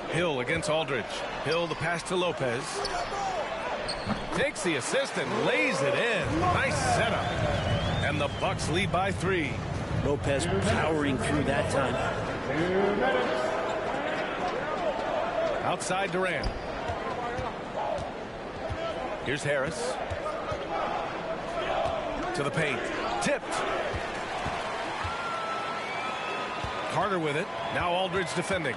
Hill against Aldridge. Hill the pass to Lopez. Takes the assist and lays it in. Nice setup. And the Bucks lead by 3. Lopez powering through that time. Outside Durant. Here's Harris. To the paint. Tipped. Carter with it. Now Aldridge defending.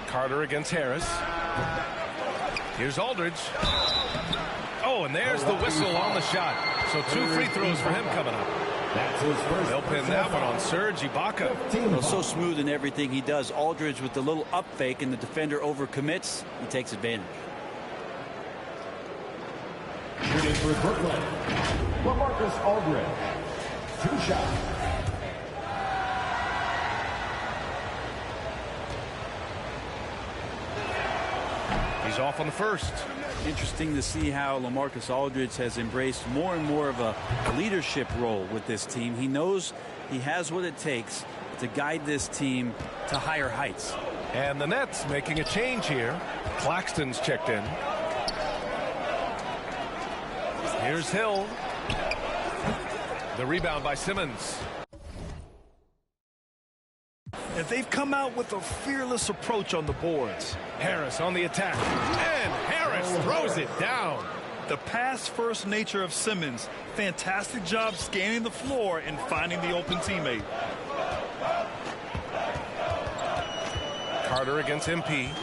Carter against Harris. Here's Aldridge. Oh, and there's the whistle on the shot. So 2 free throws for him coming up. They'll pin that one on Serge Ibaka. Well, so smooth in everything he does. Aldridge with the little up fake, and the defender overcommits. He takes advantage. Shooting for Brooklyn, LaMarcus Aldridge. 2 shots. He's off on the first. Interesting to see how LaMarcus Aldridge has embraced more and more of a leadership role with this team. He knows he has what it takes to guide this team to higher heights. And the Nets making a change here. Claxton's checked in. Here's Hill. The rebound by Simmons. And they've come out with a fearless approach on the boards. Harris on the attack. And Harris throws it down. The pass-first nature of Simmons. Fantastic job scanning the floor and finding the open teammate. Carter against MP.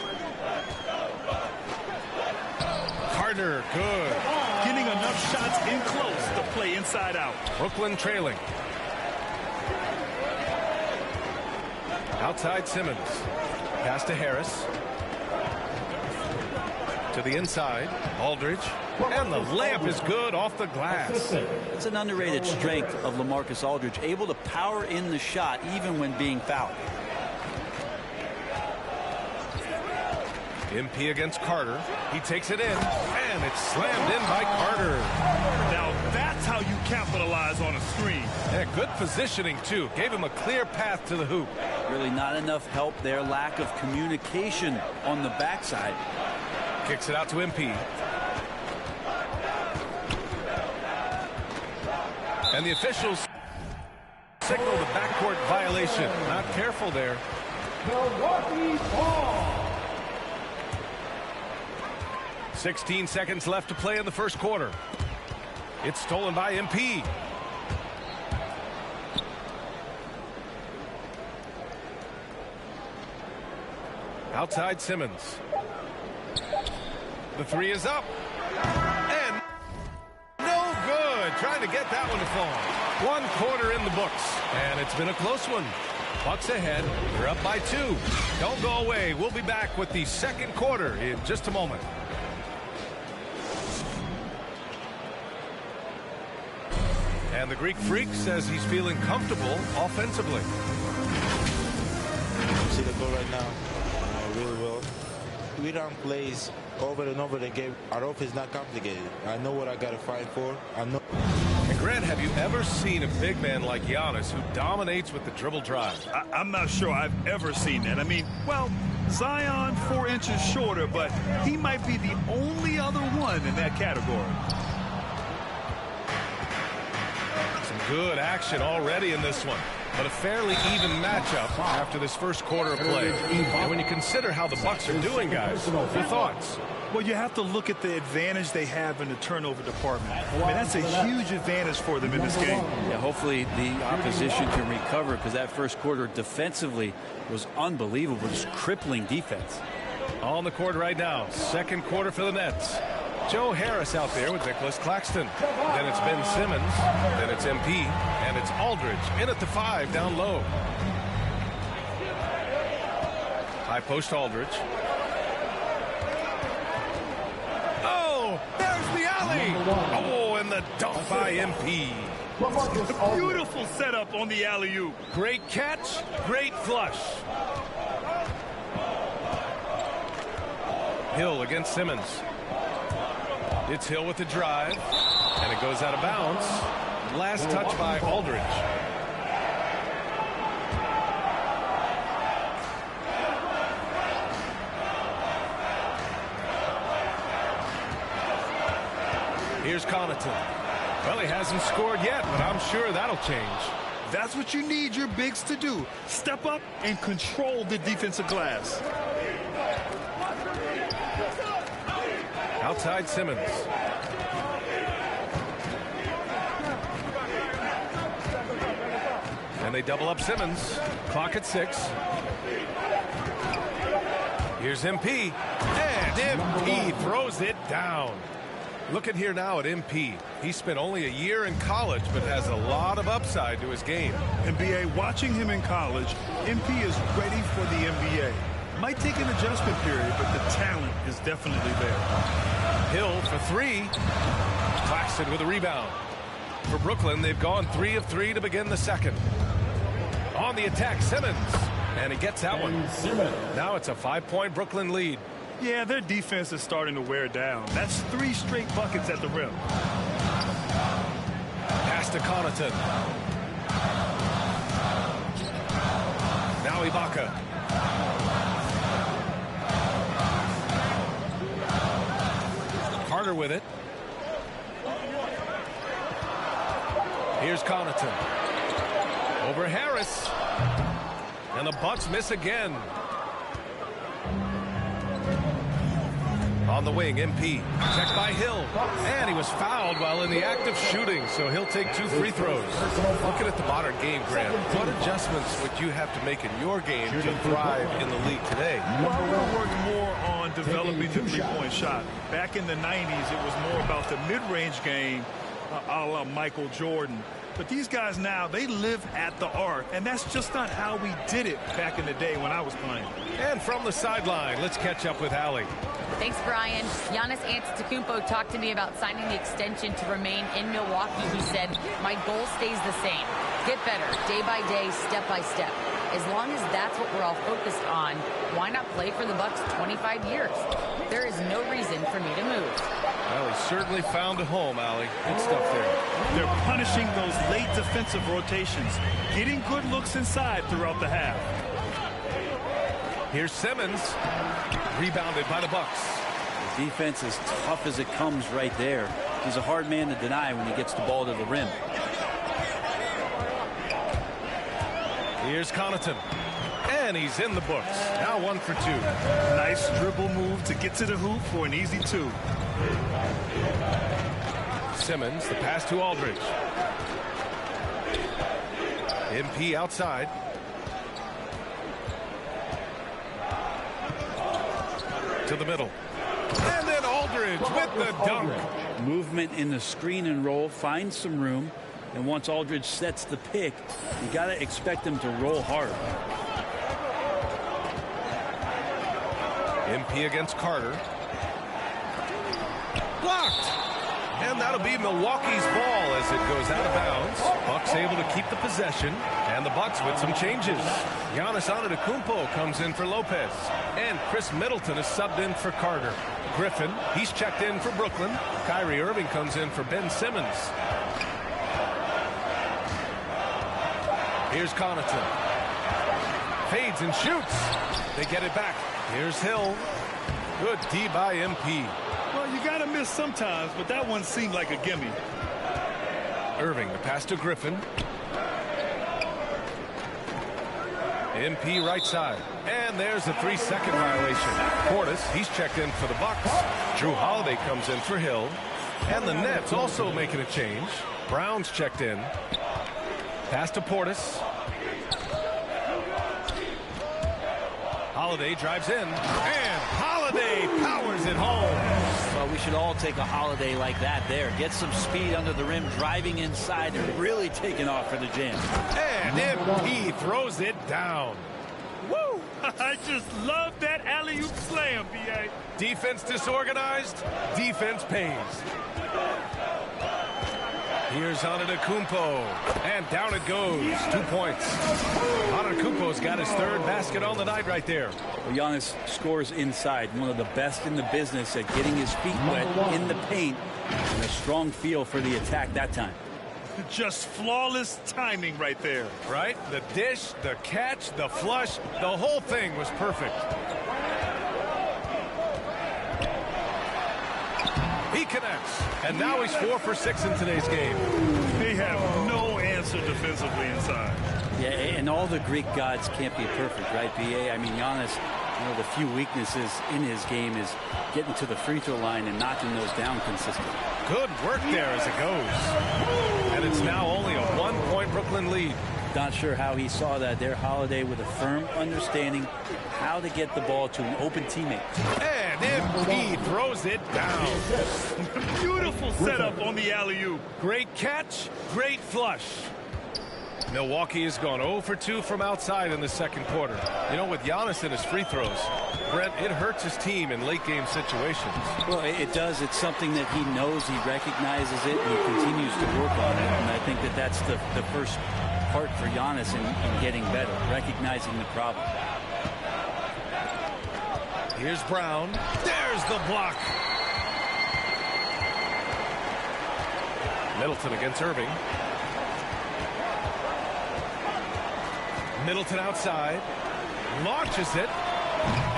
Carter, good. Getting enough shots in close to play inside out. Brooklyn trailing. Outside Simmons. Pass to Harris. To the inside. Aldridge. And the layup is good off the glass. It's an underrated strength of LaMarcus Aldridge, able to power in the shot even when being fouled. MP against Carter. He takes it in, and it's slammed in by Carter. Now that's how you capitalize on a screen. Yeah, good positioning, too. Gave him a clear path to the hoop. Really not enough help there. Lack of communication on the backside. Kicks it out to MP. And the officials signal the backcourt violation. Not careful there. Milwaukee ball. 16 seconds left to play in the first quarter. It's stolen by MP. Outside Simmons. The 3 is up. And no good. Trying to get that one to fall. 1 quarter in the books. And it's been a close one. Bucks ahead. They're up by 2. Don't go away. We'll be back with the second quarter in just a moment. And the Greek Freak says he's feeling comfortable offensively. See the goal right now. Really well. We run plays over and over again. Our offense is not complicated. I know what I got to fight for. I know. And Grant, have you ever seen a big man like Giannis who dominates with the dribble drive? I'm not sure I've ever seen that. I mean, well, Zion 4 inches shorter, but he might be the only other one in that category. Good action already in this one, but a fairly even matchup after this first quarter of play. And when you consider how the Bucks are doing, guys, your thoughts? Well, you have to look at the advantage they have in the turnover department. I mean, that's a huge advantage for them in this game. Yeah, hopefully the opposition can recover, because that first quarter defensively was unbelievable, just crippling defense. On the court right now, second quarter for the Nets. Joe Harris out there with Nicholas Claxton. Then it's Ben Simmons. Then it's MP. And it's Aldridge in at the 5 down low. High post Aldridge. Oh, there's the alley. Oh, and the dunk by MP. Beautiful setup on the alley-oop. Great catch, great flush. Hill against Simmons. It's Hill with the drive, and it goes out of bounds. Last touch by Aldridge. Here's Connaughton. Well, he hasn't scored yet, but I'm sure that'll change. That's what you need your bigs to do. Step up and control the defensive glass. Outside Simmons. And they double up Simmons. Clock at 6. Here's MP. And MP throws it down. Looking here now at MP. He spent only a year in college, but has a lot of upside to his game. NBA, watching him in college, MP is ready for the NBA. Might take an adjustment period, but the talent is definitely there. Hill for 3. Claxton with a rebound. For Brooklyn, they've gone 3 of 3 to begin the second. On the attack, Simmons. And he gets that one. Now it's a 5-point Brooklyn lead. Yeah, their defense is starting to wear down. That's 3 straight buckets at the rim. Pass to Connaughton. Now Ibaka. Carter with it. Here's Connaughton. Over Harris. And the Bucks miss again. On the wing, MP. Checked by Hill. And he was fouled while in the act of shooting, so he'll take 2 free throws. Looking at the modern game, Grant, what adjustments would you have to make in your game to thrive in the league today? Well, I want to work more on developing the three-point shot. Back in the 90s, it was more about the mid-range game, a la Michael Jordan. But these guys now, they live at the arc, and that's just not how we did it back in the day when I was playing. And from the sideline, let's catch up with Allie. Thanks, Brian. Giannis Antetokounmpo talked to me about signing the extension to remain in Milwaukee. He said, my goal stays the same. Get better, day by day, step by step. As long as that's what we're all focused on, why not play for the Bucks 25 years? There is no reason for me to move. Well, he certainly found a home, Allie. Good stuff there. They're punishing those late defensive rotations, getting good looks inside throughout the half. Here's Simmons, rebounded by the Bucks. The defense is tough as it comes right there. He's a hard man to deny when he gets the ball to the rim. Here's Connaughton. And he's in the books. Now 1 for 2. Nice dribble move to get to the hoop for an easy 2. Simmons, the pass to Aldridge. MP outside. To the middle. And then Aldridge with the dunk. Movement in the screen and roll, finds some room. And once Aldridge sets the pick, you got to expect him to roll hard. MP against Carter. Blocked. And that'll be Milwaukee's ball as it goes out of bounds. Bucks able to keep the possession. And the Bucks with some changes. Giannis Antetokounmpo comes in for Lopez. And Chris Middleton is subbed in for Carter. Griffin, he's checked in for Brooklyn. Kyrie Irving comes in for Ben Simmons. Here's Connaughton. Fades and shoots. They get it back. Here's Hill. Good D by MP. Well, you got to miss sometimes, but that one seemed like a gimme. Irving, the pass to Griffin. MP right side. And there's a 3-second violation. Portis, he's checked in for the Bucks. Drew Holiday comes in for Hill. And the Nets also making a change. Brown's checked in. Pass to Portis. Holiday drives in. And Holiday powers it home. Well, we should all take a holiday like that there. Get some speed under the rim, driving inside, and really taking off for the jam. And MP throws it down. Woo! I just love that alley-oop slam, B.A. Defense disorganized, defense pays. Here's Antetokounmpo, and down it goes. 2 points. Antetokounmpo's got his third basket on the night right there. Well, Giannis scores inside, one of the best in the business at getting his feet wet in the paint, and a strong feel for the attack that time. Just flawless timing right there. Right? The dish, the catch, the flush, the whole thing was perfect. He connects, and now he's 4 for 6 in today's game. They have no answer defensively inside. Yeah, and all the Greek gods can't be perfect, right, B.A.? I mean, Giannis, one of the few weaknesses in his game is getting to the free throw line and knocking those down consistently. Good work there as it goes. And it's now only a 1-point Brooklyn lead. Not sure how he saw that there. Holiday with a firm understanding how to get the ball to an open teammate. And he throws it down. Beautiful setup on the alley-oop. Great catch, great flush. Milwaukee has gone 0 for 2 from outside in the second quarter. You know, with Giannis and his free throws, Brent, it hurts his team in late-game situations. Well, it does. It's something that he knows. He recognizes it, and he continues to work on it. And I think that that's the first part for Giannis in getting better, recognizing the problem. Here's Brown. There's the block. Middleton against Irving. Middleton outside. Launches it.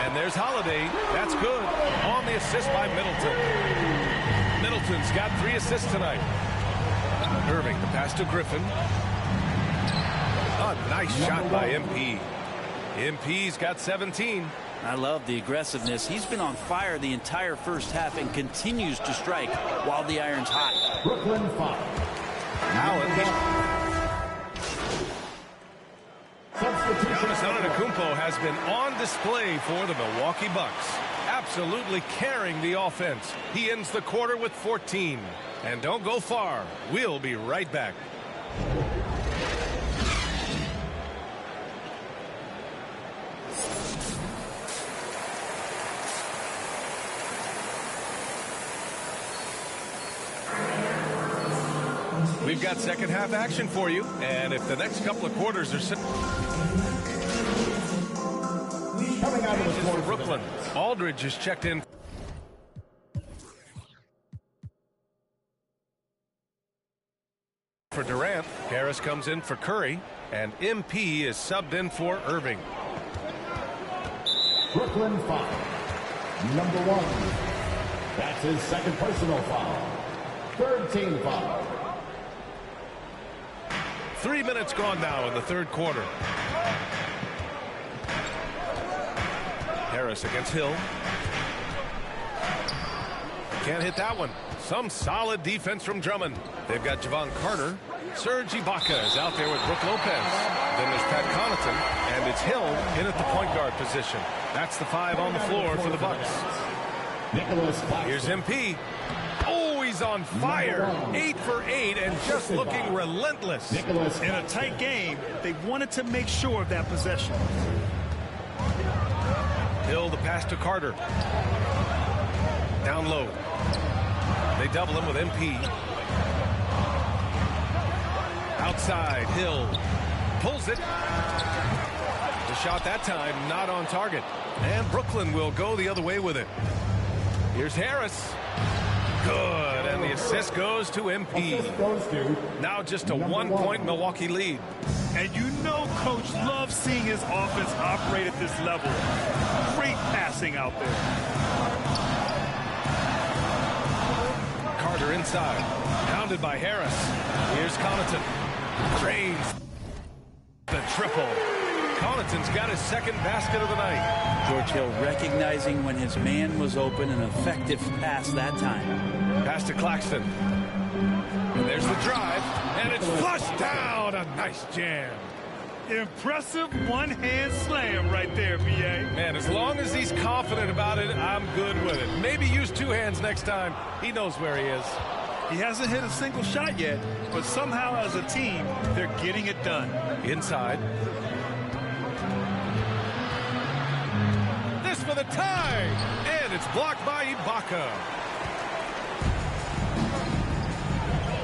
And there's Holiday. That's good. On the assist by Middleton. Middleton's got 3 assists tonight. Irving, the pass to Griffin. A nice shot by MP. MP's got 17. I love the aggressiveness. He's been on fire the entire first half and continues to strike while the iron's hot. Brooklyn 5. Allen. Substitution. Antetokounmpo has been on display for the Milwaukee Bucks, absolutely carrying the offense. He ends the quarter with 14. And don't go far. We'll be right back. We've got second half action for you, and if the next couple of quarters are Coming out of the for Brooklyn, Aldridge is checked in for Durant. Harris comes in for Curry, and MP is subbed in for Irving. Brooklyn 5. Number 1. That's his second personal foul. Third team foul. 3 minutes gone now in the third quarter. Harris against Hill. Can't hit that one. Some solid defense from Drummond. They've got Javon Carter. Serge Ibaka is out there with Brook Lopez. Then there's Pat Connaughton, and it's Hill in at the point guard position. That's the 5 on the floor for the Bucks. Here's MP. Oh, he's on fire. 8 for 8 and just looking relentless. In a tight game, they wanted to make sure of that possession. Hill, the pass to Carter. Down low. They double him with MP. Outside, Hill pulls it. The shot that time not on target. And Brooklyn will go the other way with it. Here's Harris. Good, and the assist goes to MP. Now just a 1-point Milwaukee lead. And you know Coach loves seeing his offense operate at this level. Great passing out there. Carter inside. Pounded by Harris. Here's Connaughton. Drains the triple. Connaughton's got his second basket of the night. George Hill recognizing when his man was open, an effective pass that time. Pass to Claxton. And there's the drive, and it's flushed down. A nice jam. Impressive one-hand slam right there, B.A. Man, as long as he's confident about it, I'm good with it. Maybe use 2 hands next time. He knows where he is. He hasn't hit a single shot yet, but somehow as a team, they're getting it done. Inside. This for the tie, and it's blocked by Ibaka.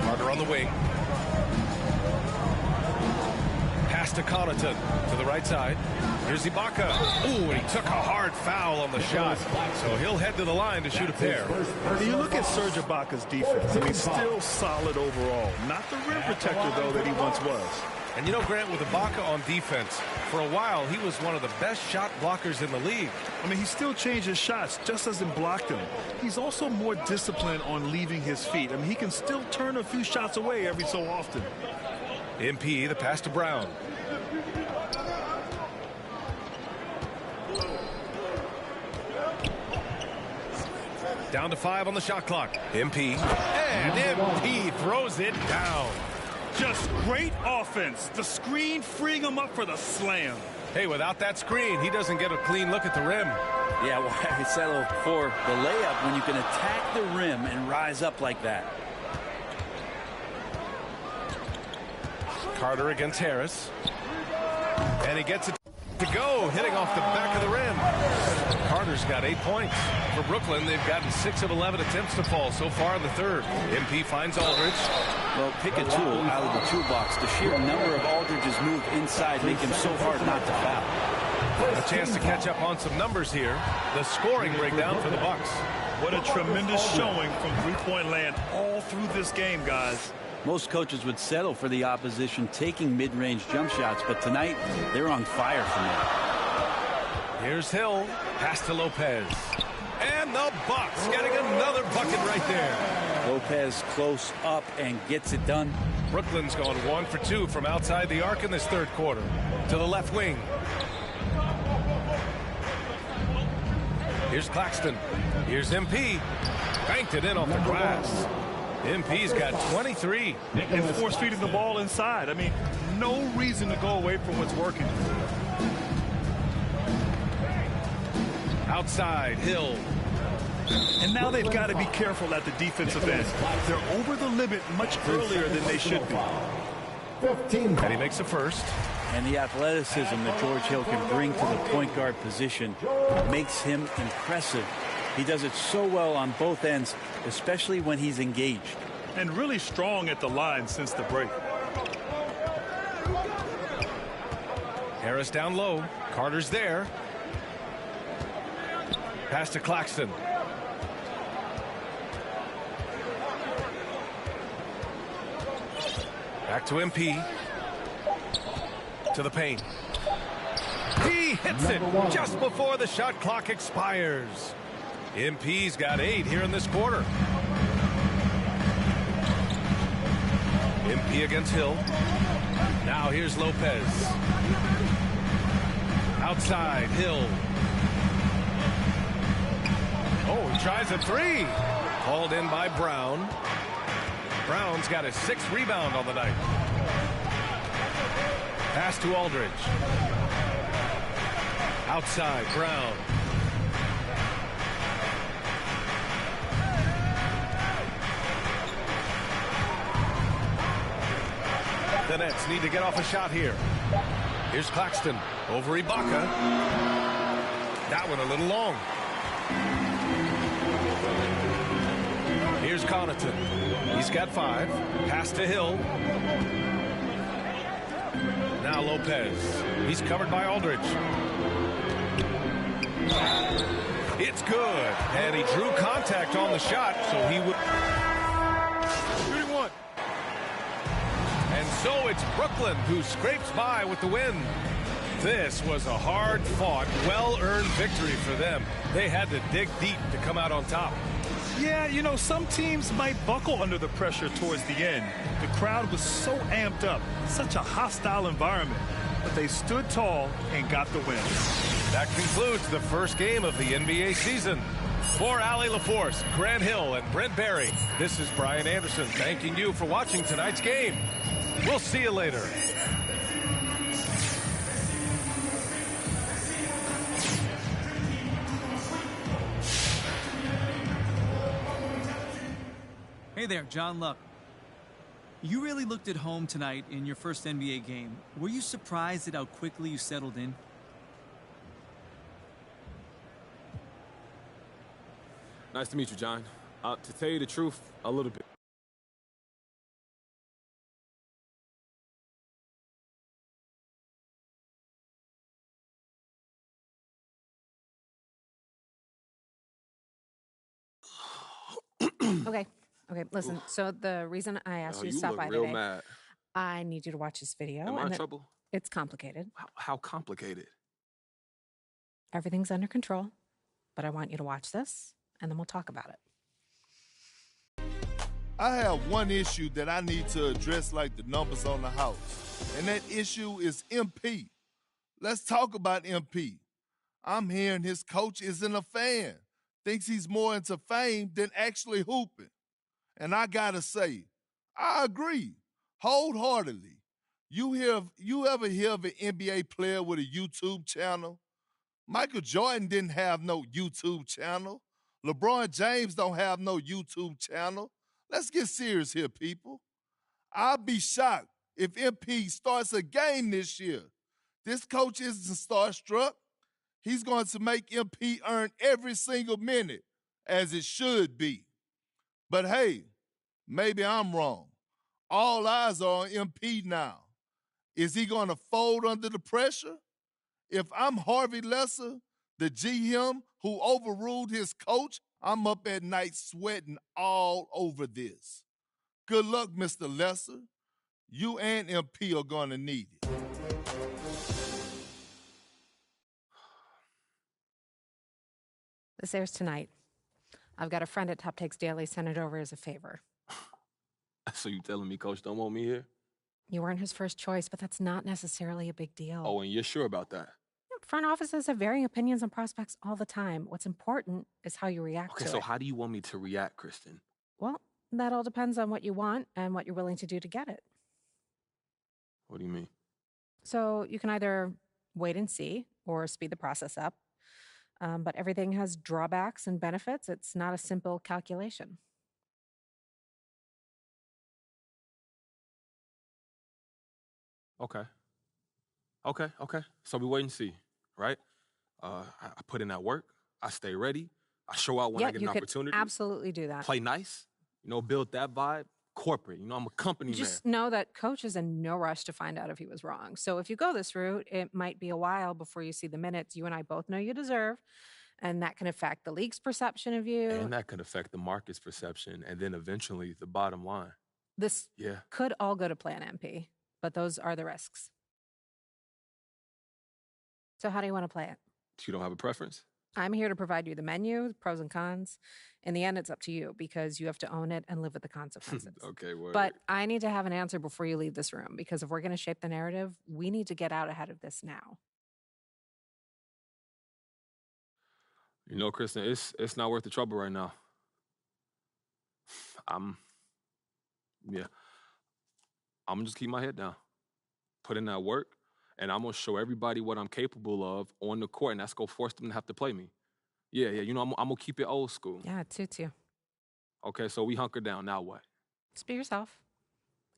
Carter on the wing. Pass to Connaughton to the right side. Here's Ibaka. Ooh, and he took a hard foul on the shot. So he'll head to the line to shoot a pair. You look at Serge Ibaka's defense. I mean, still solid overall. Not the rim protector, though, that he once was. And you know, Grant, with Ibaka on defense, for a while he was one of the best shot blockers in the league. I mean, he still changes shots, just doesn't block them. He's also more disciplined on leaving his feet. I mean, he can still turn a few shots away every so often. MP, the pass to Brown. Down to 5 on the shot clock. MP. And MP throws it down. Just great offense. The screen freeing him up for the slam. Hey, without that screen, he doesn't get a clean look at the rim. Yeah, why settle for the layup when you can attack the rim and rise up like that? Carter against Harris. And he gets it to go, hitting off the back of the rim. Carter's got 8 points. For Brooklyn, they've gotten 6 of 11 attempts to fall so far in the third. MP finds Aldridge. Well, pick a tool out of the toolbox. The sheer number of Aldridge's move inside make him so hard not to foul. A chance to catch up on some numbers here. The scoring breakdown for the Bucks. What a tremendous showing from three-point land all through this game, guys. Most coaches would settle for the opposition taking mid-range jump shots, but tonight they're on fire from there. Here's Hill. Pass to Lopez. And the Bucks getting another bucket right there. Lopez close up and gets it done. Brooklyn's gone 1 for 2 from outside the arc in this third quarter. To the left wing. Here's Claxton. Here's MP. Banked it in off the glass. MP's got 23. And force feeding the ball inside. I mean, no reason to go away from what's working. Outside, Hill. And now they've got to be careful at the defensive end. They're over the limit much earlier than they should be. 15. And he makes the first. And the athleticism that George Hill can bring to the point guard position makes him impressive. He does it so well on both ends, especially when he's engaged. And really strong at the line since the break. Harris down low. Carter's there. Pass to Claxton. Back to MP. To the paint. He hits it just before the shot clock expires. MP's got 8 here in this quarter. MP against Hill. Now here's Lopez. Outside, Hill. Oh, he tries a 3. Called in by Brown. Brown's got his 6th rebound on the night. Pass to Aldridge. Outside, Brown. The Nets need to get off a shot here. Here's Claxton over Ibaka. That one a little long. Here's Connaughton. He's got 5. Pass to Hill. Now Lopez. He's covered by Aldridge. It's good. And he drew contact on the shot, so he would... Shooting 1. And so it's Brooklyn who scrapes by with the win. This was a hard-fought, well-earned victory for them. They had to dig deep to come out on top. Yeah, you know, some teams might buckle under the pressure towards the end. The crowd was so amped up, such a hostile environment. But they stood tall and got the win. That concludes the first game of the NBA season. For Allie LaForce, Grant Hill, and Brent Barry, this is Brian Anderson thanking you for watching tonight's game. We'll see you later. Hey there, John Luck. You really looked at home tonight in your first NBA game. Were you surprised at how quickly you settled in? Nice to meet you, John. To tell you the truth, a little bit. Okay. Listen, so the reason I asked you to stop by real today, mad. I need you to watch this video. Am I in trouble? It's complicated. How complicated? Everything's under control, but I want you to watch this, and then we'll talk about it. I have one issue that I need to address like the numbers on the house, and that issue is MP. Let's talk about MP. I'm hearing his coach isn't a fan, thinks he's more into fame than actually hooping. And I gotta say, I agree wholeheartedly. You ever hear of an NBA player with a YouTube channel? Michael Jordan didn't have no YouTube channel. LeBron James don't have no YouTube channel. Let's get serious here, people. I'll be shocked if MP starts a game this year. This coach isn't starstruck. He's going to make MP earn every single minute, as it should be. But hey, maybe I'm wrong. All eyes are on MP now. Is he going to fold under the pressure? If I'm Harvey Lesser, the GM who overruled his coach, I'm up at night sweating all over this. Good luck, Mr. Lesser. You and MP are going to need it. This airs tonight. I've got a friend at Top Takes Daily send it over as a favor. So you telling me Coach don't want me here? You weren't his first choice, but that's not necessarily a big deal. Oh, and you're sure about that? Front offices have varying opinions on prospects all the time. What's important is how you react to it. Okay, so how do you want me to react, Kristen? Well, that all depends on what you want and what you're willing to do to get it. What do you mean? So you can either wait and see or speed the process up. But everything has drawbacks and benefits. It's not a simple calculation. Okay. So we wait and see, right? I put in that work. I stay ready. I show out when I get an opportunity. Absolutely do that. Play nice. Build that vibe. Corporate. I'm a company man. Just know that Coach is in no rush to find out if he was wrong. So if you go this route, it might be a while before you see the minutes you and I both know you deserve. And that can affect the league's perception of you. And that could affect the market's perception. And then eventually the bottom line. This could all go to plan, MP. But those are the risks. So how do you want to play it? You don't have a preference? I'm here to provide you the menu, pros and cons. In the end, it's up to you because you have to own it and live with the consequences. Okay, word. But I need to have an answer before you leave this room because if we're going to shape the narrative, we need to get out ahead of this now. Kristen, it's not worth the trouble right now. I'm gonna just keep my head down, put in that work, and I'm gonna show everybody what I'm capable of on the court, and that's gonna force them to have to play me. Yeah, I'm gonna keep it old school. Yeah, it suits you. Okay, so we hunker down. Now what? Just be yourself.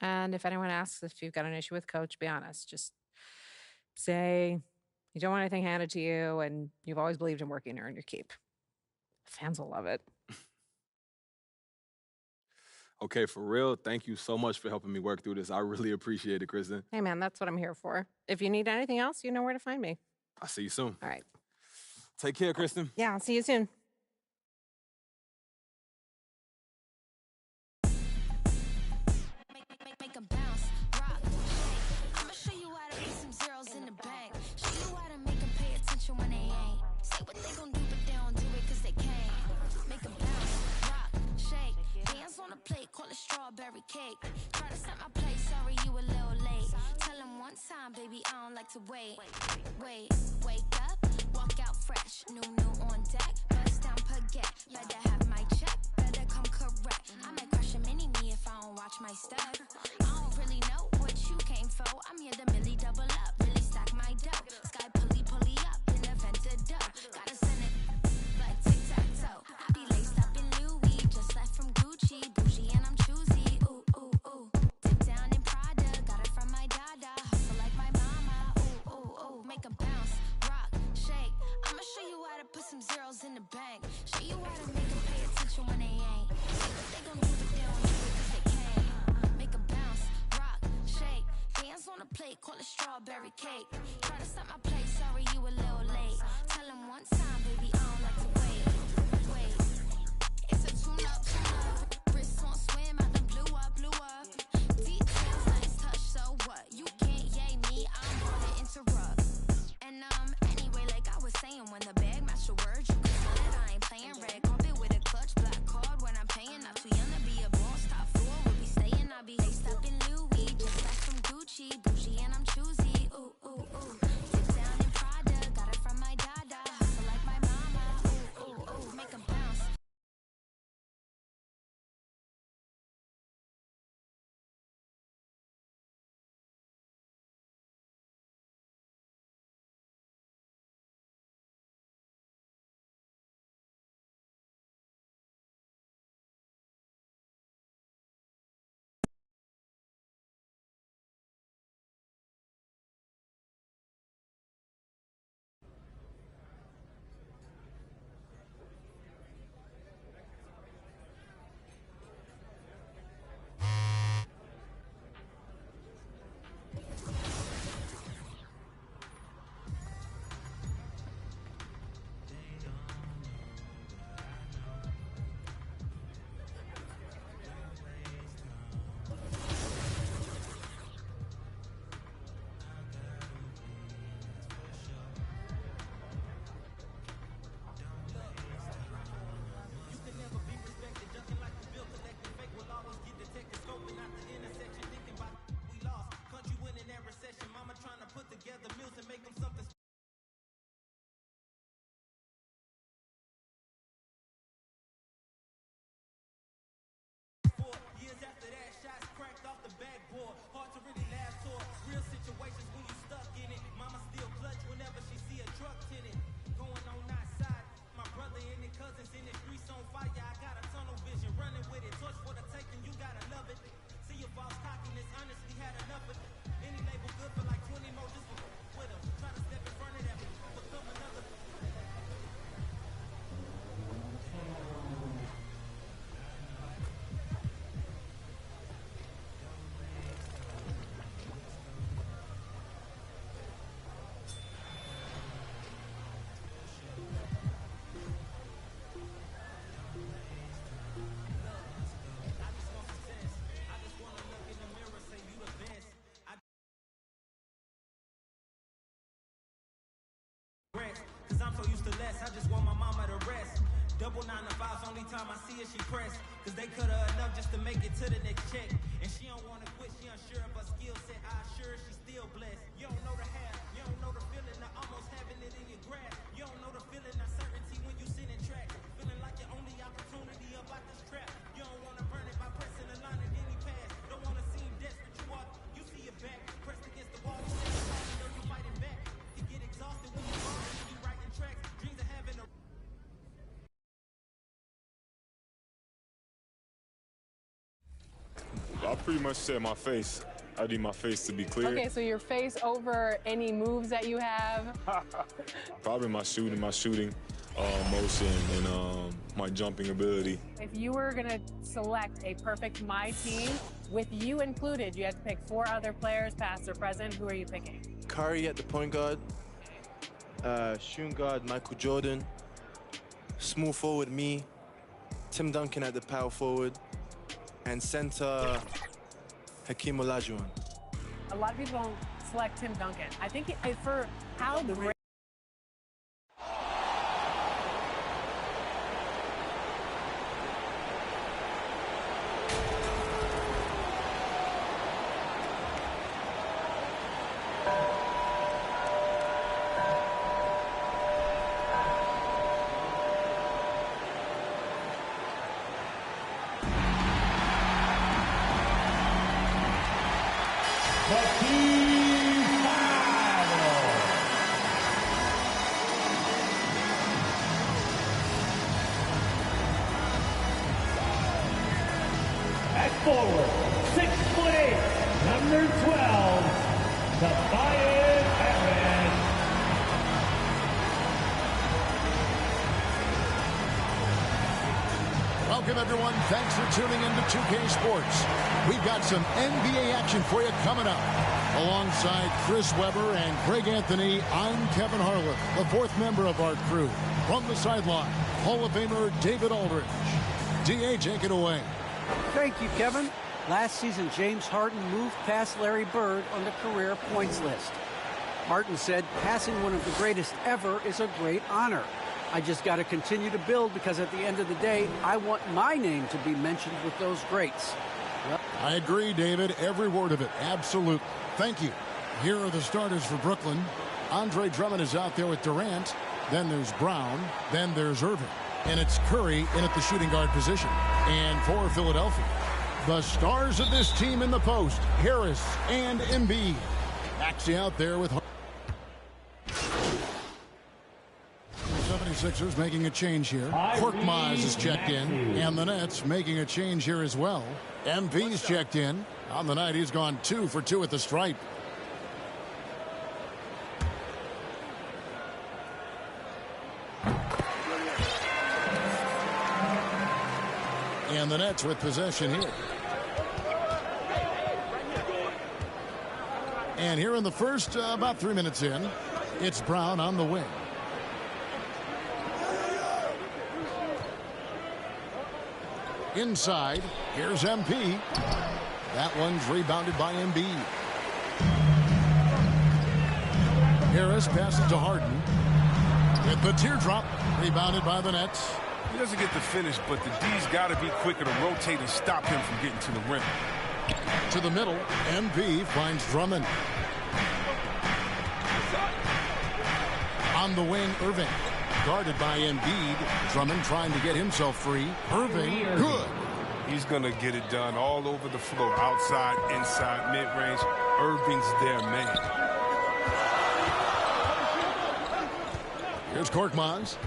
And if anyone asks if you've got an issue with Coach, be honest. Just say you don't want anything handed to you, and you've always believed in working to earn your keep. Fans will love it. Okay, for real, thank you so much for helping me work through this. I really appreciate it, Kristen. Hey, man, that's what I'm here for. If you need anything else, you know where to find me. I'll see you soon. All right. Take care, Kristen. Yeah, I'll see you soon. Make 'em bounce, rock, shake. I'ma show you how to put some zeros in the bank. Show you how to make 'em pay attention when they ain't. Say what they gon' do, but they don't do it 'cause they can't. Make 'em bounce, rock, shake. Dance on the plate, call it strawberry cake. Try to set my place, sorry you a little late. Tell 'em one time, baby, I don't like to wait. Wake up, walk out fresh. New on deck, bust down baguette. Better have my check, better come correct. I might crush a mini-me if I don't watch my step. I don't really know what you came for. I'm here to Millie double up, really stack my dough. Sky pulley up, in event the dough. Gotta send it like tic-tac-toe. I be laced up in Louis, just left from Gucci. Bougie and I'm choosy, ooh, ooh, ooh. Dip down in Prada, got it from my dada. Hustle like my mama, ooh, ooh, ooh. Make 'em bounce, rock, shake. I'ma show you how to put some zeros in the bank. Show you how to make 'em pay attention when they ain't. Say what they gon' do, but they don't do it 'cause they can't. Make 'em bounce, rock, shake. Dance on the plate, call it strawberry cake. Try to set my place, sorry you a little late. Tell 'em one time, baby, I don't like to wait. It's a tune-up. Double 9 to 5's only time I see her, she pressed. Cause they cut her enough just to make it to the next check. And she don't wanna quit, she unsure of her skill set. I assure she still blessed. You don't know the half, you don't know the feeling of almost having it in your grasp. You don't know the feeling of certainty when you sit in track. Feeling like your only opportunity about this trap. You don't wanna burn it by pressing the line at any pass. Don't wanna seem desperate, you walk, you see your back. Pressed against the wall, you know you fighting back. You get exhausted when you run, you writing tracks. Dreams of having a I pretty much said my face. I need my face to be clear. Okay, so your face over any moves that you have? Probably my shooting motion, and my jumping ability. If you were going to select a perfect My Team, with you included, you had to pick 4 other players, past or present. Who are you picking? Curry at the point guard, shooting guard Michael Jordan, small forward me, Tim Duncan at the power forward, and center Hakeem Olajuwon. A lot of people don't select Tim Duncan. I think for how great. At forward, 6'8", number 12, Tobias Harris. Welcome, everyone. Thanks for tuning in to 2K Sports. We've got some NBA action for you coming up. Alongside Chris Webber and Greg Anthony, I'm Kevin Harlan, the 4th member of our crew. From the sideline, Hall of Famer David Aldridge. DA, take it away. Thank you, Kevin. Last season, James Harden moved past Larry Bird on the career points list. Harden said, passing one of the greatest ever is a great honor. I just got to continue to build because at the end of the day, I want my name to be mentioned with those greats. Well, I agree, David. Every word of it. Absolutely. Thank you. Here are the starters for Brooklyn. Andre Drummond is out there with Durant. Then there's Brown. Then there's Irving. And it's Curry in at the shooting guard position. And for Philadelphia, the stars of this team in the post, Harris and Embiid. Maxey out there with 76ers making a change here. Korkmaz is checked in. And the Nets making a change here as well. MV's checked in. On the night, he's gone 2 for 2 at the stripe. And the Nets with possession here. And here in the first, about 3 minutes in, it's Brown on the wing. Inside, here's MP. That one's rebounded by Embiid. Harris passes to Harden. With the teardrop, rebounded by the Nets. He doesn't get the finish, but the D's got to be quicker to rotate and stop him from getting to the rim. To the middle, MP finds Drummond. On the wing, Irving. Guarded by Embiid. Drummond trying to get himself free. Irving, good. He's going to get it done all over the floor. Outside, inside, mid-range. Irving's their man. Here's Korkmaz.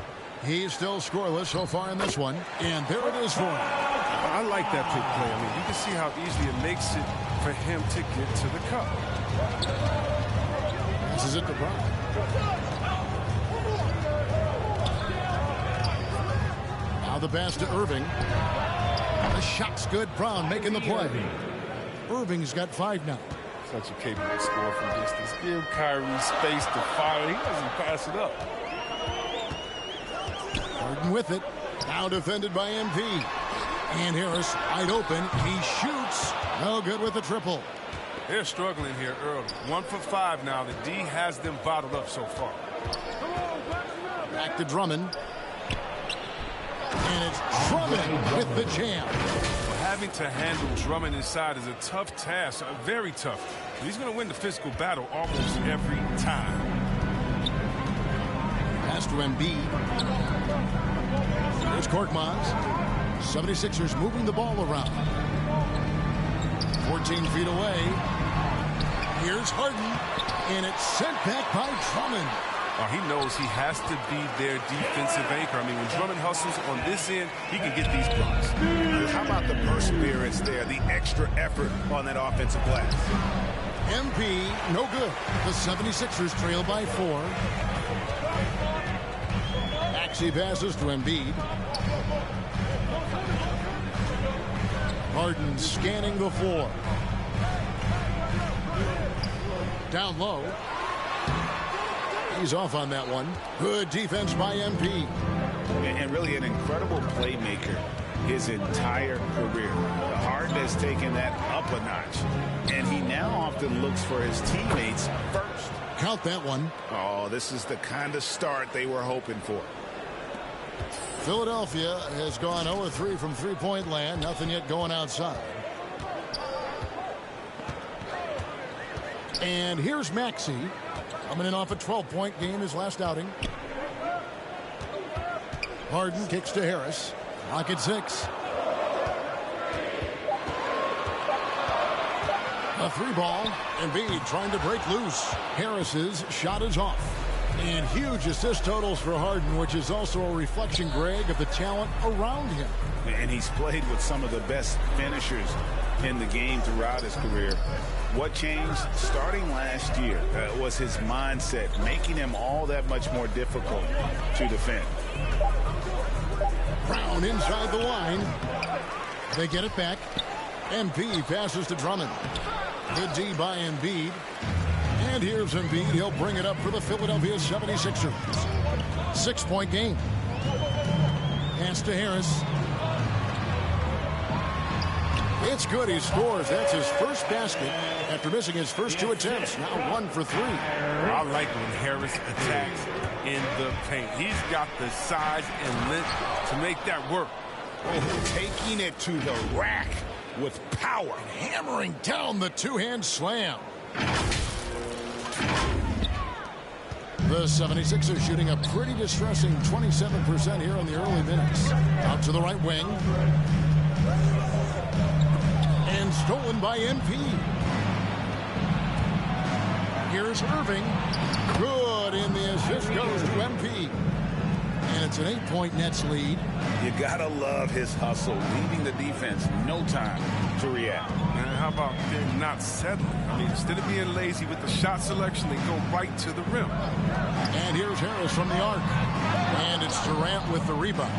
He's still scoreless so far in this one. And there it is for him. I like that pick play. I mean, you can see how easily it makes it for him to get to the cup. This is it to Brown. Now the pass to Irving. The shot's good. Brown making the play. Irving's got 5 now. Such a capable scorer from distance. Give Kyrie space to fire. He doesn't pass it up. Harden with it. Now defended by MP. And Harris wide open. He shoots. No good with the triple. They're struggling here early. 1 for 5 now. The D has them bottled up so far. Back to Drummond. And it's Drummond with the jam. Having to handle Drummond inside is a tough task, very tough. He's going to win the physical battle almost every time. Pass to Embiid. Here's Korkmaz. 76ers moving the ball around. 14 feet away. Here's Harden. And it's sent back by Drummond. He knows he has to be their defensive anchor. I mean, when Drummond hustles on this end, he can get these blocks. How about the perseverance there, the extra effort on that offensive glass? MP, no good. The 76ers trail by 4. Maxey passes to Embiid. Harden scanning the floor. Down low. He's off on that one. Good defense by MP. And really an incredible playmaker his entire career. Harden has taken that up a notch. And he now often looks for his teammates first. Count that one. Oh, this is the kind of start they were hoping for. Philadelphia has gone 0-3 from three-point land. Nothing yet going outside. And here's Maxey. Coming in off a 12-point game his last outing. Harden kicks to Harris. Lock at 6. A 3-ball. Embiid trying to break loose. Harris's shot is off. And huge assist totals for Harden, which is also a reflection, Greg, of the talent around him. And he's played with some of the best finishers in the game throughout his career. What changed starting last year was his mindset, making him all that much more difficult to defend. Brown inside the line. They get it back. MP passes to Drummond. Good D by Embiid. And here's Embiid. He'll bring it up for the Philadelphia 76ers. 6-point game. Pass to Harris. It's good. He scores. That's his first basket after missing his first 2 attempts. Now 1 for 3. I like when Harris attacks in the paint. He's got the size and length to make that work. Oh, taking it to the rack with power. And hammering down the 2-hand slam. The 76ers shooting a pretty distressing 27% here in the early minutes. Out to the right wing. And stolen by MP. Here's Irving. Good, and the assist goes to MP. And it's an 8-point Nets lead. You gotta love his hustle, leaving the defense no time to react. And how about them not settling? I mean, instead of being lazy with the shot selection, they go right to the rim. And here's Harris from the arc. And it's Durant with the rebound.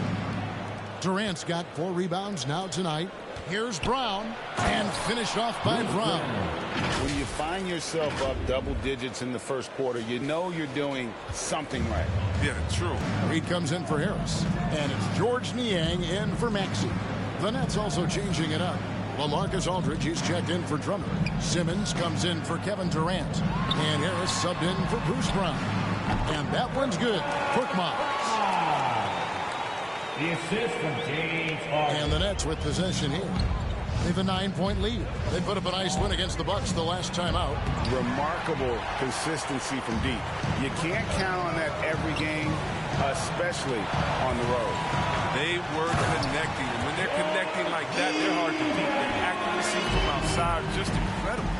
Durant's got 4 rebounds now tonight. Here's Brown, and finished off by Brown. When you find yourself up double digits in the first quarter, you know you're doing something right. Yeah, true. Reed comes in for Harris, and it's George Niang in for Maxey. The Nets also changing it up. LaMarcus Aldridge, he's checked in for Drummond. Simmons comes in for Kevin Durant. And Harris subbed in for Bruce Brown. And that one's good. Korkmaz. The assist from James Harden. And the Nets with possession here. They have a 9-point lead. They put up a nice win against the Bucks the last time out. Remarkable consistency from deep. You can't count on that every game, especially on the road. They were connecting, and when they're connecting like that, they're hard to beat. Their accuracy from outside, just incredible.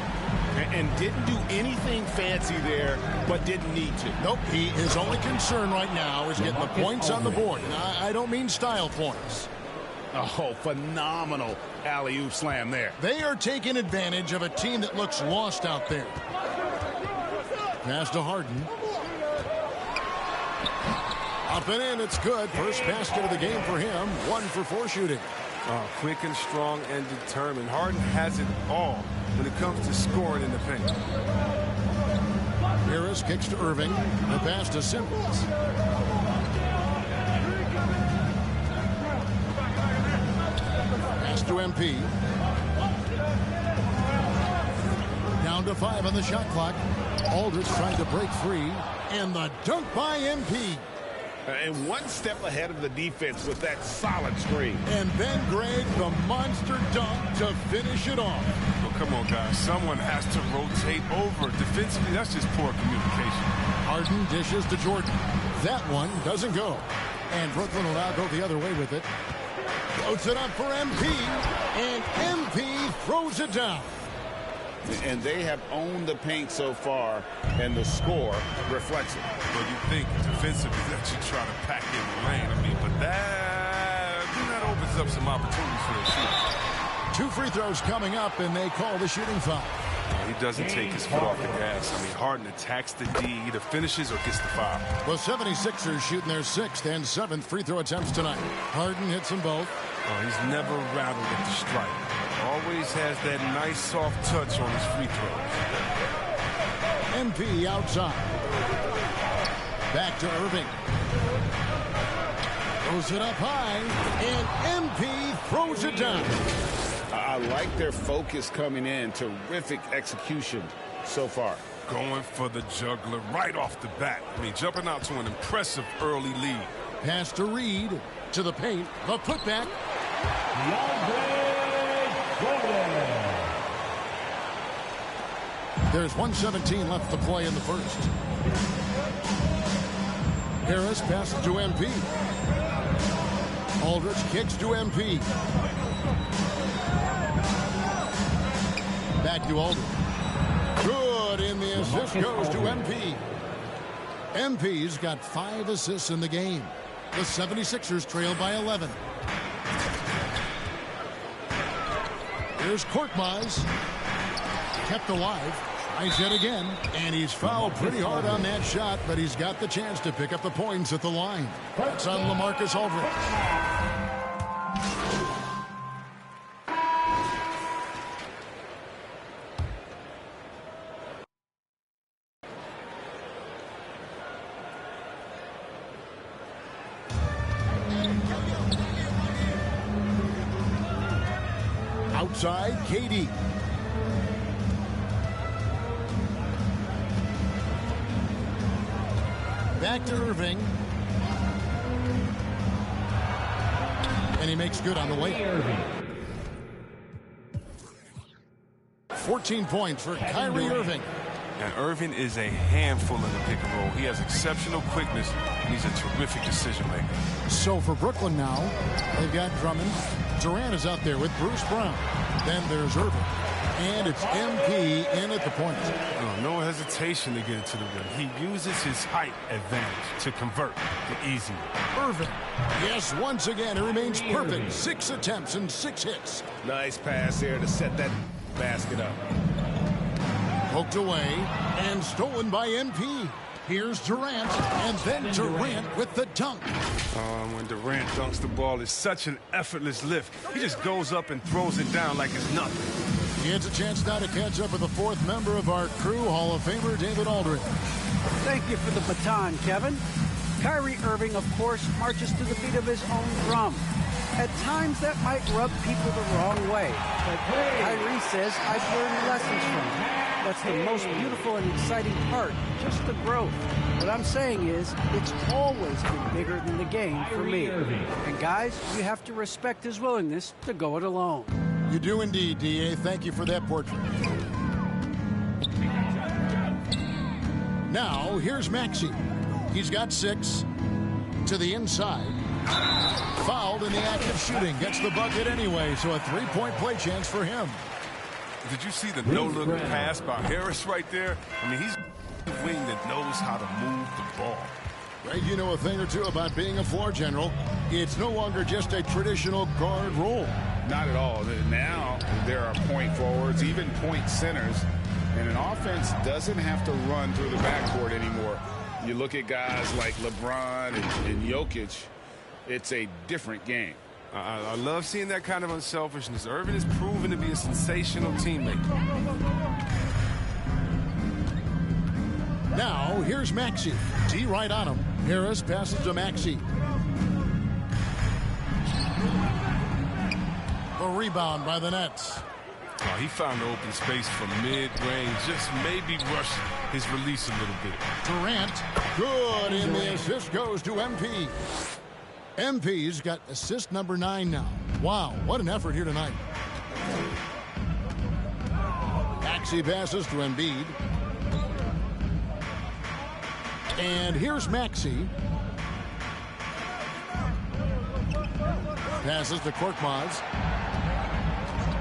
And didn't do anything fancy there, but didn't need to. Nope, his only concern right now is getting the points on the board. And I don't mean style points. Oh, phenomenal alley-oop slam there. They are taking advantage of a team that looks lost out there. Pass to Harden. Up and in, it's good. First basket of the game for him. 1 for 4 shooting. Quick and strong and determined. Harden has it all when it comes to scoring in the paint. Harris kicks to Irving. The pass to Simmons. Pass to MP. Down to 5 on the shot clock. Aldridge trying to break free. And the dunk by MP. And one step ahead of the defense with that solid screen. And then, Greg, the monster dunk to finish it off. Well, come on, guys. Someone has to rotate over. Defensively, that's just poor communication. Harden dishes to Jordan. That one doesn't go. And Brooklyn will now go the other way with it. Floats it up for MP. And MP throws it down. And they have owned the paint so far, and the score reflects it. Well, you think defensively that you try to pack in the lane. I mean, but that opens up some opportunities for the shooters. 2 free throws coming up, and they call the shooting foul. He doesn't take his foot off the gas. I mean, Harden attacks the D, either finishes or gets the foul. The 76ers shooting their 6th and 7th free throw attempts tonight. Harden hits them both. Oh, he's never rattled at the strike. Always has that nice soft touch on his free throws. MP outside. Back to Irving. Throws it up high, and MP throws it down. I like their focus coming in. Terrific execution so far. Going for the juggler right off the bat. I mean, jumping out to an impressive early lead. Pass to Reed. To the paint. The putback. There's 1:17 left to play in the first. Harris passes to MP. Aldridge kicks to MP. Back to Aldridge. Good, and the assist goes to MP. MP's got 5 assists in the game. The 76ers trail by 11. Here's Korkmaz. Kept alive. Tries yet again. And he's fouled pretty hard on that shot, but he's got the chance to pick up the points at the line. That's on LaMarcus Aldridge. Outside, KD. Back to Irving. And he makes good on the way. 14 points for Kyrie Irving. And Irving is a handful in the pick and roll. He has exceptional quickness, and he's a terrific decision maker. So for Brooklyn now, they've got Drummond. Durant is out there with Bruce Brown. Then there's Irving. And it's MP in at the point. No hesitation to get to the rim. He uses his height advantage to convert the easy one. Irving. Yes, once again, it remains perfect. 6 attempts and 6 hits. Nice pass there to set that basket up. Poked away and stolen by MP. Here's Durant, and then Durant with the dunk. When Durant dunks the ball, it's such an effortless lift. He just goes up and throws it down like it's nothing. He has a chance now to catch up with the 4th member of our crew, Hall of Famer David Aldridge. Thank you for the baton, Kevin. Kyrie Irving, of course, marches to the beat of his own drum. At times, that might rub people the wrong way. But Kyrie says, I've learned lessons from him. That's the most beautiful and exciting part, just the growth. What I'm saying is, it's always been bigger than the game for me. And guys, you have to respect his willingness to go it alone. You do indeed, D.A. Thank you for that portrait. Now, here's Maxey. He's got 6 to the inside. Fouled in the act of shooting. Gets the bucket anyway, so a 3-point play chance for him. Did you see the no-look pass by Harris right there? I mean, he's a wing that knows how to move the ball. Greg, you know a thing or two about being a floor general. It's no longer just a traditional guard role. Not at all. Now there are point forwards, even point centers, and an offense doesn't have to run through the backcourt anymore. You look at guys like LeBron and Jokic, it's a different game. I love seeing that kind of unselfishness. Irving has proven to be a sensational teammate. Now, here's Maxey. T right on him. Harris passes to Maxey. The rebound by the Nets. Oh, he found the open space from mid-range. Just maybe rush his release a little bit. Durant, good, and the assist goes to MP. MP's got assist number 9 now. Wow, what an effort here tonight. Maxey passes to Embiid. And here's Maxey. Passes to Korkmaz.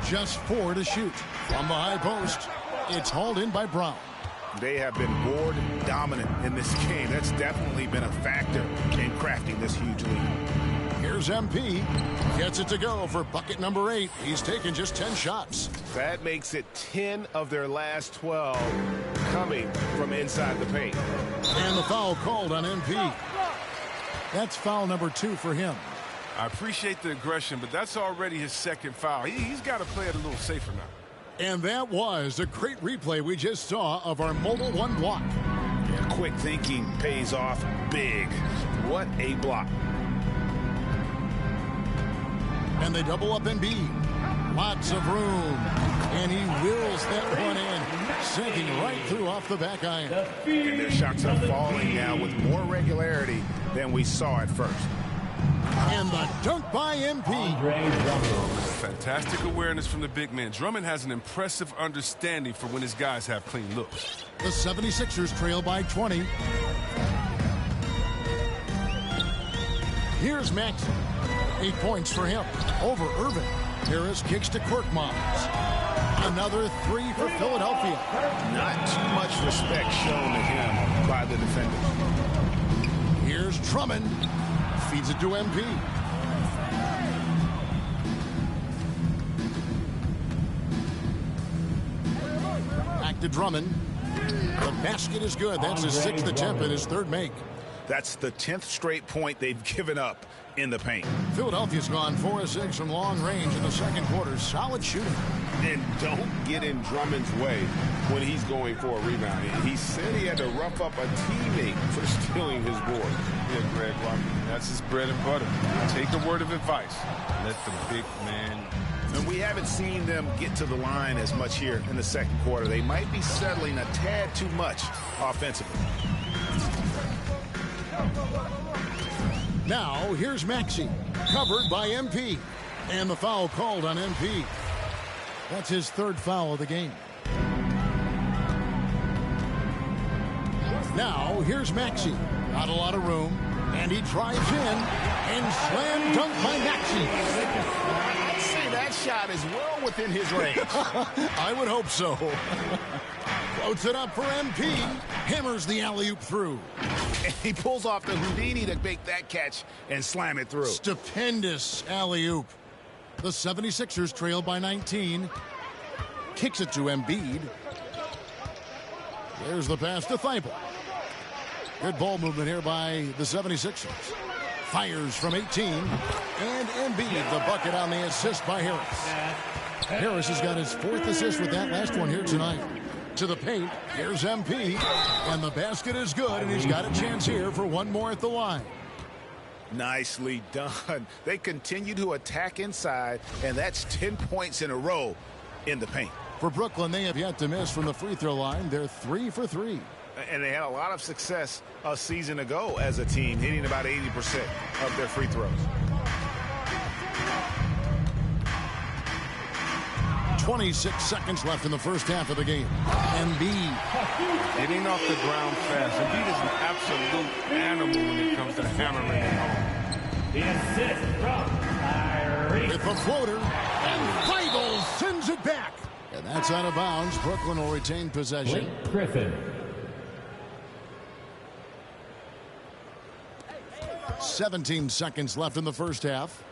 Just 4 to shoot. From the high post, it's hauled in by Brown. They have been board dominant in this game. That's definitely been a factor in crafting this huge lead. Here's MP. Gets it to go for bucket number 8. He's taken just 10 shots. That makes it 10 of their last 12 coming from inside the paint. And the foul called on MP. That's foul number 2 for him. I appreciate the aggression, but that's already his second foul. He's got to play it a little safer now. And that was a great replay we just saw of our Mobile One block. Yeah, quick thinking pays off big. What a block. And they double up Embiid. Lots of room. And he wills that one in, sinking right through off the back iron. And their shots are falling now with more regularity than we saw at first. And the dunk by MP. Fantastic awareness from the big man. Drummond has an impressive understanding for when his guys have clean looks. The 76ers trail by 20. Here's Maxey. 8 points for him. Over Irving. Harris kicks to Korkmaz. Another 3 for Philadelphia. Not too much respect shown to him by the defenders. Here's Drummond. Feeds it to MP. Back to Drummond. The basket is good. That's his 6th attempt and his 3rd make. That's the 10th straight point they've given up in the paint. Philadelphia's gone 4 of 6 from long range in the second quarter. Solid shooting. And don't get in Drummond's way when he's going for a rebound. He said he had to rough up a teammate for stealing his board. Yeah, Greg, well, that's his bread and butter. Take a word of advice. Let the big man. And we haven't seen them get to the line as much here in the second quarter. They might be settling a tad too much offensively. Now, here's Maxey, covered by MP. And the foul called on MP. That's his 3rd foul of the game. Now, here's Maxey. Not a lot of room. And he drives in. And slam dunk by Maxey. I'd say that shot is well within his range. I would hope so. Floats it up for MP. Hammers the alley-oop through. And he pulls off the Houdini to make that catch and slam it through. Stupendous alley-oop. The 76ers trail by 19. Kicks it to Embiid. There's the pass to Thibault. Good ball movement here by the 76ers. Fires from 18. And Embiid, the bucket on the assist by Harris. Harris has got his 4th assist with that last one here tonight. To the paint, here's MP. And the basket is good, and he's got a chance here for one more at the line. Nicely done. They continue to attack inside, and that's 10 points in a row in the paint. For Brooklyn, they have yet to miss from the free throw line. They're 3 for 3. And they had a lot of success a season ago as a team, hitting about 80% of their free throws. 26 seconds left in the first half of the game. Embiid. Getting off the ground fast. Embiid is an absolute animal when it comes to hammering it home. The assist from Kyrie. With the floater, and Thibault sends it back. And that's out of bounds. Brooklyn will retain possession. Blake Griffin. 17 seconds left in the first half.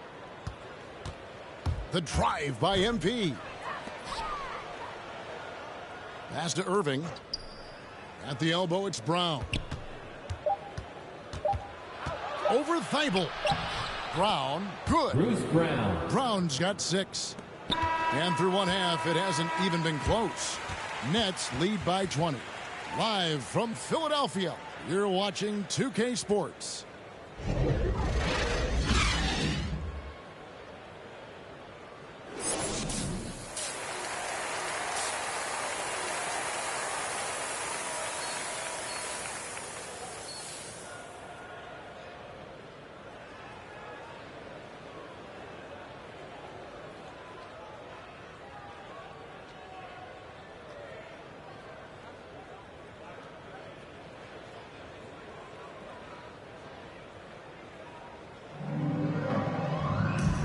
The drive by MP. Pass to Irving. At the elbow, it's Brown. Over Thibault. Brown, good. Bruce Brown. Brown's got 6. And through one half, it hasn't even been close. Nets lead by 20. Live from Philadelphia, you're watching 2K Sports.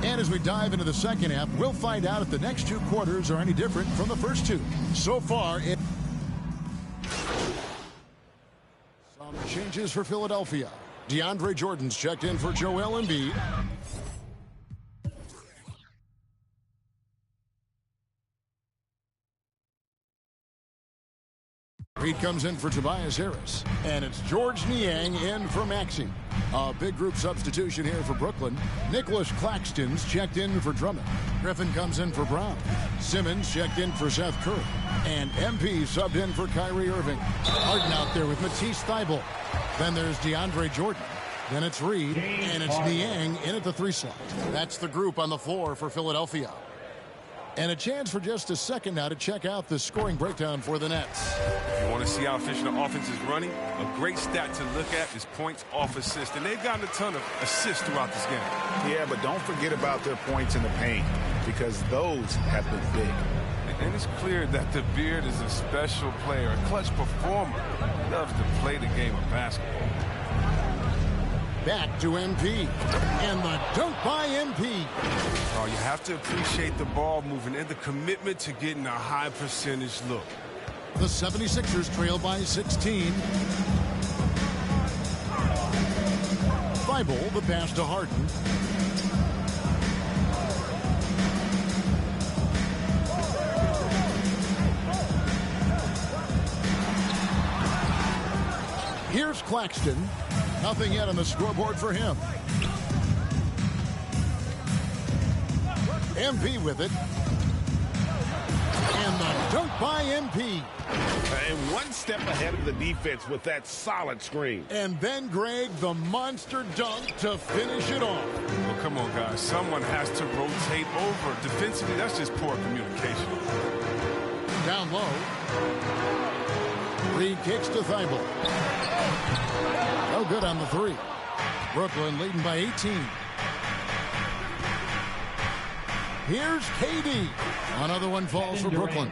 And as we dive into the second half, we'll find out if the next two quarters are any different from the first two. So far, some changes for Philadelphia. DeAndre Jordan's checked in for Joel Embiid. Reed comes in for Tobias Harris. And it's George Niang in for Maxey. A big group substitution here for Brooklyn. Nicholas Claxton's checked in for Drummond. Griffin comes in for Brown. Simmons checked in for Seth Curry. And MP subbed in for Kyrie Irving. Harden out there with Matisse Thybulle. Then there's DeAndre Jordan. Then it's Reed. And it's Niang in at the 3 slot. That's the group on the floor for Philadelphia. And a chance for just a second now to check out the scoring breakdown for the Nets. If you want to see how efficient the offense is running, a great stat to look at is points off assist. And they've gotten a ton of assists throughout this game. Yeah, but don't forget about their points in the paint, because those have been big. And it's clear that the Beard is a special player, a clutch performer. He loves to play the game of basketball. Back to MP. And the dunk by MP. Oh, you have to appreciate the ball moving and the commitment to getting a high percentage look. The 76ers trail by 16. Thybulle, the pass to Harden. Here's Claxton. Nothing yet on the scoreboard for him. MP with it. And the dunk by MP. And one step ahead of the defense with that solid screen. And then, Greg, the monster dunk to finish it off. Well, come on, guys. Someone has to rotate over. Defensively, that's just poor communication. Down low. Reed kicks to Thybulle. No good on the 3. Brooklyn leading by 18. Here's KD. Another one falls for Brooklyn.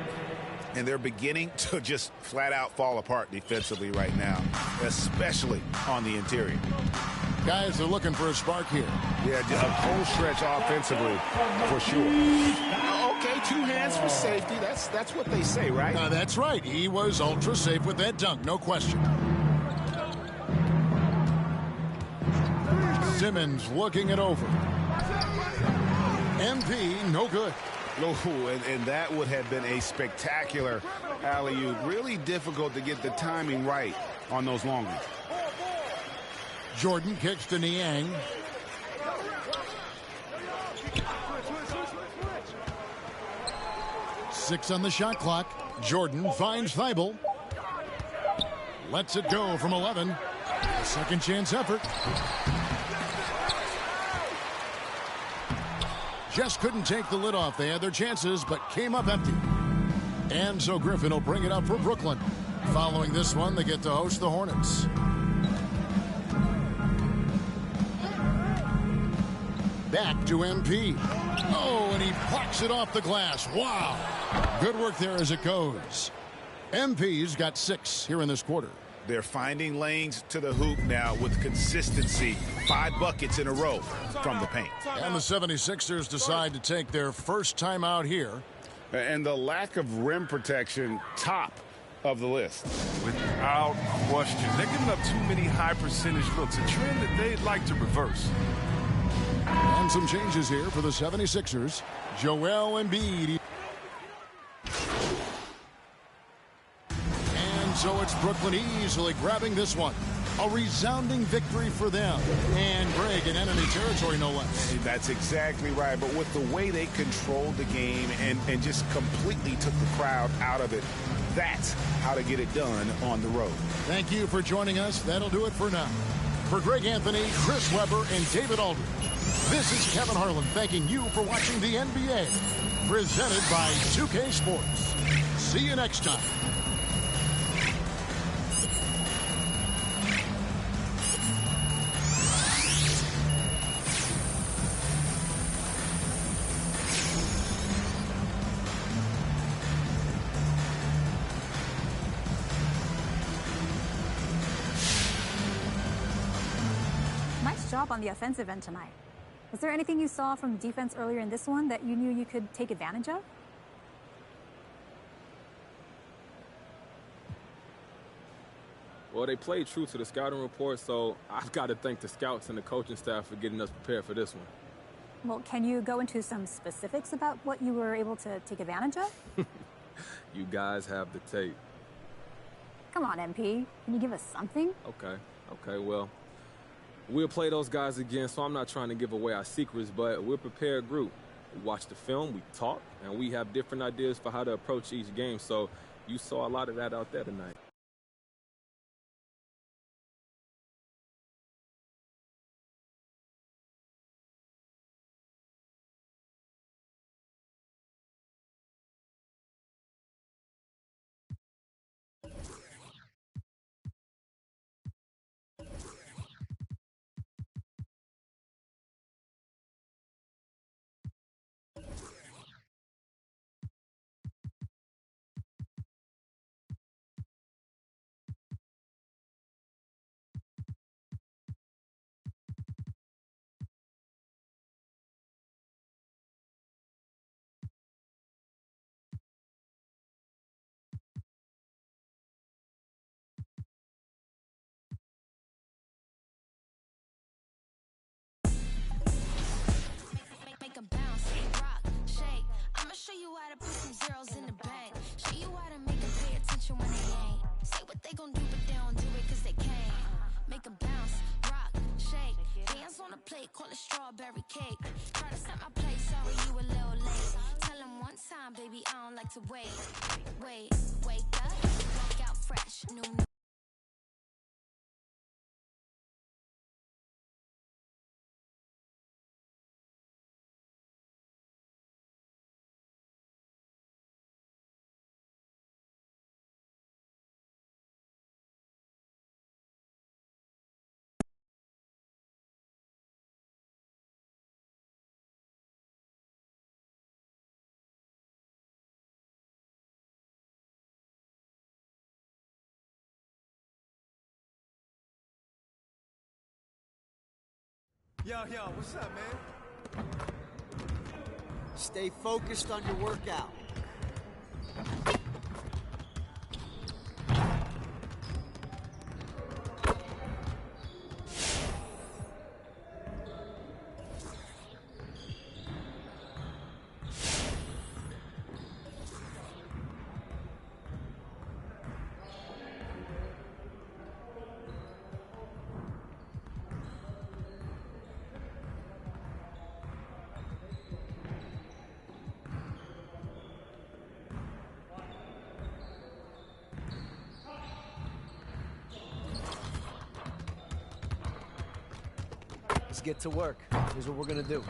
And they're beginning to just flat out fall apart defensively right now, especially on the interior. Guys, they're looking for a spark here. Yeah, just a cold stretch offensively for sure. Okay, 2 hands for safety. That's what they say, right? That's right. He was ultra safe with that dunk, no question. Simmons looking it over. MP, no good. No, and that would have been a spectacular alley-oop. Really difficult to get the timing right on those long ones. Jordan kicks to Niang. Six on the shot clock. Jordan finds Thybulle. Lets it go from 11. A second chance effort. Just couldn't take the lid off. They had their chances, but came up empty. And so Griffin will bring it up for Brooklyn. Following this one, they get to host the Hornets. Back to MP. Oh, and he blocks it off the glass. Wow. Good work there as it goes. MP's got 6 here in this quarter. They're finding lanes to the hoop now with consistency. 5 buckets in a row from the paint. And the 76ers decide to take their first time out here. And the lack of rim protection, top of the list. Without question. They're giving up too many high percentage looks, a trend that they'd like to reverse. And some changes here for the 76ers. Joel Embiid. So it's Brooklyn easily grabbing this one. A resounding victory for them. And Greg in enemy territory, no less. That's exactly right. But with the way they controlled the game and just completely took the crowd out of it, that's how to get it done on the road. Thank you for joining us. That'll do it for now. For Greg Anthony, Chris Webber, and David Aldridge, this is Kevin Harlan thanking you for watching the NBA. Presented by 2K Sports. See you next time. Nice job on the offensive end tonight. Was there anything you saw from defense earlier in this one that you knew you could take advantage of? Well, they played true to the scouting report, so I've got to thank the scouts and the coaching staff for getting us prepared for this one. Well, can you go into some specifics about what you were able to take advantage of? You guys have the tape. Come on, MP. Can you give us something? Okay, well, we'll play those guys again, so I'm not trying to give away our secrets, but we're a prepared group. We watch the film, we talk, and we have different ideas for how to approach each game, so you saw a lot of that out there tonight. Make a bounce, rock, shake. I'ma show you how to put some zeros in the bank. Show you how to make them pay attention when they ain't. Say what they gon' do, but they don't do it cause they can't. Make a bounce, rock, shake. Dance on the plate, call it strawberry cake. Try to set my place, sorry you a little late. Tell them one time, baby, I don't like to wait. Wake up, walk out fresh, new. Yo, what's up, man? Stay focused on your workout. Let's get to work. Here's what we're gonna do.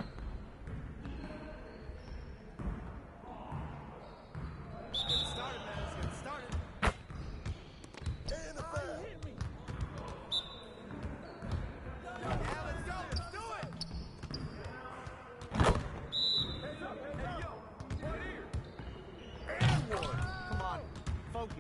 Come on, focus.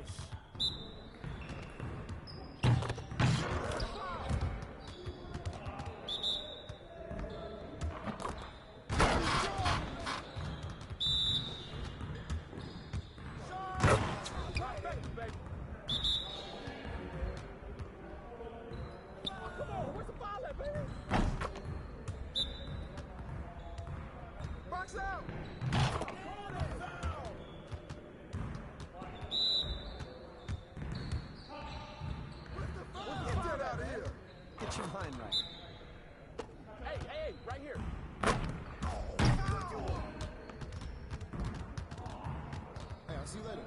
Get your mind right. Hey, right here. Hey, I'll see you later.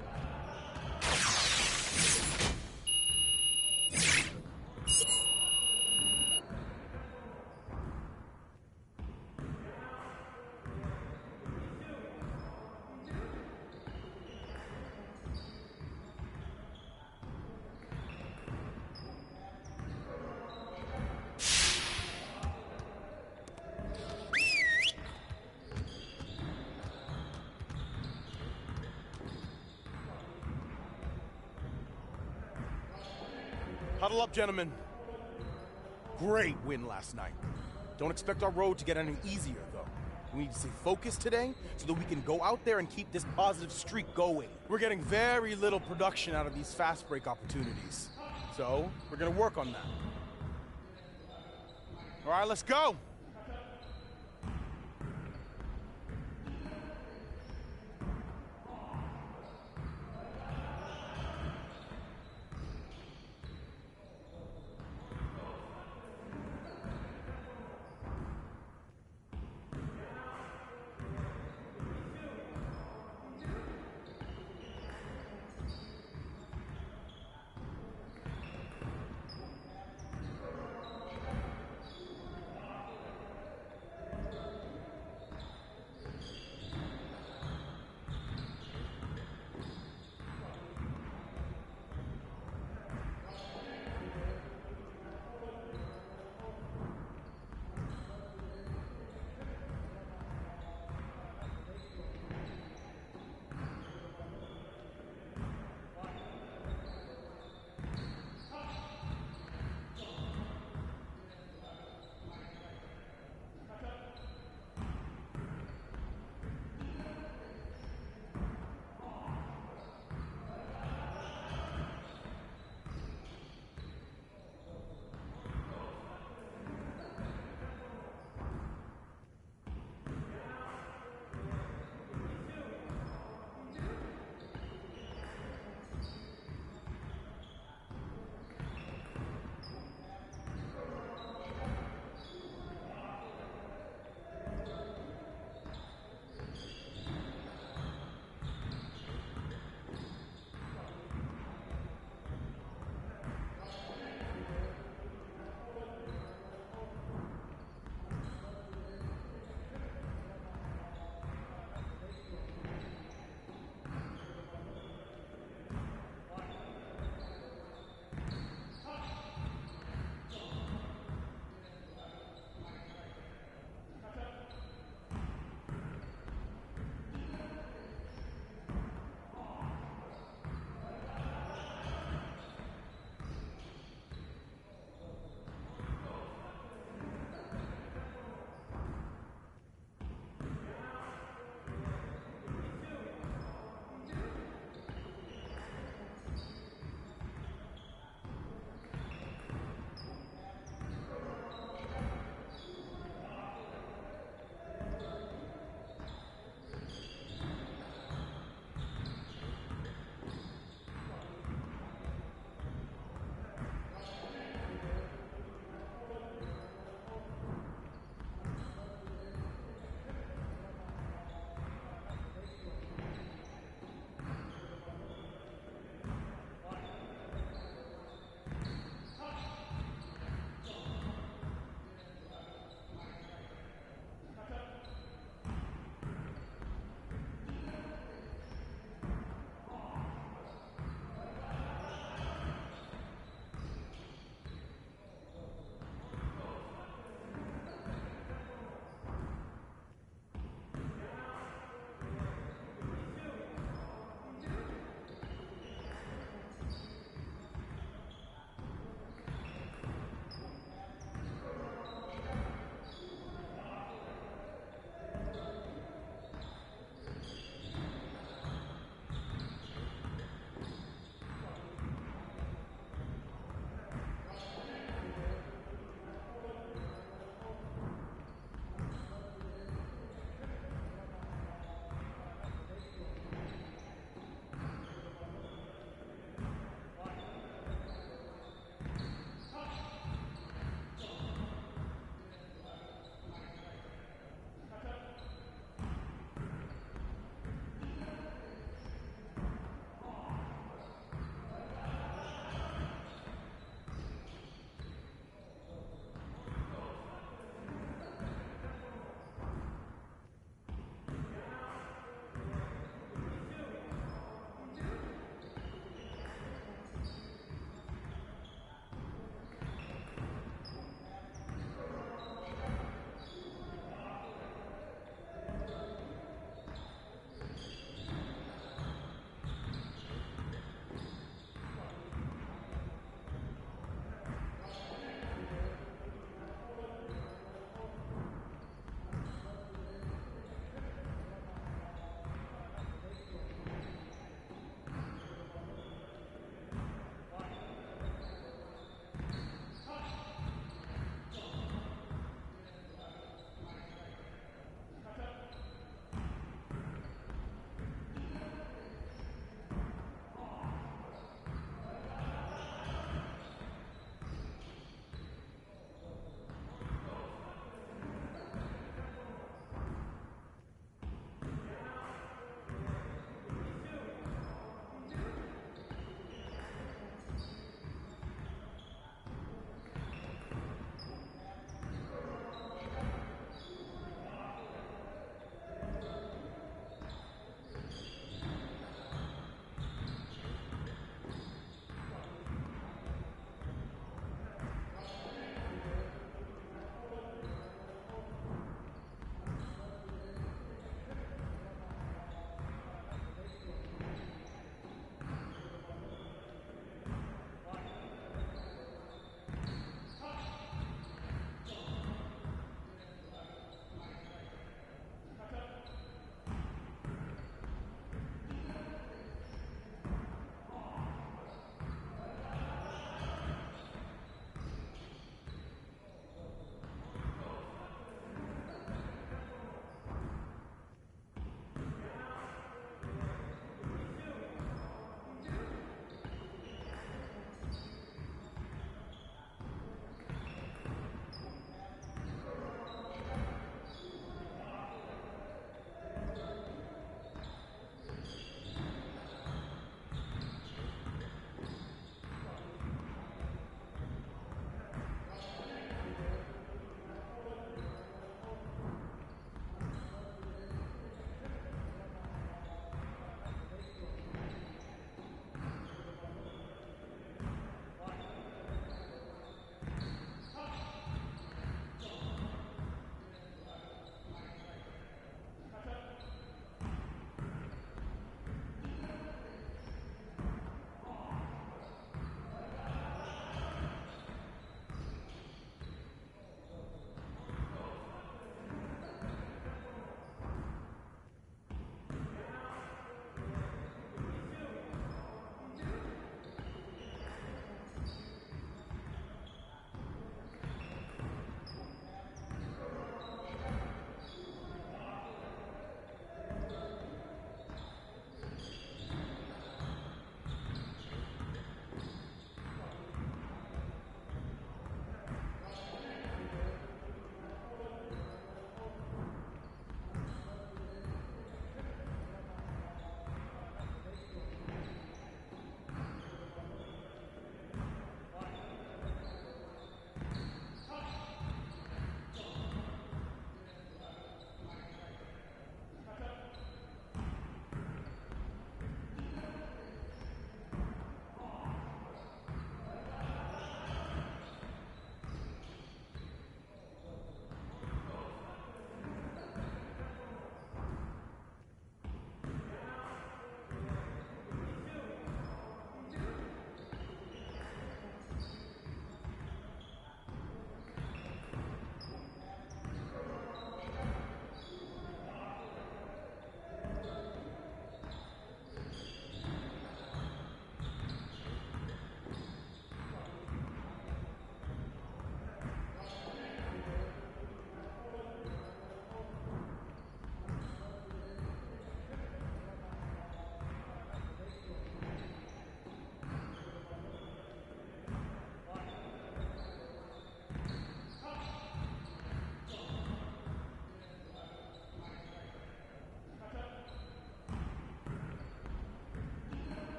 Huddle up, gentlemen. Great win last night. Don't expect our road to get any easier, though. We need to stay focused today so that we can go out there and keep this positive streak going. We're getting very little production out of these fast break opportunities. So, we're going to work on that. All right, let's go.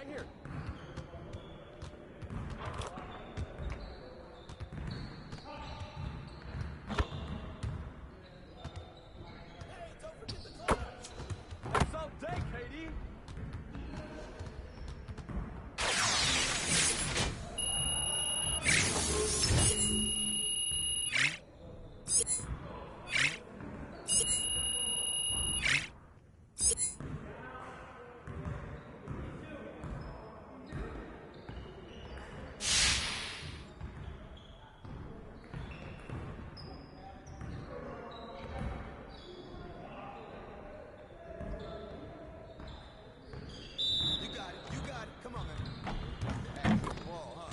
right here. That's all day, KD. You got it. Come on, man. Hey, good ball, huh?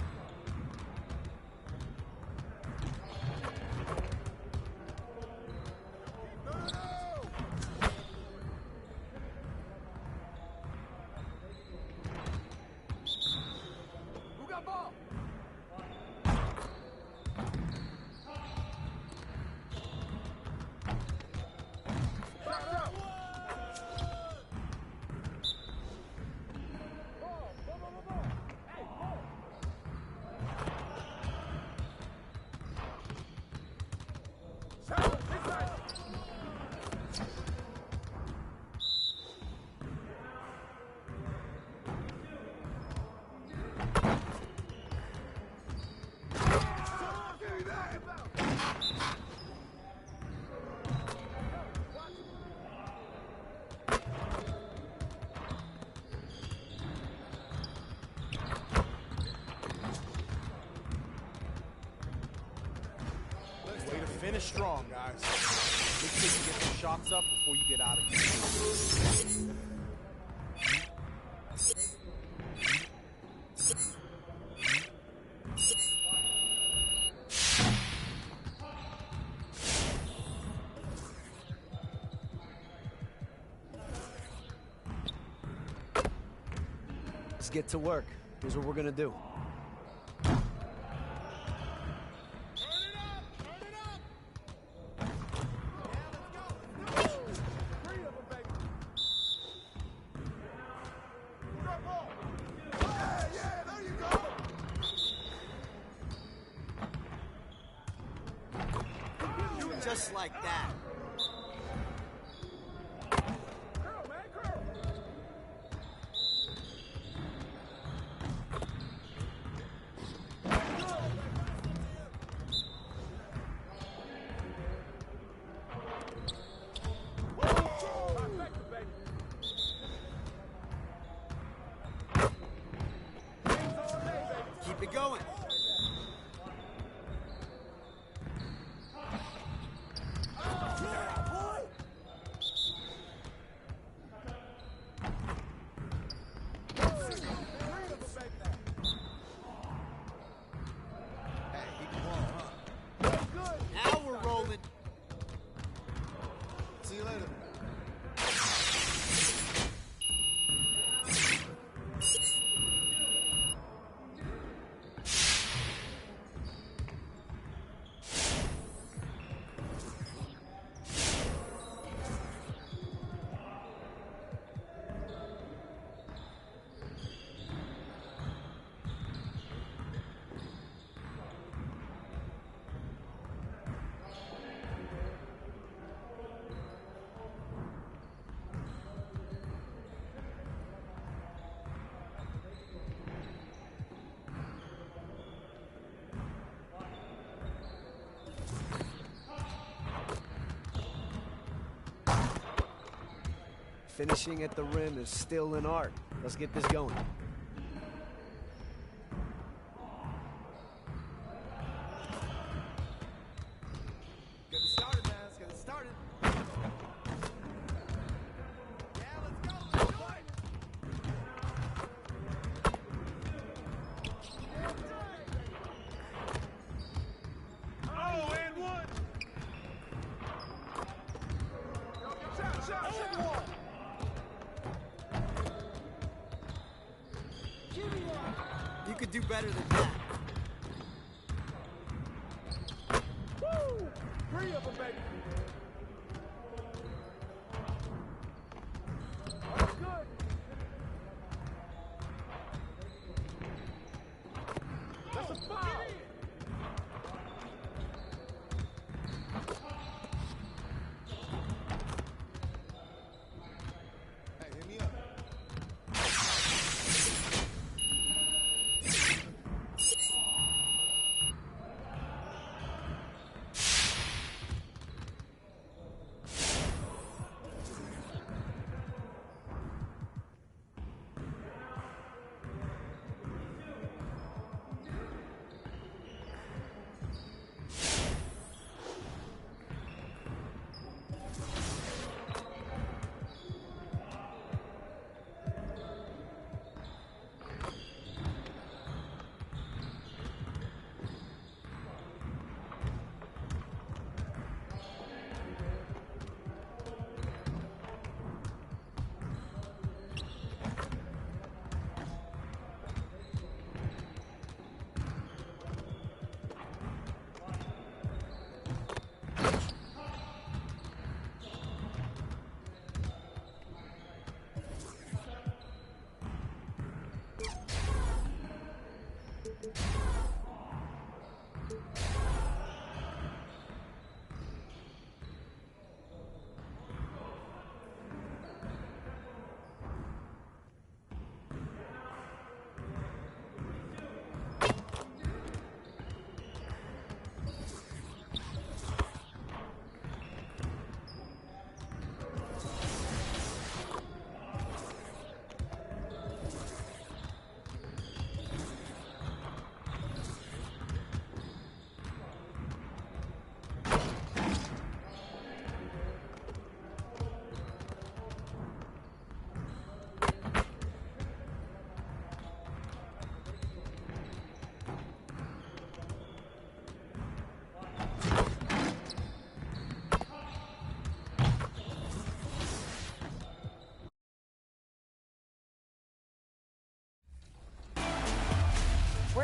Who got ball? Way to finish strong, guys. Make sure you get some shots up before you get out of here. Let's get to work. Here's what we're gonna do. Just like that. Keep it going. Now we're rolling. See you later. Finishing at the rim is still an art. Let's get this going. Get it started, man. Let's get it started. Yeah, let's go. Let's do it. Oh, and one. Shot. And one. You could do better than that. Woo! 3 of them, baby. That's good.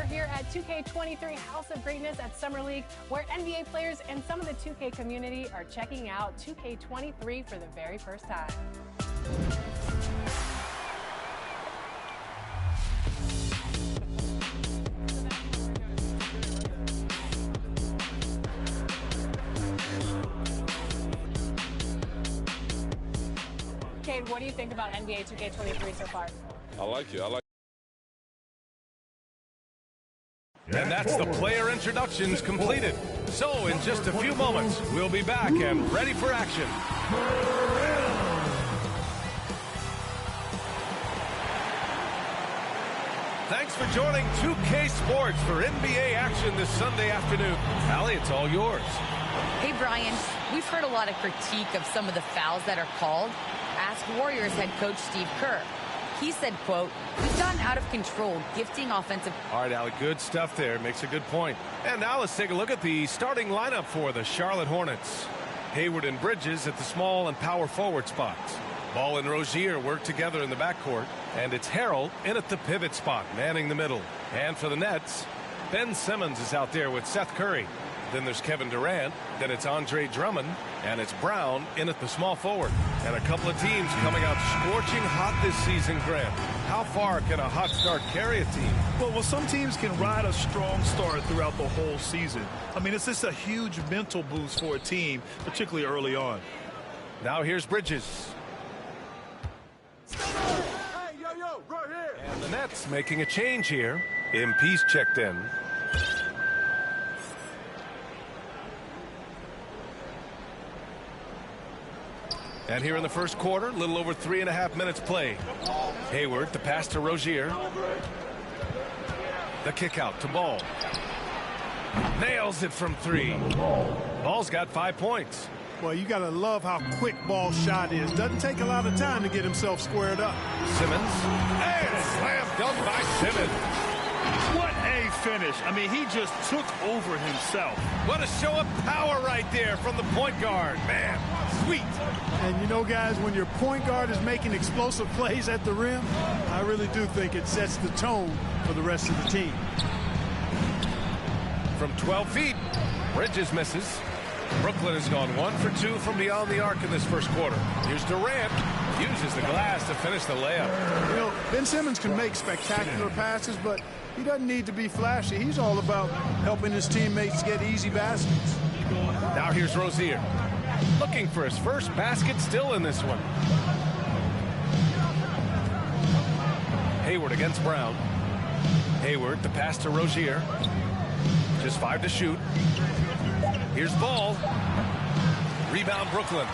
here at 2K23 House of Greatness at Summer League, where NBA players and some of the 2K community are checking out 2K23 for the very first time. Cade, what do you think about NBA 2K23 so far? I like it. And that's the player introductions completed. So in just a few moments, we'll be back and ready for action. Thanks for joining 2K Sports for NBA action this Sunday afternoon. Allie, it's all yours. Hey, Brian, we've heard a lot of critique of some of the fouls that are called. Ask Warriors head coach Steve Kerr. He said, quote, "We've gotten out of control, gifting offensive." All right, Allie, good stuff there. Makes a good point. And now let's take a look at the starting lineup for the Charlotte Hornets. Hayward and Bridges at the small and power forward spots. Ball and Rozier work together in the backcourt. And it's Harrell in at the pivot spot, manning the middle. And for the Nets, Ben Simmons is out there with Seth Curry. Then there's Kevin Durant. Then it's Andre Drummond. And it's Brown in at the small forward. And a couple of teams coming out scorching hot this season, Grant. How far can a hot start carry a team? Well, some teams can ride a strong start throughout the whole season. I mean, it's just a huge mental boost for a team, particularly early on. Now here's Bridges. And the Nets making a change here. MP's checked in. And here in the first quarter, a little over 3.5 minutes played. Hayward, the pass to Rozier. The kick out to Ball. Nails it from 3. Ball's got 5 points. Well, you got to love how quick Ball's shot is. Doesn't take a lot of time to get himself squared up. Simmons. And slam dunk by Simmons. What a finish. I mean, he just took over himself. What a show of power right there from the point guard. Man, sweet. And you know, guys, when your point guard is making explosive plays at the rim, I really do think it sets the tone for the rest of the team. From 12 feet, Bridges misses. Brooklyn has gone 1 for 2 from beyond the arc in this first quarter. Here's Durant. Uses the glass to finish the layup. You know, Ben Simmons can make spectacular passes, but he doesn't need to be flashy. He's all about helping his teammates get easy baskets. Now here's Rozier. Looking for his first basket, still in this one. Hayward against Brown. Hayward, the pass to Rozier. Just 5 to shoot. Here's Ball. Rebound Brooklyn.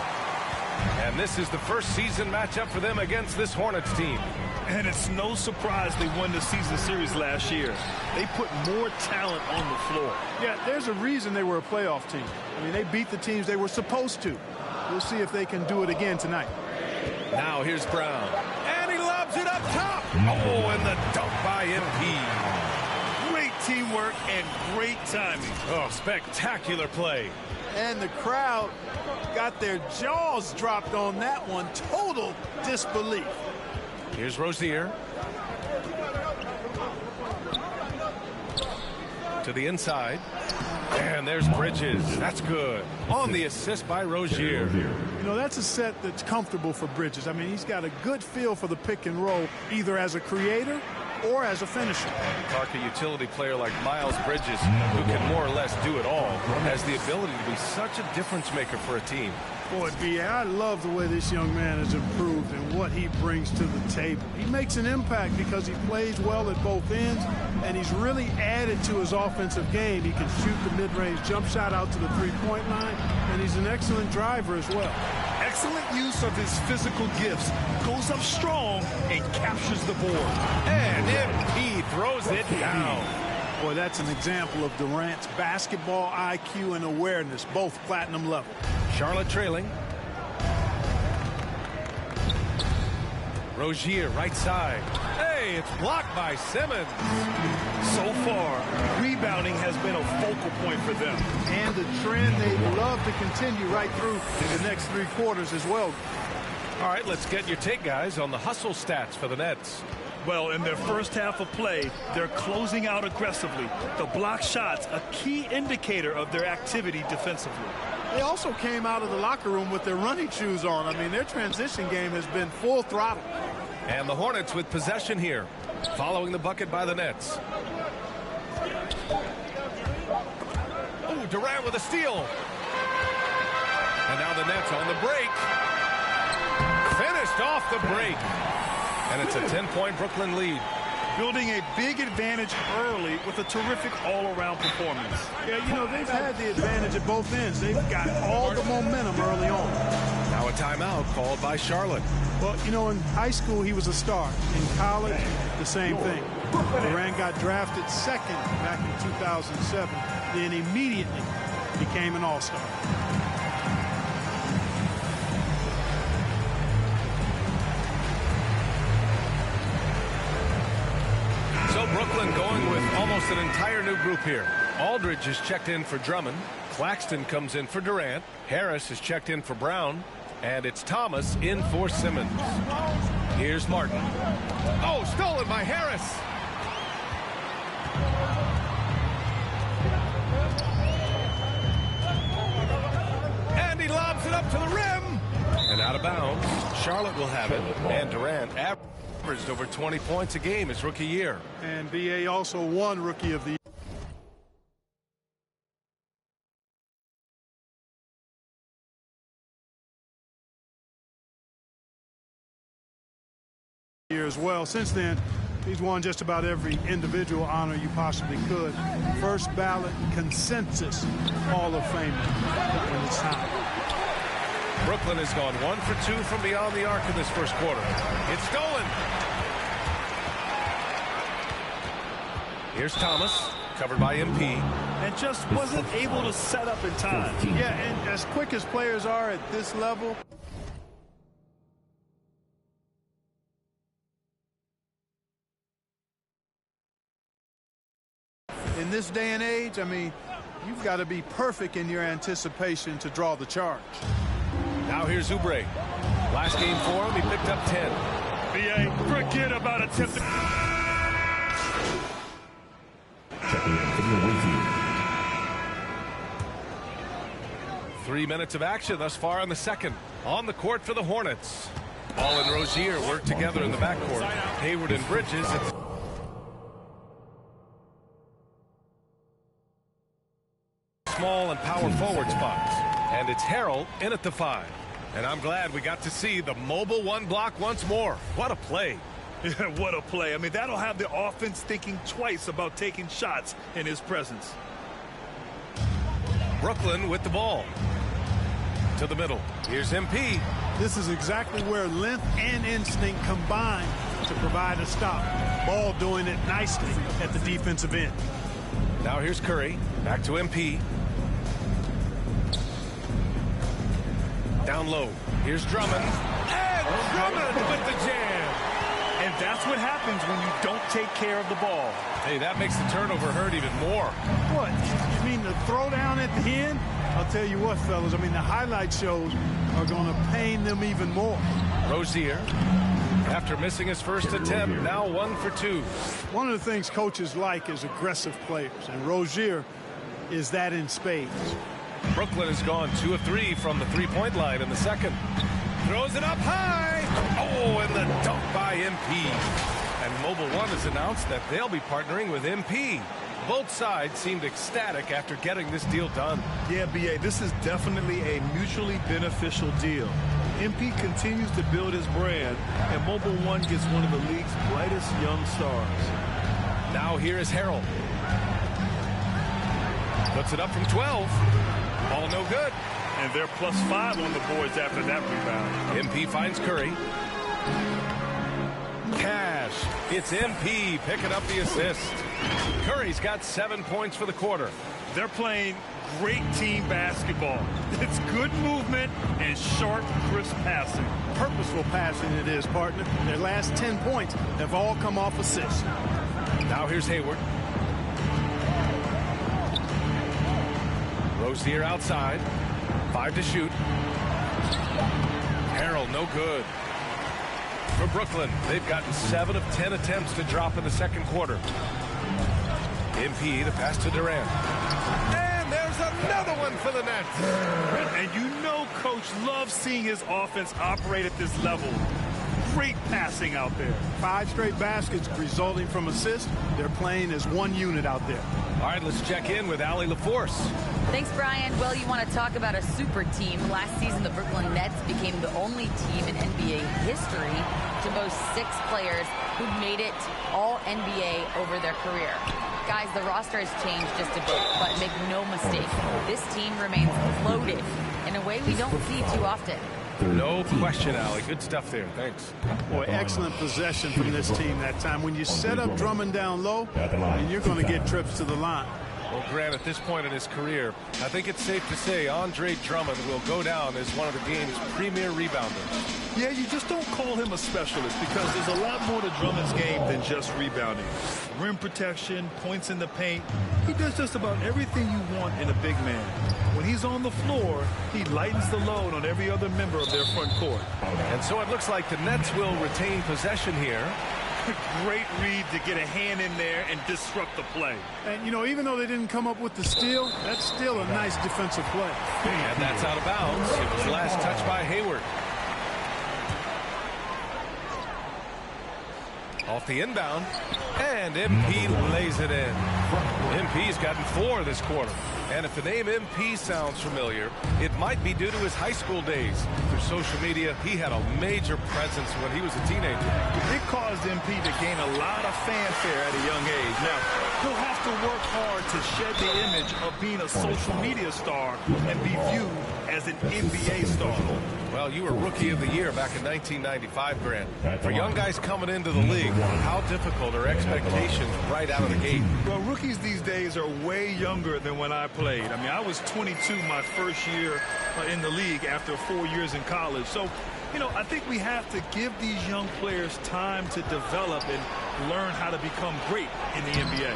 And this is the first season matchup for them against this Hornets team. And it's no surprise they won the season series last year. They put more talent on the floor. Yeah, there's a reason they were a playoff team. I mean, they beat the teams they were supposed to. We'll see if they can do it again tonight. Now here's Brown. And he lobs it up top. Oh, and the dunk by MP. Great teamwork and great timing. Oh, spectacular play. And the crowd got their jaws dropped on that one. Total disbelief. Here's Rozier. To the inside. And there's Bridges. That's good. On the assist by Rozier. You know, that's a set that's comfortable for Bridges. I mean, he's got a good feel for the pick and roll, either as a creator or as a finisher. Clark, a utility player like Miles Bridges, who can more or less do it all, has the ability to be such a difference maker for a team. Boy, B.A., I love the way this young man has improved and what he brings to the table. He makes an impact because he plays well at both ends, and he's really added to his offensive game. He can shoot the mid-range jump shot out to the three-point line, and he's an excellent driver as well. Excellent use of his physical gifts. Goes up strong and captures the board. And MP throws it down. Boy, that's an example of Durant's basketball IQ and awareness, both platinum level. Charlotte trailing. Rozier, right side. Hey, it's blocked by Simmons. So far, rebounding has been a focal point for them. And the trend they'd love to continue right through the next 3 quarters as well. All right, let's get your take, guys, on the hustle stats for the Nets. Well, in their first half of play, they're closing out aggressively. The block shots, a key indicator of their activity defensively. They also came out of the locker room with their running shoes on. I mean, their transition game has been full throttle. And the Hornets with possession here, following the bucket by the Nets. Oh, Durant with a steal. And now the Nets on the break. Finished off the break. And it's a 10-point Brooklyn lead. Building a big advantage early with a terrific all-around performance. Yeah, you know, they've had the advantage at both ends. They've got all the momentum early on. Now a timeout called by Charlotte. Well, you know, in high school, he was a star. In college, the same thing. Durant got drafted second back in 2007, then immediately became an all-star. So Brooklyn going with almost an entire new group here. Aldridge is checked in for Drummond. Claxton comes in for Durant. Harris is checked in for Brown. And it's Thomas in for Simmons. Here's Martin. Oh, stolen by Harris. And he lobs it up to the rim. And out of bounds. Charlotte will have it. And Durant averaged over 20 points a game his rookie year. And B.A. also won Rookie of the Year. As well. Since then, he's won just about every individual honor you possibly could. First ballot consensus Hall of Famer when it's time. Brooklyn has gone 1 for 2 from beyond the arc in this first quarter. It's stolen. Here's Thomas, covered by MP. And just wasn't able to set up in time. Yeah, and as quick as players are at this level, in this day and age, I mean, you've got to be perfect in your anticipation to draw the charge. Now here's Oubre. Last game for him, he picked up 10. B.A., forget about attempting. Checking in for the away team. 3 minutes of action thus far in the second. On the court for the Hornets. Ball and Rozier work together in the backcourt. Hayward and Bridges. It's small and power forward spots. And it's Harrell in at the 5. And I'm glad we got to see the mobile one block once more. What a play. Yeah, what a play. I mean, that'll have the offense thinking twice about taking shots in his presence. Brooklyn with the ball. To the middle. Here's MP. This is exactly where length and instinct combine to provide a stop. Ball doing it nicely at the defensive end. Now here's Curry. Back to MP. Down low. Here's Drummond. And Drummond with the jam. And that's what happens when you don't take care of the ball. Hey, that makes the turnover hurt even more. What? You mean the throwdown at the end? I'll tell you what, fellas. I mean, the highlight shows are going to pain them even more. Rozier, after missing his first attempt, now 1 for 2. One of the things coaches like is aggressive players, and Rozier is that in spades. Brooklyn has gone 2 of 3 from the three-point line in the second. Throws it up high. Oh, and the dunk by MP. And Mobile One has announced that they'll be partnering with MP. Both sides seemed ecstatic after getting this deal done. Yeah, B.A., this is definitely a mutually beneficial deal. MP continues to build his brand, and Mobile One gets one of the league's brightest young stars. Now here is Harrell. Puts it up from 12. Ball no good. And they're +5 on the boards after that rebound. MP finds Curry. Cash. It's MP picking up the assist. Curry's got 7 points for the quarter. They're playing great team basketball. It's good movement and sharp, crisp passing. Purposeful passing it is, partner. Their last 10 points have all come off assists. Now here's Hayward. Rozier outside. 5 to shoot. Harrell no good. For Brooklyn, they've gotten 7 of 10 attempts to drop in the second quarter. MP, the pass to Durant. And there's another one for the Nets. And you know Coach loves seeing his offense operate at this level. Great passing out there. 5 straight baskets resulting from assists. They're playing as one unit out there. All right, let's check in with Allie LaForce. Thanks, Brian. Well, you want to talk about a super team. Last season, the Brooklyn Nets became the only team in NBA history to boast 6 players who made it all NBA over their career. Guys, the roster has changed just a bit, but make no mistake, this team remains loaded in a way we don't see too often. No question, Allie. Good stuff there. Thanks. Boy, excellent possession from this team that time. When you set up Drummond down low, and you're going to get trips to the line. Well, Grant, at this point in his career, I think it's safe to say Andre Drummond will go down as one of the game's premier rebounders. Yeah, you just don't call him a specialist because there's a lot more to Drummond's game than just rebounding. Rim protection, points in the paint. He does just about everything you want in a big man. When he's on the floor, he lightens the load on every other member of their front court. And so it looks like the Nets will retain possession here. Great read to get a hand in there and disrupt the play. And, you know, even though they didn't come up with the steal, that's still a nice defensive play. And that's out of bounds. It was last touched by Hayward. Off the inbound. And MP lays it in. MP's gotten 4 this quarter. And if the name MP sounds familiar, it might be due to his high school days. Through social media, he had a major presence when he was a teenager. It caused MP to gain a lot of fanfare at a young age. Now, he'll have to work hard to shed the image of being a social media star and be viewed as an NBA star. Well, you were Rookie of the Year back in 1995, Grant. For young guys coming into the league, how difficult are expectations right out of the gate? Well, rookies these days are way younger than when I played. I mean, I was 22 my first year in the league after 4 years in college. So, you know, I think we have to give these young players time to develop and learn how to become great in the NBA.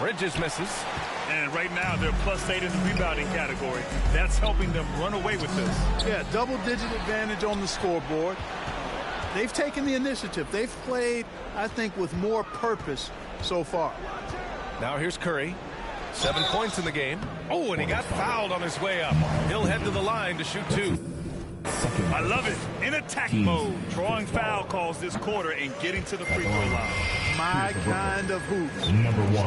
Bridges misses. And right now, they're +8 in the rebounding category. That's helping them run away with this. Yeah, double-digit advantage on the scoreboard. They've taken the initiative. They've played, I think, with more purpose so far. Now here's Curry. 7 points in the game. Oh, and he got fouled on his way up. He'll head to the line to shoot 2. I love it. In attack mode, drawing foul calls this quarter and getting to the free throw line. My kind of hoop.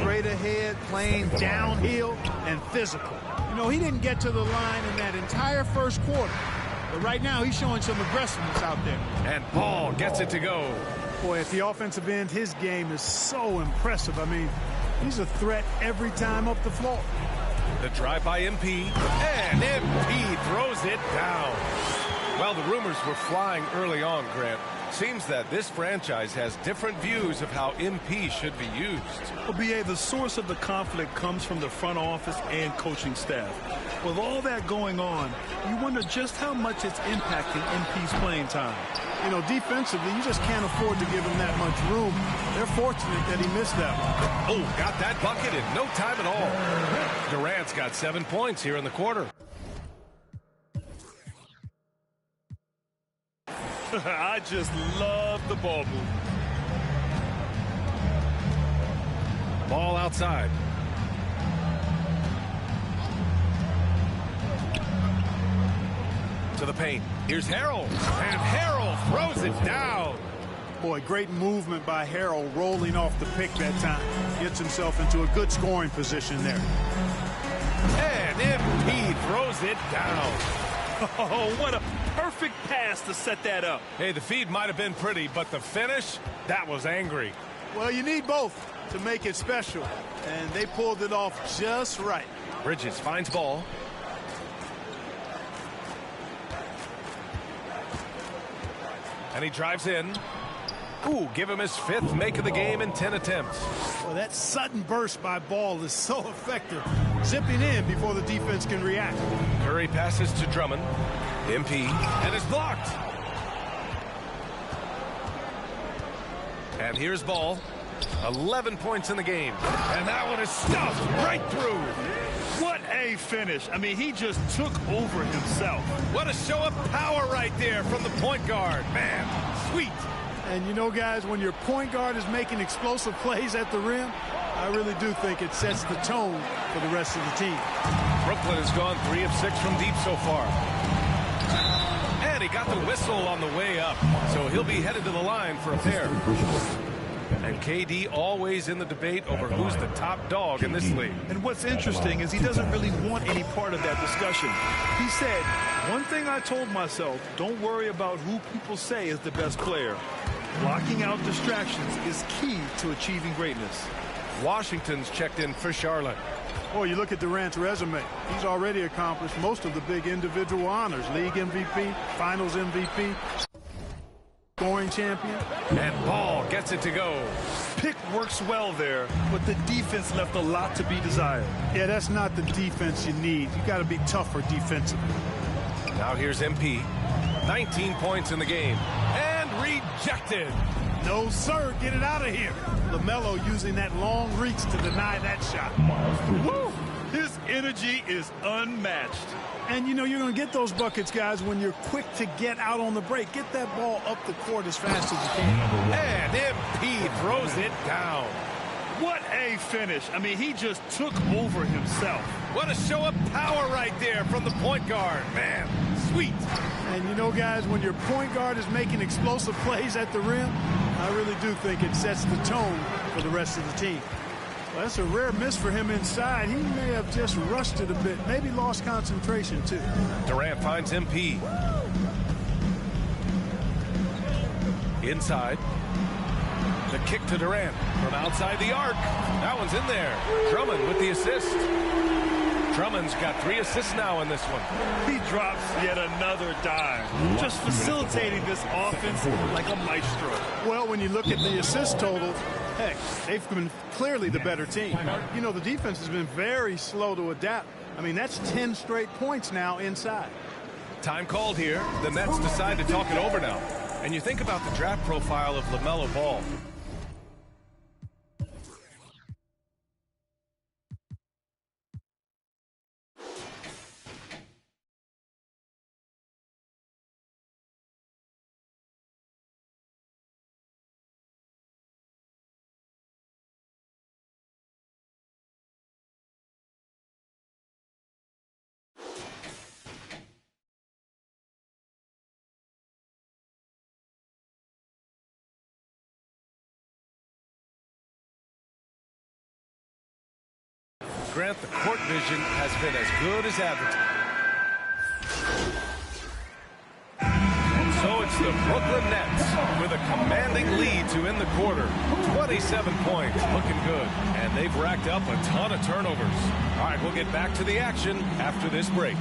Straight ahead, playing downhill, and physical. You know, he didn't get to the line in that entire first quarter. But right now, he's showing some aggressiveness out there. And Paul gets it to go. Boy, at the offensive end, his game is so impressive. I mean, he's a threat every time up the floor. The drive by MP, and MP throws it down. Well, the rumors were flying early on, Grant. Seems that this franchise has different views of how MP should be used. Well, B.A., the source of the conflict comes from the front office and coaching staff. With all that going on, you wonder just how much it's impacting MP's playing time. You know, defensively, you just can't afford to give him that much room. They're fortunate that he missed that one. Oh, got that bucket in no time at all. Durant's got 7 points here in the quarter. I just love the ball move. Ball outside. To the paint. Here's Harrell. And Harrell throws it down. Boy, great movement by Harrell rolling off the pick that time. Gets himself into a good scoring position there. And MP throws it down. Oh, what a perfect pass to set that up. Hey, the feed might have been pretty, but the finish, that was angry. Well, you need both to make it special, and they pulled it off just right. Bridges finds ball. And he drives in. Ooh, give him his 5th make of the game in 10 attempts. Well, that sudden burst by Ball is so effective. Zipping in before the defense can react. Curry passes to Drummond. MP, and is blocked. And here's Ball. 11 points in the game. And that one is stuffed right through. What a finish. I mean, he just took over himself. What a show of power right there from the point guard. Man, sweet. And you know, guys, when your point guard is making explosive plays at the rim, I really do think it sets the tone for the rest of the team. Brooklyn has gone 3 of 6 from deep so far. And he got the whistle on the way up, so he'll be headed to the line for a pair. And KD always in the debate over who's the top dog in this league. And what's interesting is he doesn't really want any part of that discussion. He said, one thing I told myself, don't worry about who people say is the best player. Blocking out distractions is key to achieving greatness. Washington's checked in for Charlotte. Oh, you look at Durant's resume. He's already accomplished most of the big individual honors. League MVP, Finals MVP, scoring champion. And Ball gets it to go. Pick works well there, but the defense left a lot to be desired. Yeah, that's not the defense you need. You got to be tougher defensively. Now here's MP. 19 points in the game. And rejected. No, sir. Get it out of here. LaMelo using that long reach to deny that shot. Woo! His energy is unmatched. And, you know, you're going to get those buckets, guys, when you're quick to get out on the break. Get that ball up the court as fast as you can. And MP throws it down. What a finish. I mean, he just took over himself. What a show of power right there from the point guard. Man, sweet. And, you know, guys, when your point guard is making explosive plays at the rim, I really do think it sets the tone for the rest of the team. Well, that's a rare miss for him inside. He may have just rushed it a bit, maybe lost concentration, too. Durant finds MP. Inside. The kick to Durant from outside the arc. That one's in there. Drummond with the assist. Drummond's got 3 assists now in this one. He drops yet another dime, just facilitating this offense like a maestro. Well, when you look at the assist totals, heck, they've been clearly the better team. You know, the defense has been very slow to adapt. I mean, that's 10 straight points now inside. Time called here. The Nets decide to talk it over now. And you think about the draft profile of LaMelo Ball. Grant, the court vision has been as good as advertised. So it's the Brooklyn Nets with a commanding lead to end the quarter. 27 points, looking good. And they've racked up a ton of turnovers. All right, we'll get back to the action after this break.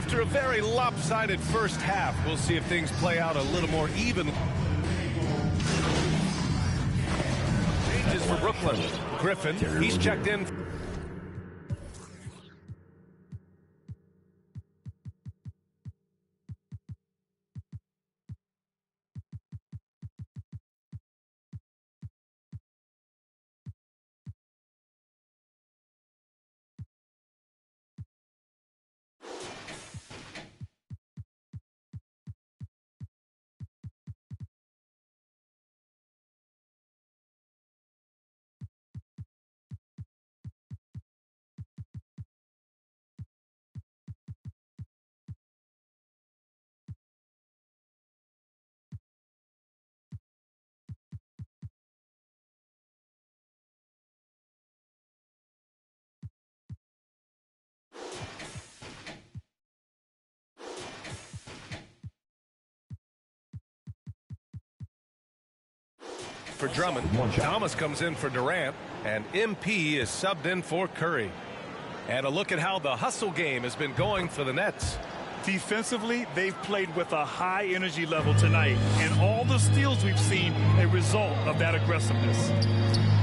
after a very lopsided first half, we'll see if things play out a little more even. Changes for Brooklyn. Griffin, he's checked in. For Drummond, Thomas comes in for Durant, and MP is subbed in for Curry. And a look at how the hustle game has been going for the Nets. Defensively, they've played with a high energy level tonight, and all the steals we've seen a result of that aggressiveness.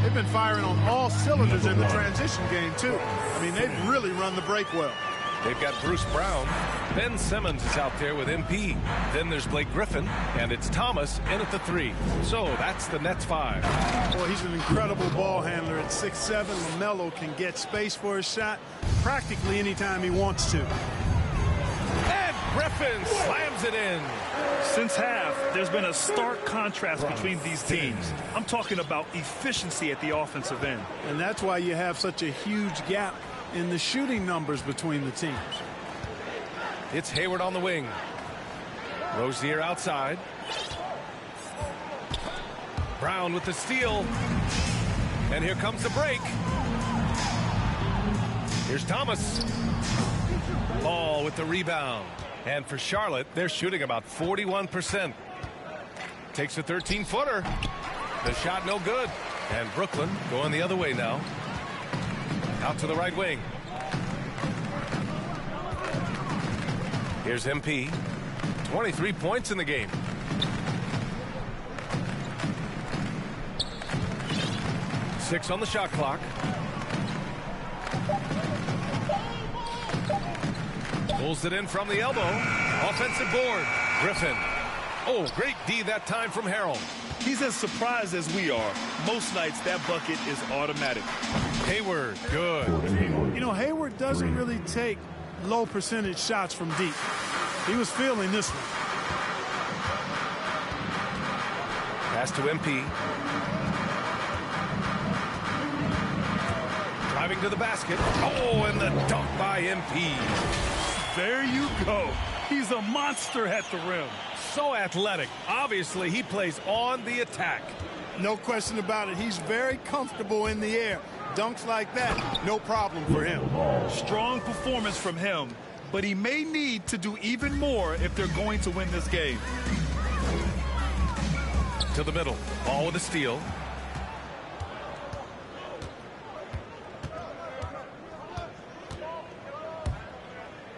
They've been firing on all cylinders in the transition game, too. I mean, they've really run the break well. They've got Bruce Brown. Ben Simmons is out there with MP. Then there's Blake Griffin, and it's Thomas in at the 3. So that's the Nets 5. Boy, he's an incredible ball handler at 6'7". LaMelo can get space for his shot practically anytime he wants to. And Griffin slams it in. Since half, there's been a stark contrast between these teams. I'm talking about efficiency at the offensive end. And that's why you have such a huge gap in the shooting numbers between the teams. It's Hayward on the wing. Rozier outside. Brown with the steal. And here comes the break. Here's Thomas. Ball with the rebound. And for Charlotte, they're shooting about 41%. Takes a 13-footer. The shot no good. And Brooklyn going the other way now. Out to the right wing. Here's MP. 23 points in the game. Six on the shot clock. Pulls it in from the elbow. Offensive board. Griffin. Oh, great D that time from Harrell. He's as surprised as we are. Most nights that bucket is automatic. Hayward, good. You know, Hayward doesn't really take low percentage shots from deep. He was feeling this one. Pass to MP. Driving to the basket. Oh, and the dunk by MP. There you go. He's a monster at the rim. So athletic. Obviously, he plays on the attack. No question about it. He's very comfortable in the air. Dunks like that, no problem for him. Strong performance from him, but he may need to do even more if they're going to win this game. To the middle. Ball with a steal.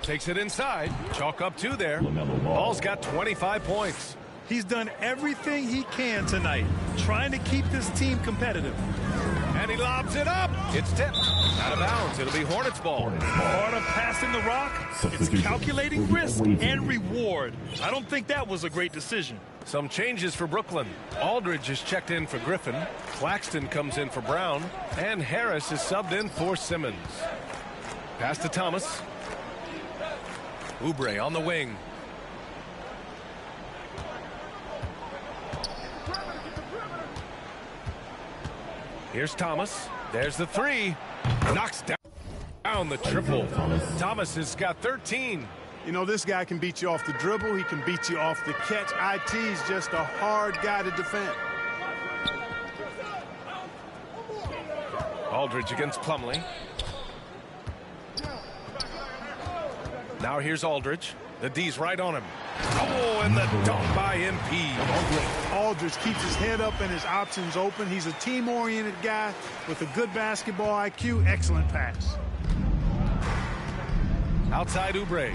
Takes it inside. Chalk up 2 there. Ball's got 25 points. He's done everything he can tonight, trying to keep this team competitive. And he lobs it up. It's tipped. Out of bounds. It'll be Hornets ball. Part of passing the rock, it's calculating risk and reward. I don't think that was a great decision. Some changes for Brooklyn. Aldridge is checked in for Griffin. Claxton comes in for Brown. And Harris is subbed in for Simmons. Pass to Thomas. Oubre on the wing. Here's Thomas. There's the 3. Knocks down the triple. Thomas has got 13. You know, this guy can beat you off the dribble. He can beat you off the catch. IT's just a hard guy to defend. Aldridge against Plumlee. Now here's Aldridge. The D's right on him. Oh, and the dunk by MP. Aldridge keeps his head up and his options open. He's a team-oriented guy with a good basketball IQ. Excellent pass. Outside Oubre.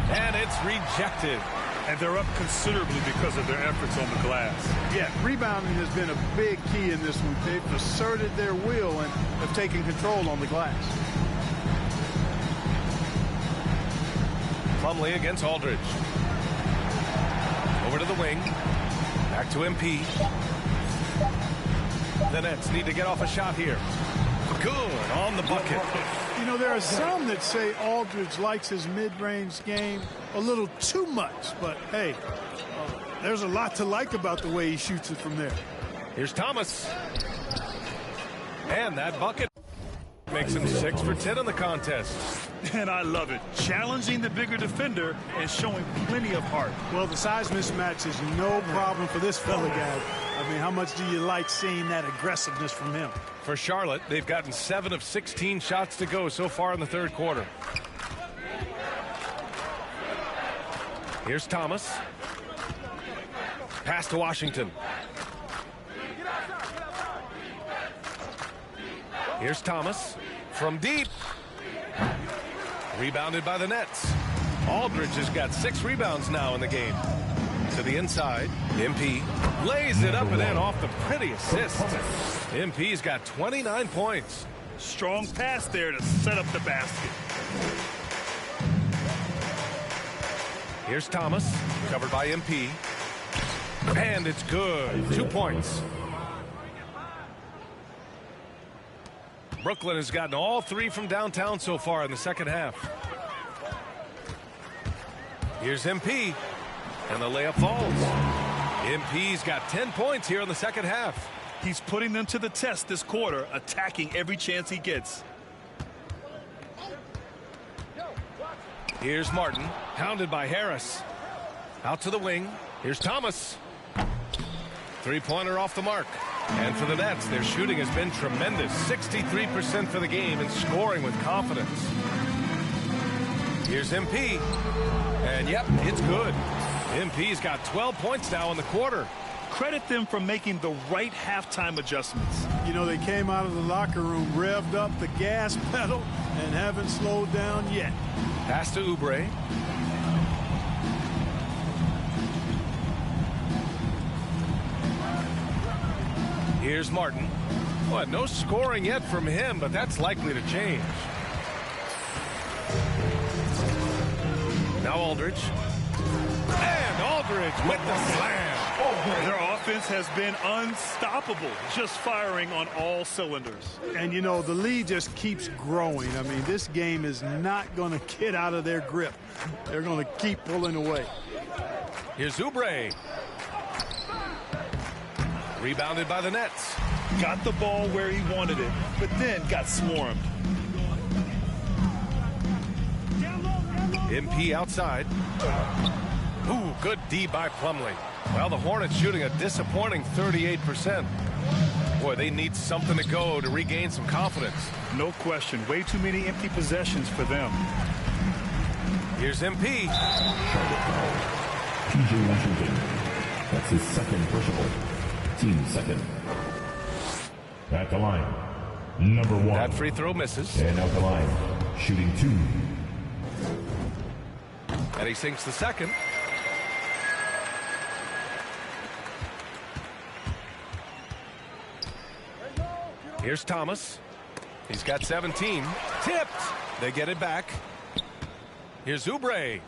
And it's rejected. And they're up considerably because of their efforts on the glass. Yeah, rebounding has been a big key in this one. They've asserted their will and have taken control on the glass. Plumlee against Aldridge. Over to the wing. Back to MP. The Nets need to get off a shot here. Good on the bucket. You know, there are some that say Aldridge likes his mid-range game a little too much, but hey, there's a lot to like about the way he shoots it from there. Here's Thomas. And that bucket makes him 6 for 10 in the contest. And I love it. Challenging the bigger defender and showing plenty of heart. Well, the size mismatch is no problem for this fella, guy. I mean, how much do you like seeing that aggressiveness from him? For Charlotte, they've gotten 7 of 16 shots to go so far in the third quarter. Here's Thomas. Pass to Washington. Here's Thomas from deep. Rebounded by the Nets. Aldridge has got 6 rebounds now in the game. To the inside, MP lays it up and in off the pretty assist. MP's got 29 points. Strong pass there to set up the basket. Here's Thomas, covered by MP. And it's good. 2 points. Brooklyn has gotten all 3 from downtown so far in the second half. Here's MP. And the layup falls. MP's got 10 points here in the second half. He's putting them to the test this quarter, attacking every chance he gets. Here's Martin, hounded by Harris. Out to the wing. Here's Thomas. Three-pointer off the mark. And for the Nets, their shooting has been tremendous. 63% for the game and scoring with confidence. Here's MP. And yep, it's good. MP's got 12 points now in the quarter. Credit them for making the right halftime adjustments. You know, they came out of the locker room, revved up the gas pedal, and haven't slowed down yet. Pass to Oubre. Here's Martin. Well, no scoring yet from him, but that's likely to change. Now Aldridge. And Aldridge with the slam. Their offense has been unstoppable, just firing on all cylinders. And, you know, the lead just keeps growing. I mean, this game is not going to get out of their grip. They're going to keep pulling away. Here's Oubre. Rebounded by the Nets. Got the ball where he wanted it, but then got swarmed. MP outside. Ooh, good D by Plumlee. Well, the Hornets shooting a disappointing 38%. Boy, they need something to go to regain some confidence. No question. Way too many empty possessions for them. Here's MP. PJ Washington. That's his second personal. Team second. At the line, number 1. That free throw misses. And out the line, shooting 2. And he sinks the second. Here's Thomas. He's got 17. Tipped. They get it back. Here's Oubre.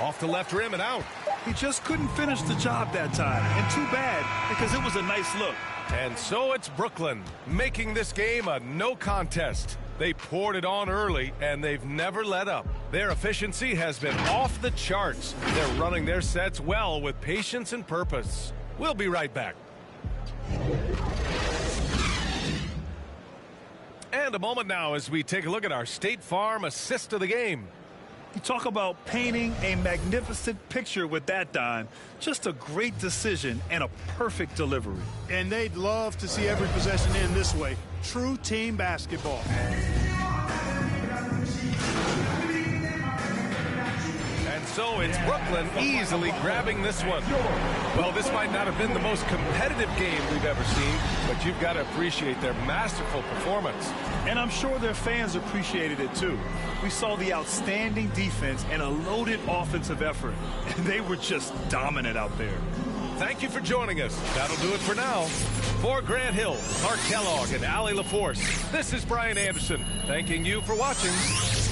Off the left rim and out. He just couldn't finish the job that time. And too bad, because it was a nice look. And so it's Brooklyn making this game a no contest. They poured it on early, and they've never let up. Their efficiency has been off the charts. They're running their sets well with patience and purpose. We'll be right back. And a moment now as we take a look at our State Farm assist of the game. You talk about painting a magnificent picture with that dime. Just a great decision and a perfect delivery. And they'd love to see every possession end this way. True team basketball. And So it's Brooklyn easily grabbing this one. Well, this might not have been the most competitive game we've ever seen, but you've got to appreciate their masterful performance. And I'm sure their fans appreciated it too. We saw the outstanding defense and a loaded offensive effort, and they were just dominant out there. Thank you for joining us. That'll do it for now. For Grant Hill, Mark Kellogg, and Allie LaForce, this is Brian Anderson, thanking you for watching.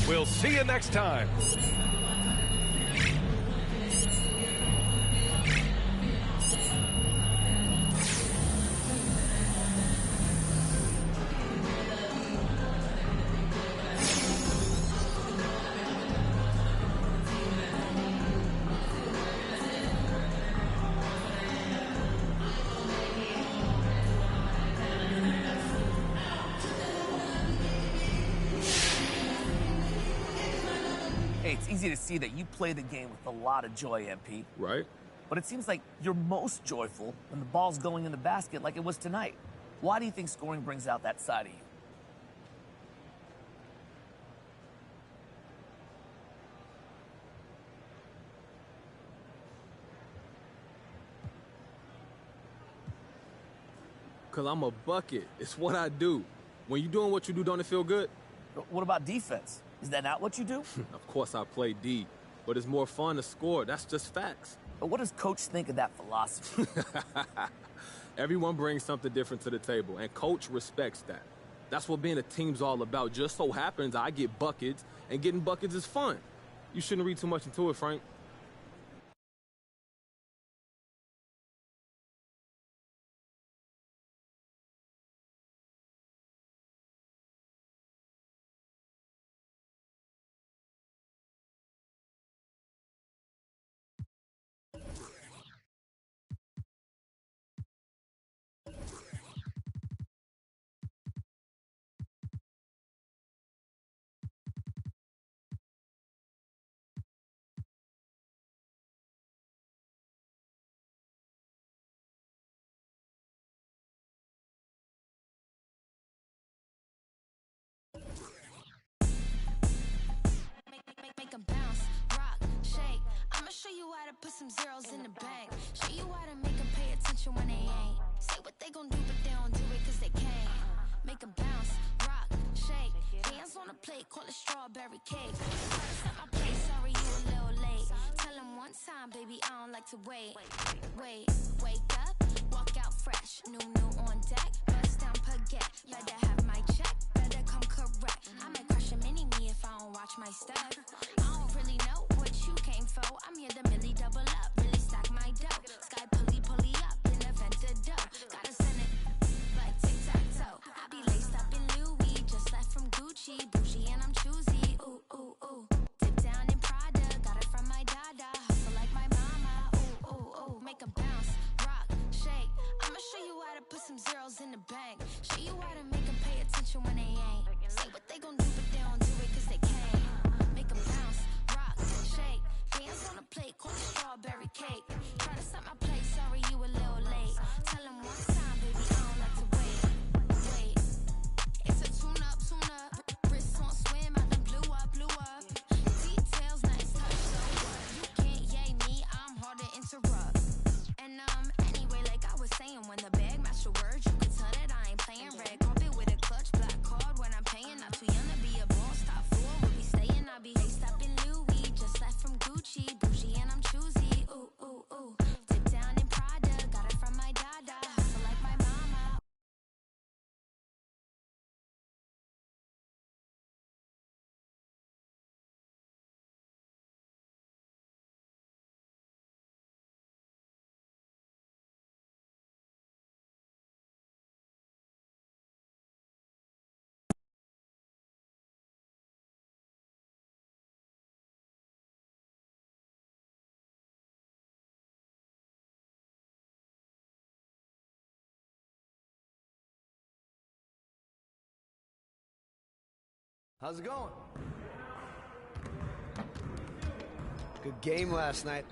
We'll see you next time. Hey, it's easy to see that you play the game with a lot of joy, MP. Right. But it seems like you're most joyful when the ball's going in the basket like it was tonight. Why do you think scoring brings out that side of you? Because I'm a bucket. It's what I do. When you're doing what you do, don't it feel good? What about defense? Is that not what you do? Of course I play D, but it's more fun to score. That's just facts. But what does Coach think of that philosophy? Everyone brings something different to the table, and Coach respects that. That's what being a team's all about. Just so happens I get buckets, and getting buckets is fun. You shouldn't read too much into it, Frank. Make 'em bounce, rock, shake. I'ma show you how to put some zeros in the bank. Show you how to make 'em pay attention when they ain't. Say what they gon' do, but they don't do it 'cause they can't. Make 'em bounce, rock, shake. Hands on the plate, call it strawberry cake. Set my plate, sorry you a little late. Tell 'em one time, baby, I don't like to wait. Wake up, walk out fresh. New on deck, bust down baguette. Better have my check, better come correct. I might crush a mini-me if I don't watch my step. I don't really know what you came for. I'm here to Millie double up, really stack my dough. Sky pulley up in the vented dough. Gotta send it like tic-tac-toe. I be laced up in Louis, just left from Gucci. Bougie and I'm choosy, ooh, ooh, ooh. Dip down in Prada, got it from my dada. Hustle like my mama, ooh, ooh, ooh. Make 'em bounce, rock, shake. I'ma show you how to put some zeros in the bank. Show you how to make 'em pay attention when they ain't. Say what they gon' do, but they don't do it 'cause they can't. Make 'em bounce, rock, shake. Hands on the plate, call it strawberry cake. Try to set my plate, sorry you a little late. Tell 'em one time, baby, I don't like to wait. It's a tune-up. Wrist on swim, I done blew up. Details, nice touch, so what? You can't yay me, I'm hard to interrupt. And anyway, like I was saying, when the bag match the words, you can tell that I ain't playing. Red carpet with a clutch, black card when I'm paying. Not too young to be a boss, top floor, we'll be staying. I be laced up in Louis, just left from Gucci. Bougie and I'm choosy, ooh, ooh, ooh. Dip down in Prada, got it from my dada. Hustle like my mama. How's it going? Good game last night.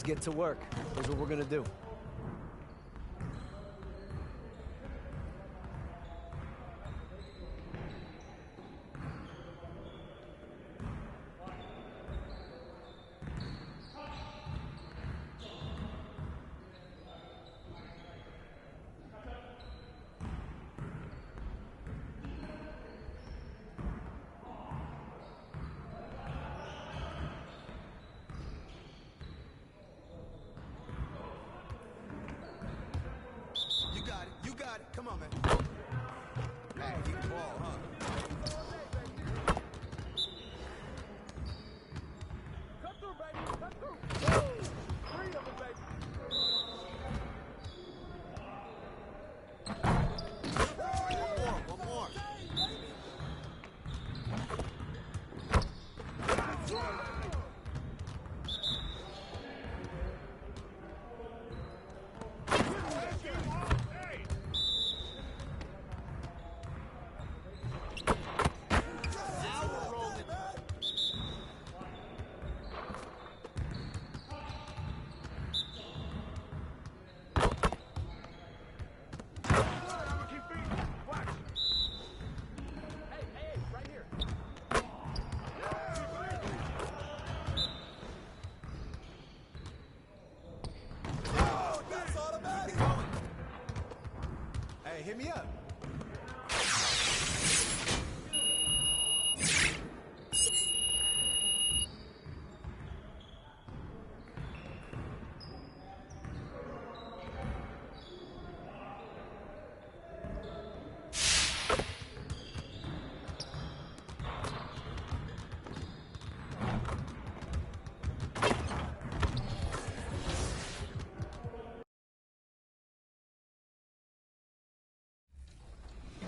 Let's get to work. Here's what we're gonna do. Come on, man. Hey, keep the ball, huh? Cut through, baby. Cut through. Woo! 3 of them, baby. One more. Hit me up.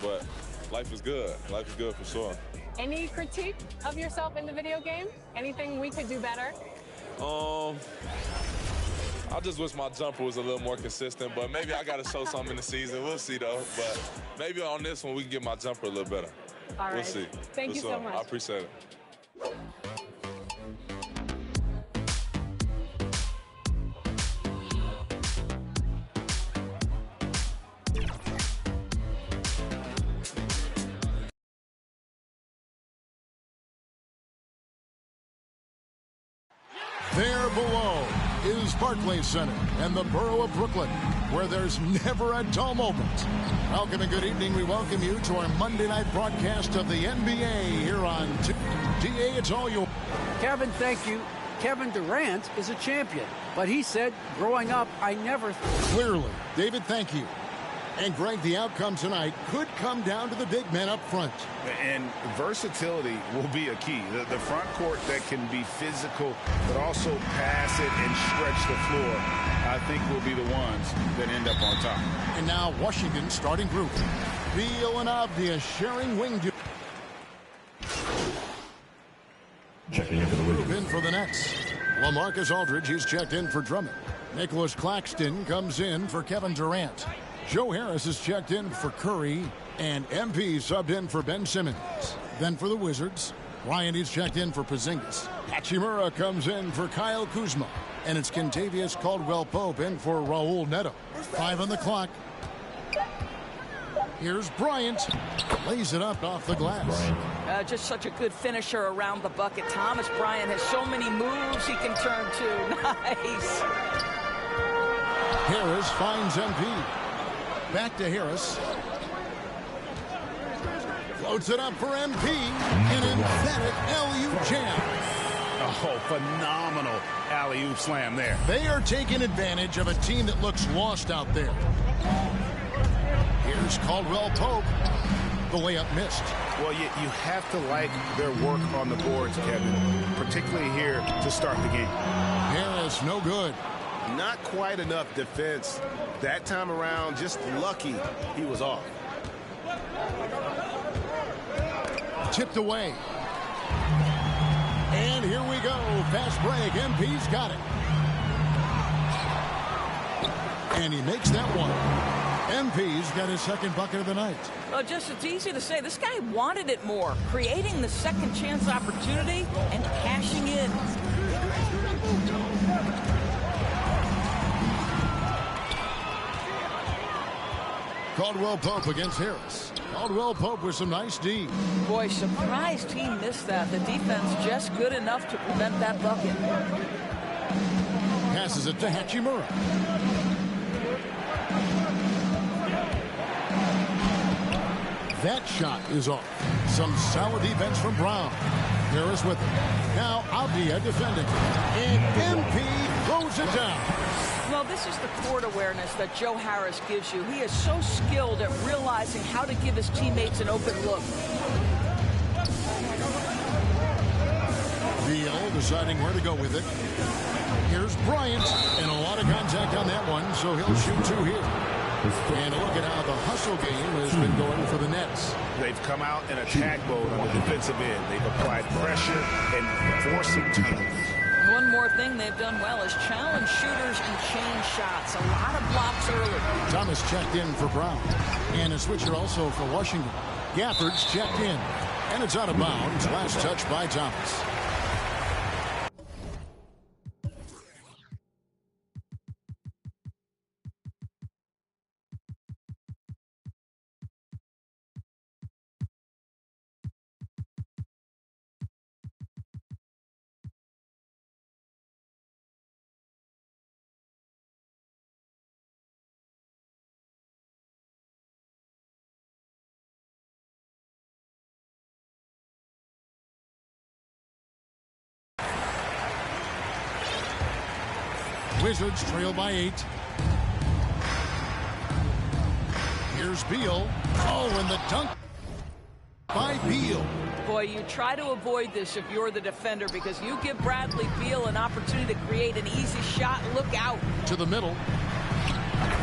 But life is good. Life is good for sure. Any critique of yourself in the video game? Anything we could do better? I just wish my jumper was a little more consistent, but maybe I got to show something in the season. We'll see, though. But maybe on this one, we can get my jumper a little better. All right. We'll see. Thank you so much. I appreciate it. There below is Barclays Center and the borough of Brooklyn, where there's never a dull moment. Welcome and good evening. We welcome you to our Monday night broadcast of the NBA here on DA. It's all yours. Kevin, thank you. Kevin Durant is a champion, but he said, growing up, I never... Clearly. David, thank you. And, Greg, the outcome tonight could come down to the big men up front. And versatility will be a key. The front court that can be physical, but also pass it and stretch the floor, I think will be the ones that end up on top. And now Washington starting group. Beal and Avdia sharing wing duty. Checking in for the Wizards. In for the Nets. LaMarcus Aldridge, he's checked in for Drummond. Nicholas Claxton comes in for Kevin Durant. Joe Harris is checked in for Curry, and MP subbed in for Ben Simmons. Then for the Wizards, Ryan is checked in for Porzingis. Hachimura comes in for Kyle Kuzma, and it's Kentavious Caldwell-Pope in for Raul Neto. 5 on the clock. Here's Bryant. Lays it up off the glass. Just such a good finisher around the bucket. Thomas Bryant has so many moves he can turn to. Nice. Harris finds MP. Back to Harris. Floats it up for MP. An emphatic alley-oop jam. Oh, phenomenal alley-oop slam there. They are taking advantage of a team that looks lost out there. Here's Caldwell-Pope. The layup missed. Well, you have to like their work on the boards, Kevin, particularly here to start the game. Harris, no good. Not quite enough defense that time around. Just lucky he was off. Tipped away. And here we go. Fast break. MP's got it. And he makes that one. MP's got his second bucket of the night. Well, just it's easy to say. This guy wanted it more. Creating the second chance opportunity and cashing in. Caldwell Pope against Harris. Caldwell Pope with some nice D. Boy, surprised he missed that. The defense just good enough to prevent that bucket. Passes it to Hachimura. That shot is off. Some solid defense from Brown. Harris with it. Now Abdia defending. And MP throws it down. Well, this is the court awareness that Joe Harris gives you. He is so skilled at realizing how to give his teammates an open look. Beal deciding where to go with it. Here's Bryant, and a lot of contact on that one, so he'll shoot two here. And look at how the hustle game has been going for the Nets. They've come out in attack mode on the defensive end. They've applied pressure and forcing turnovers. One more thing they've done well is challenge shooters and change shots. A lot of blocks early. Thomas checked in for Brown. And a switcher also for Washington. Gafford's checked in. And it's out of bounds. Last touch by Thomas. Wizards trail by 8. Here's Beal. Oh, and the dunk by Beal. Boy, you try to avoid this if you're the defender because you give Bradley Beal an opportunity to create an easy shot. Look out. To the middle.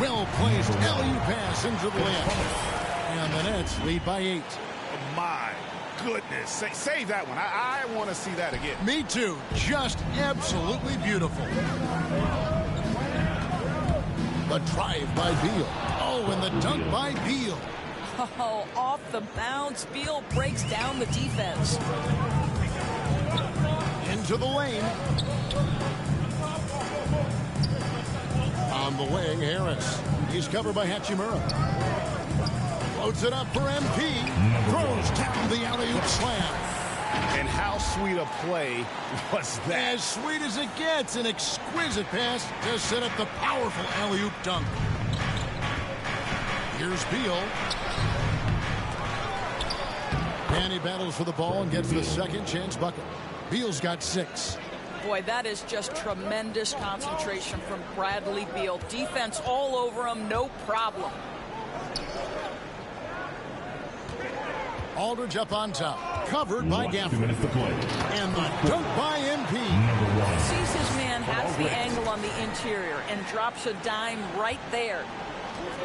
Well placed. LU pass into the lane. And the Nets lead by 8. Oh, my goodness. Save that one. I want to see that again. Me too. Just absolutely beautiful. The drive by Beal. Oh, and the dunk by Beal. Oh, off the bounce. Beal breaks down the defense. Into the lane. On the wing, Harris. He's covered by Hachimura. Loads it up for MP. Throws down the alley-oop slam. And how sweet a play was that? As sweet as it gets. An exquisite pass to set up the powerful alley-oop dunk. Here's Beal. And he battles for the ball and gets the second chance bucket. Beal's got 6. Boy, that is just tremendous concentration from Bradley Beal. Defense all over him, no problem. Aldridge up on top. Covered by Gafford. And the dunk by MP. He sees his man, has the angle on the interior, and drops a dime right there.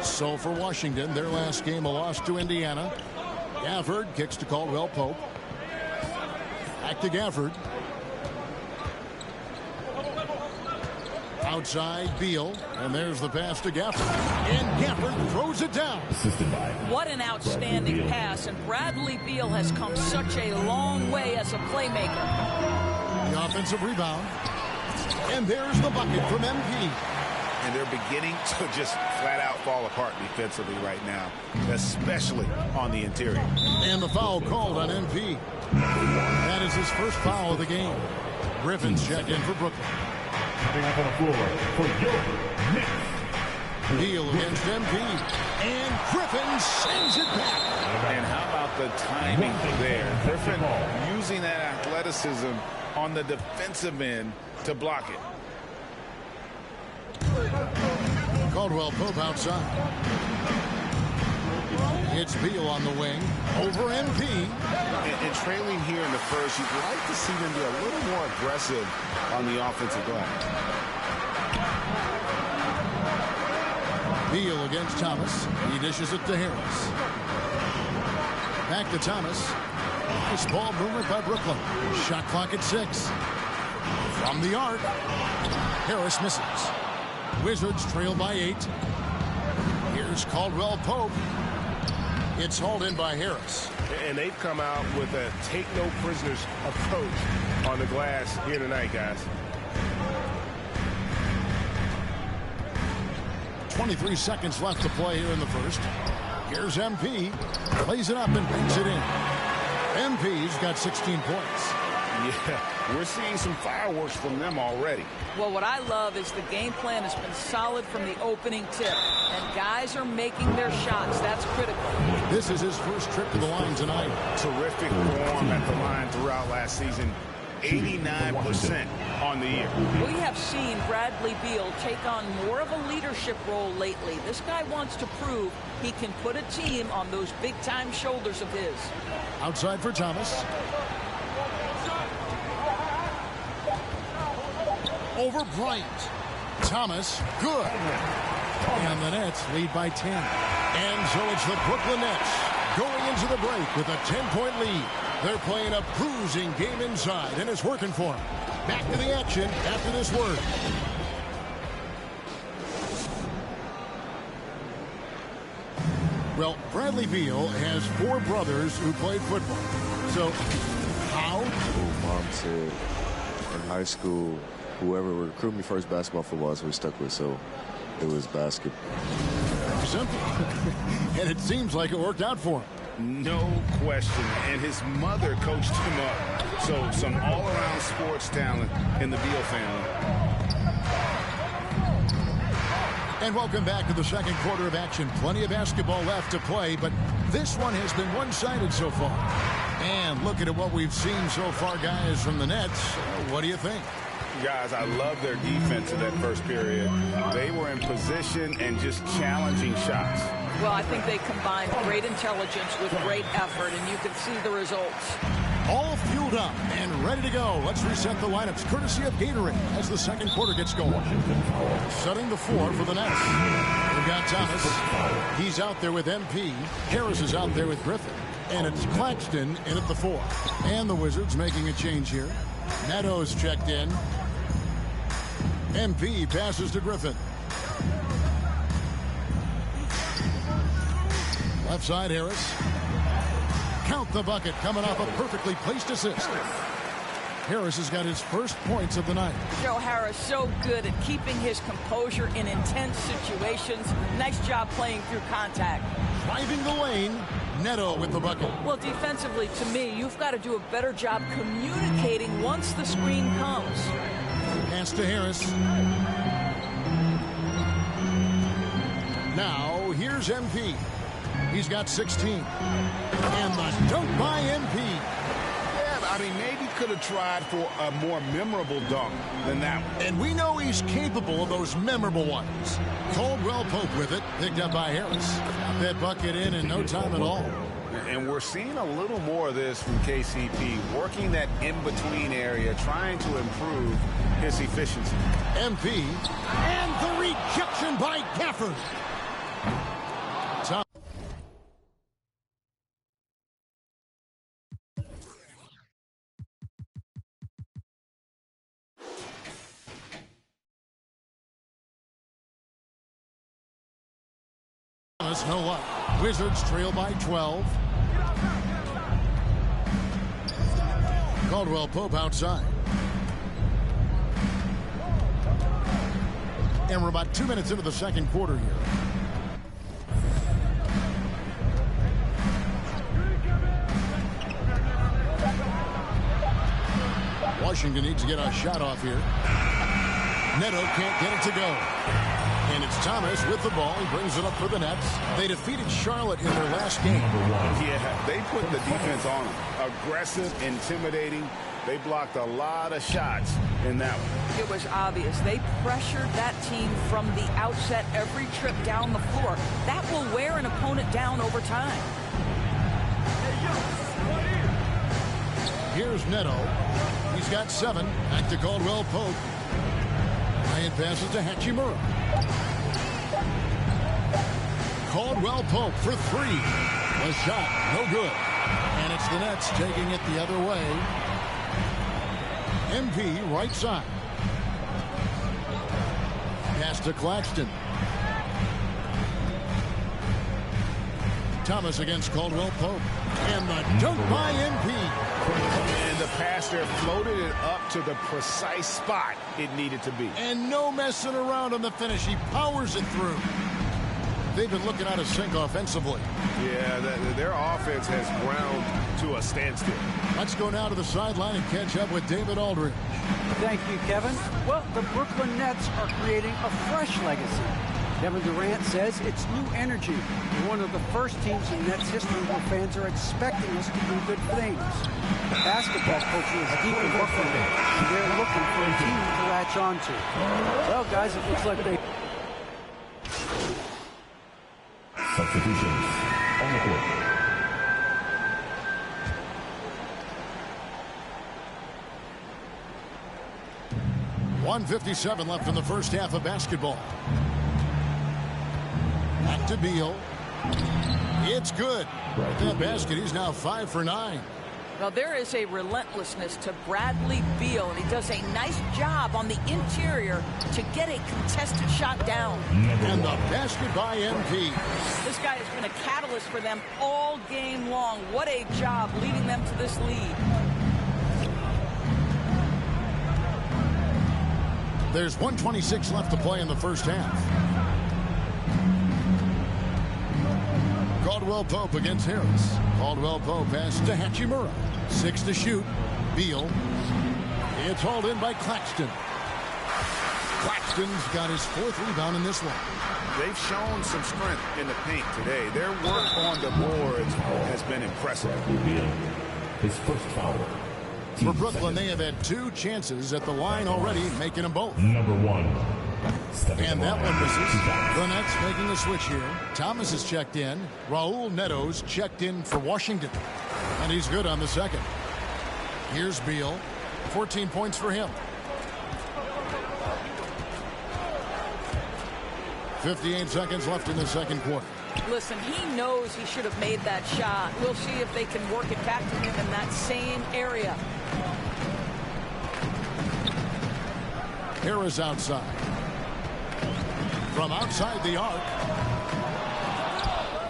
So for Washington, their last game, a loss to Indiana. Gafford kicks to Caldwell Pope. Back to Gafford. Outside Beal, and there's the pass to Gafford. And Gafford throws it down. What an outstanding pass, and Bradley Beal has come such a long way as a playmaker. The offensive rebound. And there's the bucket from MP. And they're beginning to just flat out fall apart defensively right now, especially on the interior. And the foul called on MP. That is his first foul of the game. Griffin's checked in for Brooklyn. Coming up on the floor for your Knicks. Beal against MP. And Griffin sends it back. And how about the timing there? Griffin using that athleticism on the defensive end to block it. Caldwell Pope outside. It's Beal on the wing. Over MP. And trailing here in the first, you'd like to see them be a little more aggressive on the offensive glass. Beal against Thomas. He dishes it to Harris. Back to Thomas. Nice ball movement by Brooklyn. Shot clock at 6. From the arc. Harris misses. Wizards trail by 8. Here's Caldwell Pope. It's hauled in by Harris. And they've come out with a take-no-prisoners approach on the glass here tonight, guys. 23 seconds left to play here in the first. Here's MP. Plays it up and banks it in. MP's got 16 points. Yeah, we're seeing some fireworks from them already. Well, what I love is the game plan has been solid from the opening tip, and guys are making their shots. That's critical. This is his first trip to the line tonight. Terrific form at the line throughout last season. 89% on the year. We have seen Bradley Beal take on more of a leadership role lately. This guy wants to prove he can put a team on those big-time shoulders of his. Outside for Thomas. Over Bryant. Thomas, good. And the Nets lead by 10. And so it's the Brooklyn Nets going into the break with a 10-point lead. They're playing a bruising game inside, and it's working for them. Back to the action after this word. Well, Bradley Beal has 4 brothers who played football. So, how? Mom said in high school, whoever recruited me first basketball, football, so we stuck with. So it was basketball. Simple. And it seems like it worked out for him. No question. And his mother coached him up. So some all-around sports talent in the Beal family. And welcome back to the second quarter of action. Plenty of basketball left to play, but this one has been one-sided so far. And looking at what we've seen so far, guys, from the Nets, what do you think? Guys, I love their defense in that first period. They were in position and just challenging shots. Well, I think they combined great intelligence with great effort, and you can see the results. All fueled up and ready to go. Let's reset the lineups courtesy of Gatorade as the second quarter gets going. Setting the floor for the Nets. We've got Thomas. He's out there with MP. Harris is out there with Griffin. And it's Claxton in at the 4. And the Wizards making a change here. Neto's checked in. MP passes to Griffin. Left side, Harris. Count the bucket coming off a perfectly placed assist. Harris has got his first points of the night. Joe Harris so good at keeping his composure in intense situations. Nice job playing through contact. Driving the lane, Neto with the bucket. Well, defensively, to me, you've got to do a better job communicating once the screen comes. Pass to Harris. Now, here's MP. He's got 16. And the dunk by MP. Yeah, I mean, maybe could have tried for a more memorable dunk than that one. And we know he's capable of those memorable ones. Caldwell Pope with it, picked up by Harris. Got that bucket in no time at all. And we're seeing a little more of this from KCP, working that in-between area, trying to improve his efficiency. MP, and the rejection by Gafford. No luck. Wizards trail by 12. Caldwell Pope outside. And we're about 2 minutes into the second quarter here. Washington needs to get a shot off here. Neto can't get it to go. And it's Thomas with the ball. He brings it up for the Nets. They defeated Charlotte in their last game. Yeah, they put the defense on them. Aggressive, intimidating. They blocked a lot of shots in that one. It was obvious. They pressured that team from the outset every trip down the floor. That will wear an opponent down over time. Here's Neto. He's got 7. Back to Caldwell Pope. Bryant passes to Hachimura. Caldwell Pope for 3. The shot, no good. And it's the Nets taking it the other way. MP right side. Pass to Claxton. Thomas against Caldwell Pope. And the dunk by MP. And the pass there floated it up to the precise spot it needed to be. And no messing around on the finish. He powers it through. they've been looking out of sync offensively. Yeah, their offense has ground to a standstill. Let's go now to the sideline and catch up with David Aldridge. Thank you, Kevin. Well, the Brooklyn Nets are creating a fresh legacy. Kevin Durant says it's new energy. We're one of the first teams in Nets history where fans are expecting us to do good things. The basketball culture is deeply Brooklyn, and they're looking for a team to latch on to. Well, guys, it looks like they... Substitutions on the court. .157 left in the first half of basketball. Back to Beal. It's good. That basket, he's now 5 for 9. Well, there is a relentlessness to Bradley Beal, and he does a nice job on the interior to get a contested shot down. And the basket by MP. This guy has been a catalyst for them all game long. What a job leading them to this lead. There's 1:26 left to play in the first half. Caldwell Pope against Harris. Caldwell Pope pass to Hachimura. 6 to shoot. Beal. It's hauled in by Claxton. Claxton's got his 4th rebound in this one. They've shown some strength in the paint today. Their work on the boards has been impressive. His first foul. For Brooklyn, they have had 2 chances at the line already, making them both. Number 1. And that one misses. The Nets making a switch here. Thomas is checked in. Raul Neto's checked in for Washington. And he's good on the second. Here's Beal. 14 points for him. 58 seconds left in the second quarter. Listen, he knows he should have made that shot. We'll see if they can work it back to him in that same area. Harris outside. From outside the arc.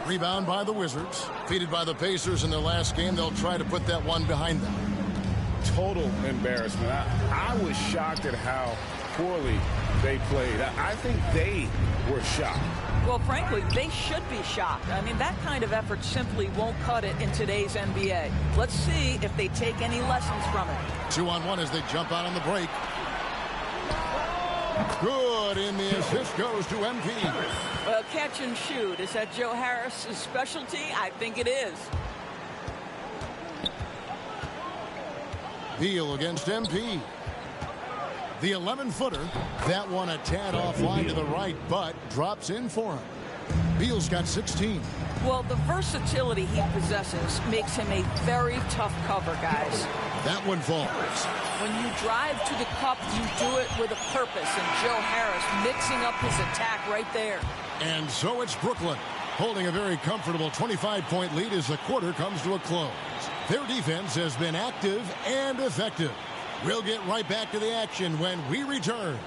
Rebound by the Wizards. Defeated by the Pacers in their last game. They'll try to put that one behind them. Total embarrassment. I was shocked at how poorly they played. I think they were shocked. Well, frankly, they should be shocked. I mean, that kind of effort simply won't cut it in today's NBA. Let's see if they take any lessons from it. 2-on-1 as they jump out on the break. Good, and the assist goes to MP. Well, catch and shoot. Is that Joe Harris's specialty? I think it is. Beal against MP. The 11-footer. That one a tad offline to the right, but drops in for him. Beal's got 16. Well, the versatility he possesses makes him a very tough cover, guys. That one falls. When you drive to the cup, you do it with a purpose, and Joe Harris mixing up his attack right there. And so it's Brooklyn, holding a very comfortable 25-point lead as the quarter comes to a close. Their defense has been active and effective. We'll get right back to the action when we return.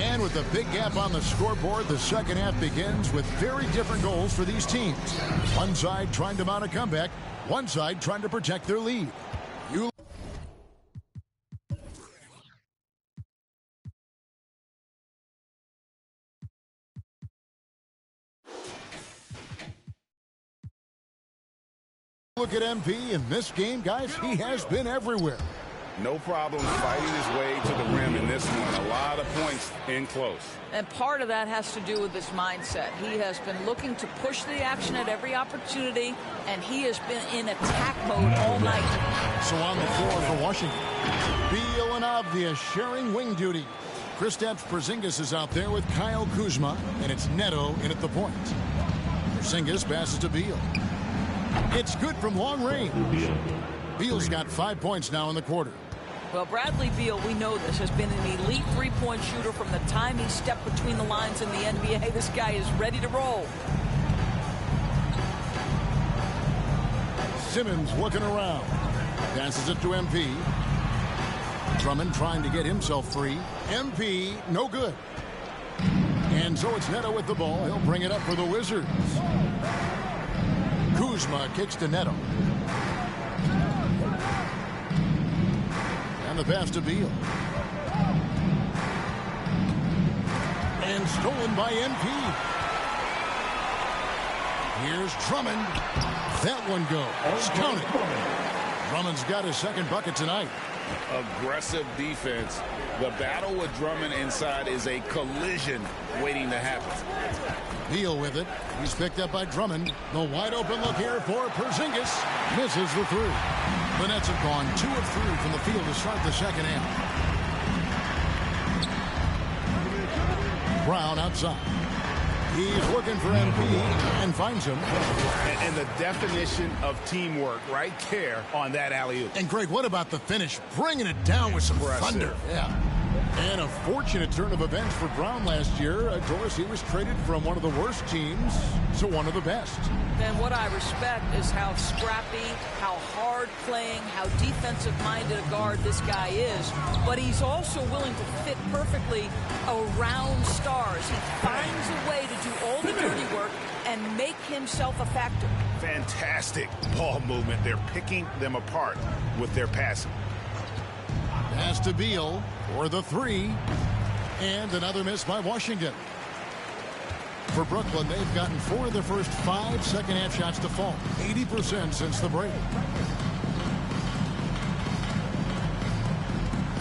And with a big gap on the scoreboard, the second half begins with very different goals for these teams. One side trying to mount a comeback, one side trying to protect their lead. Look at MP in this game, guys. He has been everywhere. No problem fighting his way to the rim in this one. A lot of points in close. And part of that has to do with his mindset. He has been looking to push the action at every opportunity, and he has been in attack mode all night. So on the floor for Washington, Beal and Avdia sharing wing duty. Kristaps Porzingis is out there with Kyle Kuzma, and it's Neto in at the point. Porzingis passes to Beal. It's good from long range. Beal's got 5 points now in the quarter. Well, Bradley Beal, we know this, has been an elite three-point shooter from the time he stepped between the lines in the NBA. This guy is ready to roll. Simmons looking around. Passes it to MP. Drummond trying to get himself free. MP, no good. And so it's Neto with the ball. He'll bring it up for the Wizards. Kuzma kicks to Neto. And the pass to Beal. And stolen by MP. Here's Drummond. That one goes. Count it. Drummond's got his second bucket tonight. Aggressive defense. The battle with Drummond inside is a collision waiting to happen. Beal with it. He's picked up by Drummond. The wide open look here for Porzingis. Misses the three. The Nets have gone 2 of 3 from the field to start the second half. Brown outside. He's looking for MP and finds him. And the definition of teamwork right there on that alley-oop. And Greg, what about the finish? Bringing it down with some thunder. Yeah. And a fortunate turn of events for Brown last year. Doris, he was traded from one of the worst teams to one of the best. And what I respect is how scrappy, how hard playing, how defensive-minded a guard this guy is. But he's also willing to fit perfectly around stars. He finds a way to do all the dirty work and make himself a factor. Fantastic ball movement. They're picking them apart with their passing. Pass to Beal for the three. And another miss by Washington. For Brooklyn, they've gotten 4 of their first 5 second-half shots to fall. 80% since the break.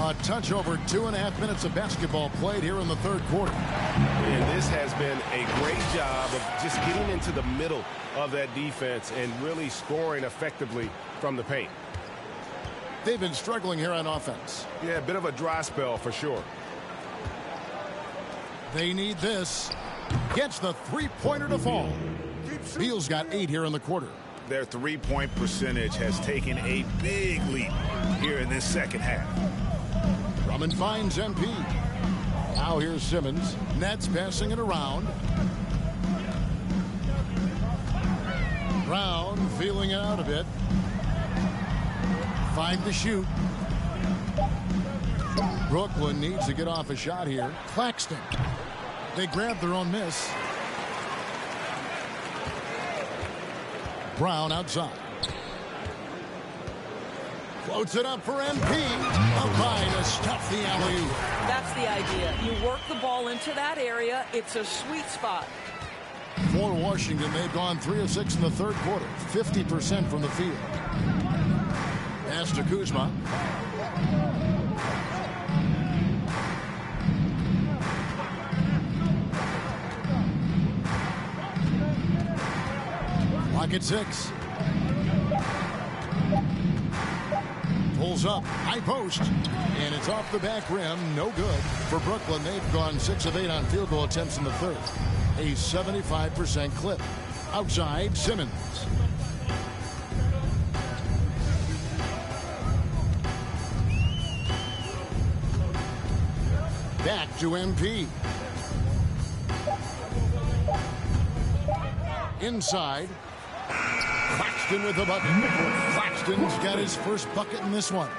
A touch over 2.5 minutes of basketball played here in the third quarter. And this has been a great job of just getting into the middle of that defense and really scoring effectively from the paint. They've been struggling here on offense. Yeah, a bit of a dry spell for sure. They need this. Gets the three-pointer to fall. Beal's got 8 here in the quarter. Their three-point percentage has taken a big leap here in this second half. Drummond finds MP. Now here's Simmons. Nets passing it around. Brown feeling it out a bit. 5 to shoot. Brooklyn needs to get off a shot here. Claxton. They grab their own miss. Brown outside. Floats it up for MP. Up high to stuff the alley-oop. That's the idea. You work the ball into that area. It's a sweet spot. For Washington, they've gone 3 of 6 in the third quarter. 50% from the field. Pass to Kuzma. Clock at 6. Pulls up, high post, and it's off the back rim. No good. For Brooklyn, they've gone 6 of 8 on field goal attempts in the third. A 75% clip. Outside, Simmons. Back to MP. Inside. Claxton with the bucket. Claxton's got his first bucket in this one.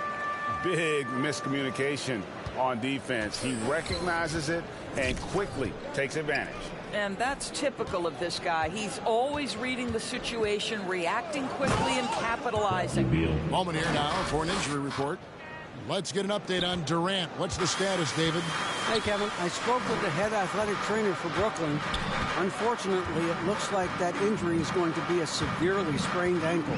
Big miscommunication on defense. He recognizes it and quickly takes advantage. And that's typical of this guy. He's always reading the situation, reacting quickly, and capitalizing. Moment here now for an injury report. Let's get an update on Durant. What's the status, David? Hey, Kevin. I spoke with the head athletic trainer for Brooklyn. Unfortunately, it looks like that injury is going to be a severely sprained ankle.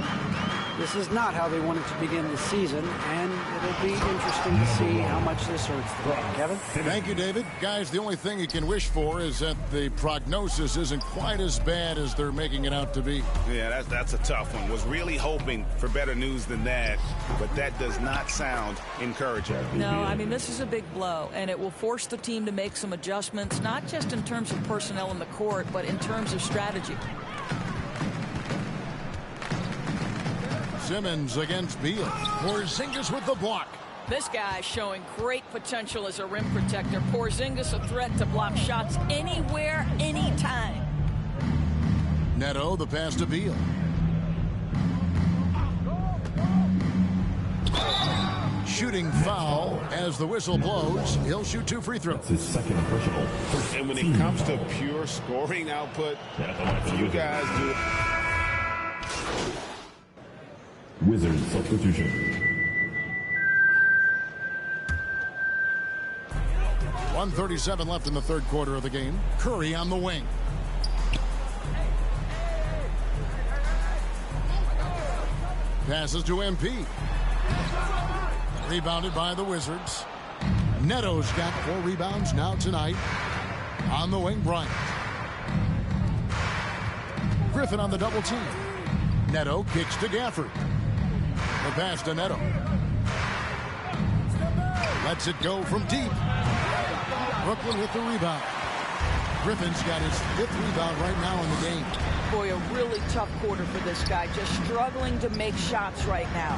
This is not how they wanted to begin the season, and it'll be interesting to see how much this hurts them. Kevin? Thank you, David. Guys, the only thing you can wish for is that the prognosis isn't quite as bad as they're making it out to be. Yeah, that's a tough one. Was really hoping for better news than that, but that does not sound encouraging. No, I mean, this is a big blow, and it will force the team to make some adjustments, not just in terms of personnel in the court, but in terms of strategy. Simmons against Beal. Porzingis with the block. This guy showing great potential as a rim protector. Porzingis a threat to block shots anywhere, anytime. Neto, the pass to Beal. shooting foul. As the whistle blows, he'll shoot 2 free throws. His second personal. And when it comes to pure scoring output, you guys do. Wizards substitution. 1:37 left in the third quarter of the game. Curry on the wing. Passes to MP. Rebounded by the Wizards. Neto's got 4 rebounds now tonight. On the wing, Bryant. Griffin on the double team. Neto kicks to Gafford. The pass to Neto. Lets it go from deep. Brooklyn with the rebound. Griffin's got his 5th rebound right now in the game. Boy, a really tough quarter for this guy. Just struggling to make shots right now.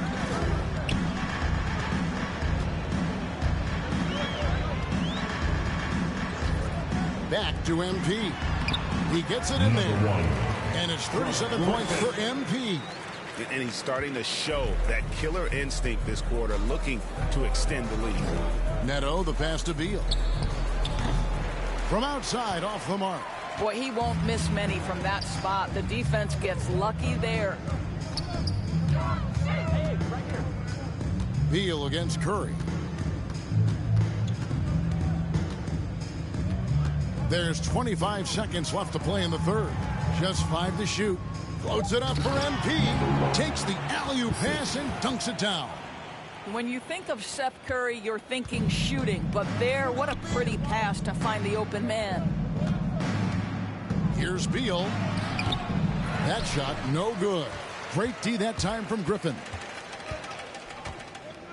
Back to MP. He gets it in there. And it's 37 points for MP. And he's starting to show that killer instinct this quarter, looking to extend the lead. Neto, the pass to Beal. From outside, off the mark. Boy, he won't miss many from that spot. The defense gets lucky there. Beal against Curry. There's 25 seconds left to play in the third. Just 5 to shoot. Floats it up for MP. Takes the alley-oop pass and dunks it down. When you think of Seth Curry, you're thinking shooting. But there, what a pretty pass to find the open man. Here's Beal. That shot, no good. Great D that time from Griffin.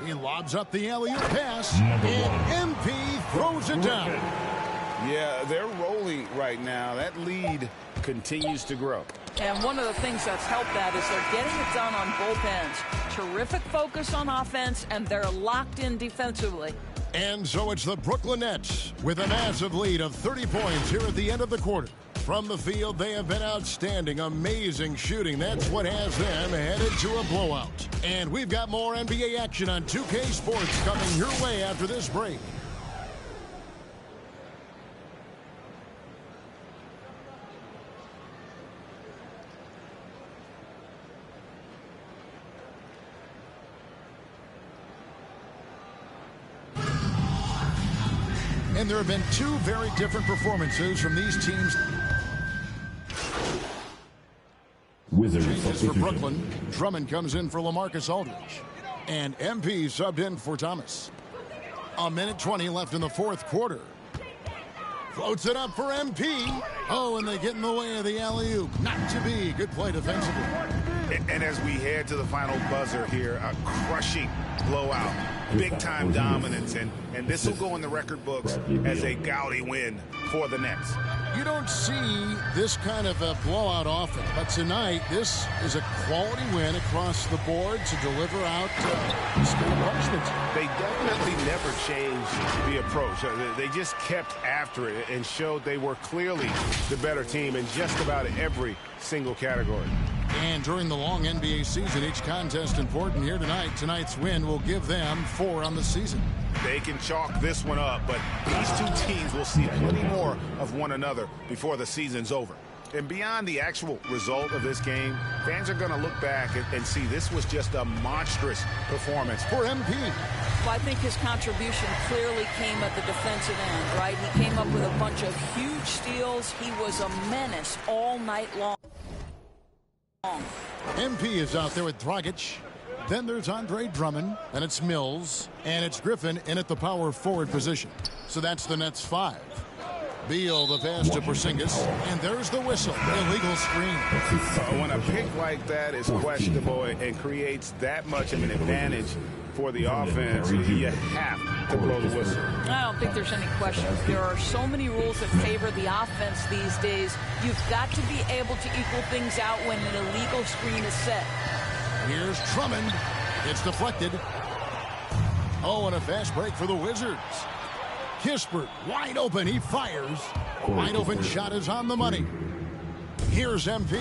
He lobs up the alley-oop pass, and MP throws it down. Yeah, they're rolling right now. That lead continues to grow. And one of the things that's helped that is they're getting it done on both ends. Terrific focus on offense, and they're locked in defensively. And so it's the Brooklyn Nets with a massive lead of 30 points here at the end of the quarter. From the field, they have been outstanding, amazing shooting. That's what has them headed to a blowout. And we've got more NBA action on 2K Sports coming your way after this break. And there have been 2 very different performances from these teams. Wizards changes for Brooklyn. Drummond comes in for LaMarcus Aldridge. And MP subbed in for Thomas. 1:20 left in the fourth quarter. Floats it up for MP. Oh, and they get in the way of the alley-oop. Not to be. Good play defensively. And as we head to the final buzzer here, a crushing blowout. Big-time dominance, and this will go in the record books as a gaudy win for the Nets. You don't see this kind of a blowout often, but tonight this is a quality win across the board to deliver out school punishment. They definitely never changed the approach. They just kept after it and showed they were clearly the better team in just about every single category. And during the long NBA season, each contest important here tonight. Tonight's win will give them 4 on the season. They can chalk this one up, but these 2 teams will see plenty more of one another before the season's over. And beyond the actual result of this game, fans are going to look back and see this was just a monstrous performance for MP. Well, I think his contribution clearly came at the defensive end, right? He came up with a bunch of huge steals. He was a menace all night long. MP is out there with Dragic. Then there's Andre Drummond, and it's Mills, and it's Griffin in at the power forward position. So that's the Nets 5. Beal, the pass to Porzingis, and there's the whistle. Illegal screen. When a pick like that is questionable and creates that much of an advantage for the offense, you have to blow the whistle. I don't think there's any question. There are so many rules that favor the offense these days. You've got to be able to equal things out when an illegal screen is set. Here's Drummond. It's deflected. Oh, and a fast break for the Wizards. Kispert, wide open. He fires. Wide open shot is on the money. Here's MP.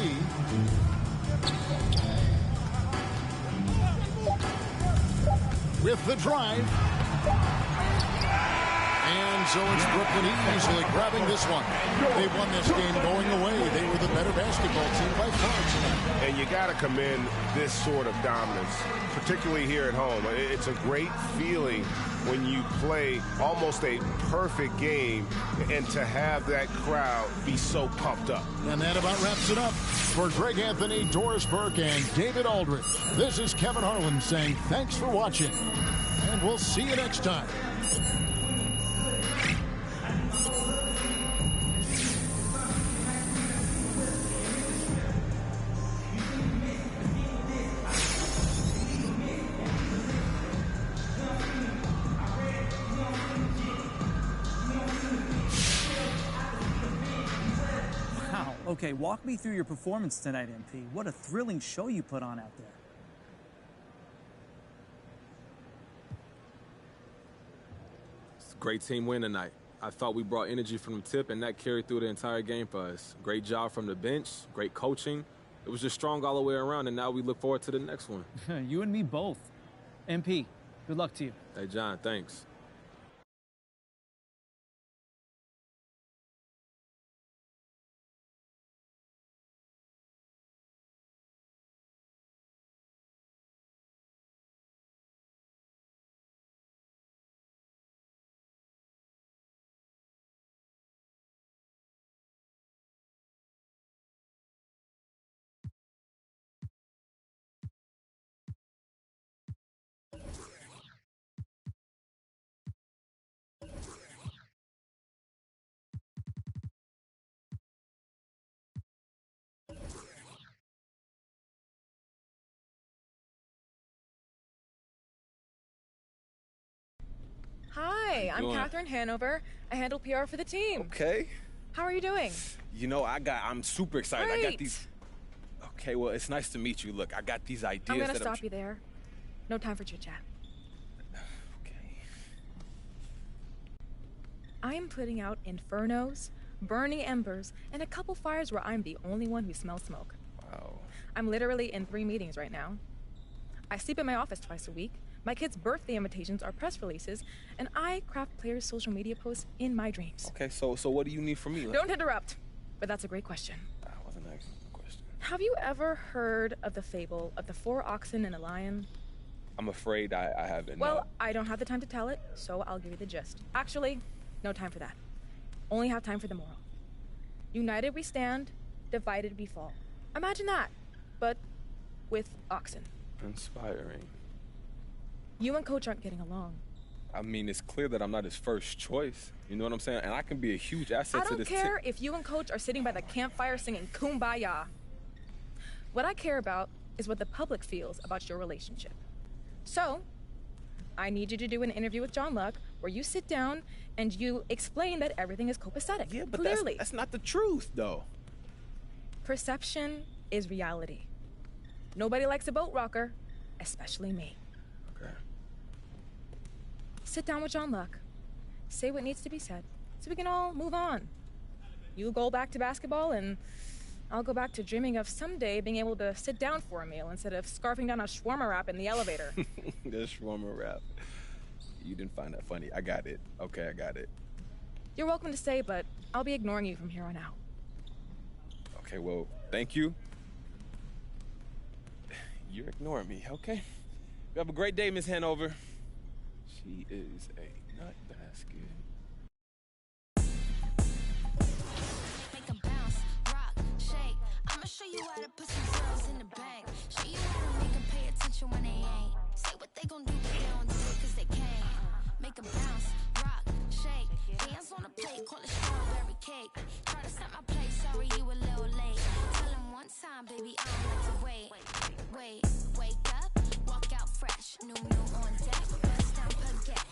with the drive. And so it's Brooklyn easily grabbing this one. They won this game going away. They were the better basketball team by far tonight. And you got to commend this sort of dominance, particularly here at home. It's a great feeling when you play almost a perfect game and to have that crowd be so pumped up. And that about wraps it up. For Greg Anthony, Doris Burke, and David Aldridge, this is Kevin Harlan saying thanks for watching. And we'll see you next time. Okay, walk me through your performance tonight, MP. What a thrilling show you put on out there. It's a great team win tonight. I thought we brought energy from the tip, and that carried through the entire game for us. Great job from the bench, great coaching. It was just strong all the way around, and now we look forward to the next one. You and me both. MP, good luck to you. Hey, John, thanks. Hi, I'm Catherine Hanover. I handle PR for the team. Okay. How are you doing? You know, I'm super excited. Great. I got these. Okay, well, it's nice to meet you. Look, I got these ideas. I'm gonna stop you there. No time for chit chat. Okay. I'm putting out infernos, burning embers, and a couple fires where I'm the only one who smells smoke. Wow. I'm literally in 3 meetings right now. I sleep in my office twice a week. My kids' birthday invitations are press releases, and I craft players' social media posts in my dreams. Okay, so what do you need from me? Don't interrupt, but that's a great question. I wasn't asking the question. Have you ever heard of the fable of the 4 oxen and a lion? I'm afraid I haven't. Well, I don't have the time to tell it, so I'll give you the gist. Actually, no time for that. Only have time for the moral. United we stand, divided we fall. Imagine that, but with oxen. Inspiring. You and Coach aren't getting along. I mean, it's clear that I'm not his first choice. You know what I'm saying? And I can be a huge asset to this team. I don't care if you and Coach are sitting by the campfire singing Kumbaya. What I care about is what the public feels about your relationship. So, I need you to do an interview with John Luck where you sit down and you explain that everything is copacetic. Yeah, but clearly. that's not the truth, though. Perception is reality. Nobody likes a boat rocker, especially me. Okay. Sit down with John Luck. Say what needs to be said so we can all move on. You go back to basketball and I'll go back to dreaming of someday being able to sit down for a meal instead of scarfing down a shawarma wrap in the elevator. The shawarma wrap. You didn't find that funny. I got it. Okay, I got it. You're welcome to stay, but I'll be ignoring you from here on out. Okay, well, thank you. You're ignoring me, okay? You have a great day, Miss Hanover. She is a nut basket. Make a bounce, rock, shake. I'ma show you how to put some zeros in the bank. Show you how to make them pay attention when they ain't. Say what they gon' do, but they don't do it cause they can't. Make a bounce, rock, shake. Hands on the plate, call it strawberry cake. Try to set my place, sorry you a little late. Tell them one time, baby, I don't like to wait. Wake up, walk out fresh, new on deck. Bust down, forget.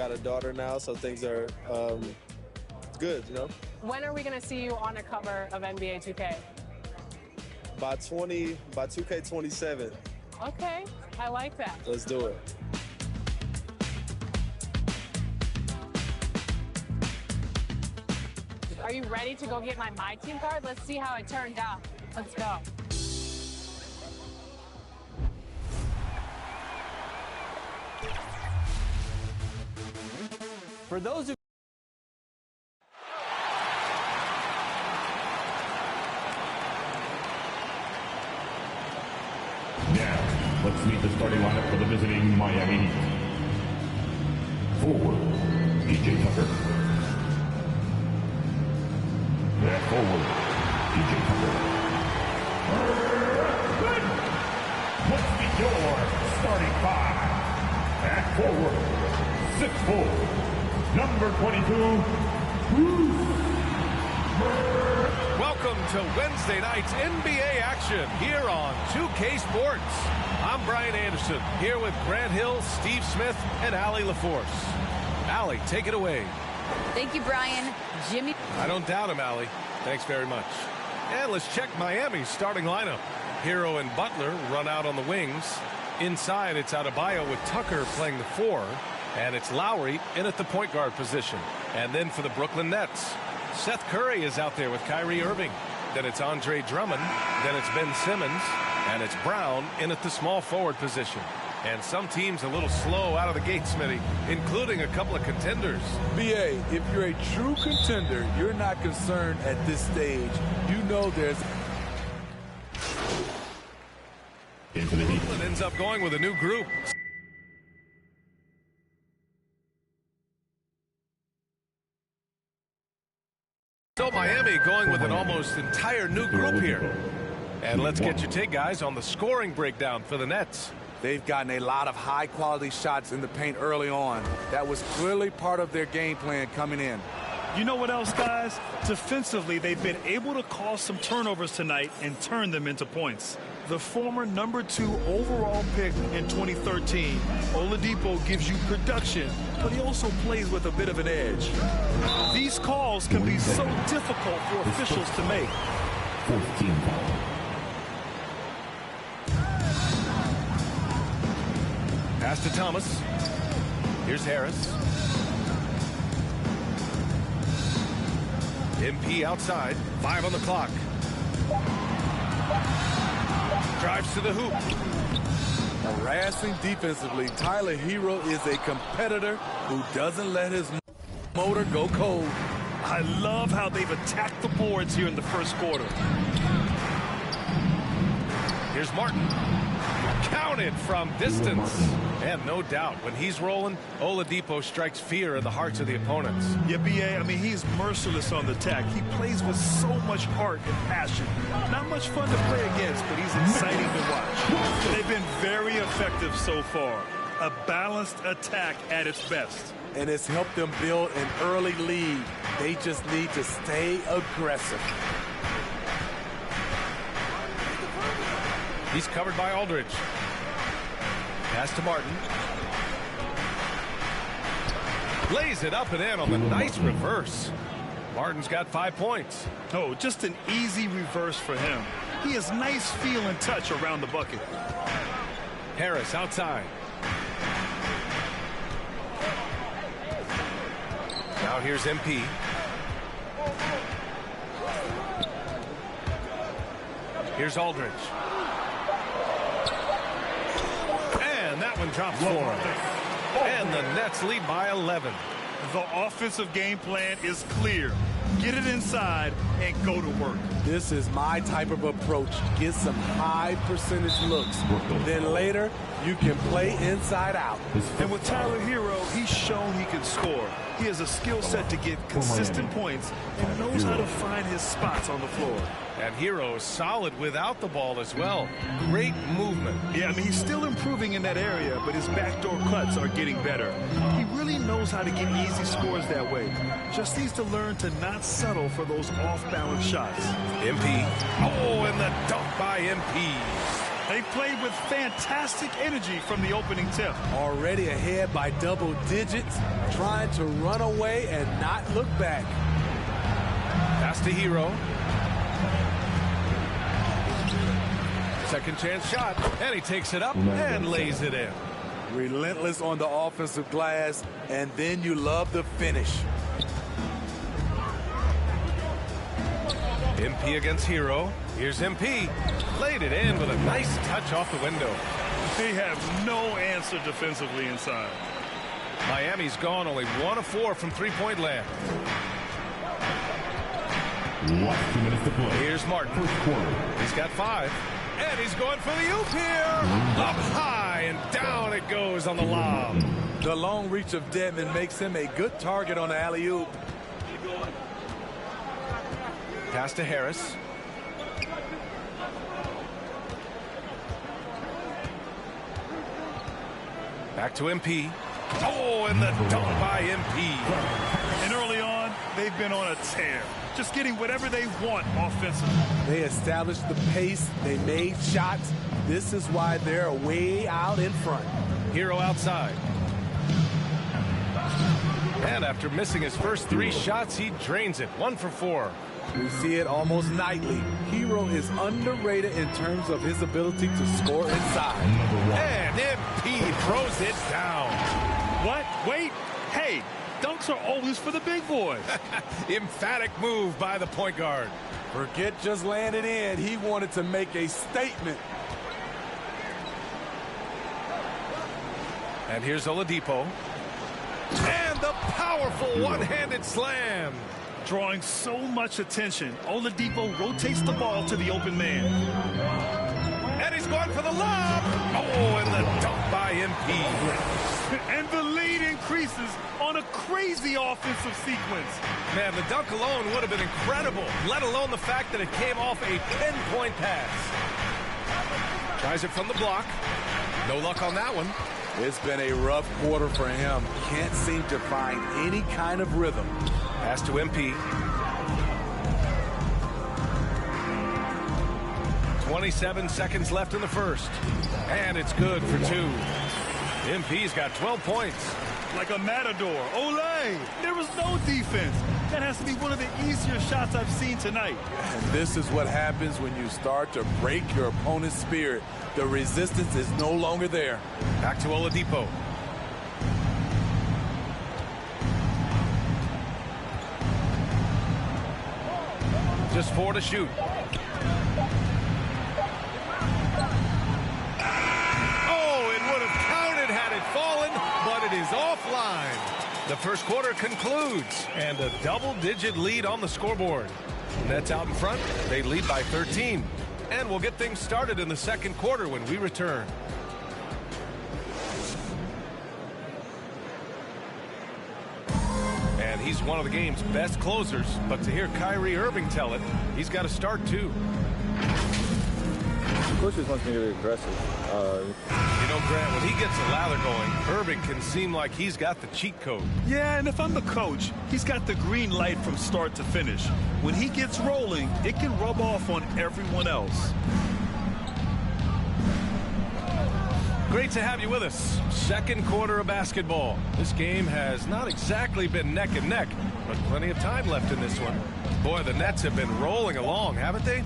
got a daughter now, so things are good, you know. When are we going to see you on a cover of NBA 2K? By 2K27. Okay, I like that. Let's do it. Are you ready to go get my team card? Let's see how it turned out. Let's go. For those who Now, let's meet the starting lineup for the visiting Miami Heat. Forward, PJ Tucker. At forward, PJ Tucker. Let's meet your starting five. At forward, 6'4", number 22, Welcome to Wednesday night's NBA action here on 2K Sports. I'm Brian Anderson, here with Grant Hill, Steve Smith, and Allie LaForce. Allie, take it away. Thank you, Brian. Jimmy. I don't doubt him, Allie. Thanks very much. And let's check Miami's starting lineup. Hero and Butler run out on the wings. Inside, it's Adebayo with Tucker playing the 4. And it's Lowry in at the point guard position. And then for the Brooklyn Nets, Seth Curry is out there with Kyrie Irving. Then it's Andre Drummond. Then it's Ben Simmons. And it's Brown in at the small forward position. And some teams a little slow out of the gate, Smitty, including a couple of contenders. BA, if you're a true contender, you're not concerned at this stage. You know there's... Brooklyn ends up going with a new group. So Miami going with an almost entire new group here. And let's get your take, guys, on the scoring breakdown for the Nets. They've gotten a lot of high-quality shots in the paint early on. That was clearly part of their game plan coming in. You know what else, guys? Defensively, they've been able to cause some turnovers tonight and turn them into points. The former number 2 overall pick in 2013, Oladipo gives you production, but he also plays with a bit of an edge. These calls can be so difficult for officials to make. 14 foul. Pass to Thomas. Here's Harris. MP outside. 5 on the clock. Drives to the hoop. Harassing defensively, Tyler Hero is a competitor who doesn't let his motor go cold. I love how they've attacked the boards here in the first quarter. Here's Martin. Counted from distance. And no doubt, when he's rolling, Oladipo strikes fear in the hearts of the opponents. Yeah, BA, I mean, he's merciless on the attack. He plays with so much heart and passion. Not much fun to play against, but he's exciting to watch. They've been very effective so far. A balanced attack at its best. And it's helped them build an early lead. They just need to stay aggressive. He's covered by Aldridge. Pass to Martin. Lays it up and in on the nice reverse. Martin's got 5 points. Oh, just an easy reverse for him. He has nice feel and touch around the bucket. Harris outside. Now here's MP. Here's Aldridge. And that one drops for him. And the Nets lead by 11. The offensive game plan is clear. Get it inside and go to work. This is my type of approach. Get some high percentage looks. Then later, you can play inside out. And with Tyler Hero, he's shown he can score. He has a skill set to get consistent points and knows how to find his spots on the floor. And Hero is solid without the ball as well. Great movement. Yeah, I mean, he's still improving in that area, but his backdoor cuts are getting better. He really knows how to get easy scores that way. Just needs to learn to not settle for those off-balance shots. MP. Oh, and the dunk by MP. They played with fantastic energy from the opening tip. Already ahead by double digits, trying to run away and not look back. Pass to Hero. Second chance shot, and he takes it up and lays it in. Relentless on the offensive glass, and then you love the finish. MP against Hero. Here's MP. Laid it in with a nice touch off the window. They have no answer defensively inside. Miami's gone only 1 of 4 from three-point land. 2 minutes to play. Here's Martin. First quarter. He's got 5. And he's going for the oop here. Up high and down it goes on the lob. The long reach of Dedmon makes him a good target on the alley-oop. Pass to Harris. Back to MP. Oh, and the dunk by MP. And early on, they've been on a tear. Just getting whatever they want offensively. They established the pace. They made shots. This is why they're way out in front. Hero outside. And after missing his first 3 shots, he drains it. 1 for 4. We see it almost nightly. Hero is underrated in terms of his ability to score inside. And MP throws it down. What? Wait. Hey, dunks are always for the big boys. Emphatic move by the point guard. Forget just laying it in. He wanted to make a statement. And here's Oladipo. And the powerful one-handed slam. Drawing so much attention, Oladipo rotates the ball to the open man. And he's going for the lob. Oh, and the dunk by MP. And the lead increases on a crazy offensive sequence. Man, the dunk alone would have been incredible, let alone the fact that it came off a pinpoint pass. Tries it from the block. No luck on that one. It's been a rough quarter for him. Can't seem to find any kind of rhythm. Pass to MP. 27 seconds left in the first. And it's good for 2. MP's got 12 points. Like a matador. Olay! There was no defense. That has to be one of the easier shots I've seen tonight. And this is what happens when you start to break your opponent's spirit. The resistance is no longer there. Back to Oladipo. Just 4 to shoot. Oh, it would have counted had it fallen, but it is offline. The first quarter concludes, and a double-digit lead on the scoreboard. Nets out in front. They lead by 13. And we'll get things started in the second quarter when we return. And he's one of the game's best closers, but to hear Kyrie Irving tell it, he's got to start too. Coach just wants me to be aggressive. You know, Grant, when he gets a lather going, Irving can seem like he's got the cheat code. Yeah, and if I'm the coach, he's got the green light from start to finish. When he gets rolling, it can rub off on everyone else. Great to have you with us. Second quarter of basketball. This game has not exactly been neck and neck, but plenty of time left in this one. Boy, the Nets have been rolling along, haven't they?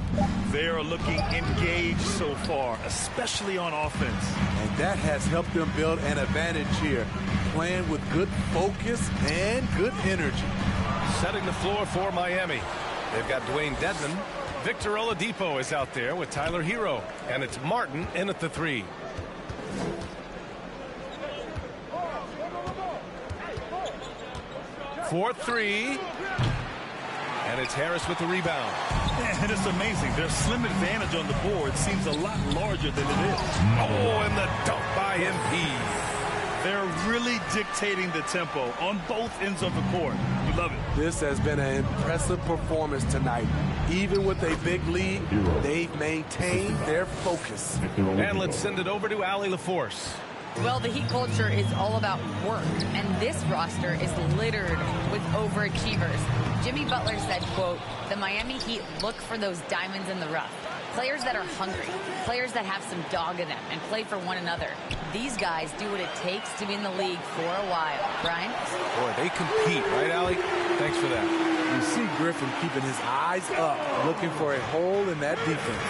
They are looking engaged so far, especially on offense. And that has helped them build an advantage here, playing with good focus and good energy. Setting the floor for Miami. They've got Dwayne Dedmon. Victor Oladipo is out there with Tyler Hero. And it's Martin in at the 3. For 3. And it's Harris with the rebound. And it's amazing. Their slim advantage on the board seems a lot larger than it is. Oh, and the dunk by MP. They're really dictating the tempo on both ends of the court. You love it. This has been an impressive performance tonight. Even with a big lead, they've maintained their focus. And let's send it over to Allie LaForce. Well, the Heat culture is all about work, and this roster is littered with overachievers. Jimmy Butler said, quote, "The Miami Heat look for those diamonds in the rough." Players that are hungry, players that have some dog in them and play for one another. These guys do what it takes to be in the league for a while. Brian? Boy, they compete, right, Allie? Thanks for that. You see Griffin keeping his eyes up, looking for a hole in that defense.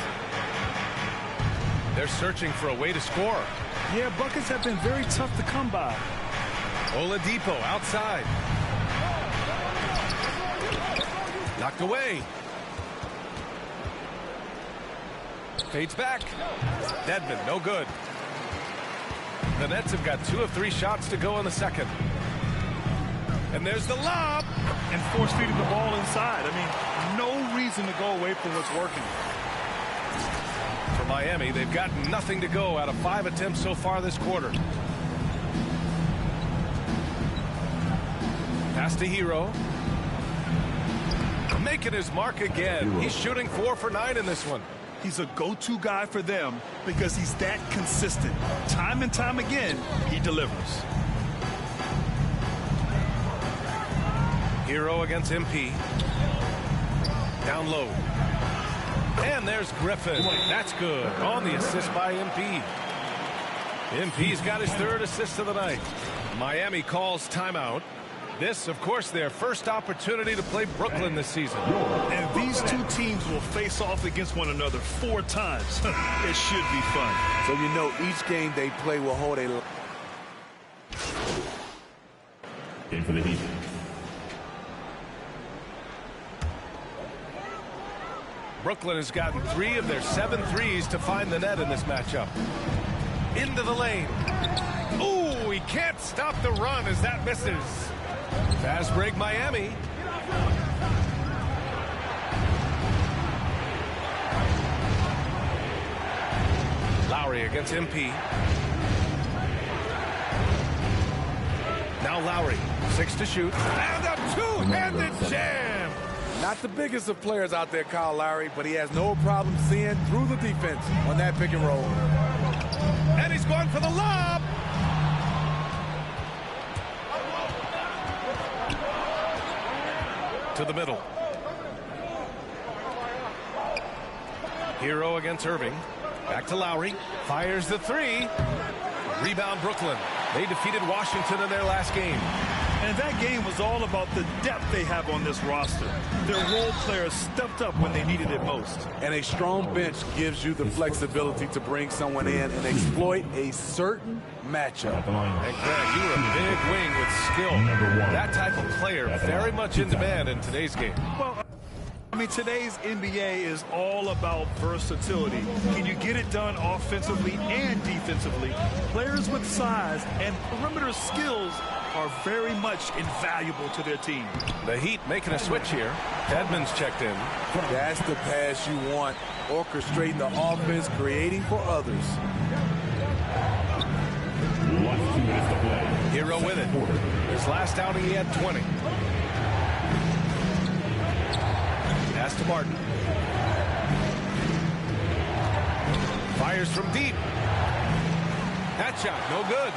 They're searching for a way to score. Yeah, buckets have been very tough to come by. Oladipo outside. Knocked away. Fades back. Dedmon, no good. The Nets have got 2 of 3 shots to go in the second. And there's the lob. And force-feeding the ball inside. I mean, no reason to go away from what's working. For Miami, they've got nothing to go out of 5 attempts so far this quarter. Pass to Hero. Making his mark again. He's shooting 4 for 9 in this one. He's a go-to guy for them because he's that consistent. Time and time again, he delivers. Hero against MP. Down low. And there's Griffin. That's good. On the assist by MP. MP's got his 3rd assist of the night. Miami calls timeout. This, of course, their first opportunity to play Brooklyn this season. And these two teams will face off against one another 4 times. It should be fun. So you know each game they play will hold a... Game for the Heat. Brooklyn has gotten 3 of their 7 threes to find the net in this matchup. Into the lane. Ooh, he can't stop the run as that misses. Fast break Miami. Lowry against MP. Now Lowry, 6 to shoot. And a 2-handed jam. Not the biggest of players out there, Kyle Lowry, but he has no problem seeing through the defense on that pick and roll. And he's going for the lob. To the middle. Hero against Irving. Back to Lowry. Fires the 3. Rebound Brooklyn. They defeated Washington in their last game. And that game was all about the depth they have on this roster. Their role players stepped up when they needed it most. And a strong bench gives you the flexibility to bring someone in and exploit a certain matchup. And Greg, you were a big wing with skill. That type of player very much in demand in today's game. Well, I mean, today's NBA is all about versatility. Can you get it done offensively and defensively? Players with size and perimeter skills are very much invaluable to their team. The Heat making a switch here. Dedmon's checked in. That's the pass you want. Orchestrating the offense, creating for others. Hero with it. His last outing, he had 20. Pass to Martin. Fires from deep. That shot, no good.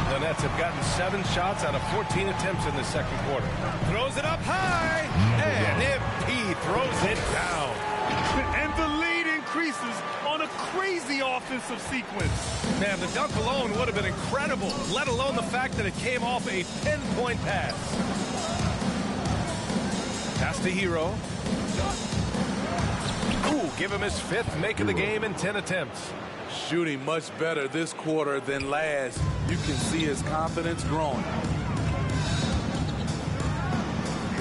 The Nets have gotten 7 shots out of 14 attempts in the second quarter. Throws it up high, and MP throws it down. And the lead increases on a crazy offensive sequence. Man, the dunk alone would have been incredible, let alone the fact that it came off a pinpoint pass. Pass to Hero. Ooh, give him his 5th make of the game in 10 attempts. Shooting much better this quarter than last. You can see his confidence growing.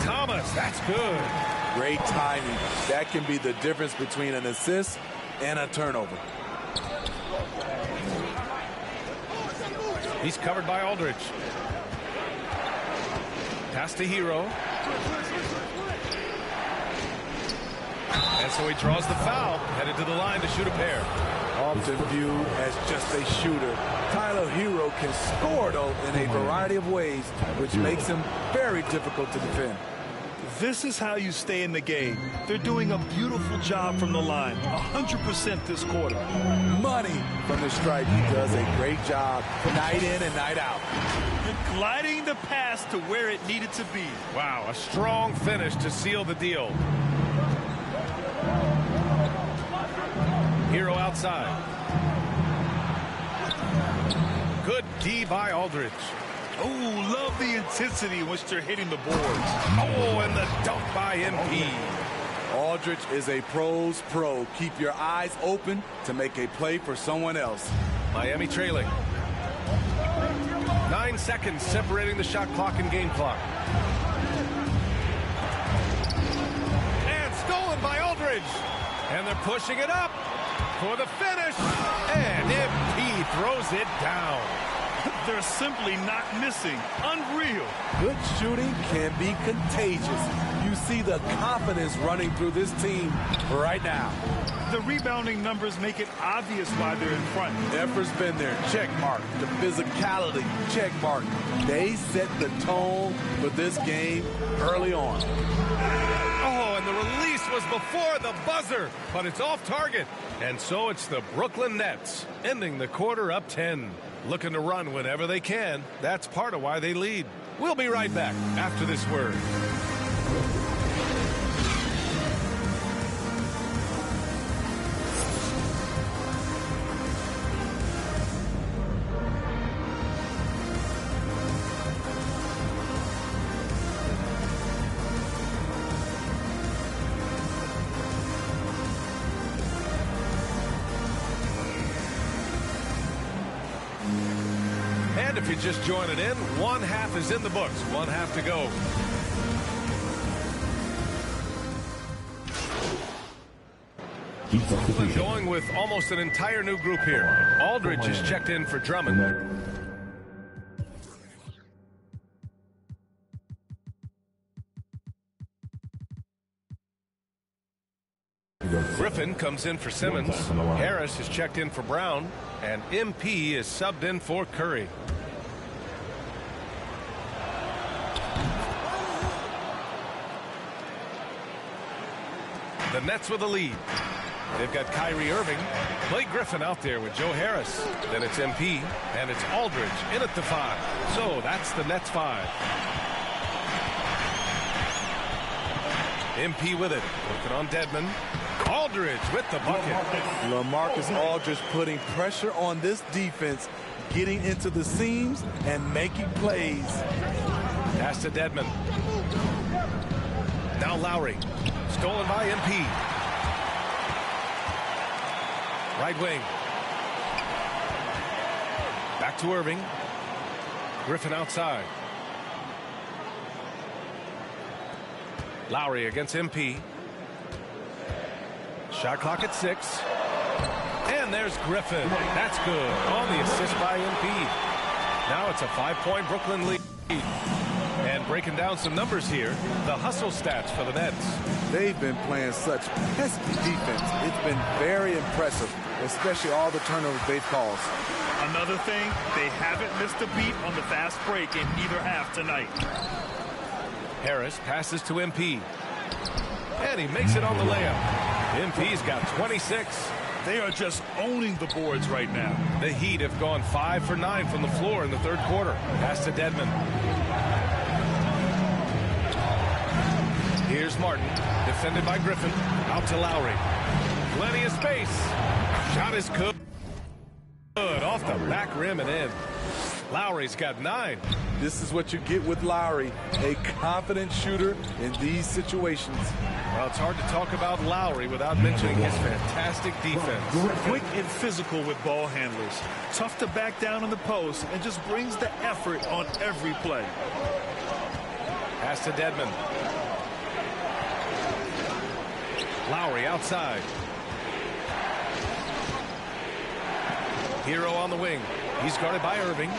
Thomas, that's good. Great timing. That can be the difference between an assist and a turnover. He's covered by Aldridge. Pass to Hero. And so he draws the foul, headed to the line to shoot a pair. Often viewed as just a shooter, Tyler Hero can score, though, in a variety of ways, which makes him very difficult to defend. This is how you stay in the game. They're doing a beautiful job from the line, 100% this quarter. Money from the stripe. He does a great job night in and night out. You're gliding the pass to where it needed to be. Wow, a strong finish to seal the deal. Hero outside. Good D by Aldridge. Oh, love the intensity in which they're hitting the boards. Oh, and the dunk by MP. Aldridge is a pro's pro. Keep your eyes open to make a play for someone else. Miami trailing. 9 seconds separating the shot clock and game clock. And stolen by Aldridge. And they're pushing it up for the finish. And MP throws it down. They're simply not missing. Unreal. Good shooting can be contagious. You see the confidence running through this team right now. The rebounding numbers make it obvious why they're in front. Effort's been there. Check mark. The physicality. Check mark. They set the tone for this game early on. Oh, and the release was before the buzzer, but it's off target. And so it's the Brooklyn Nets ending the quarter up 10. Looking to run whenever they can. That's part of why they lead. We'll be right back after this word. And if you're just joining in, one half is in the books. One half to go. Brooklyn going with almost an entire new group here. Aldridge is checked in for Drummond. Griffin comes in for Simmons. Harris is checked in for Brown. And MP is subbed in for Curry. The Nets with a lead. They've got Kyrie Irving. Blake Griffin out there with Joe Harris. Then it's MP. And it's Aldridge in at the 5. So that's the Nets 5. MP with it. Working on Dedmon. Aldridge with the bucket. LaMarcus Aldridge putting pressure on this defense, getting into the seams and making plays. Pass to Dedmon. Now Lowry. Stolen by MP. Right wing. Back to Irving. Griffin outside. Lowry against MP. Shot clock at 6. And there's Griffin. That's good. On the assist by MP. Now it's a 5-point Brooklyn lead. And breaking down some numbers here, the hustle stats for the Nets. They've been playing such pesky defense. It's been very impressive, especially all the turnovers they've caused. Another thing, they haven't missed a beat on the fast break in either half tonight. Harris passes to MP. And he makes it on the layup. MP's got 26. They are just owning the boards right now. The Heat have gone 5 for 9 from the floor in the third quarter. Pass to Dedmon. Here's Martin, defended by Griffin. Out to Lowry. Plenty of space. Shot is good. Off the back rim and in. Lowry's got 9. This is what you get with Lowry, a confident shooter in these situations. Well, it's hard to talk about Lowry without mentioning his fantastic defense. Quick and physical with ball handlers. Tough to back down in the post and just brings the effort on every play. Pass to Dedmon. Lowry outside. Hero on the wing. He's guarded by Irving.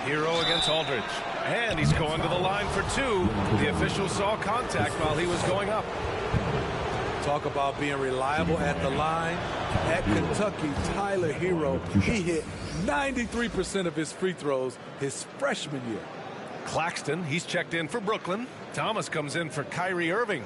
Hero against Aldridge. And he's going to the line for 2. The official saw contact while he was going up. Talk about being reliable at the line. At Kentucky, Tyler Hero, he hit 93% of his free throws his freshman year. Claxton, he's checked in for Brooklyn. Thomas comes in for Kyrie Irving.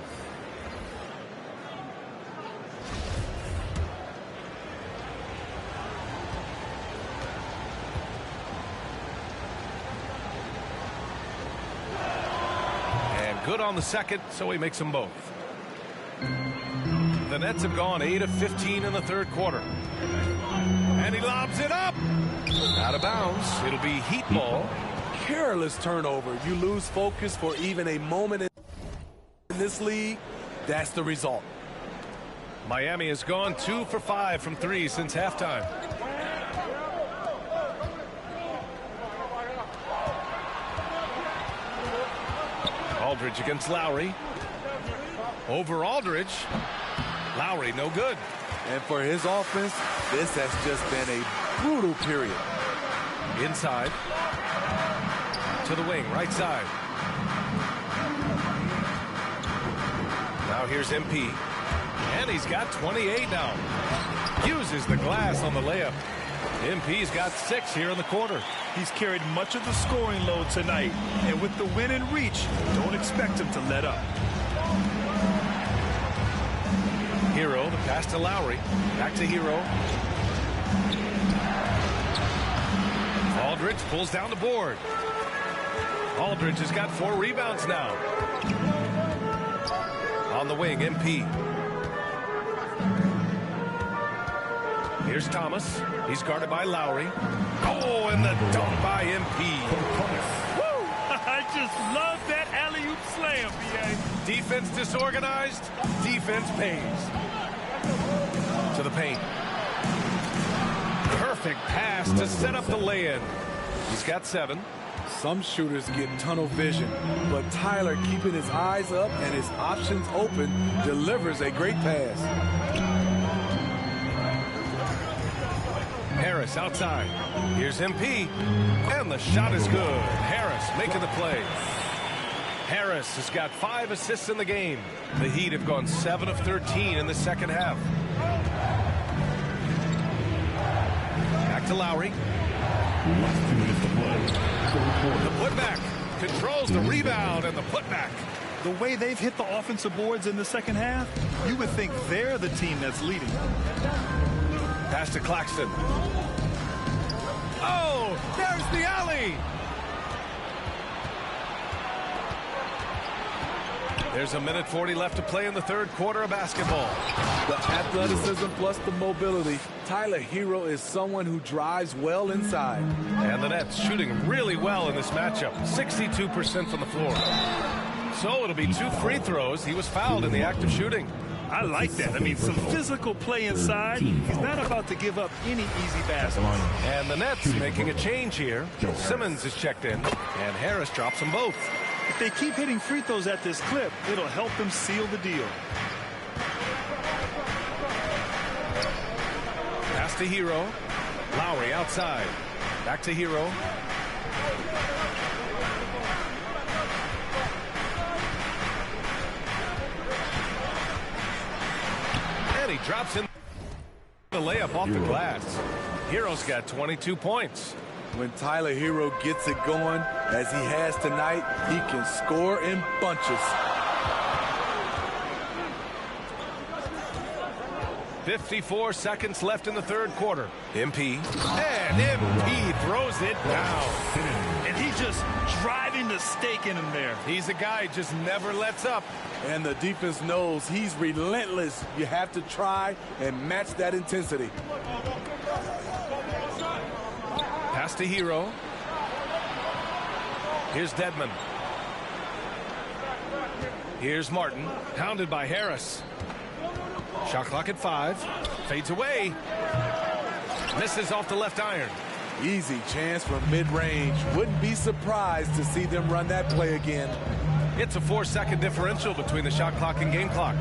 Good on the second, so he makes them both. the Nets have gone 8 of 15 in the third quarter. And he lobs it up. Out of bounds. It'll be Heat ball. Careless turnover. You lose focus for even a moment in this league. That's the result. Miami has gone 2 for 5 from 3 since halftime. Aldridge against Lowry. Over Aldridge. Lowry no good. And for his offense, this has just been a brutal period. Inside. To the wing, right side. Now here's MP. And he's got 28 now. Uses the glass on the layup. MP's got 6 here in the quarter. He's carried much of the scoring load tonight. And with the win in reach, don't expect him to let up. Hero, the pass to Lowry. Back to Hero. Aldridge pulls down the board. Aldridge has got 4 rebounds now. On the wing, MP. Here's Thomas. He's guarded by Lowry. Oh, and the dunk by MP. Woo! I just love that alley-oop slam, B.A. Defense disorganized. Defense pays. To the paint. Perfect pass to set up the lay-in. He's got 7. Some shooters get tunnel vision, but Tyler, keeping his eyes up and his options open, delivers a great pass. Harris outside. Here's MP. And the shot is good. Harris making the play. Harris has got 5 assists in the game. The Heat have gone 7 of 13 in the second half. Back to Lowry. The putback. Controls the rebound and the putback. The way they've hit the offensive boards in the second half, you would think they're the team that's leading. Pass to Claxton. Oh, there's the alley. There's a minute 40 left to play in the third quarter of basketball. The athleticism plus the mobility. Tyler Hero is someone who drives well inside. And the Nets shooting really well in this matchup. 62% from the floor. So it'll be 2 free throws. He was fouled in the act of shooting. I like that. I mean, some physical play inside. He's not about to give up any easy baskets. And the Nets making a change here. Simmons is checked in, and Harris drops them both. If they keep hitting free throws at this clip, it'll help them seal the deal. Pass to Hero. Lowry outside. Back to Hero. And he drops in the layup off the glass. Hero's got 22 points. When Tyler Hero gets it going, as he has tonight, he can score in bunches. 54 seconds left in the third quarter. MP. And MP throws it down. And he's just driving the stake in him there. He's a guy who just never lets up. And the defense knows he's relentless. You have to try and match that intensity. Pass to Hero. Here's Dedmon. Here's Martin. Hounded by Harris. Shot clock at 5. Fades away. Misses off the left iron. Easy chance from mid-range. Wouldn't be surprised to see them run that play again. It's a 4-second differential between the shot clock and game clock.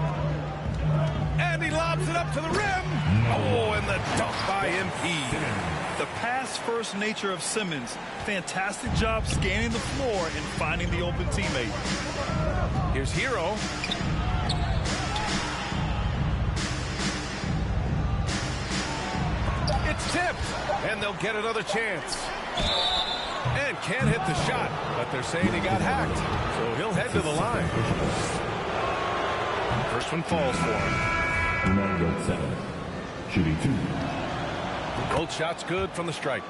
And he lobs it up to the rim. Oh, and the dunk by MP. The pass-first nature of Simmons. Fantastic job scanning the floor and finding the open teammate. Here's Hero. It's tipped, and they'll get another chance. And can't hit the shot, but they're saying he got hacked, so he'll head to the line. First one falls for him. Number 7, shooting 2. Both shots good from the strike.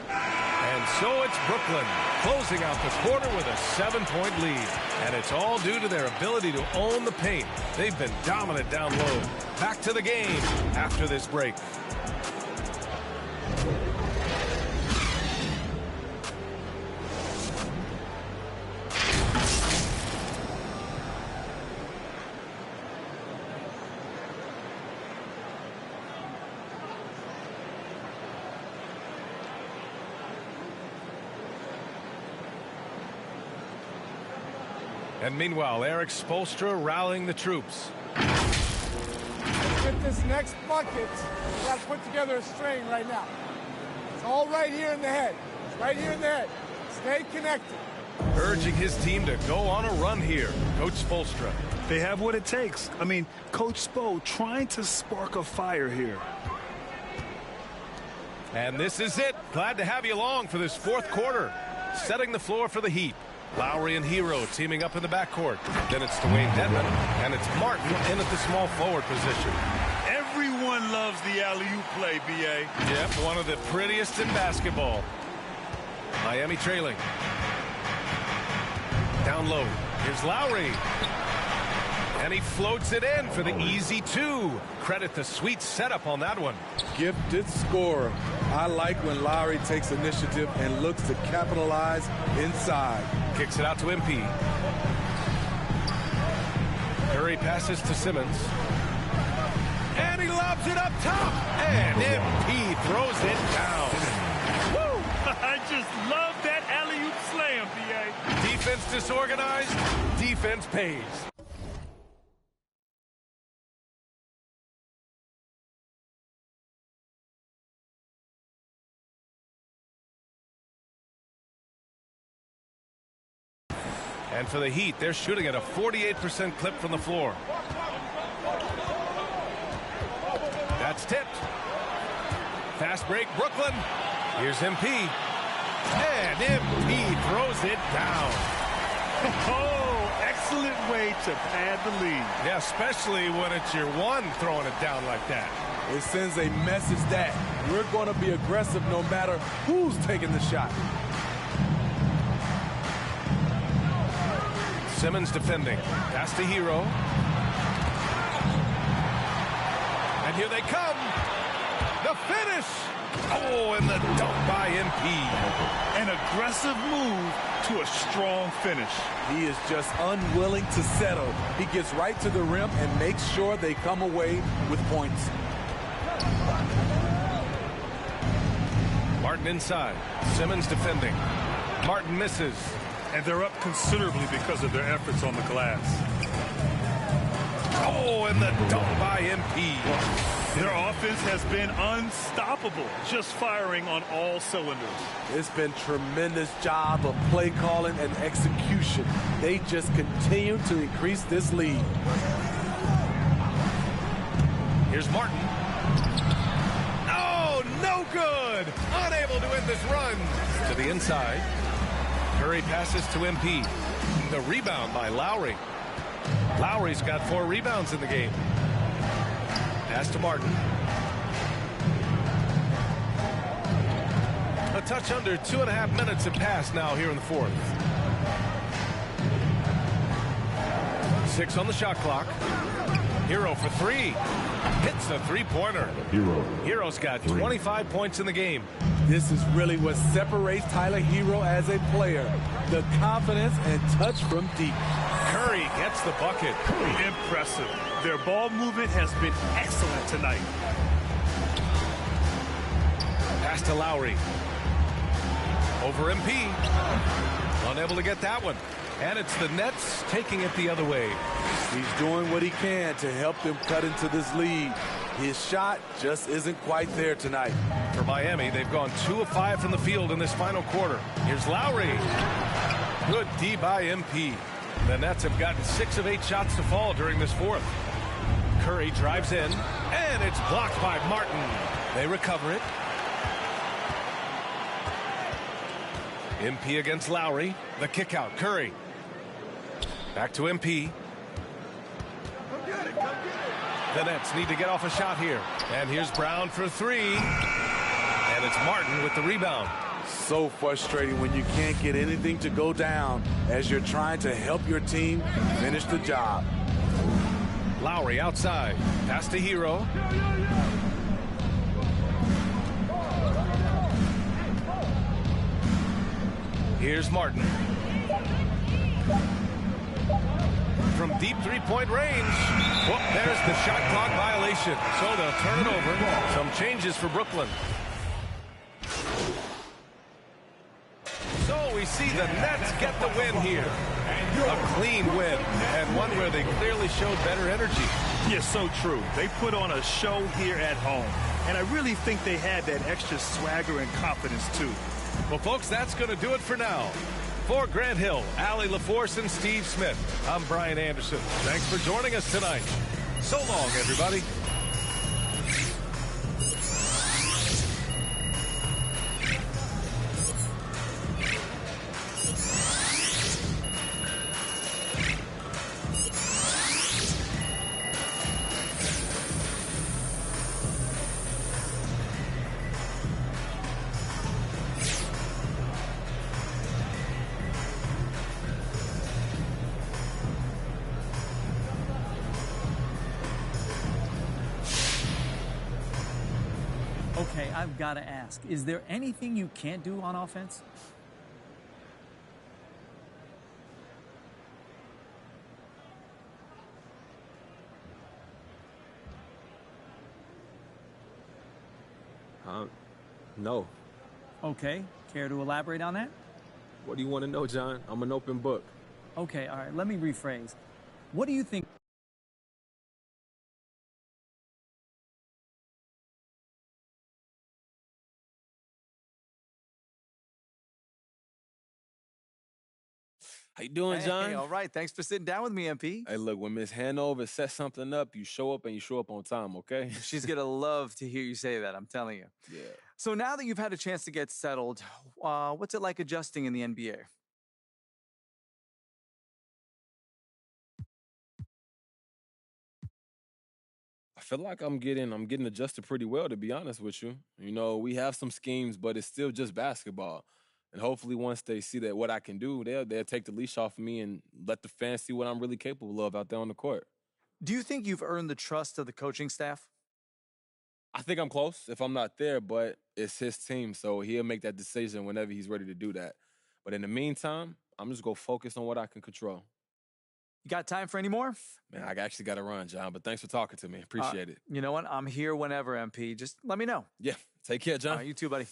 And So it's Brooklyn closing out the quarter with a 7-point lead. And it's all due to their ability to own the paint. They've been dominant down low. Back to the game after this break. And meanwhile, Erik Spoelstra rallying the troops. Get this next bucket, we got to put together a string right now. It's all right here in the head. It's right here in the head. Stay connected. Urging his team to go on a run here. Coach Spoelstra. They have what it takes. I mean, Coach Spo trying to spark a fire here. And this is it. Glad to have you along for this fourth quarter. Setting the floor for the Heat. Lowry and Hero teaming up in the backcourt. Then it's Dewayne Dedmon, and it's Martin in at the small forward position. Everyone loves the alley-oop play, B.A. Yep, one of the prettiest in basketball. Miami trailing. Down low. Here's Lowry. And he floats it in for the easy two. Credit the sweet setup on that one. Gifted scorer. I like when Lowry takes initiative and looks to capitalize inside. Kicks it out to MP. Curry passes to Simmons. And he lobs it up top. And MP throws it down. Woo! I just love that alley-oop slam, B.A. Defense disorganized. Defense pays. And for the Heat, they're shooting at a 48% clip from the floor. That's tipped. Fast break, Brooklyn. Here's MP. And MP throws it down. Oh, excellent way to pad the lead. Yeah, especially when it's your one throwing it down like that. It sends a message that we're going to be aggressive no matter who's taking the shot. Simmons defending. Pass to Hero. And here they come. The finish. Oh, and the dunk by MP. An aggressive move to a strong finish. He is just unwilling to settle. He gets right to the rim and makes sure they come away with points. Martin inside. Simmons defending. Martin misses. And they're up considerably because of their efforts on the glass. Oh, and the dunk by MP. Their offense has been unstoppable, just firing on all cylinders. It's been tremendous job of play calling and execution. They just continue to increase this lead. Here's Martin. Oh, no good. Unable to end this run. To the inside. Curry passes to MP. The rebound by Lowry. Lowry's got 4 rebounds in the game. Pass to Martin. A touch under 2.5 minutes have passed now here in the fourth. 6 on the shot clock. Hero for 3. Hits a three-pointer. Hero's got 25 points in the game. This is really what separates Tyler Hero as a player. The confidence and touch from deep. Curry gets the bucket. Impressive. Their ball movement has been excellent tonight. Pass to Lowry. Over MP. Unable to get that one. And it's the Nets taking it the other way. He's doing what he can to help them cut into this lead. His shot just isn't quite there tonight. For Miami, they've gone 2 of 5 from the field in this final quarter. Here's Lowry. Good D by MP. The Nets have gotten 6 of 8 shots to fall during this fourth. Curry drives in, and it's blocked by Martin. They recover it. MP against Lowry. The kick out. Curry. Back to MP. The Nets need to get off a shot here. And here's Brown for 3. And it's Martin with the rebound. So frustrating when you can't get anything to go down as you're trying to help your team finish the job. Lowry outside. Pass to Hero. Here's Martin. From deep three-point range. Whoop, there's the shot clock violation. So they'll turn it over. Some changes for Brooklyn. So we see the Nets get the win here. A clean win, and one where they clearly showed better energy. Yeah, so true. They put on a show here at home, and I really think they had that extra swagger and confidence, too. Well, folks, that's going to do it for now. For Grant Hill, Allie LaForce, and Steve Smith, I'm Brian Anderson. Thanks for joining us tonight. So long, everybody. Okay, I've got to ask, is there anything you can't do on offense? No. Okay, care to elaborate on that? What do you want to know, John? I'm an open book. Okay, all right, let me rephrase. What do you think? How you doing, John? Hey, all right. Thanks for sitting down with me, MP. Hey, look, when Miss Hanover sets something up, you show up and you show up on time, okay? She's going to love to hear you say that, I'm telling you. Yeah. So now that you've had a chance to get settled, what's it like adjusting in the NBA? I feel like I'm getting adjusted pretty well, to be honest with you. You know, we have some schemes, but it's still just basketball. And hopefully once they see that what I can do, they'll take the leash off of me and let the fans see what I'm really capable of out there on the court. Do you think you've earned the trust of the coaching staff? I think I'm close if I'm not there, but it's his team, so he'll make that decision whenever he's ready to do that. But in the meantime, I'm just going to focus on what I can control. You got time for any more? Man, I actually got to run, John, but thanks for talking to me. Appreciate it. You know what? I'm here whenever, MP. Just let me know. Yeah, take care, John. You too, buddy.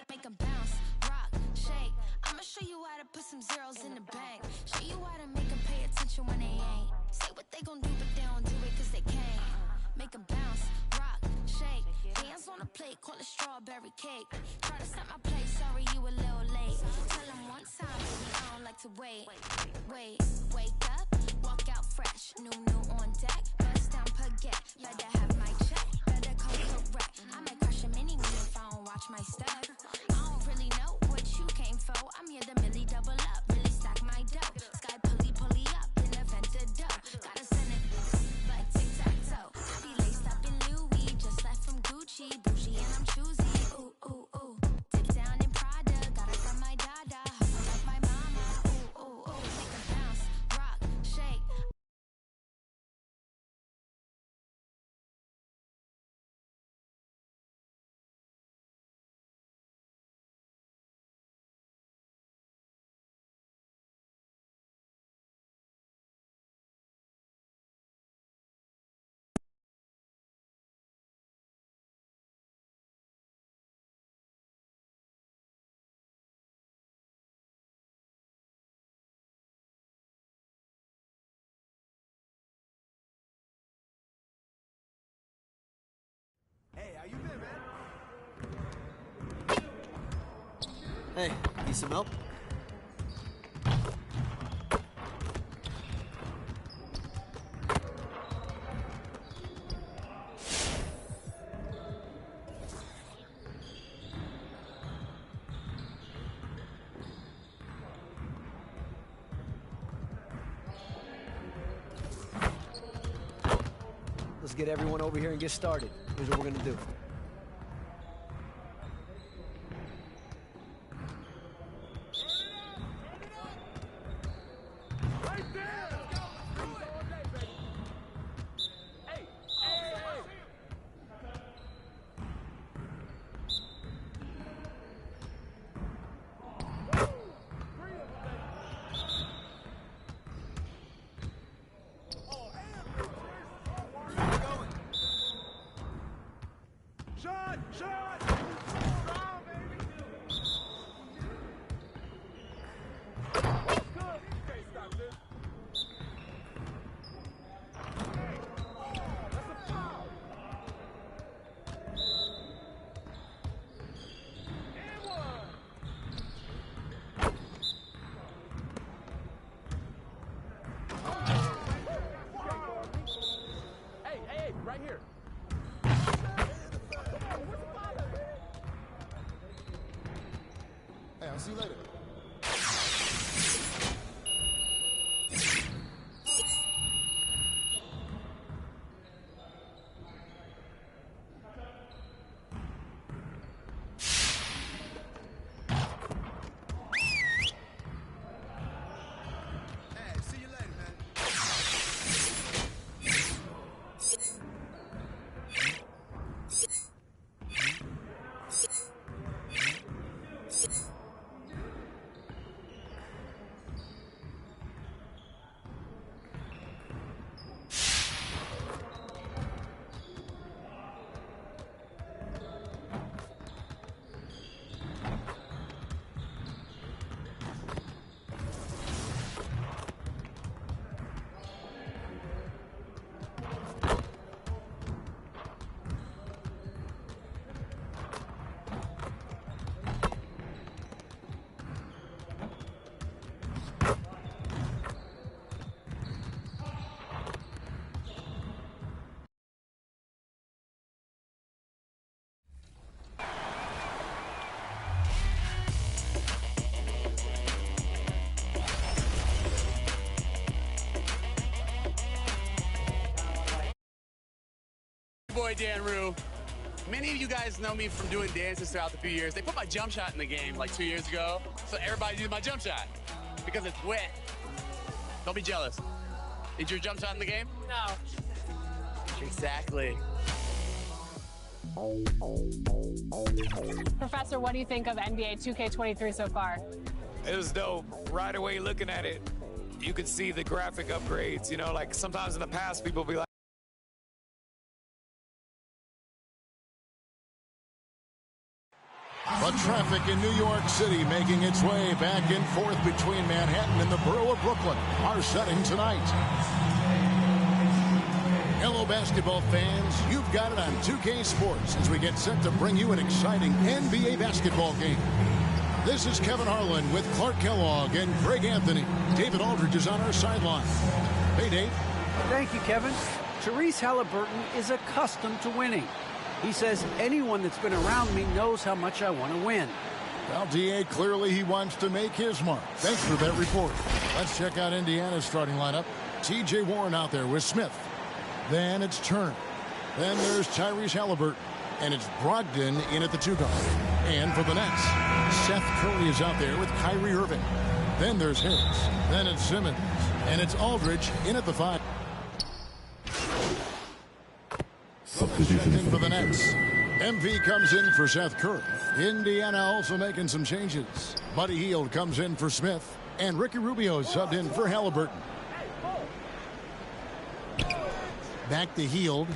Make 'em bounce, rock, shake. I'ma show you how to put some zeros in the bank. Show you how to make 'em pay attention when they ain't. Say what they gon' do, but they don't do it 'cause they can't. Make 'em bounce, rock, shake. Hands on the plate, call it strawberry cake. Try to set my place, sorry you a little late. Tell 'em one time, baby, I don't like to wait. Wake up, walk out fresh. New on deck, bust down baguette. Better have my check, better come correct. I might crush a mini me if I don't watch my step. I don't really know what you came for. I'm here to Millie double up, really stack my dough. Sky pulley up in the vent dough. Gotta send it like tic-tac-toe. Be laced up in Louis, just left from Gucci, bougie and I'm choosy. Ooh, ooh, ooh. Dip down in Prada, got it from my dada. Hustle like my mama. Ooh, ooh, ooh. Make 'em bounce, rock, shake. Hey, need some help? Let's get everyone over here and get started. Here's what we're gonna do. I'll see you later. Boy Dan Rue. Many of you guys know me from doing dances throughout the few years. They put my jump shot in the game like 2 years ago, so everybody used my jump shot because it's wet. Don't be jealous. Is your jump shot in the game? No. Exactly. Professor, what do you think of NBA 2K23 so far? It was dope. Right away looking at it, you could see the graphic upgrades. You know, like sometimes in the past people be like, But traffic in New York City making its way back and forth between Manhattan and the borough of Brooklyn. Our setting tonight. Hello, basketball fans. You've got it on 2K Sports as we get set to bring you an exciting NBA basketball game. This is Kevin Harlan with Clark Kellogg and Greg Anthony. David Aldridge is on our sideline. Hey, Dave. Thank you, Kevin. Tyrese Halliburton is accustomed to winning. He says anyone that's been around me knows how much I want to win. Well, D.A., clearly he wants to make his mark. Thanks for that report. Let's check out Indiana's starting lineup. T.J. Warren out there with Smith. Then it's Turner. Then there's Tyrese Halliburton. And it's Brogdon in at the 2 guard. And for the Nets, Seth Curry is out there with Kyrie Irving. Then there's Harris. Then it's Simmons. And it's Aldridge in at the 5. In for the Nets. MV comes in for Seth Curry. Indiana also making some changes. Buddy Hield comes in for Smith. And Ricky Rubio subbed in for Halliburton. Back to Hield.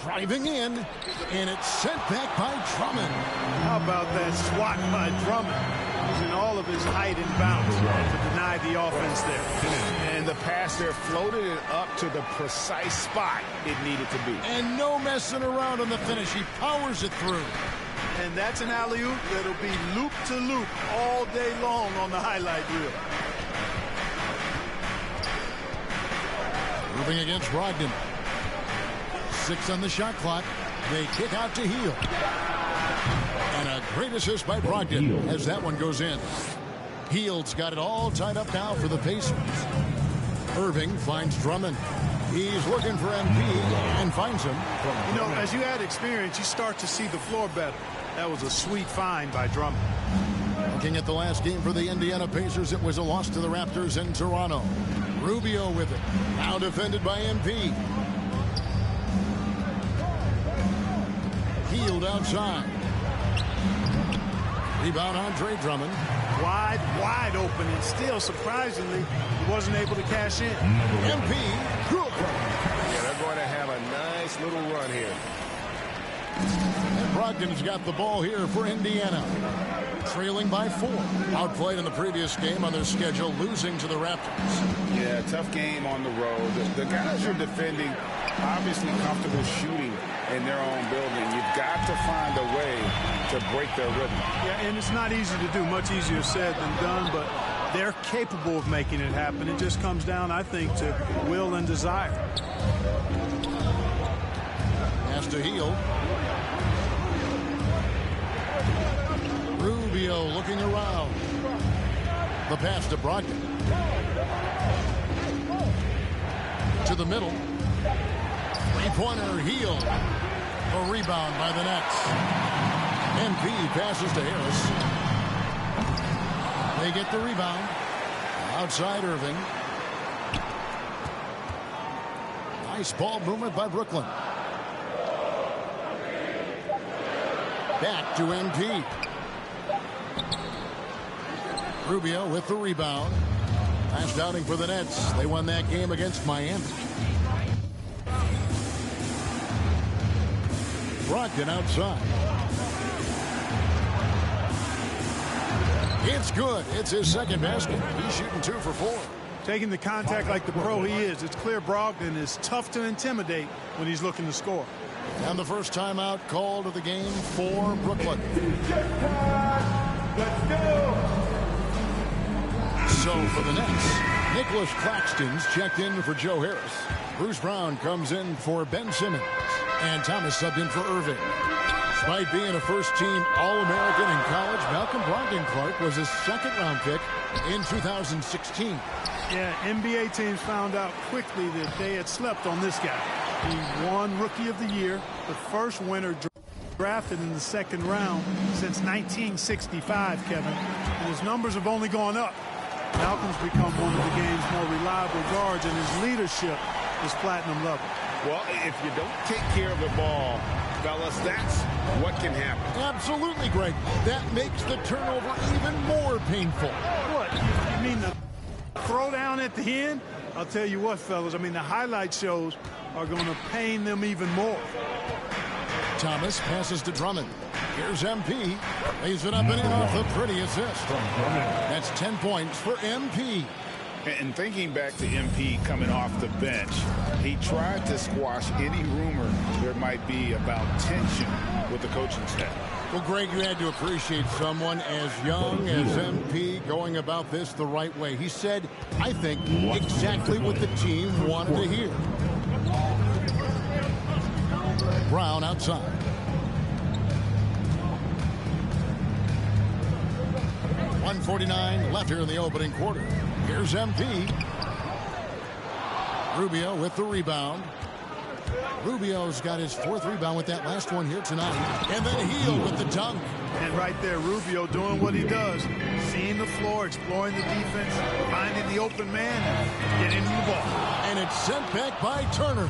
Driving in. And it's sent back by Drummond. How about that swat by Drummond? using all of his height and bounce to deny the offense there. And the pass there floated it up to the precise spot it needed to be. And no messing around on the finish. He powers it through. And that's an alley-oop that'll be loop to loop all day long on the highlight reel. Moving against Brogdon. 6 on the shot clock. They kick out to Hield. And a great assist by Brogdon as that one goes in. Hield's got it all tied up now for the Pacers. Irving finds Drummond. He's looking for MP and finds him. You know, as you add experience, you start to see the floor better. That was a sweet find by Drummond. Looking at the last game for the Indiana Pacers, it was a loss to the Raptors in Toronto. Rubio with it. Now defended by MP. Hield outside. Rebound Andre Drummond. Wide open, and still, surprisingly, he wasn't able to cash in. MP. Yeah, they're going to have a nice little run here. And Brogdon's got the ball here for Indiana. Trailing by 4. Outplayed in the previous game on their schedule, losing to the Raptors. Yeah, tough game on the road. The guys are defending, obviously comfortable shooting in their own building. You've got to find a way to break their rhythm. Yeah, and it's not easy to do. Much easier said than done, but they're capable of making it happen. It just comes down, I think, to will and desire. Pass to Hield. Rubio looking around. The pass to Brogdon. To the middle. Three-pointer, Hield. A rebound by the Nets. MP passes to Harris. They get the rebound. Outside Irving. Nice ball movement by Brooklyn. Back to MP. Rubio with the rebound. Last outing for the Nets. They won that game against Miami. Brogdon outside. It's good. It's his second basket. He's shooting 2 for 4. Taking the contact like the pro he is, it's clear Brogdon is tough to intimidate when he's looking to score. And the first timeout called of the game for Brooklyn. Let's go. So for the Nets, Nicholas Claxton's checked in for Joe Harris. Bruce Brown comes in for Ben Simmons. And Thomas subbed in for Irving. Despite being a first-team All-American in college, Malcolm Brogdon Clark was his second-round pick in 2016. Yeah, NBA teams found out quickly that they had slept on this guy. He won Rookie of the Year, the first winner drafted in the second round since 1965, Kevin. And his numbers have only gone up. Malcolm's become one of the game's more reliable guards, and his leadership is platinum level. Well, if you don't take care of the ball, fellas, that's what can happen. Absolutely, Greg. That makes the turnover even more painful. What? You mean the throw down at the end? I'll tell you what, fellas. I mean, the highlight shows are going to pain them even more. Thomas passes to Drummond. Here's MP. Lays it up and in off a pretty assist. That's 10 points for MP. And thinking back to MP coming off the bench, he tried to squash any rumor there might be about tension with the coaching staff. Well, Greg, you had to appreciate someone as young as MP going about this the right way. He said, I think, exactly what the team wanted to hear. Brown outside. .149 left here in the opening quarter. Here's MP. Rubio with the rebound. Rubio's got his 4th rebound with that last one here tonight. And then Hield with the dunk. And right there, Rubio doing what he does. Seeing the floor, exploring the defense, finding the open man, and getting the ball. And it's sent back by Turner.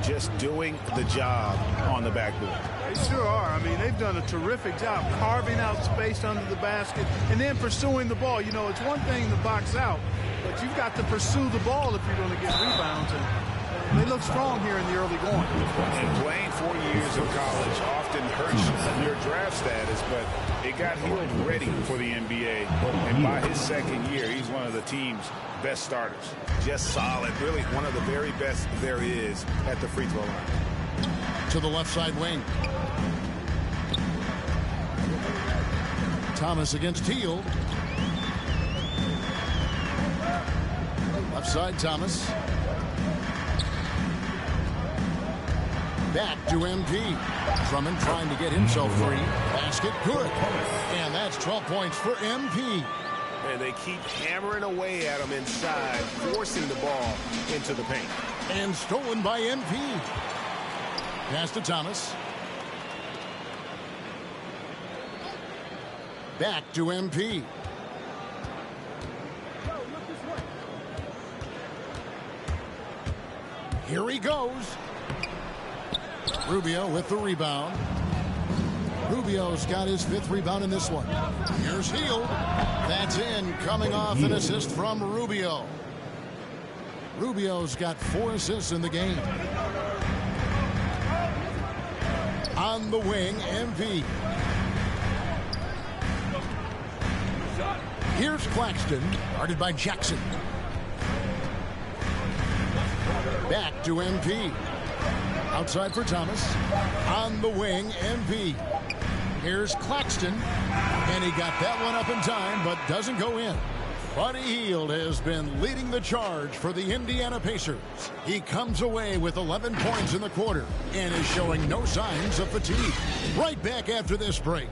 Just doing the job on the backboard. They sure are. I mean, they've done a terrific job carving out space under the basket and then pursuing the ball. You know, it's one thing to box out, but you've got to pursue the ball if you're going to get rebounds. And they look strong here in the early going. And playing 4 years of college often hurts your draft status, but it got Hield ready for the NBA. And by his second year, he's one of the team's best starters. Just solid, really one of the very best there is at the free throw line. To the left side wing. Thomas against Hield. Left side, Thomas. Back to MP. Drummond trying to get himself free. Basket good. And that's 12 points for MP. And they keep hammering away at him inside, forcing the ball into the paint. And stolen by MP. Pass to Thomas. Back to MP. Here he goes. Rubio with the rebound. Rubio's got his 5th rebound in this one. Here's Hield. That's in, coming off an assist from Rubio. Rubio's got 4 assists in the game. On the wing, MP. Here's Claxton, guarded by Jackson. Back to MP. Outside for Thomas. On the wing, MP. Here's Claxton. And he got that one up in time, but doesn't go in. Buddy Hield has been leading the charge for the Indiana Pacers. He comes away with 11 points in the quarter and is showing no signs of fatigue. Right back after this break.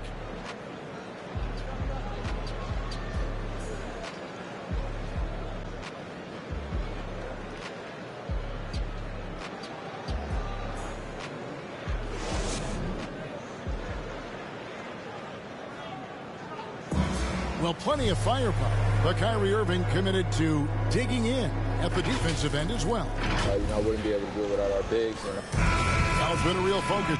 Well, plenty of firepower, but Kyrie Irving committed to digging in at the defensive end as well. I wouldn't be able to do it without our bigs. Now it's been a real focus,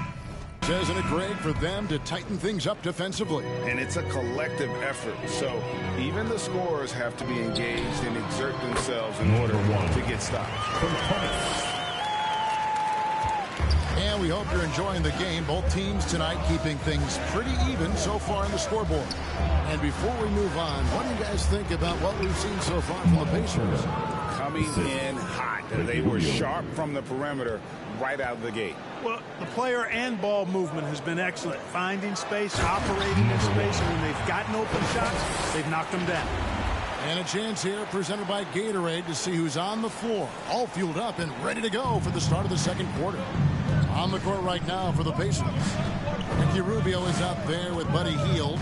isn't it, Greg, for them to tighten things up defensively. And it's a collective effort, so even the scorers have to be engaged and exert themselves in order to get stops. And we hope you're enjoying the game. Both teams tonight keeping things pretty even so far in the scoreboard. And before we move on, what do you guys think about what we've seen so far from the Pacers? Coming in hot. They were sharp from the perimeter right out of the gate. Well, the player and ball movement has been excellent. Finding space, operating in space, and when they've gotten open shots, they've knocked them down. And a chance here presented by Gatorade to see who's on the floor, all fueled up and ready to go for the start of the second quarter. On the court right now for the Pacers. Ricky Rubio is out there with Buddy Hield.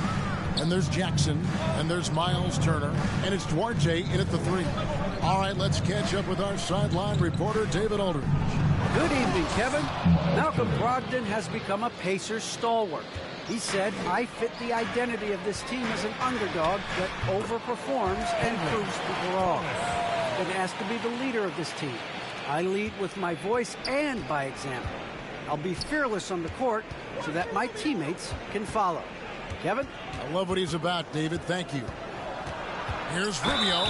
And there's Jackson, and there's Miles Turner, and it's Duarte in at the 3. All right, let's catch up with our sideline reporter, David Aldridge. Good evening, Kevin. Malcolm Brogdon has become a Pacers stalwart. He said, I fit the identity of this team as an underdog that overperforms and proves people wrong. Been asked to be the leader of this team. I lead with my voice and by example. I'll be fearless on the court so that my teammates can follow. Kevin? I love what he's about, David. Thank you. Here's Rubio.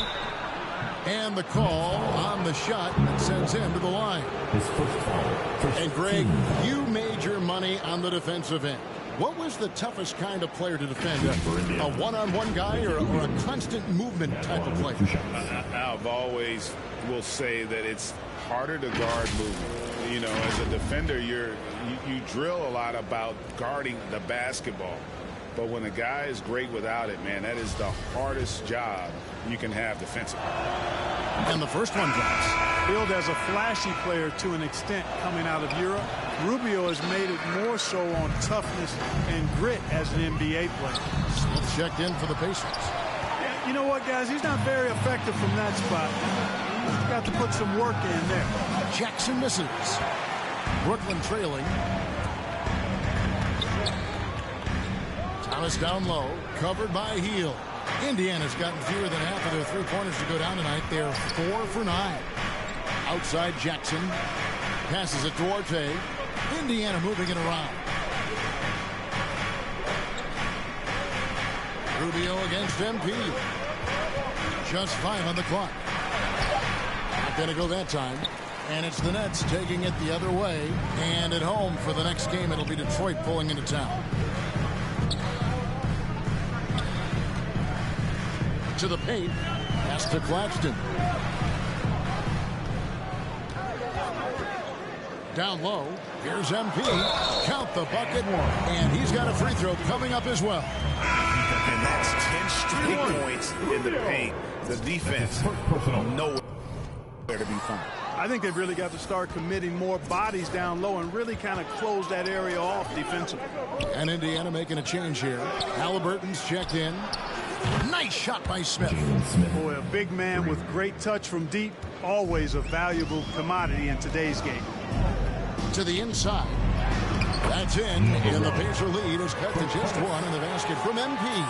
And the call on the shot that sends him to the line. And Greg, you made your money on the defensive end. What was the toughest kind of player to defend? A one-on-one guy or a constant movement type of player? I've always will say that it's harder to guard movement. You know, as a defender, you drill a lot about guarding the basketball. But when a guy is great without it, man, that is the hardest job you can have defensively. And the first one drops. Hield as a flashy player to an extent coming out of Europe. Rubio has made it more so on toughness and grit as an NBA player. Smith checked in for the Pacers. Yeah, you know what, guys? He's not very effective from that spot. He's got to put some work in there. Jackson misses. Brooklyn trailing. Thomas down low, covered by Hield. Indiana's gotten fewer than half of their three-pointers to go down tonight. They're 4 for 9. Outside Jackson. Passes it to Duarte. Indiana moving it around. Rubio against MP. Just 5 on the clock. Not going to go that time. And it's the Nets taking it the other way. And at home for the next game, it'll be Detroit pulling into town. To the paint. Pass to Claxton. Down low. Here's MP. Count the bucket. And he's got a free throw coming up as well. And that's 10 straight points in the paint. The defense nowhere to be found. I think they've really got to start committing more bodies down low and really kind of close that area off defensively. And Indiana making a change here. Halliburton's checked in. Nice shot by Smith. Boy, a big man with great touch from deep, always a valuable commodity in today's game. To the inside. That's in. And the Pacer lead is cut to just one in the basket from MP.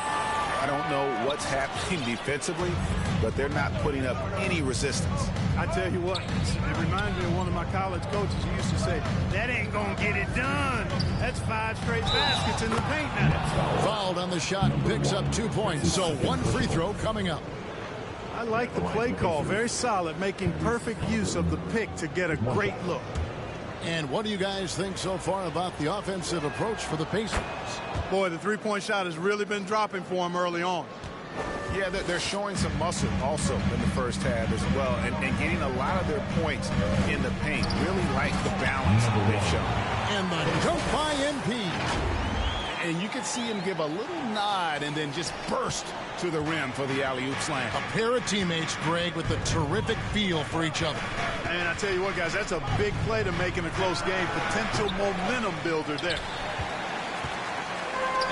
I don't know what's happening defensively, but they're not putting up any resistance. I tell you what, it reminds me of one of my college coaches who used to say, that ain't going to get it done. That's 5 straight baskets in the paint now. Fouled on the shot, picks up 2 points, so 1 free throw coming up. I like the play call, very solid, making perfect use of the pick to get a great look. And what do you guys think so far about the offensive approach for the Pacers? Boy, the three-point shot has really been dropping for them early on. Yeah, they're showing some muscle also in the first half as well, and getting a lot of their points in the paint. Really like the balance that they've shown. And the dunk by MP. And you can see him give a little nod and then just burst to the rim for the alley-oop slam. A pair of teammates, Greg, with a terrific feel for each other. And I tell you what, guys, that's a big play to make in a close game. Potential momentum builder there.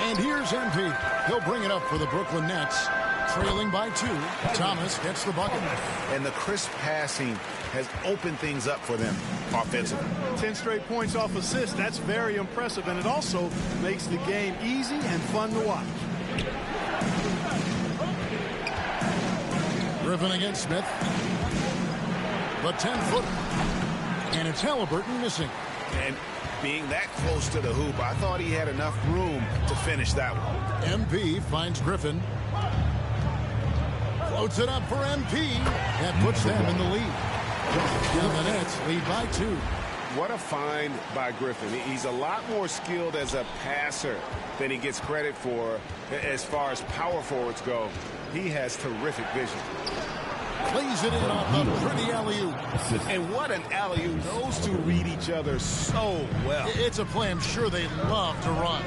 And here's MP. He'll bring it up for the Brooklyn Nets. Trailing by 2. Thomas gets the bucket. And the crisp passing has opened things up for them offensively. 10 straight points off assists. That's very impressive. And it also makes the game easy and fun to watch. Griffin against Smith. The 10-footer. And it's Halliburton missing. And being that close to the hoop, I thought he had enough room to finish that one. MP finds Griffin. Floats it up for MP. That puts them in the lead. And the Nets lead by 2. What a find by Griffin. He's a lot more skilled as a passer than he gets credit for as far as power forwards go. He has terrific vision. Plays it in off the pretty alley-oop. And what an alley-oop. Those two read each other so well. It's a play I'm sure they love to run.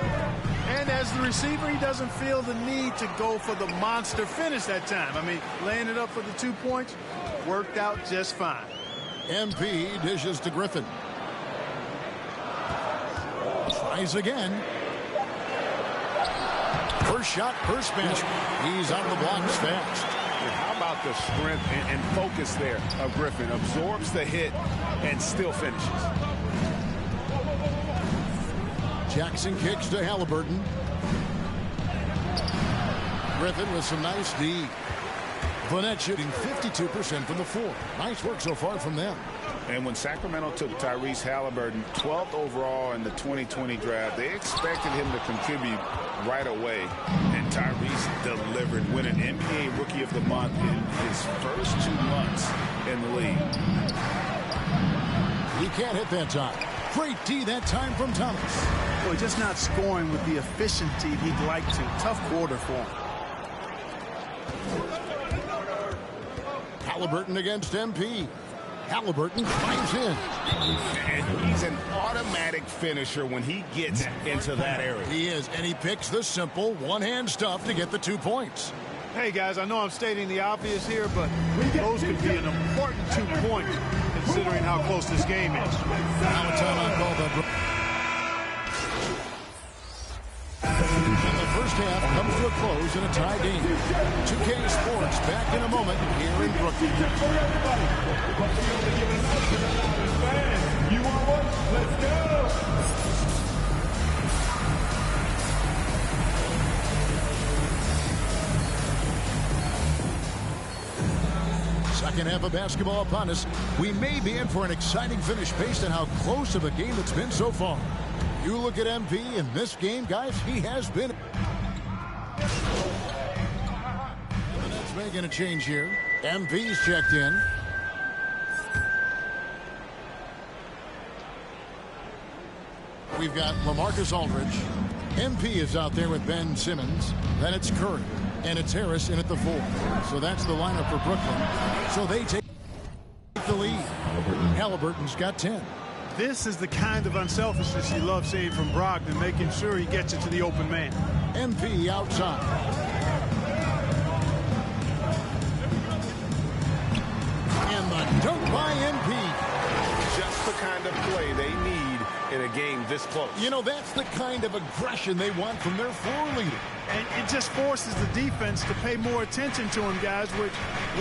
And as the receiver, he doesn't feel the need to go for the monster finish that time. I mean, laying it up for the 2 points worked out just fine. MP dishes to Griffin. Tries again. First shot, first basket. He's on the blocks fast. How about the strength and focus there of Griffin? Absorbs the hit and still finishes. Jackson kicks to Halliburton. Griffin with some nice D. Fournette shooting 52% from the floor. Nice work so far from them. And when Sacramento took Tyrese Halliburton 12th overall in the 2020 draft, they expected him to contribute right away. And Tyrese delivered, winning NBA Rookie of the Month in his first 2 months in the league. He can't hit that time. Great D that time from Thomas. Boy, just not scoring with the efficiency he'd like to. Tough quarter for him. Halliburton against MP. Halliburton finds in. And he's an automatic finisher when he gets into that area. He is, and he picks the simple one-hand stuff to get the 2 points. Hey, guys, I know I'm stating the obvious here, but those could be an important 2 points considering how close this game is. Now a timeout called up. And the first half comes to a close in a tie game. 2K Sports back in a moment here in Brooklyn. You want one? Let's go! Second half of basketball upon us. We may be in for an exciting finish based on how close of a game it's been so far. You look at MP in this game, guys, he has been. That's making a change here. MP's checked in. we've got LaMarcus Aldridge. MP is out there with Ben Simmons. Then it's Curry. And it's Harris in at the 4. So that's the lineup for Brooklyn. So they take the lead. Halliburton's got 10. This is the kind of unselfishness you love seeing from Brogdon, making sure he gets it to the open man. MP outside. And the dunk by MP. Just the kind of play they need in a game this close. You know, that's the kind of aggression they want from their floor leader. And it just forces the defense to pay more attention to him, guys, which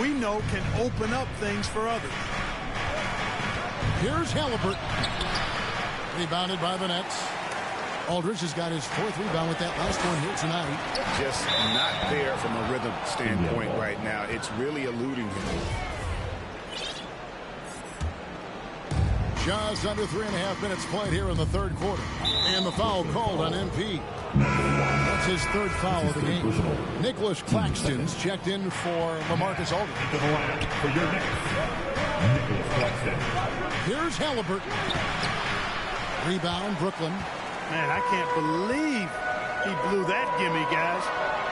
we know can open up things for others. Here's Halliburton. Rebounded by the Nets. Aldridge has got his 4th rebound with that last one here tonight. Just not there from a rhythm standpoint right now. It's really eluding him. Just under 3.5 minutes played here in the 3rd quarter. And the foul called on MP. That's his 3rd foul of the game. Nicholas Claxton's checked in for LaMarcus Aldridge. To the line for your next, Nicholas Claxton. Here's Halliburton. Rebound, Brooklyn. Man, I can't believe he blew that gimme, guys.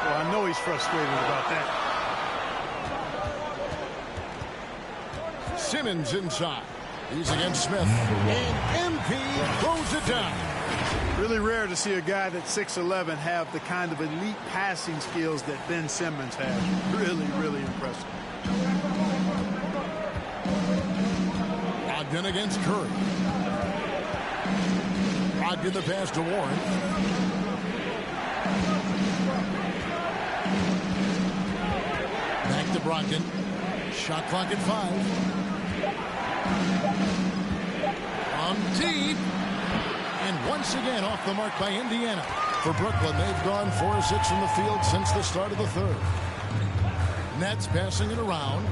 Well, I know he's frustrated about that. Simmons inside. He's against Smith. And MP throws it down. Really rare to see a guy that's 6'11" have the kind of elite passing skills that Ben Simmons has. Really, really impressive. Ogden against Curry. Ogden the pass to Warren. Back to Brogdon. Shot clock at 5. On deep. And once again off the mark by Indiana. For Brooklyn, they've gone 4 of 6 from the field since the start of the 3rd. Nets passing it around.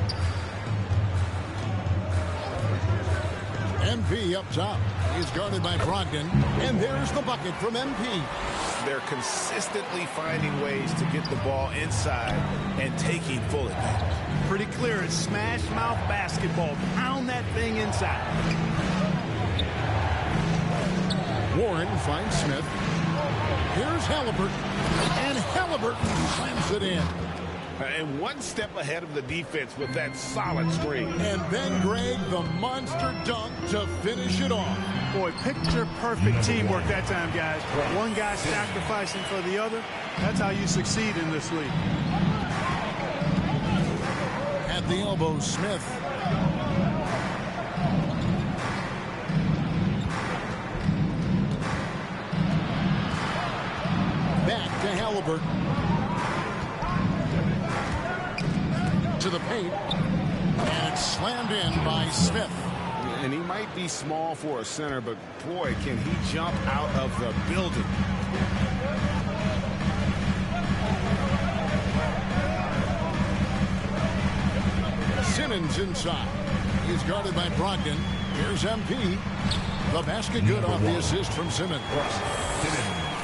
MP up top. He's guarded by Brogdon. And there's the bucket from MP. They're consistently finding ways to get the ball inside and taking full advantage. Pretty clear. It's smash mouth basketball. Pound that thing inside. Warren finds Smith. Here's Halliburton. And Halliburton slams it in. And one step ahead of the defense with that solid screen. And then Greg, the monster dunk to finish it off. Boy, picture-perfect teamwork that time, guys. One guy sacrificing for the other. That's how you succeed in this league. At the elbow, Smith. Back to Halliburton. To the paint. And it's slammed in by Smith. And he might be small for a center, but boy, can he jump out of the building. Simmons inside. He's guarded by Brogdon. Here's MP. The basket good off the assist from Simmons.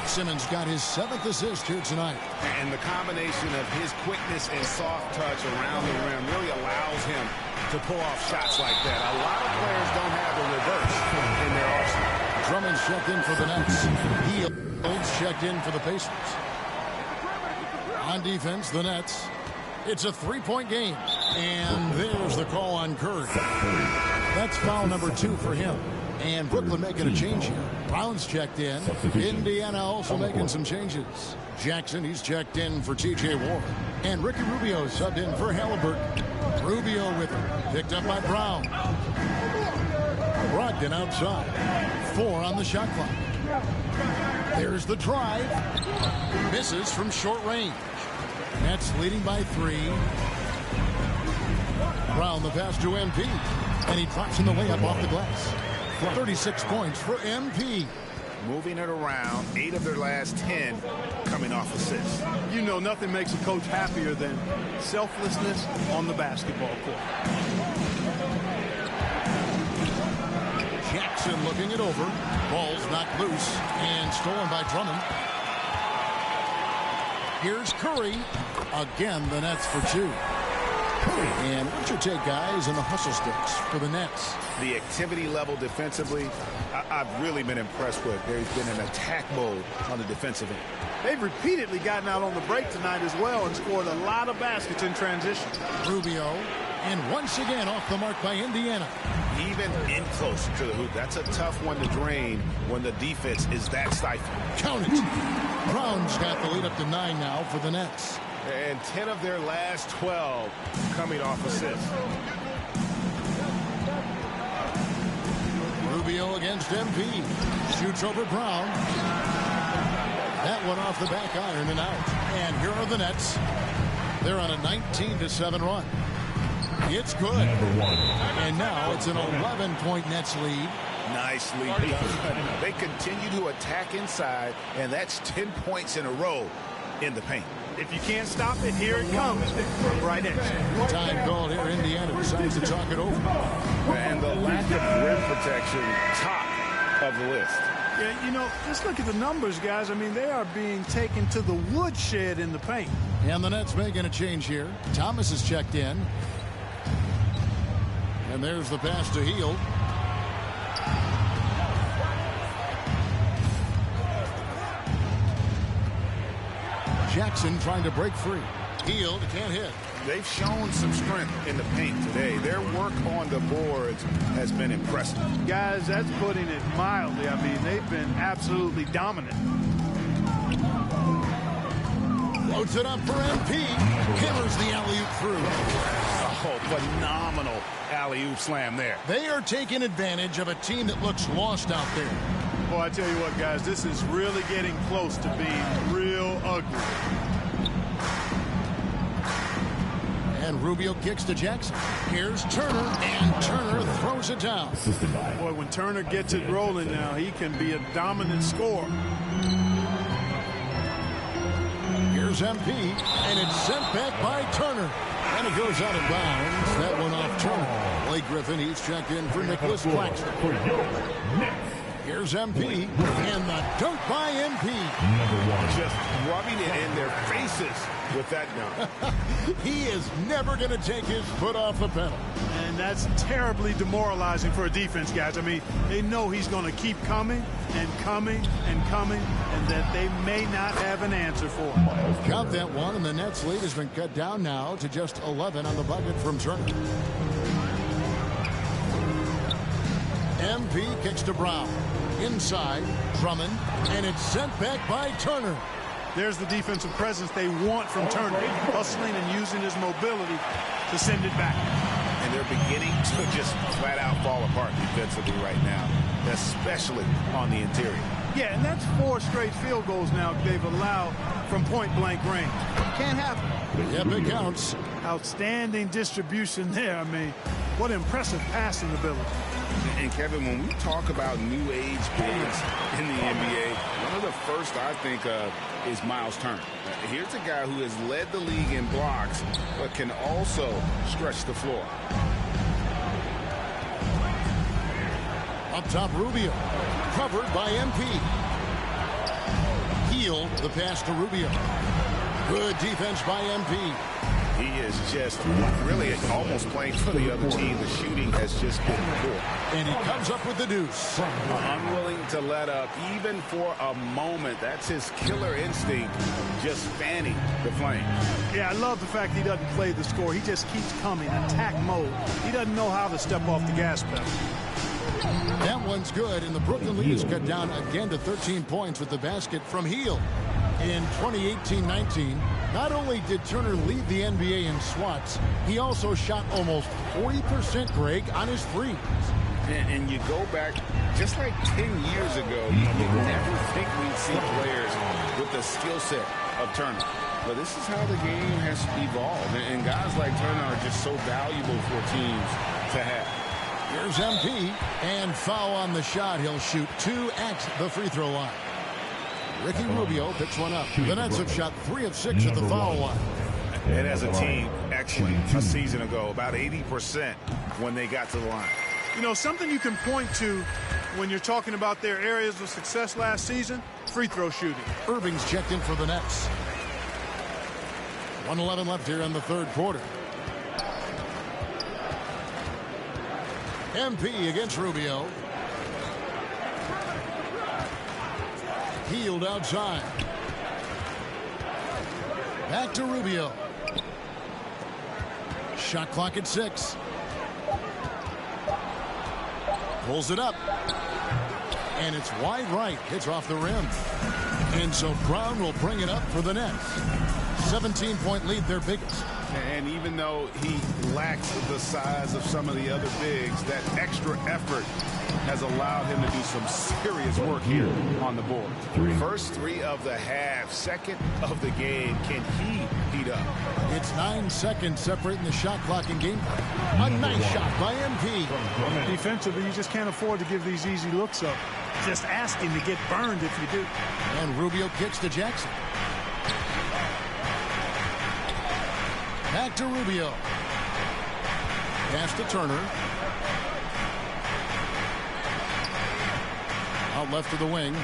Simmons got his 7th assist here tonight. And the combination of his quickness and soft touch around the rim really allows him to pull off shots like that. A lot of players don't have the reverse in their arsenal. Drummond's checked in for the Nets. Hields checked in for the Pacers. On defense, the Nets. It's a 3-point game. And there's the call on Curry. That's foul number 2 for him. And Brooklyn making a change here. Brown's checked in. Indiana also making some changes. Jackson, he's checked in for T.J. Warren. And Ricky Rubio subbed in for Halliburton. Rubio with him. Picked up by Brown. Brogdon outside. 4 on the shot clock. There's the drive. Misses from short range. Nets leading by 3. Brown the pass to MP. And he drops in the layup off the glass. 36 points for MP. Moving it around, 8 of their last 10 coming off assists. You know, nothing makes a coach happier than selflessness on the basketball court. Jackson looking it over. Ball's knocked loose and stolen by Drummond. Here's Curry. Again, the Nets for 2. And what's your take, guys, on the hustle sticks for the Nets? The activity level defensively, I've really been impressed with. There's been an attack mode on the defensive end. They've repeatedly gotten out on the break tonight as well and scored a lot of baskets in transition. Rubio, and once again off the mark by Indiana. Even in close to the hoop. That's a tough one to drain when the defense is that stifling. Count it. Brown's got the lead up to 9 now for the Nets. And 10 of their last 12 coming off assists. Rubio against MP. Shoots over Brown. That one off the back iron and out. And here are the Nets. They're on a 19-7 run. It's good. And now it's an 11-point Nets lead. Nicely done. They continue to attack inside, and that's 10 points in a row in the paint. If you can't stop it, here it comes from right edge. Time called here. Indiana decides to talk it over. And the lack of rim protection, top of the list. Yeah, you know, just look at the numbers, guys. I mean, they are being taken to the woodshed in the paint. And the Nets making a change here. Thomas is checked in. And there's the pass to Hield. Jackson trying to break free. Hield can't hit. They've shown some strength in the paint today. Their work on the boards has been impressive. Guys, that's putting it mildly. I mean, they've been absolutely dominant. Loads it up for MP. Hammers the alley-oop through. Oh, phenomenal alley-oop slam there. They are taking advantage of a team that looks lost out there. Boy, I tell you what, guys, this is really getting close to being real ugly. And Rubio kicks to Jackson. Here's Turner, and Turner throws it down. Boy, when Turner gets it rolling now, he can be a dominant scorer. Here's MP, and it's sent back by Turner. And it goes out of bounds. That one off Turner. Blake Griffin, he's checked in for Nicholas Claxton. Here's MP, and the dunk by MP. Just rubbing it in their faces with that dunk. He is never going to take his foot off the pedal. And that's terribly demoralizing for a defense, guys. I mean, they know he's going to keep coming and coming and coming, and that they may not have an answer for him. Count that one, and the Nets lead has been cut down now to just 11 on the bucket from Turner. MP kicks to Brown. Inside, Drummond, and it's sent back by Turner. There's the defensive presence they want from Turner, hustling and using his mobility to send it back. And they're beginning to just flat out fall apart defensively right now, especially on the interior. Yeah, and that's 4 straight field goals now they've allowed from point-blank range. Can't happen. Yep, it counts. Outstanding distribution there. I mean, what impressive passing ability. And Kevin, when we talk about new age bigs in the NBA, one of the first I think of is Miles Turner. Here's a guy who has led the league in blocks, but can also stretch the floor. Up top, Rubio. Covered by MP. Hield the pass to Rubio. Good defense by MP. He is just really almost playing for the other team. The shooting has just been poor. And he comes up with the deuce. Unwilling to let up even for a moment. That's his killer instinct, just fanning the flame. Yeah, I love the fact he doesn't play the score. He just keeps coming, attack mode. He doesn't know how to step off the gas pedal. That one's good, and the Brooklyn lead is cut down again to 13 points with the basket from Hield. In 2018-19, not only did Turner lead the NBA in swats, he also shot almost 40%, Greg, on his threes. And you go back just like 10 years ago, you'd never think we'd see players with the skill set of Turner. But this is how the game has evolved, and guys like Turner are just so valuable for teams to have. Here's MP, and foul on the shot. He'll shoot 2 at the free throw line. Ricky Rubio picks one up. The Nets have shot 3 of 6 at the foul line. And as a team, excellent a season ago, about 80% when they got to the line. You know, something you can point to when you're talking about their areas of success last season, free throw shooting. Irving's checked in for the Nets. 1:11 left here in the third quarter. MP against Rubio. Healed outside. Back to Rubio. Shot clock at 6. Pulls it up. And it's wide right. Hits off the rim. And so Brown will bring it up for the Nets. 17-point lead, their biggest. And even though he lacks the size of some of the other bigs, that extra effort has allowed him to do some serious work here on the board. First 3 of the half, second of the game. Can he heat up? It's 9 seconds separating the shot clock and game. A nice shot by MP. Defensively, you just can't afford to give these easy looks up. Just ask him to get burned if you do. And Rubio kicks to Jackson. Back to Rubio. Pass to Turner. Out left to the wing.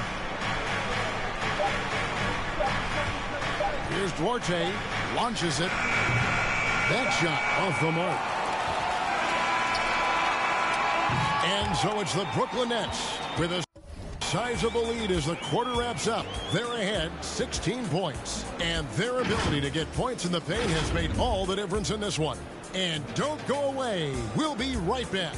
Here's Duarte. Launches it. That shot off the mark. And so it's the Brooklyn Nets with a sizable lead as the quarter wraps up. They're ahead 16 points. And their ability to get points in the paint has made all the difference in this one. And don't go away. We'll be right back.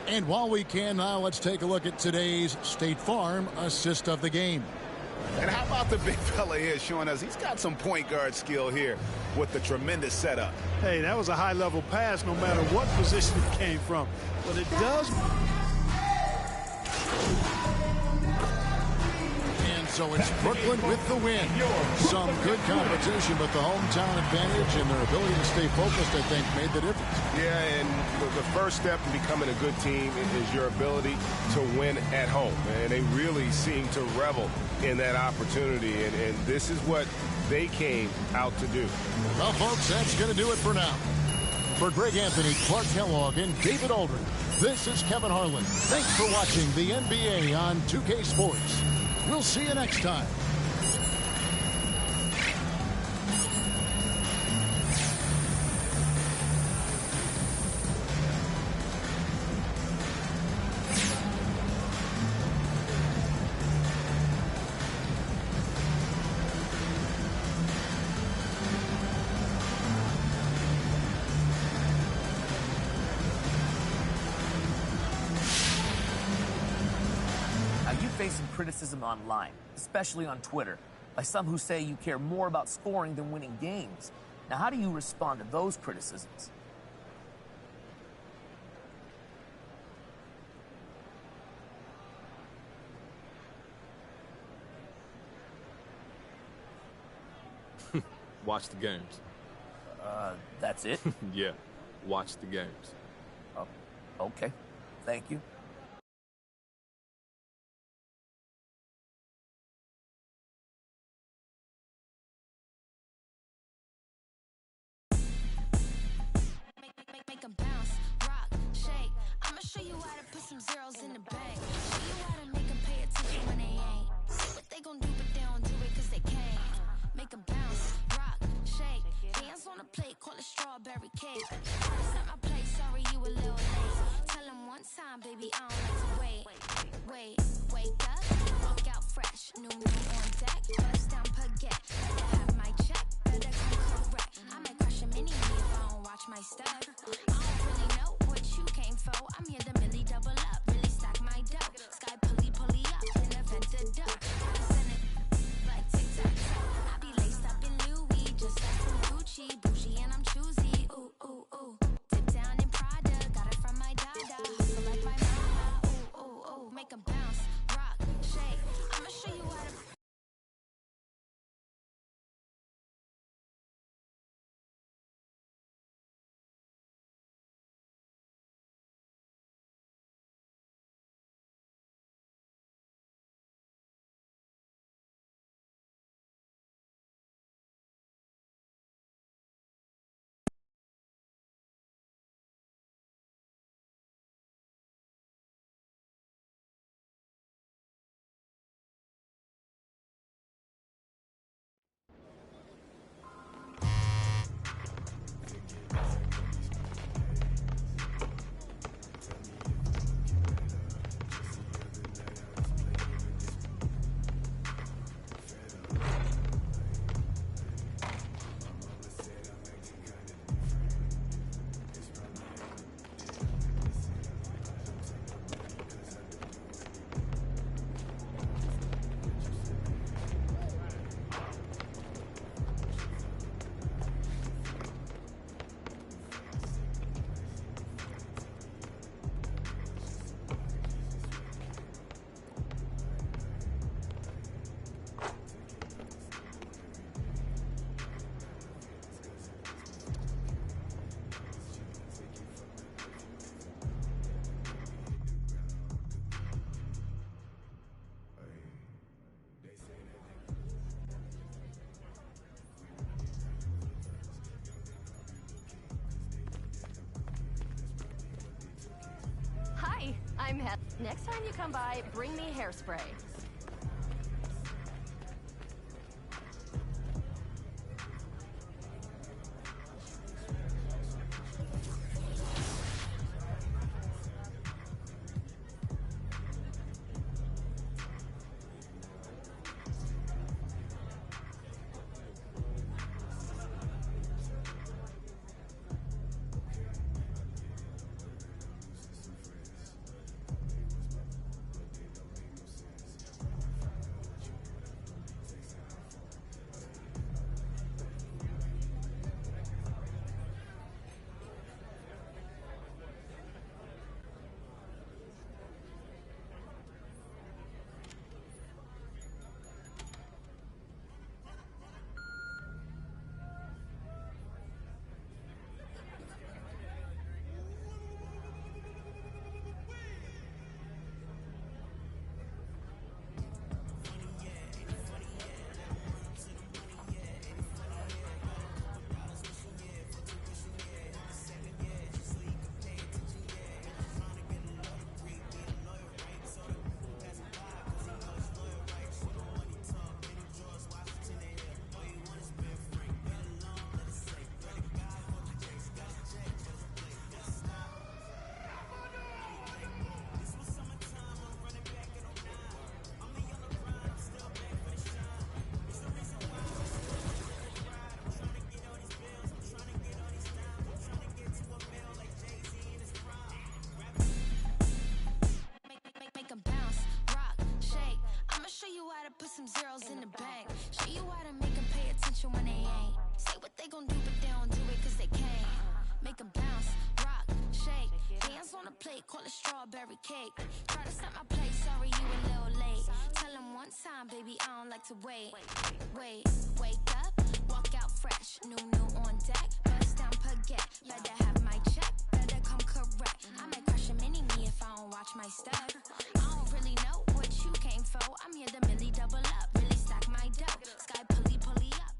And while we can now, let's take a look at today's State Farm assist of the game. And how about the big fella here showing us he's got some point guard skill here with the tremendous setup. Hey, that was a high-level pass no matter what position it came from. But it does. And so it's Brooklyn with the win. Some good competition, but the hometown advantage and their ability to stay focused, I think, made the difference. Yeah, and the first step in becoming a good team is your ability to win at home. And they really seem to revel in that opportunity. And this is what they came out to do. Well, folks, that's going to do it for now. For Greg Anthony, Clark Kellogg, and David Aldridge, this is Kevin Harlan. Thanks for watching the NBA on 2K Sports. We'll see you next time. Facing criticism online, especially on Twitter, by some who say you care more about scoring than winning games. Now, how do you respond to those criticisms? Watch the games. That's it? Yeah, watch the games. Oh, okay. Thank you. Make 'em bounce, rock, shake. I'ma show you how to put some zeros in the bank. Show you how to make 'em pay attention when they ain't. Say what they gon' do, but they don't do it 'cause they can't. Make 'em bounce, rock, shake. Dance on the plate, call it strawberry cake. It's not my place, sorry you a little late. Tell 'em one time, baby, I don't like to wait. Wake up, walk out fresh. New on deck, bust down baguette. Better have my check, better come correct. I might crush a mini me if I don't watch my step. I don't really know what you came for. I'm here to Millie double up, really stack my dough. Sky pulley up, in the vent the duck. I send it like tic-tac-toe. I be laced up in Louis, just like some Gucci, bougie, and I'm choosy. Ooh, ooh, ooh. Dip down in Prada, got it from my dada. Hustle like my mama. Ooh, ooh, ooh. Make 'em bounce, rock, shake. I'ma show you how to. I'm Heather. Next time you come by, bring me hairspray. Put some zeros in the bank. Show you how to make them pay attention when they ain't. Say what they gon' do, but they don't do it cause they can't. Make them bounce, rock, shake. Hands on the plate, call it strawberry cake. Try to set my place, sorry you a little late. Tell them one time, baby, I don't like to wait. Wake up, walk out fresh. New on deck, bust down baguette. Better have my check, better come correct. I might crush a mini-me if I don't watch my step. I don't really know what you came for. I'm here to Millie double up, really stack my dough. Sky pulley up.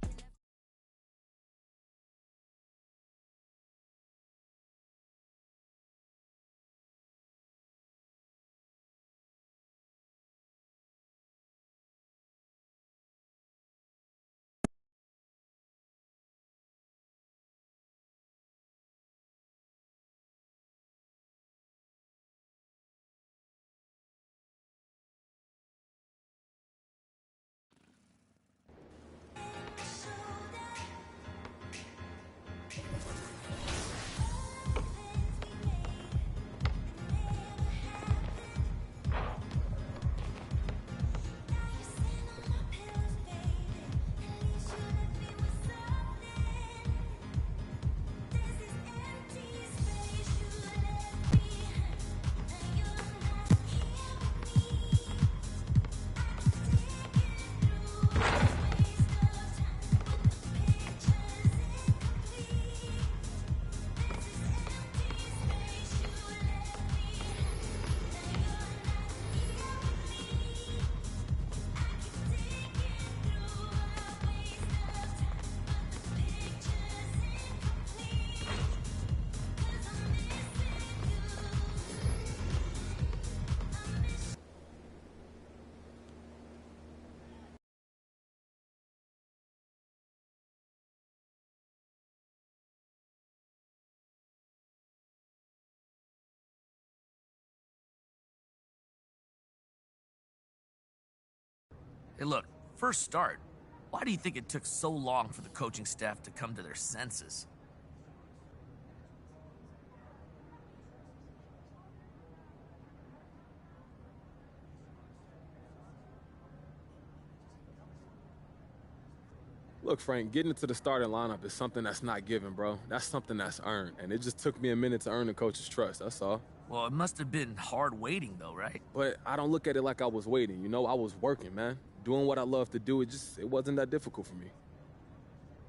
Hey, look, first start. Why do you think it took so long for the coaching staff to come to their senses? Look, Frank, getting into the starting lineup is something that's not given, bro. That's something that's earned, and it just took me a minute to earn the coach's trust, that's all. Well, it must have been hard waiting, though, right? But I don't look at it like I was waiting, you know? I was working, man. Doing what I love to do, it wasn't that difficult for me.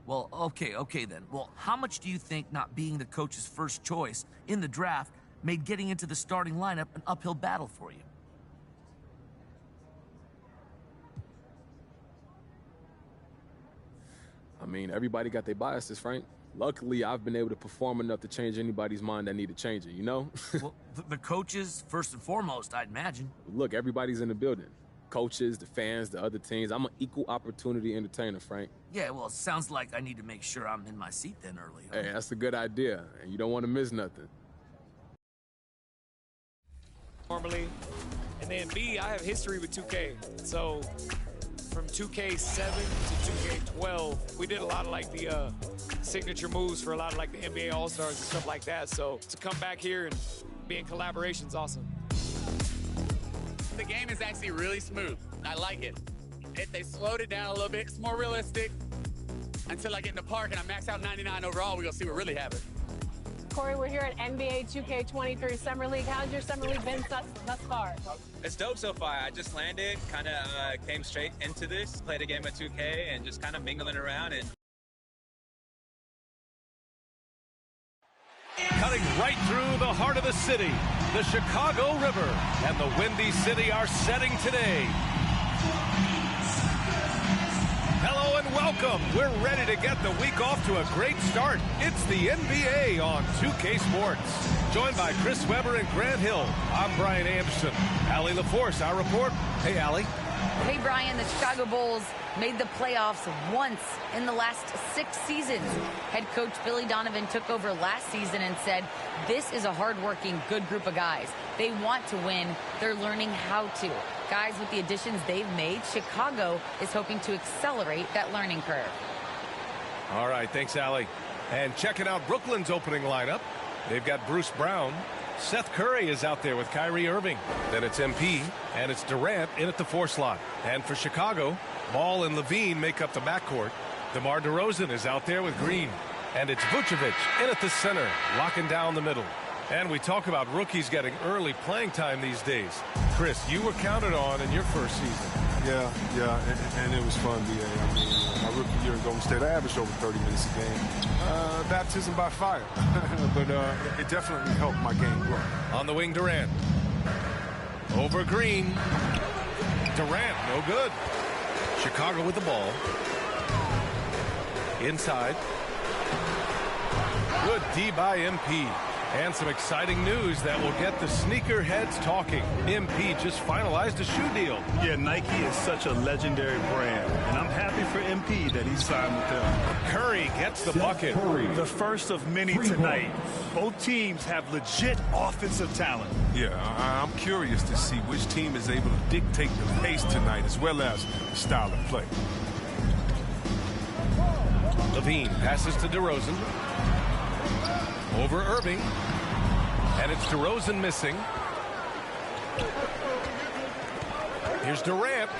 Well, okay then. Well, how much do you think not being the coach's first choice in the draft made getting into the starting lineup an uphill battle for you? I mean, everybody got their biases, Frank. Luckily, I've been able to perform enough to change anybody's mind that needed changing, you know? Well, the coaches, first and foremost, I'd imagine. Look, everybody's in the building. Coaches, the fans, the other teams. I'm an equal opportunity entertainer, Frank. Yeah, well, it sounds like I need to make sure I'm in my seat then early. Hey, that's a good idea, and you don't want to miss nothing. Normally, and then B, I have history with 2K. So from 2K7 to 2K12, we did a lot of like the signature moves for a lot of like the NBA All-Stars and stuff like that. So to come back here and be in collaboration is awesome. The game is actually really smooth. I like it. They slowed it down a little bit. It's more realistic. Until I get in the park and I max out 99 overall, we're going to see what really happens. Corey, we're here at NBA 2K23 Summer League. How's your Summer League been thus far? It's dope so far. I just landed, kind of came straight into this, played a game of 2K, and just kind of mingling around. And Cutting right through the heart of the city, the Chicago River and the Windy City are setting today. Hello and welcome. We're ready to get the week off to a great start. It's the NBA on 2K Sports. Joined by Chris Webber and Grant Hill, I'm Brian Anderson. Allie LaForce, our report. Hey, Allie. Hey, Brian, the Chicago Bulls made the playoffs once in the last 6 seasons. Head coach Billy Donovan took over last season and said, this is a hardworking, good group of guys. They want to win. They're learning how to. Guys, with the additions they've made, Chicago is hoping to accelerate that learning curve. All right, thanks, Allie. And checking out Brooklyn's opening lineup. They've got Bruce Brown. Seth Curry is out there with Kyrie Irving. Then it's MP, and it's Durant in at the 4 slot. And for Chicago, Ball and Levine make up the backcourt. DeMar DeRozan is out there with Green. And it's Vucevic in at the center, locking down the middle. And we talk about rookies getting early playing time these days. Chris, you were counted on in your first season. Yeah, and it was fun, B.A. I mean, my rookie year in Golden State, I averaged over 30 minutes a game. Baptism by fire. But it definitely helped my game grow. On the wing, Durant. Over Green. Durant, no good. Chicago with the ball. Inside. Good D by MP. And some exciting news that will get the sneakerheads talking. MP just finalized a shoe deal. Yeah, Nike is such a legendary brand, and I'm happy for MP that he signed with them. Curry gets the bucket. The first of many tonight. Both teams have legit offensive talent. Yeah, I'm curious to see which team is able to dictate the pace tonight as well as the style of play. Levine passes to DeRozan. Over Irving. And it's DeRozan missing. Here's Durant.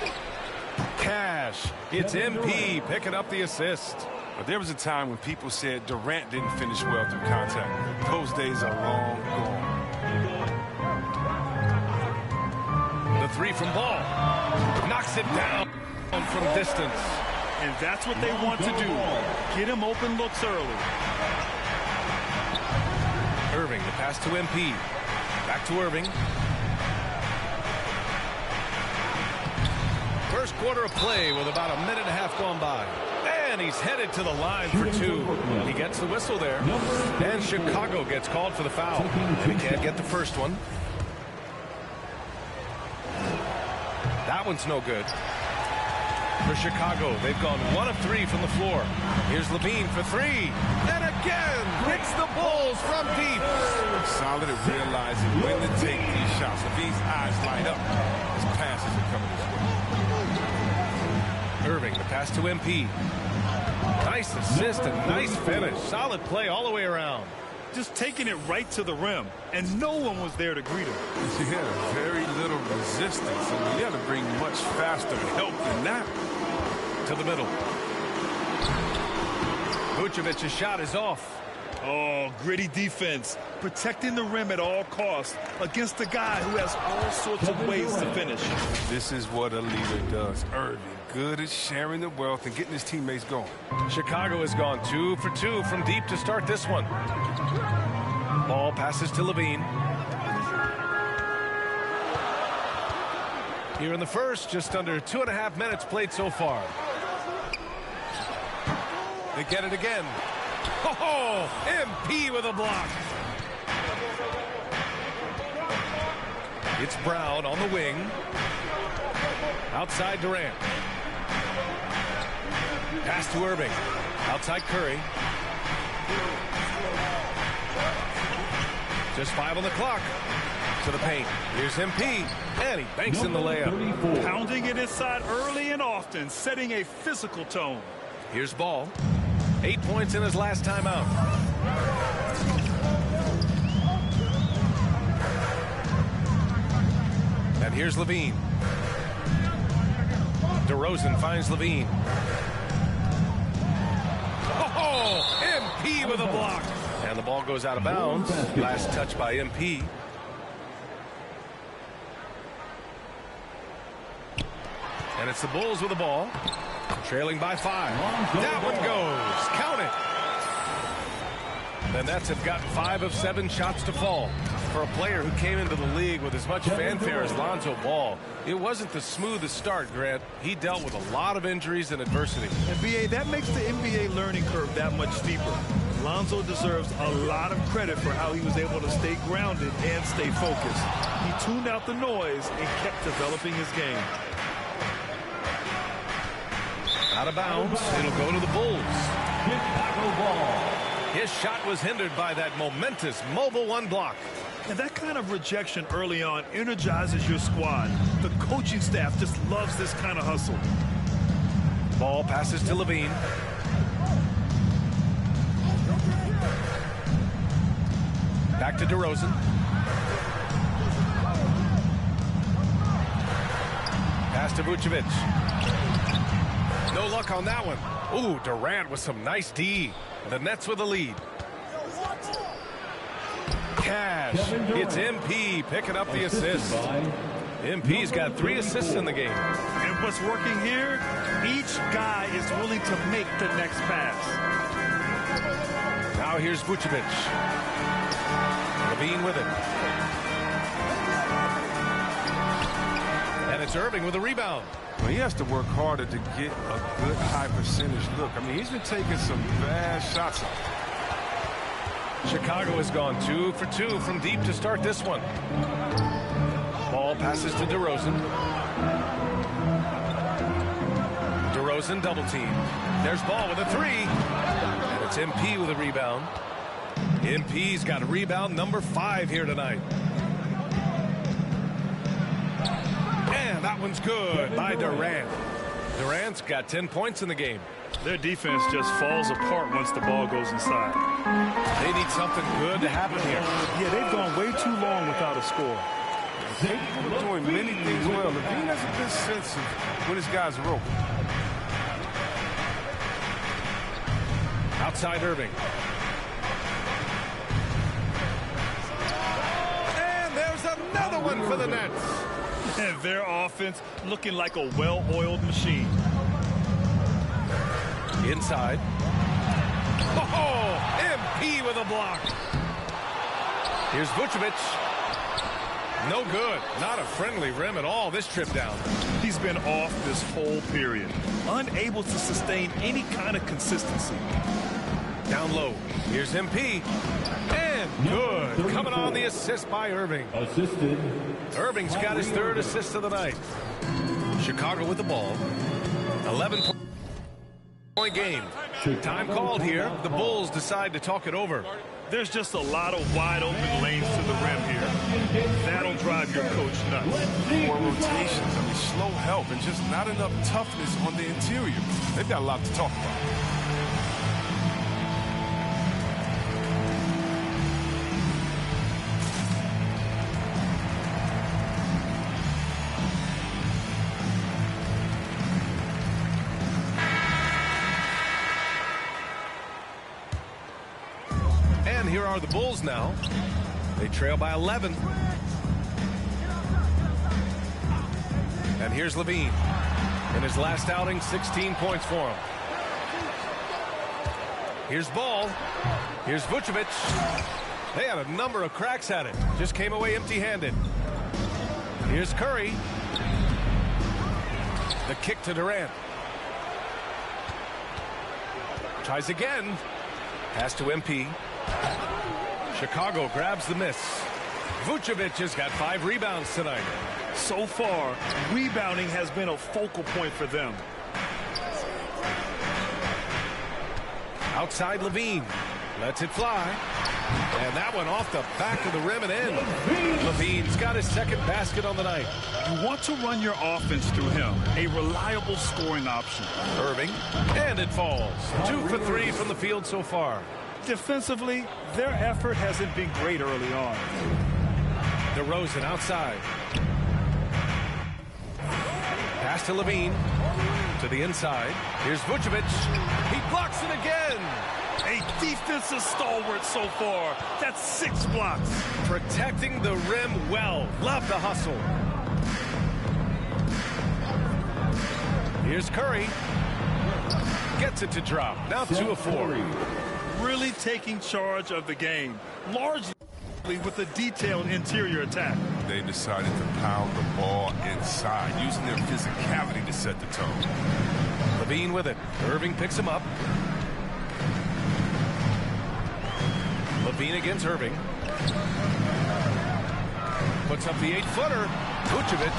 Cash. It's MP picking up the assist. But there was a time when people said Durant didn't finish well through contact. Those days are long gone. The 3 from Ball. Knocks it down from distance. And that's what they want to do. Get him open looks early. Irving, the pass to MP. Back to Irving. First quarter of play with about a minute and a half gone by. And he's headed to the line for 2. He gets the whistle there. And Chicago gets called for the foul. And he can't get the first one. That one's no good. For Chicago, they've gone 1 of 3 from the floor. Here's Levine for 3. And again, hits the Bulls from deep. Solid at realizing when to take these shots. Levine's eyes light up. His passes are coming his way. Irving, the pass to MP. Nice assist and nice finish. Solid play all the way around. Just taking it right to the rim, and no one was there to greet him. Yeah, very little resistance. And you got to bring much faster help than that. To the middle. Vucevic's shot is off. Oh, gritty defense. Protecting the rim at all costs against a guy who has all sorts of ways to finish. This is what a leader does. Irving, good at sharing the wealth and getting his teammates going. Chicago has gone 2 for 2 from deep to start this one. Ball passes to Levine. Here in the first, just under 2.5 minutes played so far. They get it again. Oh, MP with a block. It's Brown on the wing. Outside Durant. Pass to Irving. Outside Curry. Just 5 on the clock. To the paint. Here's MP. And he banks in the layup. Pounding it inside early and often, setting a physical tone. Here's Ball. 8 points in his last time out. And here's Levine. DeRozan finds Levine. Oh, MP with a block. And the ball goes out of bounds. Last touch by MP. And it's the Bulls with the ball. Trailing by 5. That one goes. Count it. The Nets have gotten 5 of 7 shots to fall. For a player who came into the league with as much fanfare as Lonzo Ball, it wasn't the smoothest start, Grant. He dealt with a lot of injuries and adversity. And BA, that makes the NBA learning curve that much steeper. Lonzo deserves a lot of credit for how he was able to stay grounded and stay focused. He tuned out the noise and kept developing his game. Out of bounds. It'll go to the Bulls. Chicago ball. His shot was hindered by that momentous Mobile One block. And that kind of rejection early on energizes your squad. The coaching staff just loves this kind of hustle. Ball passes to Levine. Back to DeRozan. Pass to Vucevic. No luck on that one. Ooh, Durant with some nice D. The Nets with the lead. Cash. It's MP picking up the assist. MP's got 3 assists in the game. And what's working here, each guy is willing to make the next pass. Now here's Vucevic. Levine with it. And it's Irving with a rebound. Well, he has to work harder to get a good high percentage look. I mean, he's been taking some bad shots. Chicago has gone 2 for 2 from deep to start this one. Ball passes to DeRozan. DeRozan double team. There's Ball with a 3. And it's MP with a rebound. MP's got a rebound number 5 here tonight. And that one's good by Durant. Durant's got 10 points in the game. Their defense just falls apart once the ball goes inside. They need something good to happen here. Yeah, they've gone way too long without a score. They're doing many things well. Levine has a good sense of when his guys are open. Outside Irving. And there's another one for the Nets. And their offense looking like a well-oiled machine. Inside. Oh, MP with a block. Here's Vucevic. No good. Not a friendly rim at all this trip down. He's been off this whole period. Unable to sustain any kind of consistency. Down low. Here's MP. And good. Coming on the assist by Irving. Assisted. Irving's got his 3rd assist of the night. Chicago with the ball. 11-point game. Time called here. The Bulls decide to talk it over. There's just a lot of wide open lanes to the rim here. That'll drive your coach nuts. More rotations, I mean, slow help, and just not enough toughness on the interior. They've got a lot to talk about. Here are the Bulls now. They trail by 11. And here's Levine. In his last outing, 16 points for him. Here's Ball. Here's Vucevic. They had a number of cracks at it. Just came away empty-handed. Here's Curry. The kick to Durant. Tries again. Pass to MP. Chicago grabs the miss. Vucevic has got 5 rebounds tonight. So far, rebounding has been a focal point for them. Outside Levine. Lets it fly. And that one off the back of the rim and in. Levine's got his second basket on the night. You want to run your offense through him. A reliable scoring option. Irving. And it falls. 2 for 3 from the field so far. Defensively, their effort hasn't been great early on. DeRozan outside. Pass to Levine. To the inside. Here's Vucevic. He blocks it again. A defensive stalwart so far. That's 6 blocks. Protecting the rim well. Love the hustle. Here's Curry. Gets it to drop. Now 2 of 4. Really taking charge of the game. Largely with a detailed interior attack. They decided to pound the ball inside, using their physicality to set the tone. Levine with it. Irving picks him up. Levine against Irving. Puts up the 8-footer. Vucevic.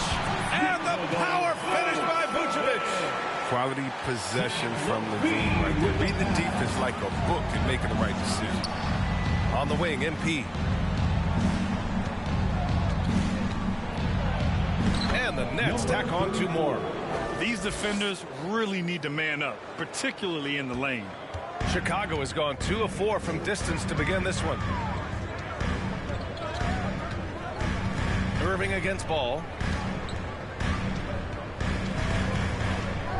And the power finish by Vucevic. Quality possession from Levine right there. Read the defense like a book and making the right decision. On the wing, MP. And the Nets tack on 2 more. These defenders really need to man up, particularly in the lane. Chicago has gone 2 of 4 from distance to begin this one. Irving against Ball.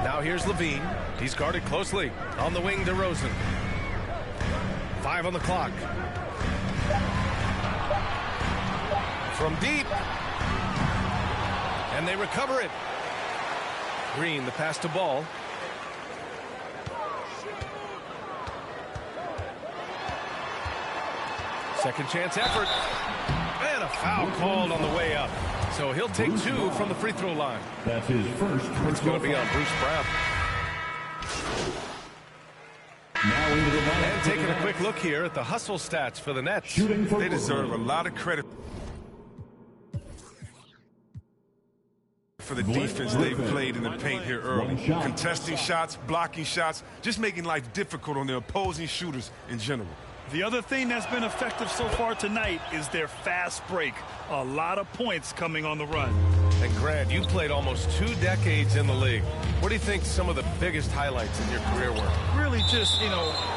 Now here's Levine. He's guarded closely. On the wing, DeRozan. 5 on the clock. From deep. And they recover it. Green, the pass to Ball. Second chance effort. And a foul called on the way up. So he'll take 2 from the free throw line. That's his first. It's going to be on Bruce Brown. And taking a quick look here at the hustle stats for the Nets. They deserve a lot of credit for the defense they've played in the paint here early. Contesting shots, blocking shots, just making life difficult on the opposing shooters in general. The other thing that's been effective so far tonight is their fast break. A lot of points coming on the run. And Grant, you played almost 2 decades in the league. What do you think some of the biggest highlights in your career were? Really just,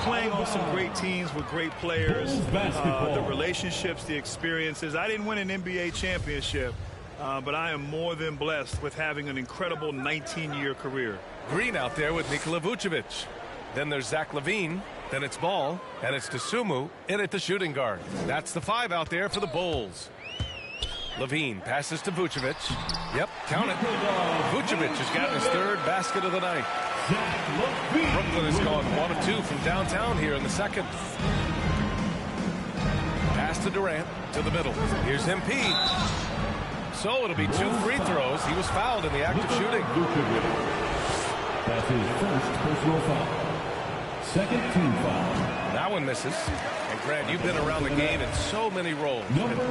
playing on some great teams with great players, the relationships, the experiences. I didn't win an NBA championship, but I am more than blessed with having an incredible 19-year career. Green out there with Nikola Vucevic. Then there's Zach LaVine. Then it's Ball, and it's Dosunmu in at the shooting guard. That's the 5 out there for the Bulls. LaVine passes to Vucevic. Yep, count it. Vucevic has gotten his 3rd basket of the night. Brooklyn has gone 1 of 2 from downtown here in the second. Pass to Durant to the middle. Here's MP. So it'll be 2 free throws. He was fouled in the act of shooting. That's his first personal foul. Second team foul. That one misses. And Grant, you've been around the game in so many roles.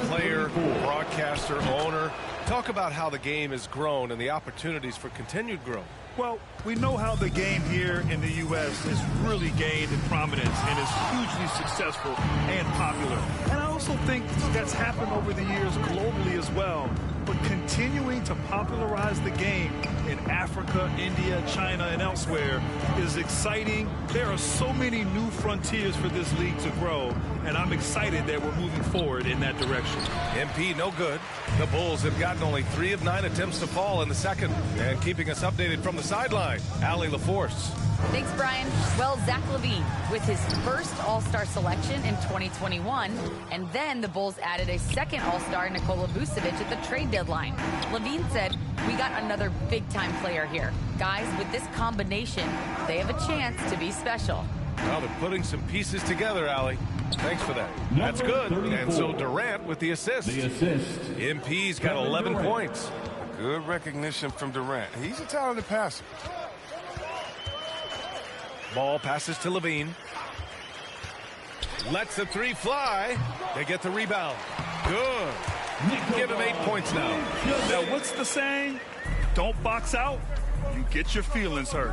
Player, broadcaster, owner. Talk about how the game has grown and the opportunities for continued growth. Well, we know how the game here in the U.S. has really gained in prominence and is hugely successful and popular. And I also think that's happened over the years globally as well. But continuing to popularize the game in Africa, India, China, and elsewhere is exciting. There are so many new frontiers for this league to grow, and I'm excited that we're moving forward in that direction. MP no good. The Bulls have gotten only 3 of 9 attempts to fall in the second. And keeping us updated from the sideline, Allie LaForce. Thanks, Brian. Well, Zach LaVine with his first All-Star selection in 2021, and then the Bulls added a second All-Star, Nikola Vucevic, at the trade deadline. LaVine said, "We got another big-time player here. Guys, with this combination, they have a chance to be special." Well, they're putting some pieces together, Allie. Thanks for that. That's good. And so Durant with the assist. MP's got 11 points. Good recognition from Durant. He's a talented passer. Ball passes to Levine. Lets the three fly. They get the rebound. Good. Give him 8 points now. Now, what's the saying? Don't box out. You get your feelings hurt.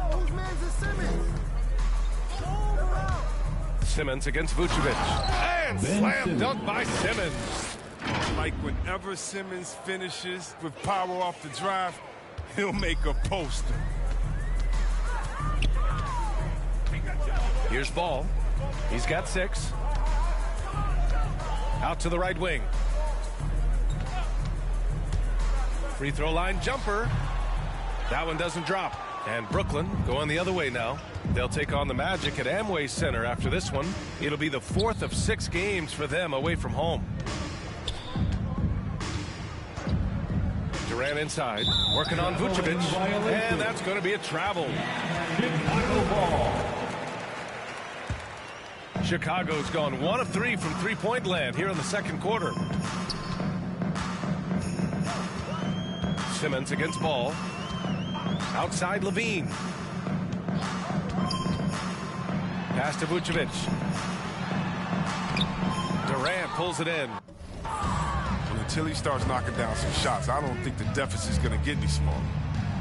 Simmons against Vucevic. And slam dunk by Simmons. Like whenever Simmons finishes with power off the drive, he'll make a poster. Here's Ball. He's got 6. Out to the right wing. Free throw line jumper. That one doesn't drop. And Brooklyn going the other way now. They'll take on the Magic at Amway Center after this one. It'll be the 4th of 6 games for them away from home. Durant inside, working on Vucevic, and that's going to be a travel. Chicago's gone 1 of 3 from three-point land here in the second quarter. Simmons against Ball. Outside Levine. Pass to Vucevic. Durant pulls it in. And until he starts knocking down some shots, I don't think the deficit's going to get any smaller.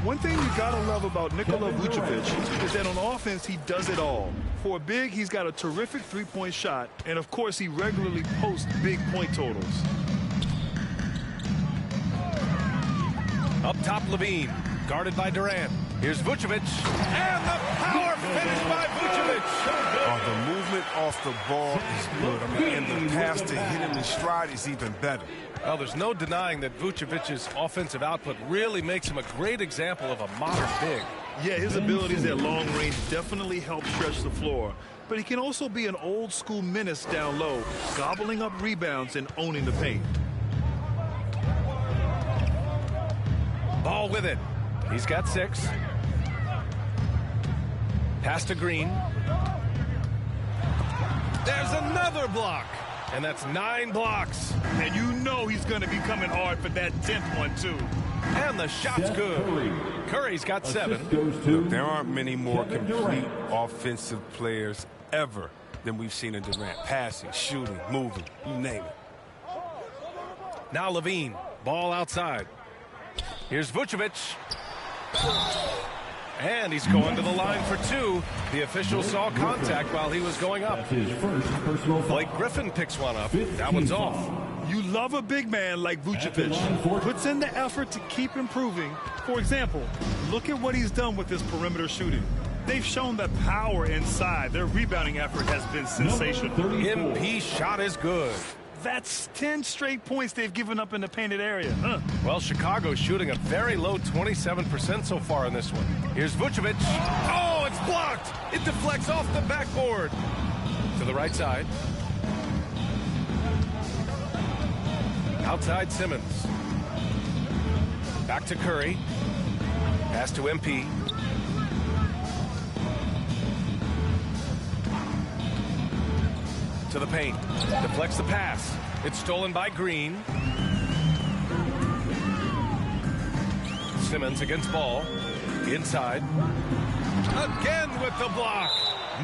One thing you got to love about Nikola Vucevic is that on offense, he does it all. For a big, he's got a terrific three-point shot, and of course, he regularly posts big point totals. Up top, Levine, guarded by Durant. Here's Vucevic, and the power finish by Vucevic. The movement off the ball is good. I mean, and the pass to hit him in stride is even better. Well, there's no denying that Vucevic's offensive output really makes him a great example of a modern big. Yeah, his abilities at long range definitely help stretch the floor. But he can also be an old-school menace down low, gobbling up rebounds and owning the paint. Ball with it. He's got 6. Pass to Green. There's another block. And that's 9 blocks. And you know he's going to be coming hard for that 10th one, too. And the shot's good. Curry's got 7. Look, there aren't many more complete offensive players ever than we've seen in Durant. Passing, shooting, moving, you name it. Now Levine. Ball outside. Here's Vucevic. And he's going to the line for 2. The official saw contact while he was going up. Blake Griffin picks one up. That one's off. You love a big man like Vucevic. Puts in the effort to keep improving. For example, look at what he's done with his perimeter shooting. They've shown that power inside. Their rebounding effort has been sensational. MP shot is good. That's 10 straight points they've given up in the painted area. Well, Chicago's shooting a very low 27% so far in this one. Here's Vucevic. Oh, it's blocked. It deflects off the backboard. To the right side. Outside Simmons. Back to Curry. Pass to MP. To the paint. Deflects the pass. It's stolen by Green. Simmons against Ball. Inside. Again with the block.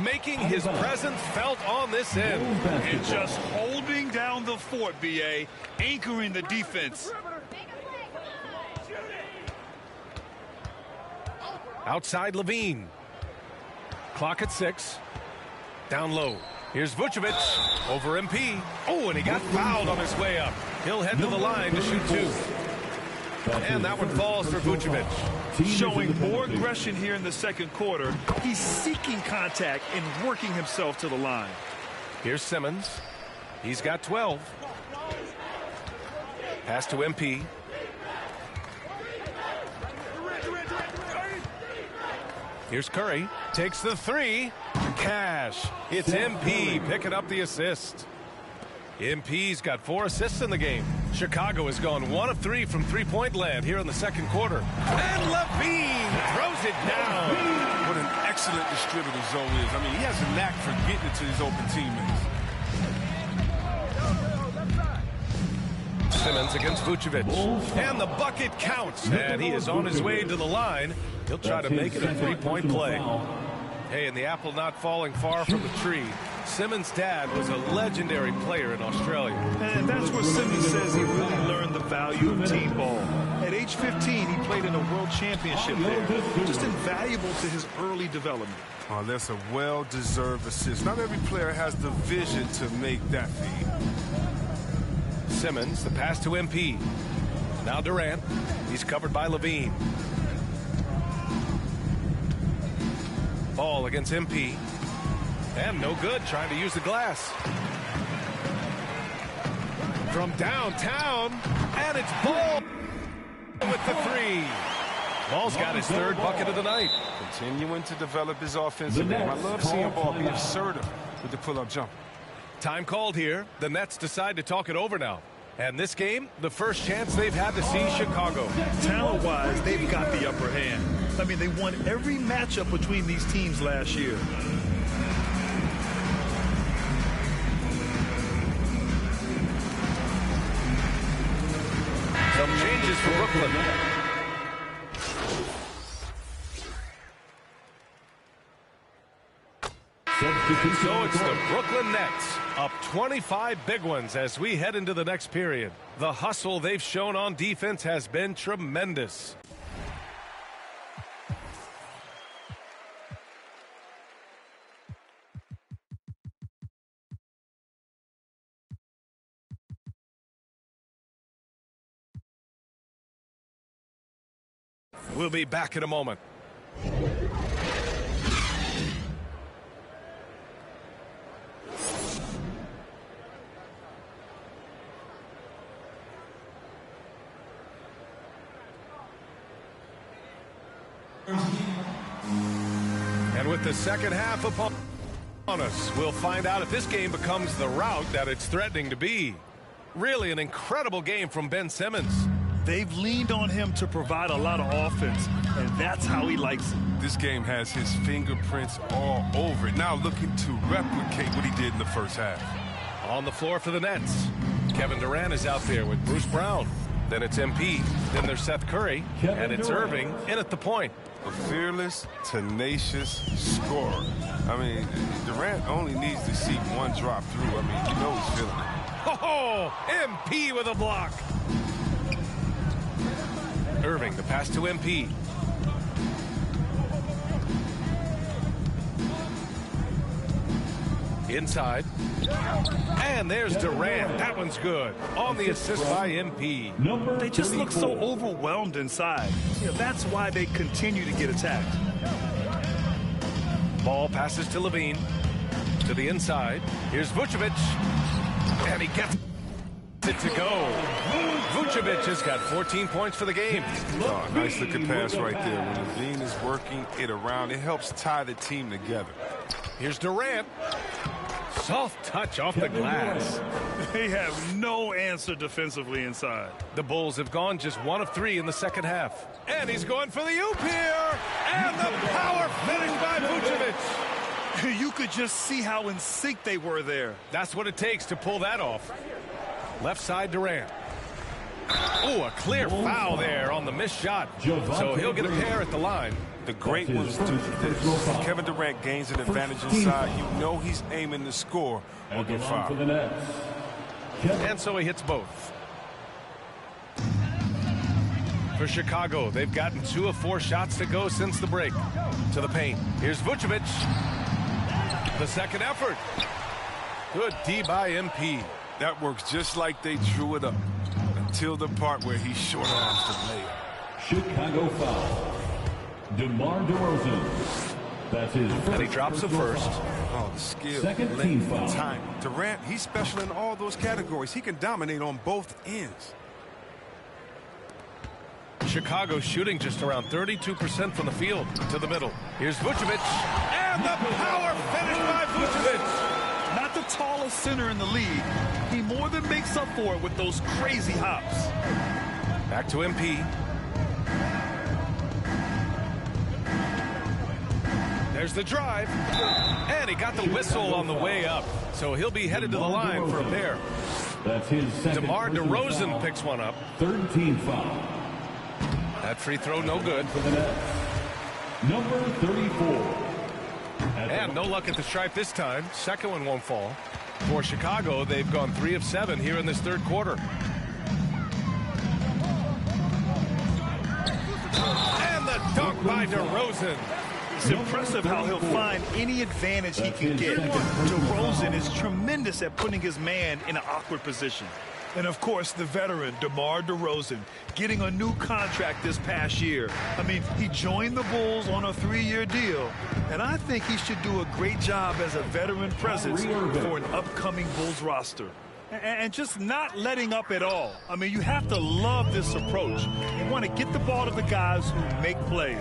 Making his presence felt on this end. And just holding down the fort, B.A. Anchoring the defense. Outside Levine. Clock at 6. Down low. Here's Vucevic over MP. Oh, and he got fouled on his way up. He'll head to the line to shoot 2. And that one falls for Vucevic. Showing more aggression here in the second quarter. He's seeking contact and working himself to the line. Here's Simmons. He's got 12. Pass to MP. Here's Curry. Takes the 3. Cash. It's MP picking up the assist. MP's got 4 assists in the game. Chicago has gone 1 of 3 from three-point land here in the second quarter. And Levine throws it down. What an excellent distributor Zoe is. I mean, he has a knack for getting it to his open teammates. Simmons against Vucevic. And the bucket counts. And he is on his way to the line. He'll try to make it a 3-point play. Hey, and the apple not falling far from the tree. Simmons' dad was a legendary player in Australia. And that's where Simmons says he really learned the value of team ball. At age 15, he played in a world championship there. Just invaluable to his early development. Oh, that's a well-deserved assist. Not every player has the vision to make that feed. Simmons, the pass to MP. Now Durant. He's covered by Levine. Ball against MP. And no good, trying to use the glass. From downtown, and it's Ball with the three. Ball's got his third bucket of the night. Continuing to develop his offensive game. I love seeing Ball be assertive with the pull-up jumper. Time called here. The Nets decide to talk it over now. And this game, the first chance they've had to see Chicago. Talent-wise, they've got the upper hand. I mean, they won every matchup between these teams last year. Some changes for Brooklyn. So it's the Brooklyn Nets up 25 big ones as we head into the next period. The hustle they've shown on defense has been tremendous. We'll be back in a moment. And with the second half upon us, we'll find out if this game becomes the rout that it's threatening to be. Really an incredible game from Ben Simmons. They've leaned on him to provide a lot of offense, and that's how he likes it. This game has his fingerprints all over it. Now looking to replicate what he did in the first half. On the floor for the Nets, Kevin Durant is out there with Bruce Brown. Then it's MP. Then there's Seth Curry. And it's Irving in at the point. A fearless, tenacious scorer. I mean, Durant only needs to see one drop through. I mean, you know he's feeling it. Oh, MP with a block. Irving, the pass to MP. Inside. And there's Durant. That one's good. On the assist by MP. They just look so overwhelmed inside. You know, that's why they continue to get attacked. Ball passes to Levine. To the inside. Here's Vucevic. And he gets it to go. Vucevic has got 14 points for the game. Oh, nice looking pass right there. When Levine is working it around, it helps tie the team together. Here's Durant. Soft touch off the glass. They have no answer defensively inside. The Bulls have gone just 1 of 3 in the second half. And he's going for the oop here. And the power finish by Vucevic. You could just see how in sync they were there. That's what it takes to pull that off. Left side Durant. Oh, a clear foul there on the missed shot. So he'll get a pair at the line. The great ones do this. When Kevin Durant gains an advantage inside, you know he's aiming to score or get fouled. And so he hits both. For Chicago, they've gotten 2 of 4 shots to go since the break. To the paint. Here's Vucevic. The second effort. Good D by MP. That works just like they drew it up until the part where he short arms the layup. Chicago foul. DeMar DeRozan. That's his first. And he drops the first. Oh, the skill, Second team foul. time. Durant, he's special in all those categories. He can dominate on both ends. Chicago shooting just around 32% from the field. To the middle. Here's Vucevic. And the power finish by Vucevic. Not the tallest center in the league. He more than makes up for it with those crazy hops. Back to MP. There's the drive. And he got the whistle on the way up. So he'll be headed to the line for a pair. That's his second. DeMar DeRozan picks one up. Third team foul. That free throw no good. For the Nets. Number 34. And no luck at the stripe this time. Second one won't fall. For Chicago, they've gone 3 of 7 here in this third quarter. And the dunk by DeRozan. It's impressive how he'll find any advantage he can get. DeRozan is tremendous at putting his man in an awkward position. And, of course, the veteran, DeMar DeRozan, getting a new contract this past year. I mean, he joined the Bulls on a 3-year deal, and I think he should do a great job as a veteran presence for an upcoming Bulls roster. And just not letting up at all. I mean, you have to love this approach. You want to get the ball to the guys who make plays.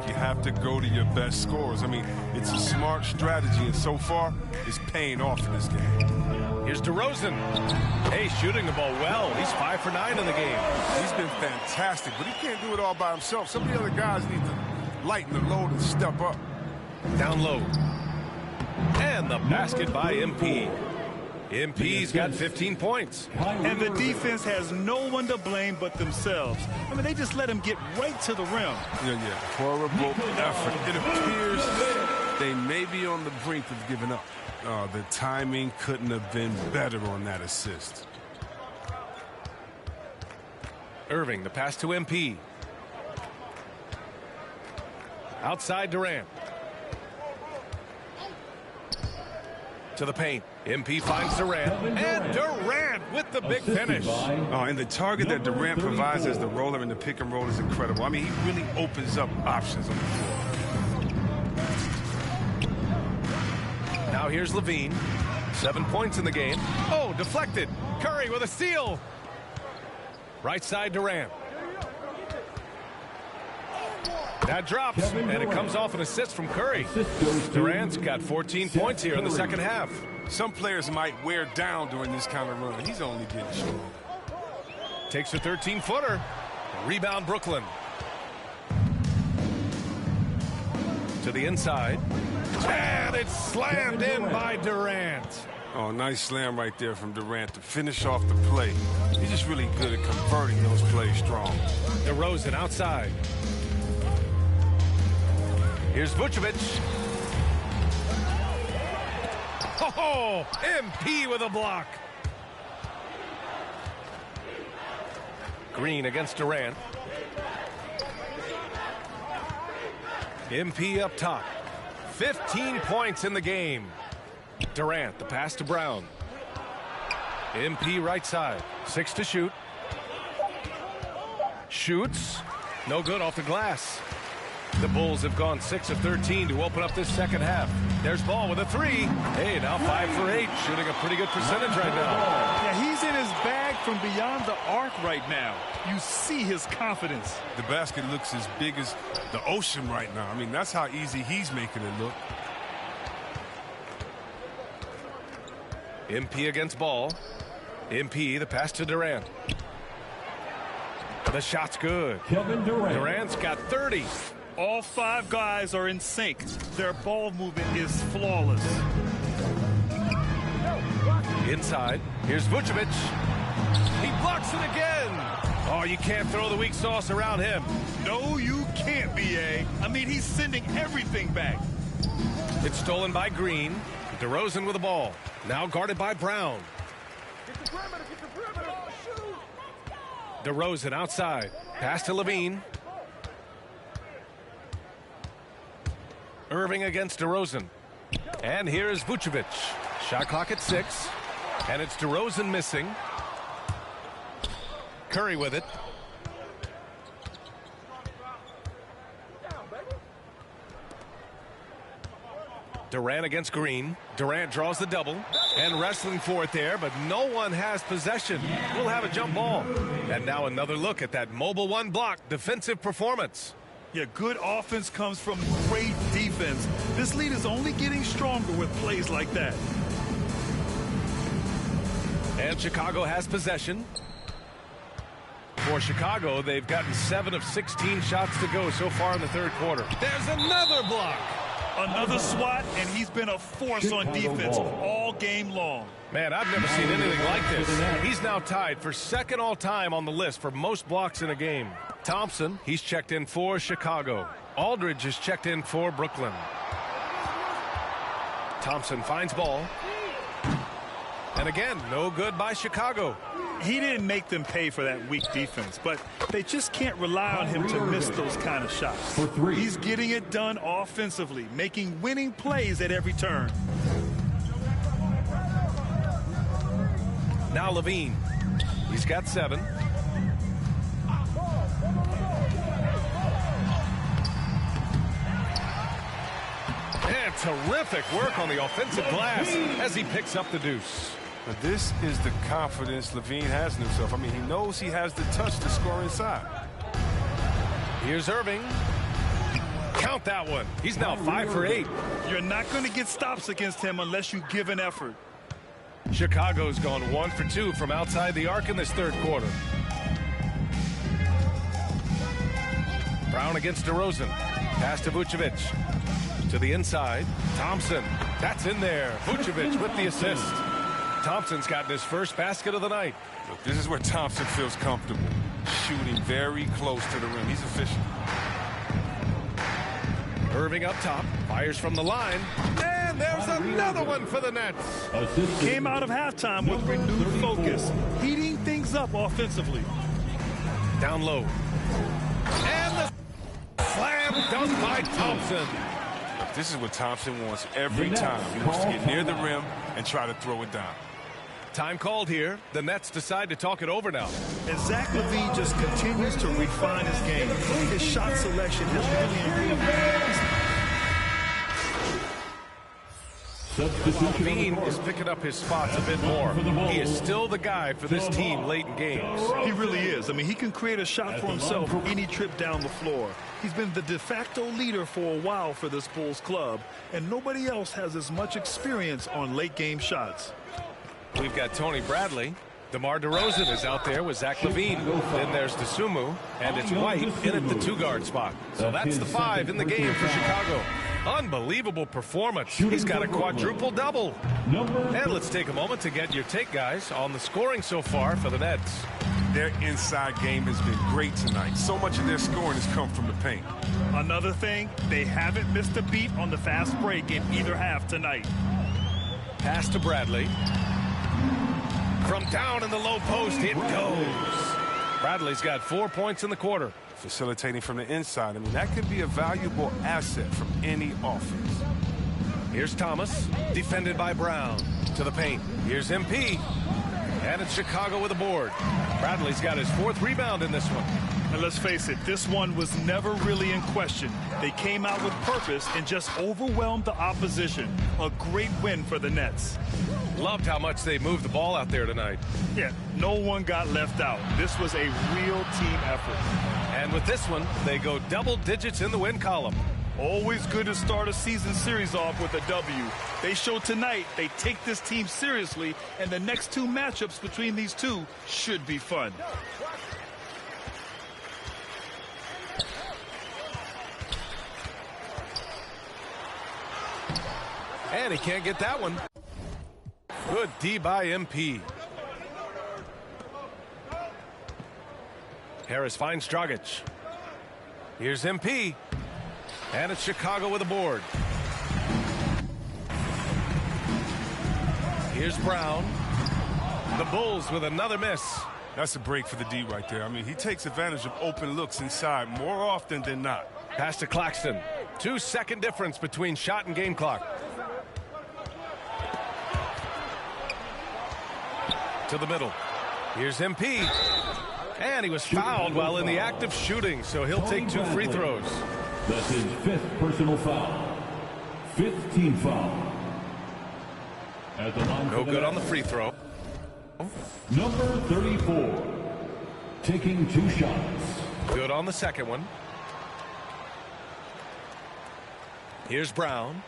You have to go to your best scorers. I mean, it's a smart strategy, and so far, it's paying off in this game. Here's DeRozan. Hey, shooting the ball well. He's 5 for 9 in the game. He's been fantastic, but he can't do it all by himself. Some of the other guys need to lighten the load and step up. Down low. And the basket by MP. MP's got 15 points. And the defense has no one to blame but themselves. I mean, they just let him get right to the rim. Yeah. Horrible effort. It appears they may be on the brink of giving up. The timing couldn't have been better on that assist. Irving, the pass to MP. Outside Durant. To the paint. MP finds Durant. And Durant with the big finish. And the target that Durant provides as the roller in the pick and roll is incredible. I mean, he really opens up options on the floor. Now here's Levine. 7 points in the game. Oh, deflected. Curry with a steal. Right side Durant. That drops, and it comes off an assist from Curry. Durant's got 14 points here in the second half. Some players might wear down during this kind of run. He's only getting strong. Takes a 13-footer. Rebound Brooklyn. To the inside. And it's slammed in by Durant. Oh, nice slam right there from Durant to finish off the play. He's just really good at converting those plays strong. DeRozan outside. Here's Vucevic. Oh, MP with a block. Green against Durant. MP up top. 15 points in the game. Durant, the pass to Brown. MP right side. 6 to shoot. Shoots. No good off the glass. The Bulls have gone 6 of 13 to open up this second half. There's Ball with a 3. Hey, now 5 for 8. Shooting a pretty good percentage right now. Yeah, he's in his bag from beyond the arc right now. You see his confidence. The basket looks as big as the ocean right now. I mean, that's how easy he's making it look. MP against Ball. MP, the pass to Durant. The shot's good. Kevin Durant. Durant's got 30. All 5 guys are in sync. Their ball movement is flawless. Inside. Here's Vucevic. He blocks it again. Oh, you can't throw the weak sauce around him. No, you can't, B.A. I mean, he's sending everything back. It's stolen by Green. DeRozan with the ball. Now guarded by Brown. DeRozan outside. Pass to Levine. Irving against DeRozan. And here's Vucevic. Shot clock at 6. And it's DeRozan missing. Curry with it. Durant against Green. Durant draws the double. And wrestling for it there, but no one has possession. We'll have a jump ball. And now another look at that mobile 1 block defensive performance. Yeah, good offense comes from great defense. This lead is only getting stronger with plays like that. And Chicago has possession. For Chicago, they've gotten 7 of 16 shots to go so far in the third quarter. There's another block. Another swat, and he's been a force on defense all game long. Man, I've never seen anything like this. He's now tied for second all-time on the list for most blocks in a game. Thompson, he's checked in for Chicago. Aldridge is checked in for Brooklyn. Thompson finds ball. And again, no good by Chicago. He didn't make them pay for that weak defense, but they just can't rely on him to miss those kind of shots. He's getting it done offensively, making winning plays at every turn. Now Levine. He's got 7. And terrific work on the offensive glass as he picks up the deuce. But this is the confidence Levine has in himself. I mean, he knows he has the touch to score inside. Here's Irving. Count that one. He's now 5 for 8. You're not going to get stops against him unless you give an effort. Chicago's gone 1 for 2 from outside the arc in this third quarter. Brown against DeRozan. Pass to Vucevic. To the inside. Thompson. That's in there. Vucevic with the assist. Thompson's gotten his first basket of the night. Look, this is where Thompson feels comfortable. Shooting very close to the rim. He's efficient. Irving up top. Fires from the line. And there's another one for the Nets. Came out of halftime with renewed focus. Heating things up offensively. Down low. And the slam dunk by Thompson. Look, this is what Thompson wants every time. He wants to get near the rim and try to throw it down. Time called here. The Nets decide to talk it over now. And Zach LaVine just continues to refine his game. His shot selection has really improved. LaVine is picking up his spots a bit more. He is still the guy for this team late in games. He really is. I mean, he can create a shot for himself any trip down the floor. He's been the de facto leader for a while for this Bulls club, and nobody else has as much experience on late game shots. We've got Tony Bradley. DeMar DeRozan is out there with Zach LaVine. Then there's DeSumo, and it's White in at the 2-guard spot. So that's the 5 in the game for Chicago. Unbelievable performance. He's got a quadruple-double. And let's take a moment to get your take, guys, on the scoring so far for the Nets. Their inside game has been great tonight. So much of their scoring has come from the paint. Another thing, they haven't missed a beat on the fast break in either half tonight. Pass to Bradley. From down in the low post, it goes. Bradley's got 4 points in the quarter. Facilitating from the inside. I mean, that could be a valuable asset from any offense. Here's Thomas, defended by Brown. To the paint. Here's MP. And it's Chicago with a board. Bradley's got his 4th rebound in this one. And let's face it, this one was never really in question. They came out with purpose and just overwhelmed the opposition. A great win for the Nets. Loved how much they moved the ball out there tonight. Yeah, no one got left out. This was a real team effort. And with this one, they go double digits in the win column. Always good to start a season series off with a W. They showed tonight they take this team seriously, and the next 2 matchups between these two should be fun. And he can't get that one. Good D by MP. Harris finds Dragic. Here's MP. And it's Chicago with a board. Here's Brown. The Bulls with another miss. That's a break for the D right there. I mean, he takes advantage of open looks inside more often than not. Pass to Claxton. 2-second difference between shot and game clock. To the middle. Here's MP. And he was fouled while in the act of shooting, so he'll take 2 free throws. That's his 5th personal foul. 5th team foul. At the line no good on the free throw. Number 34. Taking 2 shots. Good on the second one. Here's Brown.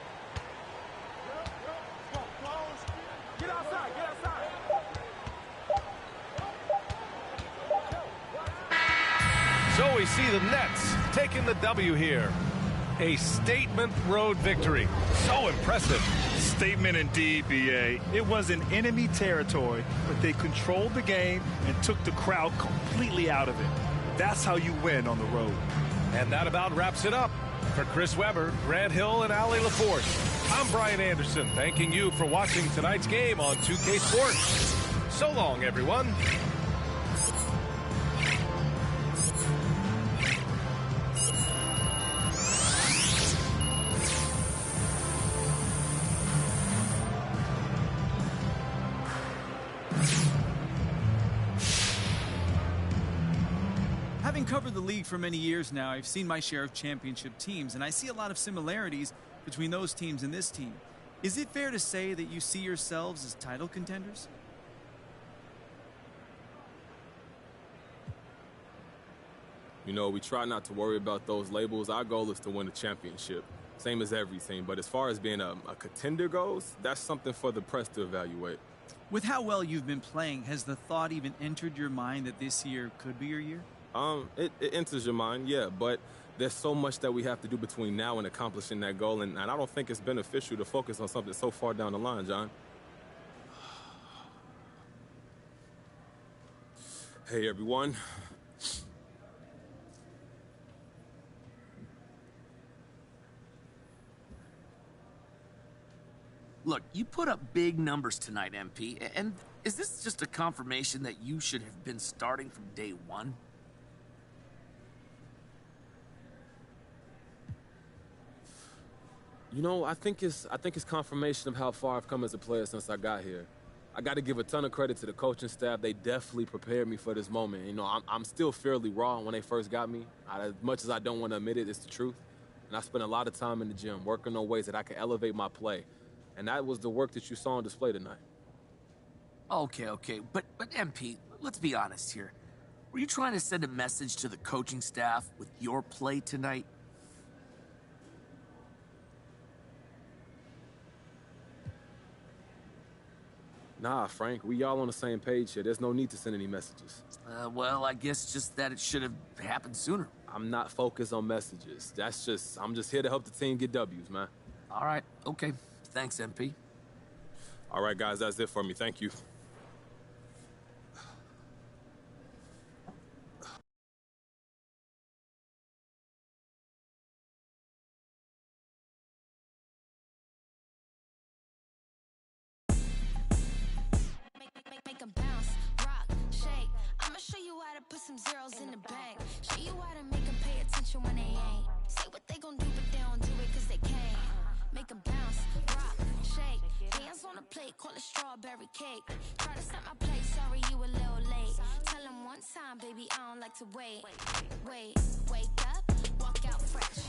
So we see the Nets taking the W here. A statement road victory. So impressive. Statement indeed, BA. It was in enemy territory, but they controlled the game and took the crowd completely out of it. That's how you win on the road. And that about wraps it up. For Chris Webber, Grant Hill, and Allie LaForce, I'm Brian Anderson, thanking you for watching tonight's game on 2K Sports. So long, everyone. Having covered the league for many years now, I've seen my share of championship teams, and I see a lot of similarities between those teams and this team. Is it fair to say that you see yourselves as title contenders? You know, we try not to worry about those labels. Our goal is to win a championship, same as every team. But as far as being a contender goes, that's something for the press to evaluate. With how well you've been playing, has the thought even entered your mind that this year could be your year? It enters your mind, yeah, but there's so much that we have to do between now and accomplishing that goal, and I don't think it's beneficial to focus on something so far down the line, John. Hey, everyone. Look, you put up big numbers tonight, MP, and is this just a confirmation that you should have been starting from day one? You know, I think it's confirmation of how far I've come as a player since I got here. I got to give a ton of credit to the coaching staff. They definitely prepared me for this moment. You know, I'm still fairly raw when they first got me. As much as I don't want to admit it, it's the truth. And I spent a lot of time in the gym working on ways that I could elevate my play. And that was the work that you saw on display tonight. Okay. But MP, let's be honest here. Were you trying to send a message to the coaching staff with your play tonight? Nah, Frank, we all on the same page here. There's no need to send any messages. Well, I guess just that it should have happened sooner. I'm not focused on messages. I'm just here to help the team get W's, man. All right, okay. Thanks, MP. All right, guys, that's it for me. Thank you. Make 'em bounce, rock, shake. I'ma show you how to put some zeros in the bank. Show you how to make 'em pay attention when they ain't. Say what they gon' do, but they don't do it 'cause they can't. Make 'em bounce, rock, shake. Hands on the plate, call it strawberry cake. Try to set my place, sorry you a little late. Tell 'em one time, baby, I don't like to wait. Wake up, walk out fresh.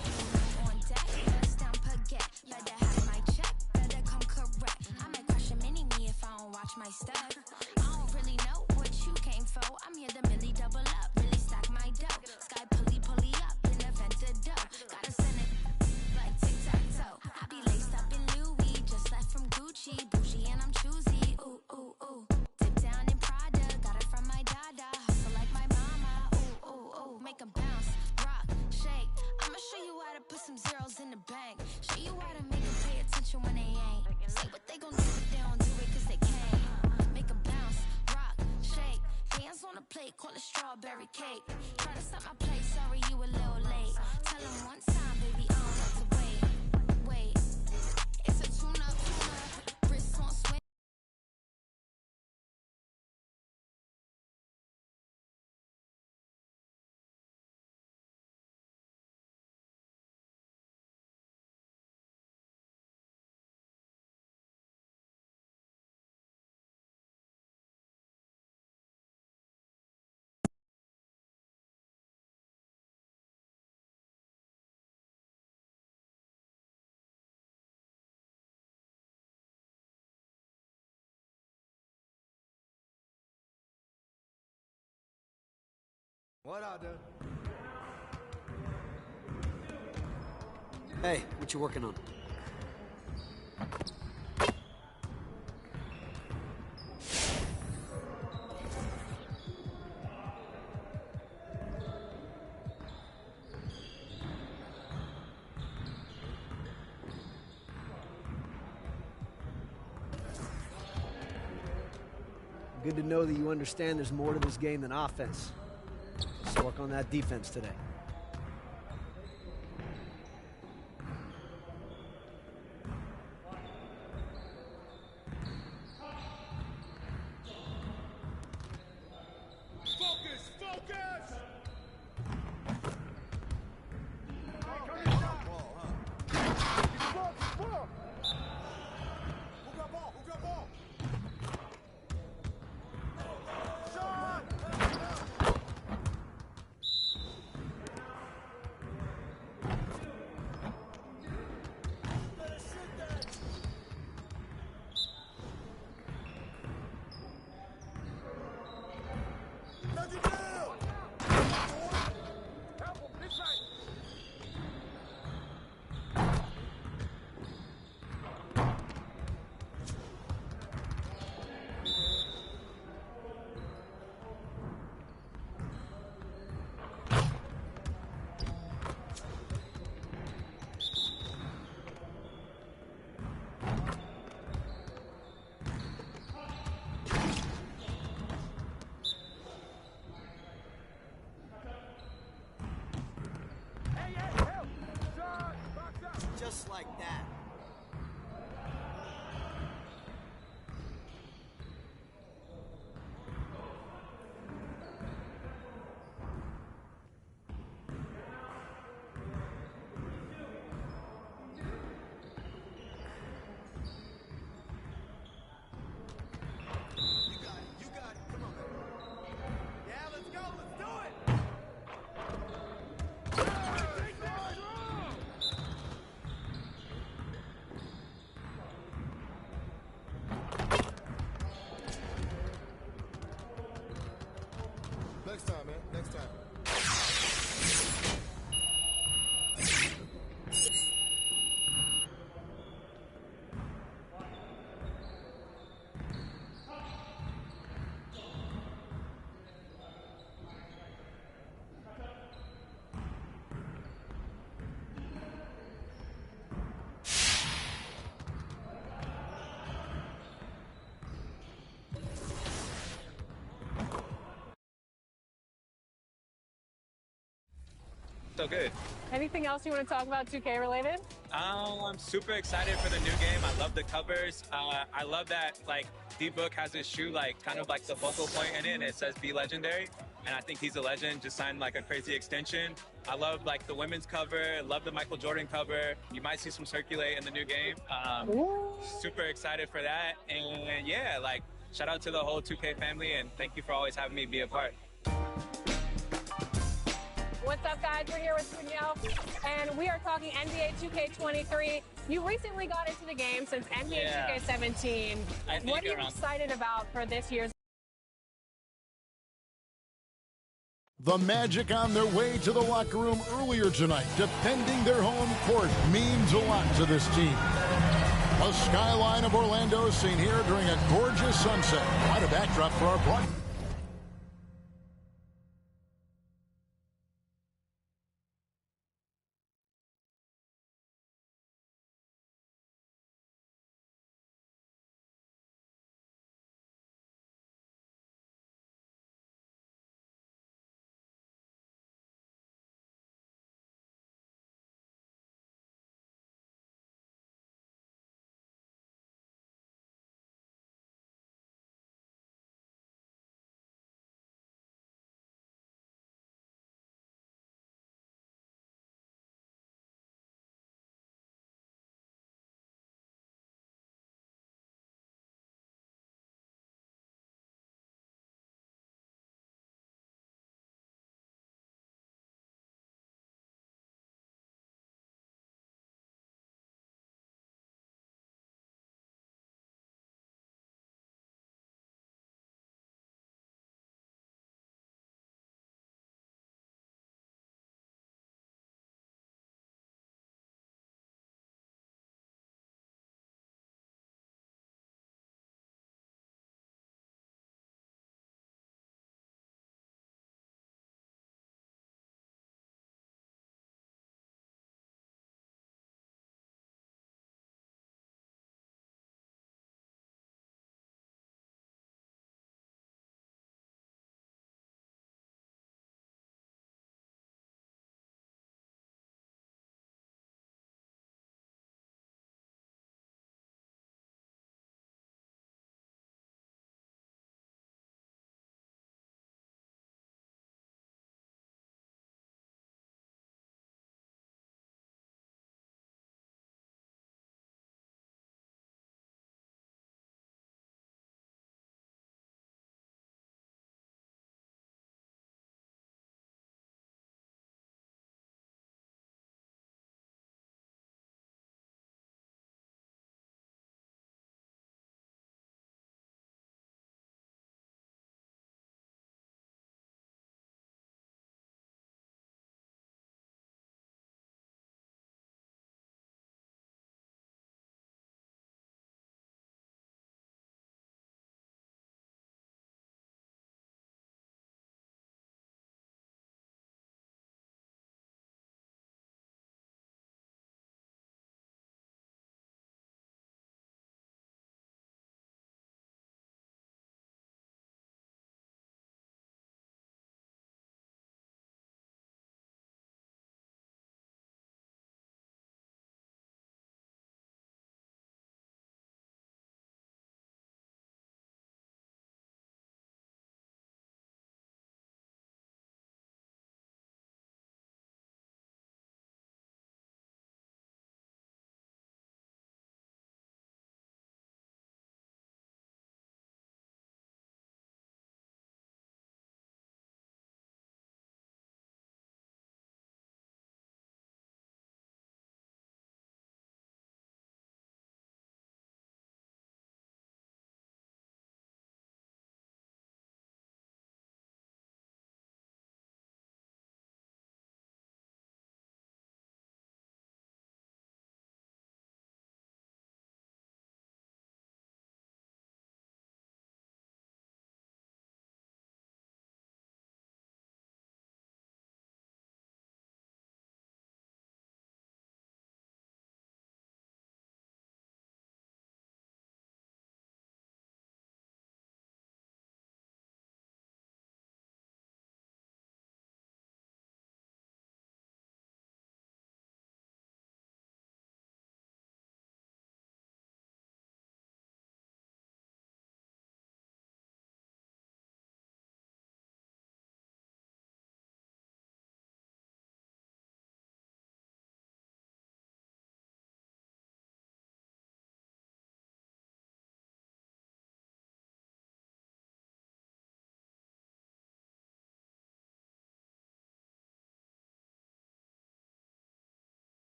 On deck, first down baguette. Better have my check, better come correct. I might crush a mini-me if I don't watch my step. I don't really know what you came for. I'm here to Millie double up, really stack my dough. Sky pulley up in the vented dough. Gotta send it like tic-tac-toe. I be laced up in Louis, just left from Gucci. Bougie and I'm choosy, ooh, ooh, ooh. Dip down in Prada, got it from my dada. Hustle like my mama, ooh, ooh, ooh. Make 'em bounce, rock, shake. I'ma show you how to put some zeros in the bank. Show you how to make 'em pay attention when they ain't. Say what they gon' do, but they don't do it 'cause they can't. Make 'em bounce, rock, shake. Hands on the plate, call it strawberry cake. Try to set my place, sorry you a little late. Tell 'em one time, baby, I don't like to wait. It's a tune-up, wrist on swing. What I do? Hey, what you working on? Good to know that you understand there's more to this game than offense. Let's work on that defense today. like that. Next time, man. Next time. So good. Anything else you want to talk about 2K related? I'm super excited for the new game. I love the covers. I love that like D-Book has his shoe like kind of like the focal point in it, and it says "Be Legendary." And I think he's a legend. Just signed like a crazy extension. I love like the women's cover. Love the Michael Jordan cover. You might see some circulate in the new game. Super excited for that. And yeah, like shout out to the whole 2K family, and thank you for always having me be a part. What's up, guys? We're here with Danielle, and we are talking NBA 2K23. You recently got into the game since NBA 2K17. What are you excited about for this year's? The Magic on their way to the locker room earlier tonight, defending their home court means a lot to this team. The skyline of Orlando seen here during a gorgeous sunset. Quite a backdrop for our broadcast.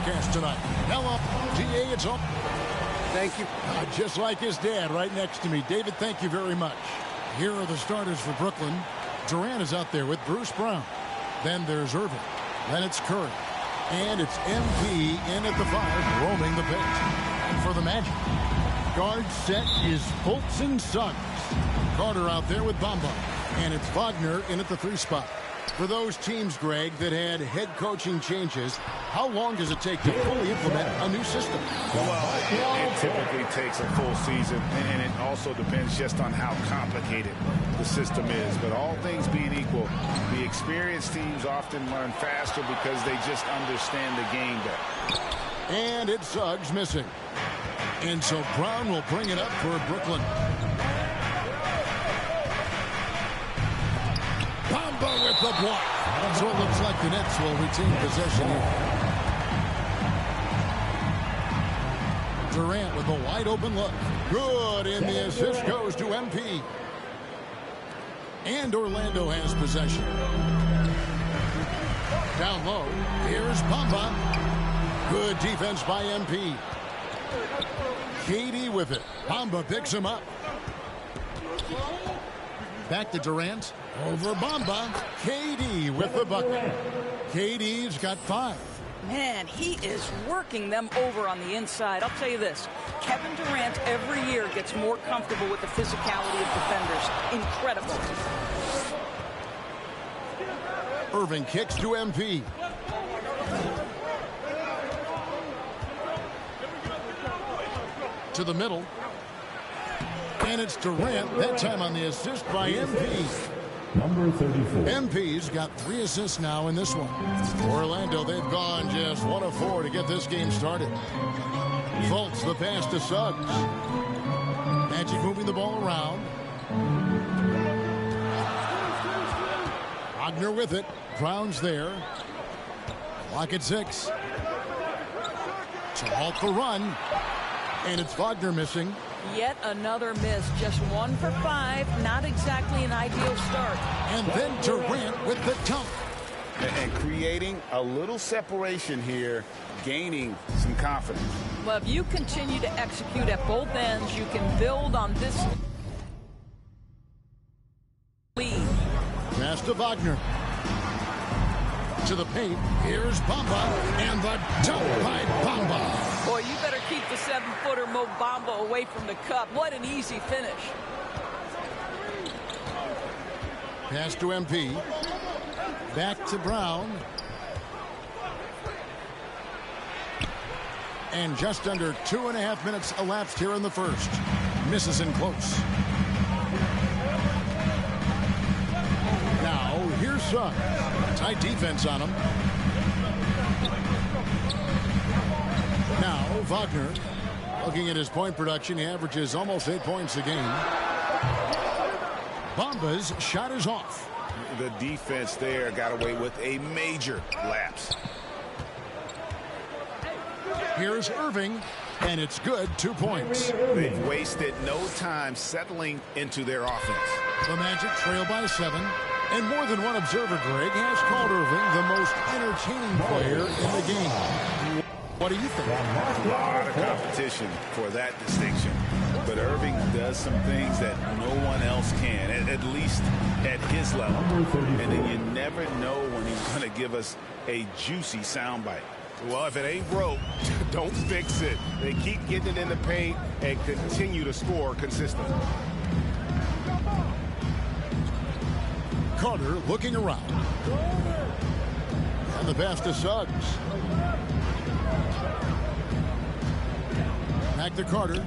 broadcast tonight. Now up, DA, it's up. Thank you. Just like his dad right next to me. David, thank you very much. Here are the starters for Brooklyn. Durant is out there with Bruce Brown. Then there's Irving. Then it's Curry. And it's MP in at the 5, roaming the pitch. And for the Magic, guard set is Fultz and Suggs. Carter out there with Bamba. And it's Wagner in at the 3 spot. For those teams, Greg, that had head coaching changes, how long does it take to fully implement a new system? Well, it typically takes a full season, and it also depends just on how complicated the system is. But all things being equal, the experienced teams often learn faster because they just understand the game better. And it's Suggs missing. And so Brown will bring it up for Brooklyn. Bamba with the block. So it looks like the Nets will retain possession here. Durant with a wide open look. Good, and the assist goes to MP. And Orlando has possession. Down low, here's Bamba. Good defense by MP. KD with it. Bamba picks him up. Back to Durant. Over Bamba. KD with the bucket. KD's got 5. Man, he is working them over on the inside. I'll tell you this. Kevin Durant every year gets more comfortable with the physicality of defenders. Incredible. Irving kicks to MP. To the middle. And it's Durant, that time on the assist by MP. Number 34. MP's got 3 assists now in this one. Orlando, they've gone just 1 of 4 to get this game started. Fultz the pass to Suggs. Magic moving the ball around. Wagner with it. Brown's there. Clock at 6. To halt the run. And it's Wagner missing. Yet another miss. Just 1 for 5. Not exactly an ideal start. And then Durant with the dunk. And creating a little separation here, gaining some confidence. Well, if you continue to execute at both ends, you can build on this lead. Pass to Wagner. To the paint. Here's Bamba. And the dunk by Bamba. Boy, you better keep the 7-footer Mo Bamba away from the cup. What an easy finish. Pass to MP. Back to Brown. And just under 2.5 minutes elapsed here in the first. Misses in close. Now, here's Suggs. Tight defense on him. Now, Wagner, looking at his point production, he averages almost 8 points a game. Bamba's shot is off. The defense there got away with a major lapse. Here's Irving, and it's good. 2 points. They've wasted no time settling into their offense. The Magic trail by 7. And more than one observer, Greg, has called Irving the most entertaining player in the game. What do you think? A lot of competition for that distinction. But Irving does some things that no one else can, at least at his level. And then you never know when he's going to give us a juicy soundbite. Well, if it ain't broke, don't fix it. They keep getting it in the paint and continue to score consistently. Carter looking around. And the pass to Suggs. Back to Carter.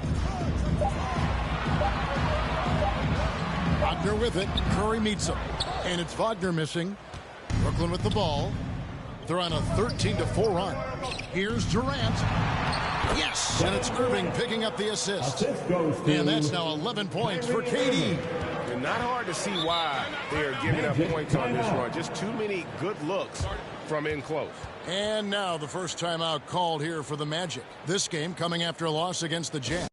Wagner with it. Curry meets him. And it's Wagner missing. Brooklyn with the ball. They're on a 13-4 run. Here's Durant. Yes! And it's Irving picking up the assist. And that's now 11 points for KD. And not hard to see why they are giving up points on this run. Just too many good looks from in close. And now the first timeout called here for the Magic. This game coming after a loss against the Jazz.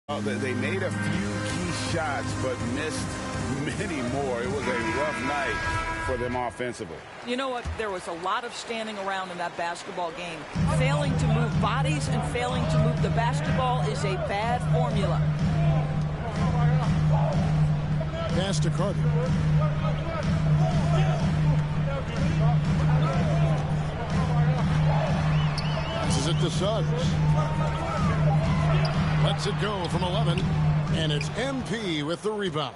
They made a few key shots, but missed many more. It was a rough night for them offensively. You know what? There was a lot of standing around in that basketball game. Failing to move bodies and failing to move the basketball is a bad formula. Pass to Carter. Passes it to Suggs. Lets it go from 11, and it's MP with the rebound.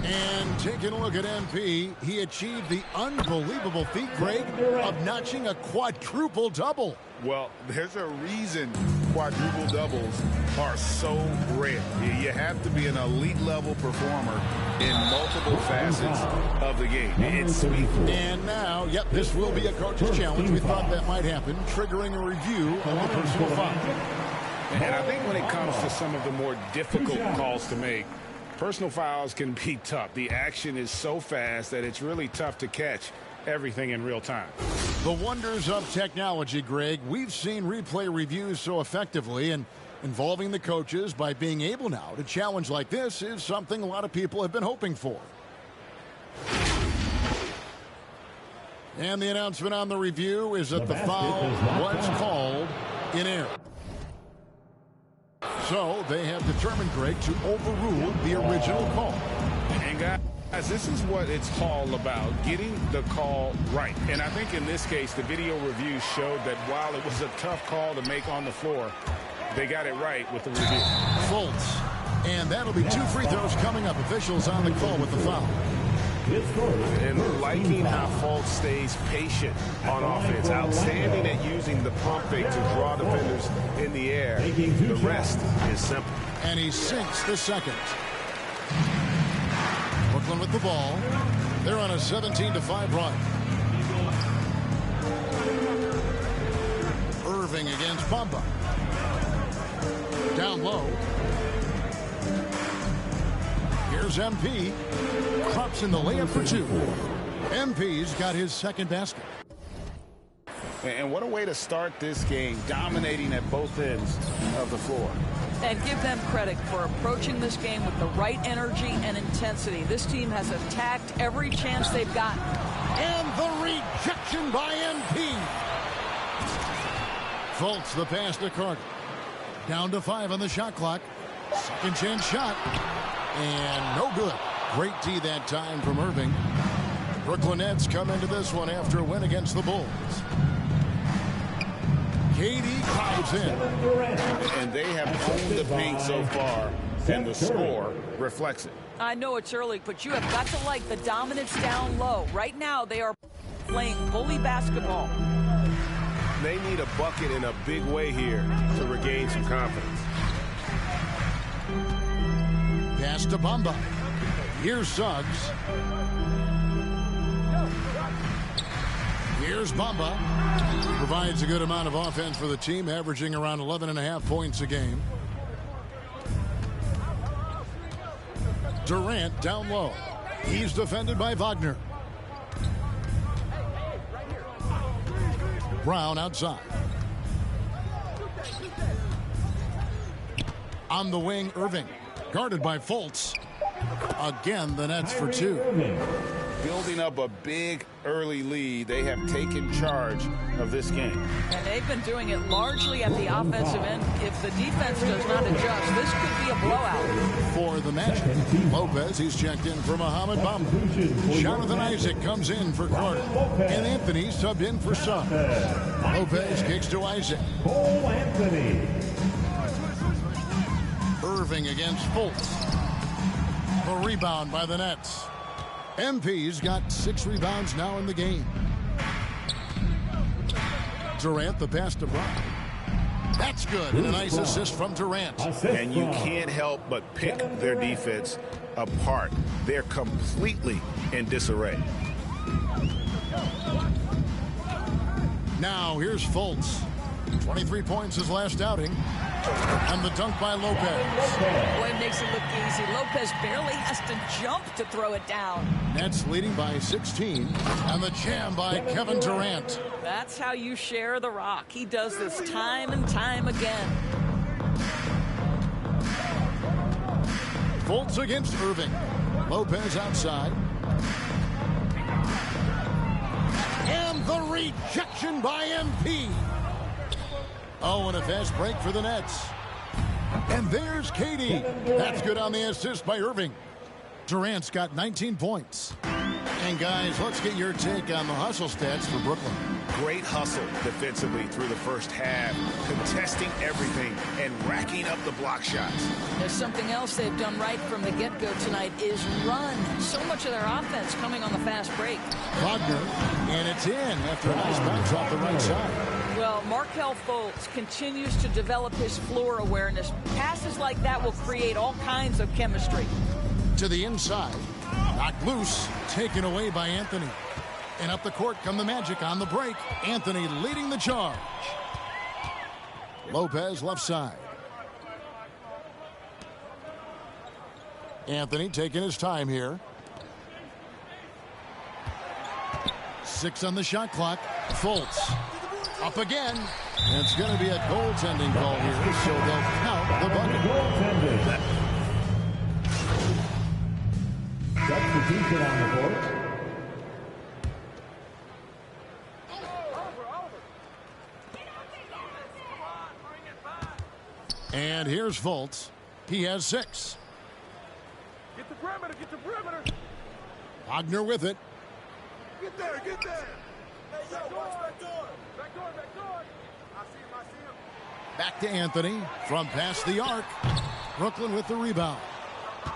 And taking a look at MP, he achieved the unbelievable feat, Greg, of notching a quadruple double. Well, there's a reason quadruple doubles are so rare. You have to be an elite level performer in multiple facets of the game. It's sweet. And now, yep, this will be a coach's challenge. We thought that might happen, triggering a review of the personal foul. And I think when it comes to some of the more difficult calls to make, personal fouls can be tough. The action is so fast that it's really tough to catch everything in real time. The wonders of technology, Greg. We've seen replay reviews so effectively, and involving the coaches by being able now to challenge like this is something a lot of people have been hoping for. And the announcement on the review is that the foul was called in error. So they have determined, Greg, to overrule the original call. And guys, this is what it's all about, getting the call right. And I think in this case, the video review showed that while it was a tough call to make on the floor, they got it right with the review. Fultz. And that'll be 2 free throws coming up. Officials on the call with the foul. And liking how Fultz stays patient on offense. Outstanding at using the pump fake to draw defenders in the air. The rest is simple. And he sinks the second. Brooklyn with the ball. They're on a 17-5 run. Irving against Bamba. Down low. Here's MP. Crops in the layup for 2. MP's got his second basket. And what a way to start this game, dominating at both ends of the floor. And give them credit for approaching this game with the right energy and intensity. This team has attacked every chance they've gotten. And the rejection by MP. Fultz the pass to Carter. Down to 5 on the shot clock. Second chance shot. And no good. Great D that time from Irving. Brooklyn Nets come into this one after a win against the Bulls. KD drives in. And they have owned the paint so far, and the score reflects it. I know it's early, but you have got to like the dominance down low. Right now, they are playing bully basketball. They need a bucket in a big way here to regain some confidence. Pass to Bamba. Here's Suggs. Here's Bamba. Provides a good amount of offense for the team, averaging around 11.5 points a game. Durant down low. He's defended by Wagner. Brown outside. On the wing, Irving. Guarded by Fultz. Again, the Nets for 2. Building up a big early lead, they have taken charge of this game. And they've been doing it largely at the offensive end. If the defense does not adjust, this could be a blowout. For the Magic, Lopez, he's checked in for Mohamed Bamba. Jonathan Isaac comes in for Carter. And Anthony subbed in for Suggs. Lopez kicks to Isaac. Cole Anthony. Irving against Fultz. The rebound by the Nets. MP's got 6 rebounds now in the game. Durant the pass to Brown. That's good. And a nice assist from Durant. And you can't help but pick their defense apart. They're completely in disarray. Now here's Fultz. 23 points his last outing. And the dunk by Lopez. Boy, it makes it look easy. Lopez barely has to jump to throw it down. Nets leading by 16. And the jam by Kevin Durant. That's how you share the rock. He does this time and time again. Fultz against Irving. Lopez outside. And the rejection by MP. Oh, and a fast break for the Nets. And there's Katie. That's good on the assist by Irving. Durant's got 19 points. And guys, let's get your take on the hustle stats for Brooklyn. Great hustle defensively through the first half, contesting everything and racking up the block shots. There's something else they've done right from the get-go tonight is run. So much of their offense coming on the fast break. Wagner, and it's in after a nice bounce off the right side. Well, Markelle Fultz continues to develop his floor awareness. Passes like that will create all kinds of chemistry. To the inside, knocked loose, taken away by Anthony. And up the court come the Magic on the break. Anthony leading the charge. Lopez left side. Anthony taking his time here. 6 on the shot clock. Fultz up again. And it's going to be a goaltending call here, so they'll count the bucket. Substitution on the court. And here's Fultz. He has 6. Get the perimeter, get the perimeter. Wagner with it. Get there, get there. Hey, yo, watch back door. Back door, back door. I see him, I see him. Back to Anthony from past the arc. Brooklyn with the rebound.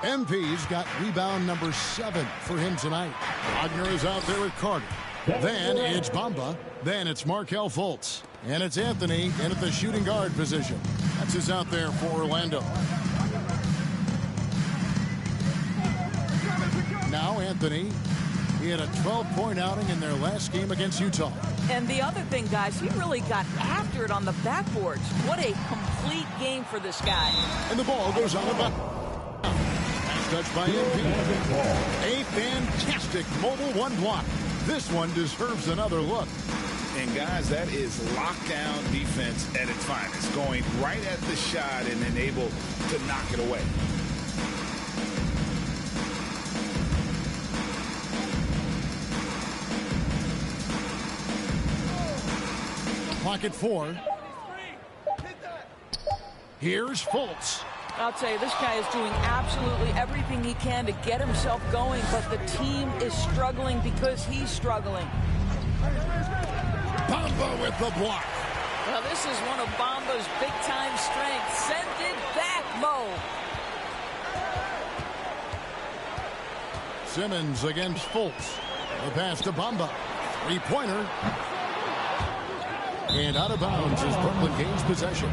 MP's got rebound number 7 for him tonight. Wagner is out there with Carter. Then it's Bamba. Then it's Markelle Fultz. And it's Anthony in at the shooting guard position. That's who's out there for Orlando. Now Anthony. He had a 12-point outing in their last game against Utah. And the other thing, guys, he really got after it on the backboards. What a complete game for this guy. And the ball goes on the back. Touched by MP. A fantastic mobile one block. This one deserves another look. And guys, that is lockdown defense at its finest. Going right at the shot and then able to knock it away. Clock at 4. Here's Fultz. I'll tell you, this guy is doing absolutely everything he can to get himself going, but the team is struggling because he's struggling. Bamba with the block. Well, this is one of Bamba's big-time strengths. Send it back, Mo. Simmons against Fultz. The pass to Bamba. 3-pointer. And out of bounds as Brooklyn gains possession.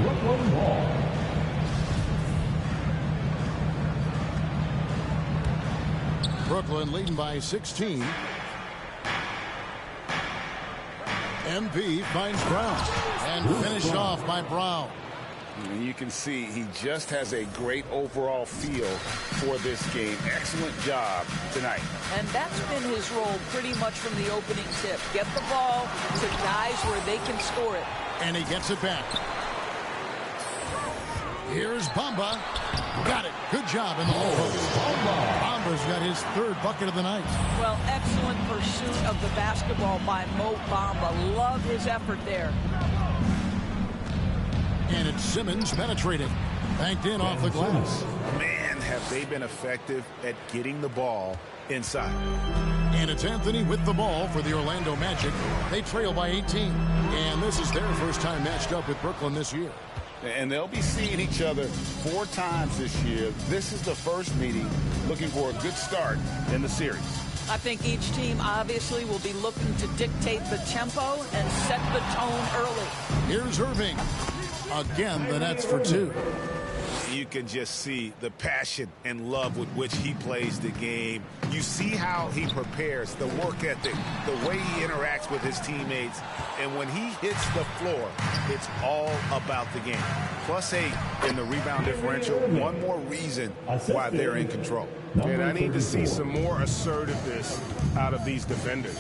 Brooklyn leading by 16. MP finds Brown and finished off by Brown. And you can see he just has a great overall feel for this game. Excellent job tonight. And that's been his role pretty much from the opening tip. Get the ball to guys where they can score it. And he gets it back. Here's Bamba. Got it. Good job in the low post. Bamba's got his 3rd bucket of the night. Well, excellent pursuit of the basketball by Mo Bamba. Love his effort there. And it's Simmons penetrating. Banked in off the glass. Man, have they been effective at getting the ball inside. And it's Anthony with the ball for the Orlando Magic. They trail by 18. And this is their first time matched up with Brooklyn this year. And they'll be seeing each other 4 times this year. This is the first meeting, looking for a good start in the series. I think each team obviously will be looking to dictate the tempo and set the tone early. Here's Irving. Again, the Nets for 2. You can just see the passion and love with which he plays the game. You see how he prepares, the work ethic, the way he interacts with his teammates. And when he hits the floor, it's all about the game. +8 in the rebound differential. One more reason why they're in control. And I need to see some more assertiveness out of these defenders.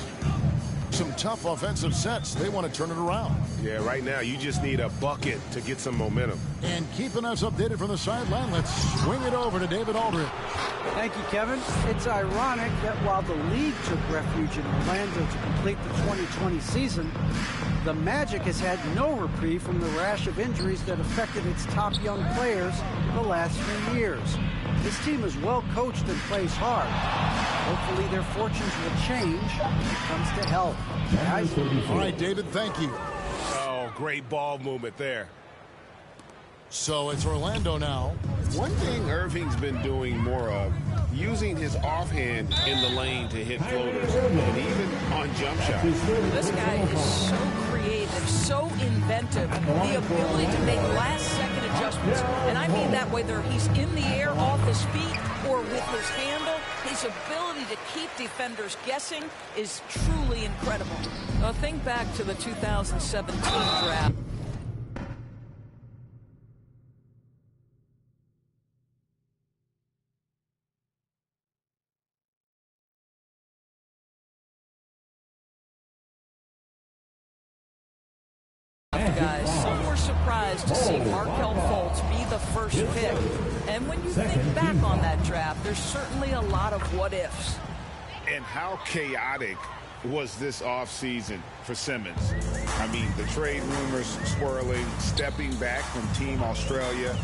some tough offensive sets. They want to turn it around. Yeah, right now you just need a bucket to get some momentum. And keeping us updated from the sideline, let's swing it over to David Aldridge. Thank you, Kevin. It's ironic that while the league took refuge in Orlando to complete the 2020 season, the Magic has had no reprieve from the rash of injuries that affected its top young players the last few years. This team is well coached and plays hard. Hopefully their fortunes will change when it comes to health. Guys? All right, David, thank you. Oh, great ball movement there. So it's Orlando now. One thing Irving's been doing more of, using his offhand in the lane to hit floaters, and even on jump shots. This guy is so creative, so inventive, the ability to make last-second adjustments. And I mean that whether he's in the air, off his feet, or with his handle, his ability to keep defenders guessing is truly incredible. Now think back to the 2017 draft. Guys, some were surprised to see Markelle Fultz be the first pick. And when you think back on that draft, there's certainly a lot of what-ifs. And how chaotic was this offseason for Simmons? I mean, the trade rumors swirling, stepping back from Team Australia,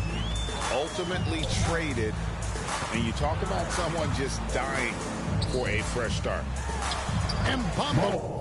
ultimately traded. And you talk about someone just dying for a fresh start. Mbambo.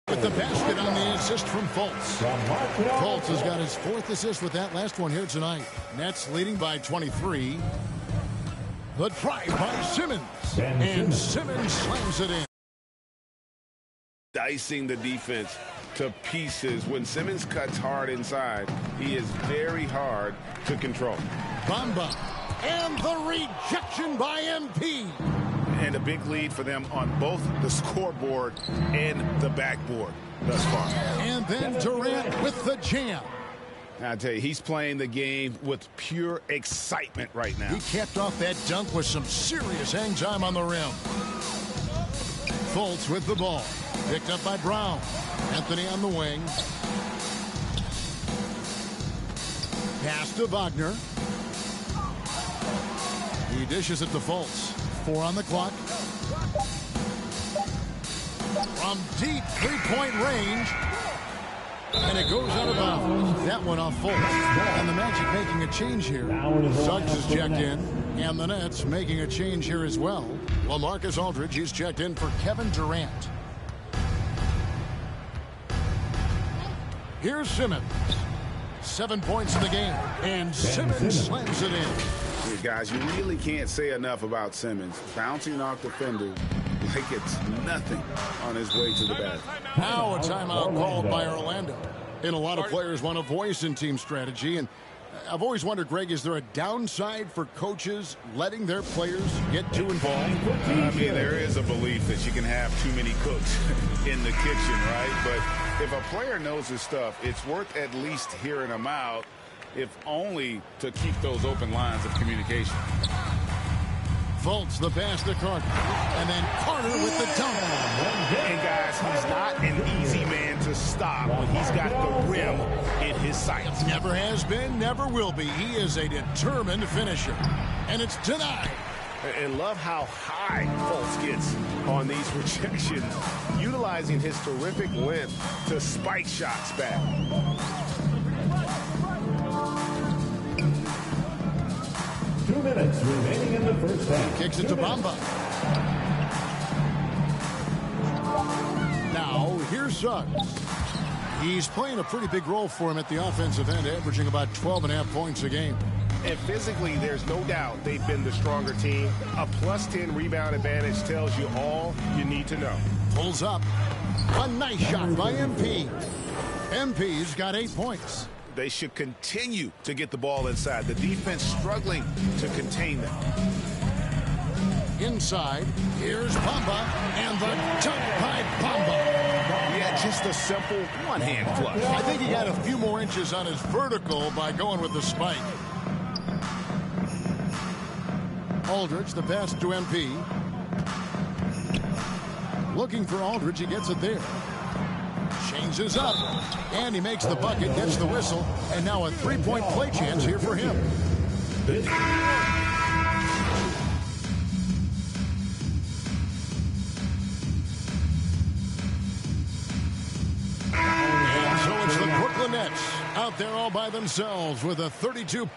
with the basket on the assist from Fultz. Fultz has got his 4th assist with that last one here tonight. Nets leading by 23. The drive by Simmons. And Simmons slams it in. Dicing the defense to pieces. When Simmons cuts hard inside, he is very hard to control. Bamba. And the rejection by MP. And a big lead for them on both the scoreboard and the backboard thus far. And then Durant with the jam. I tell you, he's playing the game with pure excitement right now. He capped off that dunk with some serious hang time on the rim. Fultz with the ball. Picked up by Brown. Anthony on the wing. Pass to Wagner. He dishes it to Fultz. 4 on the clock. From deep three-point range. And it goes out of bounds. That one off Fultz. And the Magic making a change here. Suggs is checked in. And the Nets making a change here as well. LaMarcus Aldridge, he's checked in for Kevin Durant. Here's Simmons. 7 points in the game. And Simmons slams it in. Guys, you really can't say enough about Simmons. Bouncing off defenders like it's nothing on his way to the basket. Now a timeout called by Orlando. And a lot of players want a voice in team strategy. And I've always wondered, Greg, is there a downside for coaches letting their players get too involved? I mean, there is a belief that you can have too many cooks in the kitchen, right? But if a player knows his stuff, it's worth at least hearing him out, if only to keep those open lines of communication. Fultz the pass to Carter. And then Carter with the dunk. And guys, he's not an easy man to stop when he's got the rim in his sights. Never has been, never will be. He is a determined finisher. And it's denied. And love how high Fultz gets on these rejections, utilizing his terrific length to spike shots back. 2 minutes remaining in the first half. Kicks it to Bamba. Now, here's Suggs. He's playing a pretty big role for him at the offensive end, averaging about 12.5 points a game. And physically, there's no doubt they've been the stronger team. A +10 rebound advantage tells you all you need to know. Pulls up. A nice shot by MP. MP's got 8 points. They should continue to get the ball inside. The defense struggling to contain them. Inside, here's Bamba, and the dunk by Bamba. Yeah, just a simple one-hand flush. I think he got a few more inches on his vertical by going with the spike. Aldridge, the pass to MP. Looking for Aldridge, he gets it there. Changes up, and he makes the bucket, gets the whistle, and now a three-point play chance here for him. And so it's the Brooklyn Nets out there all by themselves with a 32.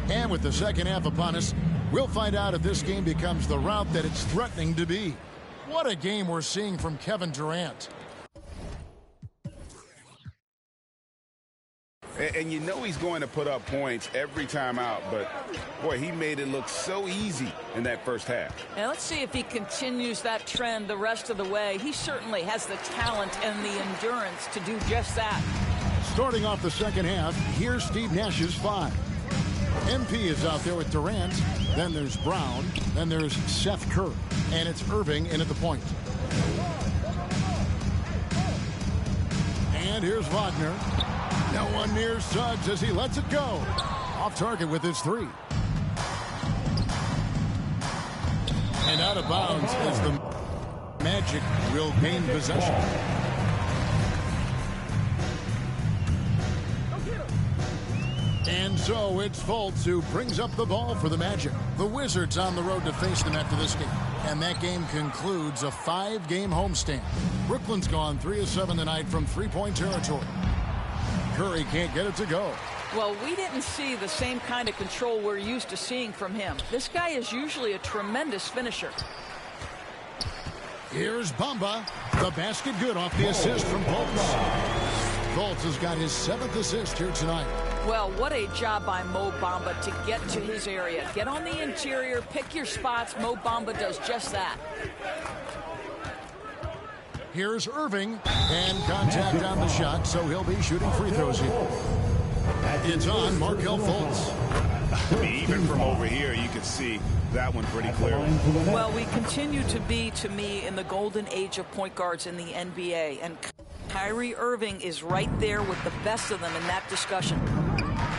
And with the second half upon us, we'll find out if this game becomes the route that it's threatening to be. What a game we're seeing from Kevin Durant. And you know he's going to put up points every time out, but boy, he made it look so easy in that first half. And let's see if he continues that trend the rest of the way. He certainly has the talent and the endurance to do just that. Starting off the second half, here's Steve Nash's 5. MP is out there with Durant. Then there's Brown. Then there's Seth Curry. And it's Irving in at the point. And here's Wagner. No one near Suggs as he lets it go. Off target with his 3. And out of bounds as the Magic will gain possession. And so it's Fultz who brings up the ball for the Magic. The Wizards on the road to face them after this game. And that game concludes a 5-game homestand. Brooklyn's gone 3 of 7 tonight from three-point territory. Curry can't get it to go. Well, we didn't see the same kind of control we're used to seeing from him. This guy is usually a tremendous finisher. Here's Bamba. The basket good off the assist from Fultz. Fultz has got his 7th assist here tonight. Well, what a job by Mo Bamba to get to his area. Get on the interior, pick your spots. Mo Bamba does just that. Here's Irving, and contact on the shot, so he'll be shooting free throws here. It's on Markelle Fultz. Even from over here, you can see that one pretty clearly. Well, we continue to be, to me, in the golden age of point guards in the NBA, and Kyrie Irving is right there with the best of them in that discussion.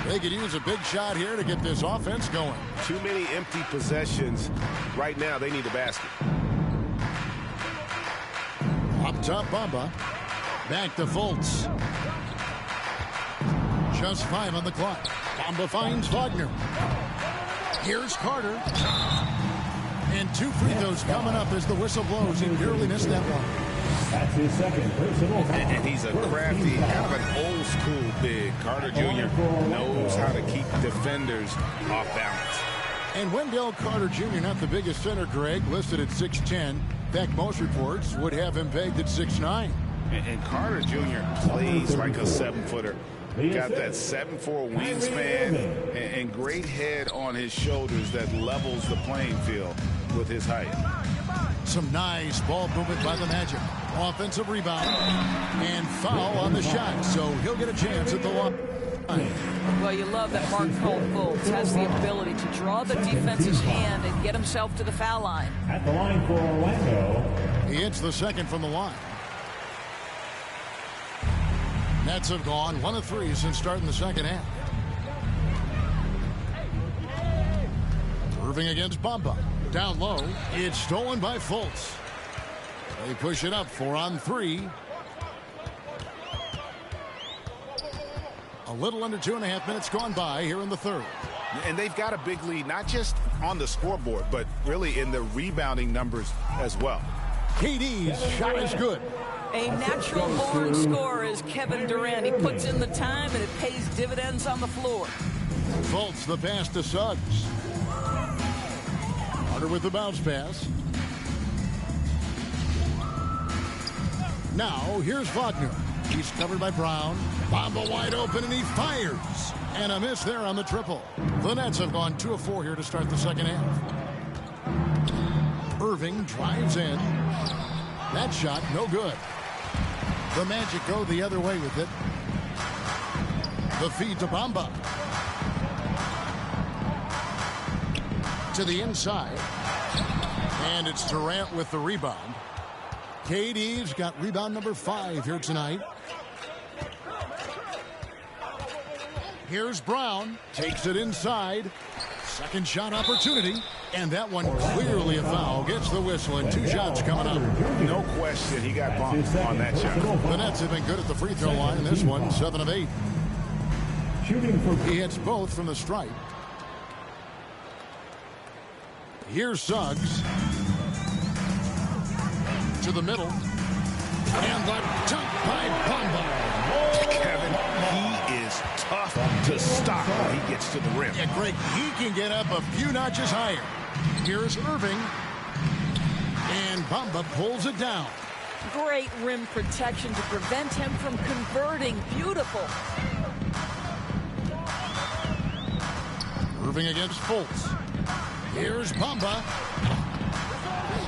They could use a big shot here to get this offense going. Too many empty possessions. Right now, they need a basket. Up top, Bamba. Back to Fultz. Just 5 on the clock. Bamba finds Wagner. Here's Carter. And 2 free throws coming up as the whistle blows. He barely missed that one. That's his second personal foul. And he's a crafty, kind of an old school big. Carter Jr. knows how to keep defenders off balance. And Wendell Carter Jr., not the biggest center, Greg, listed at 6'10". In fact, most reports would have him pegged at 6'9". And Carter Jr. plays like a 7-footer. Got that 7'4" wingspan and great head on his shoulders that levels the playing field with his height. Some nice ball movement by the Magic. Offensive rebound and foul on the shot, so he'll get a chance at the line. Well, you love that Markelle Fultz has the ability to draw the defense's hand and get himself to the foul line. At the line for Orlando. He hits the second from the line. Nets have gone 1 of 3 since starting the second half. Irving against Bamba. Down low. It's stolen by Fultz. They push it up 4 on 3. A little under 2.5 minutes gone by here in the third. And they've got a big lead, not just on the scoreboard, but really in the rebounding numbers as well. KD's shot is good. A natural-born scorer is Kevin Durant. He puts in the time, and it pays dividends on the floor. Fultz the pass to Suggs. Carter with the bounce pass. Now, here's Wagner. He's covered by Brown. Bamba wide open, and he fires. And a miss there on the triple. The Nets have gone 2 of 4 here to start the second half. Irving drives in. That shot, no good. The Magic go the other way with it. The feed to Bamba. To the inside. And it's Durant with the rebound. KD's got rebound number 5 here tonight. Here's Brown. Takes it inside. Second shot opportunity. And that one clearly a foul. Gets the whistle and 2 shots coming up. No question he got bumped on that shot. The Nets have been good at the free throw line in this one. 7 of 8. He hits both from the stripe. Here's Suggs. To the middle. And the dunk by Bamba. Kevin, he is tough to stop when he gets to the rim. Yeah, Greg, he can get up a few notches higher. Here's Irving. And Bamba pulls it down. Great rim protection to prevent him from converting. Beautiful. Irving against Fultz. Here's Bamba.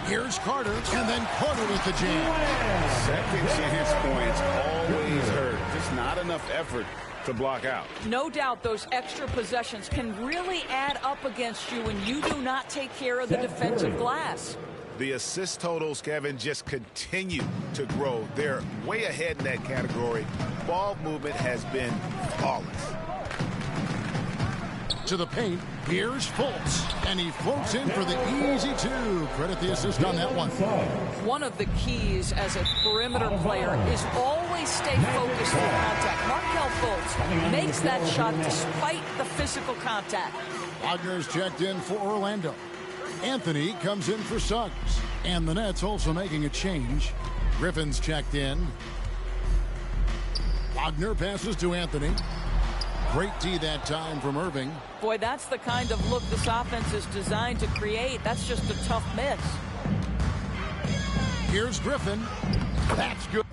Here's Carter, and then Carter with the jam. Second chance points always hurt. Just not enough effort to block out. No doubt those extra possessions can really add up against you when you do not take care of the defensive glass. The assist totals, Kevin, just continue to grow. They're way ahead in that category. Ball movement has been flawless. To the paint, here's Fultz, and he floats in for the easy 2. Credit the assist on that one. One of the keys as a perimeter player is always stay focused on contact. Markelle Fultz makes that shot despite the physical contact. Wagner's checked in for Orlando. Anthony comes in for Suggs. And the Nets also making a change. Griffin's checked in. Wagner passes to Anthony. Great D that time from Irving. Boy, that's the kind of look this offense is designed to create. That's just a tough miss. Here's Griffin. That's good.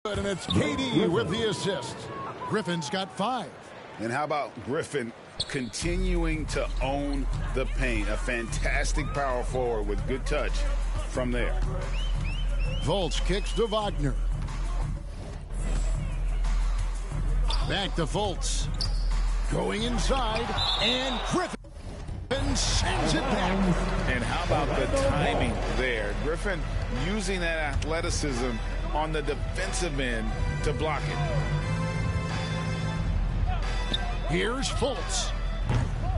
And it's KD with the assist. Griffin's got 5. And how about Griffin continuing to own the paint? A fantastic power forward with good touch from there. Fultz kicks to Wagner. Back to Fultz. Going inside, and Griffin sends it back. And how about the timing there? Griffin using that athleticism on the defensive end to block it. Here's Fultz.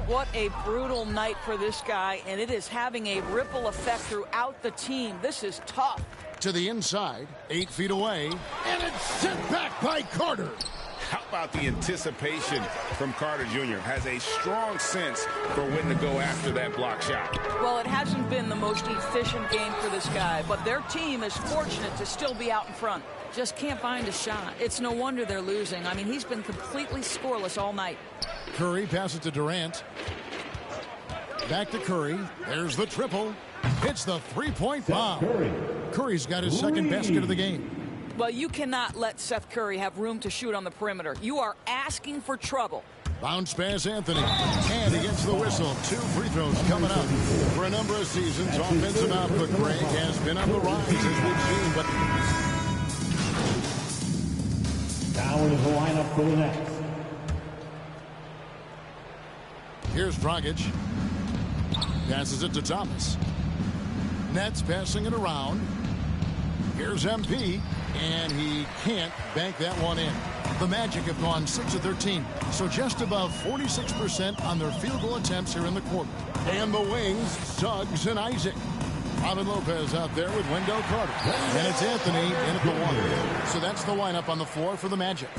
What a brutal night for this guy, and it is having a ripple effect throughout the team. This is tough. To the inside, 8 feet away, and it's sent back by Carter. How about the anticipation from Carter Jr.? Has a strong sense for when to go after that block shot. Well, it hasn't been the most efficient game for this guy, but their team is fortunate to still be out in front. Just can't find a shot. It's no wonder they're losing. I mean, he's been completely scoreless all night. Curry passes to Durant. Back to Curry. There's the triple. Hits the three-point bomb. Curry's got his second basket of the game. Well, you cannot let Seth Curry have room to shoot on the perimeter. You are asking for trouble. Bounce pass, Anthony. And he gets the whistle. 2 free throws coming up. For a number of seasons, offensive output, Greg, has been on the rise, as we've seen. But now is the lineup for the Nets. Here's Dragic. Passes it to Thomas. Nets passing it around. Here's MP. And he can't bank that one in. The Magic have gone 6 of 13, so just above 46% on their field goal attempts here in the quarter. And the wings, Suggs and Isaac. Robin Lopez out there with Wendell Carter. And it's Anthony in at the 1. So that's the lineup on the floor for the Magic.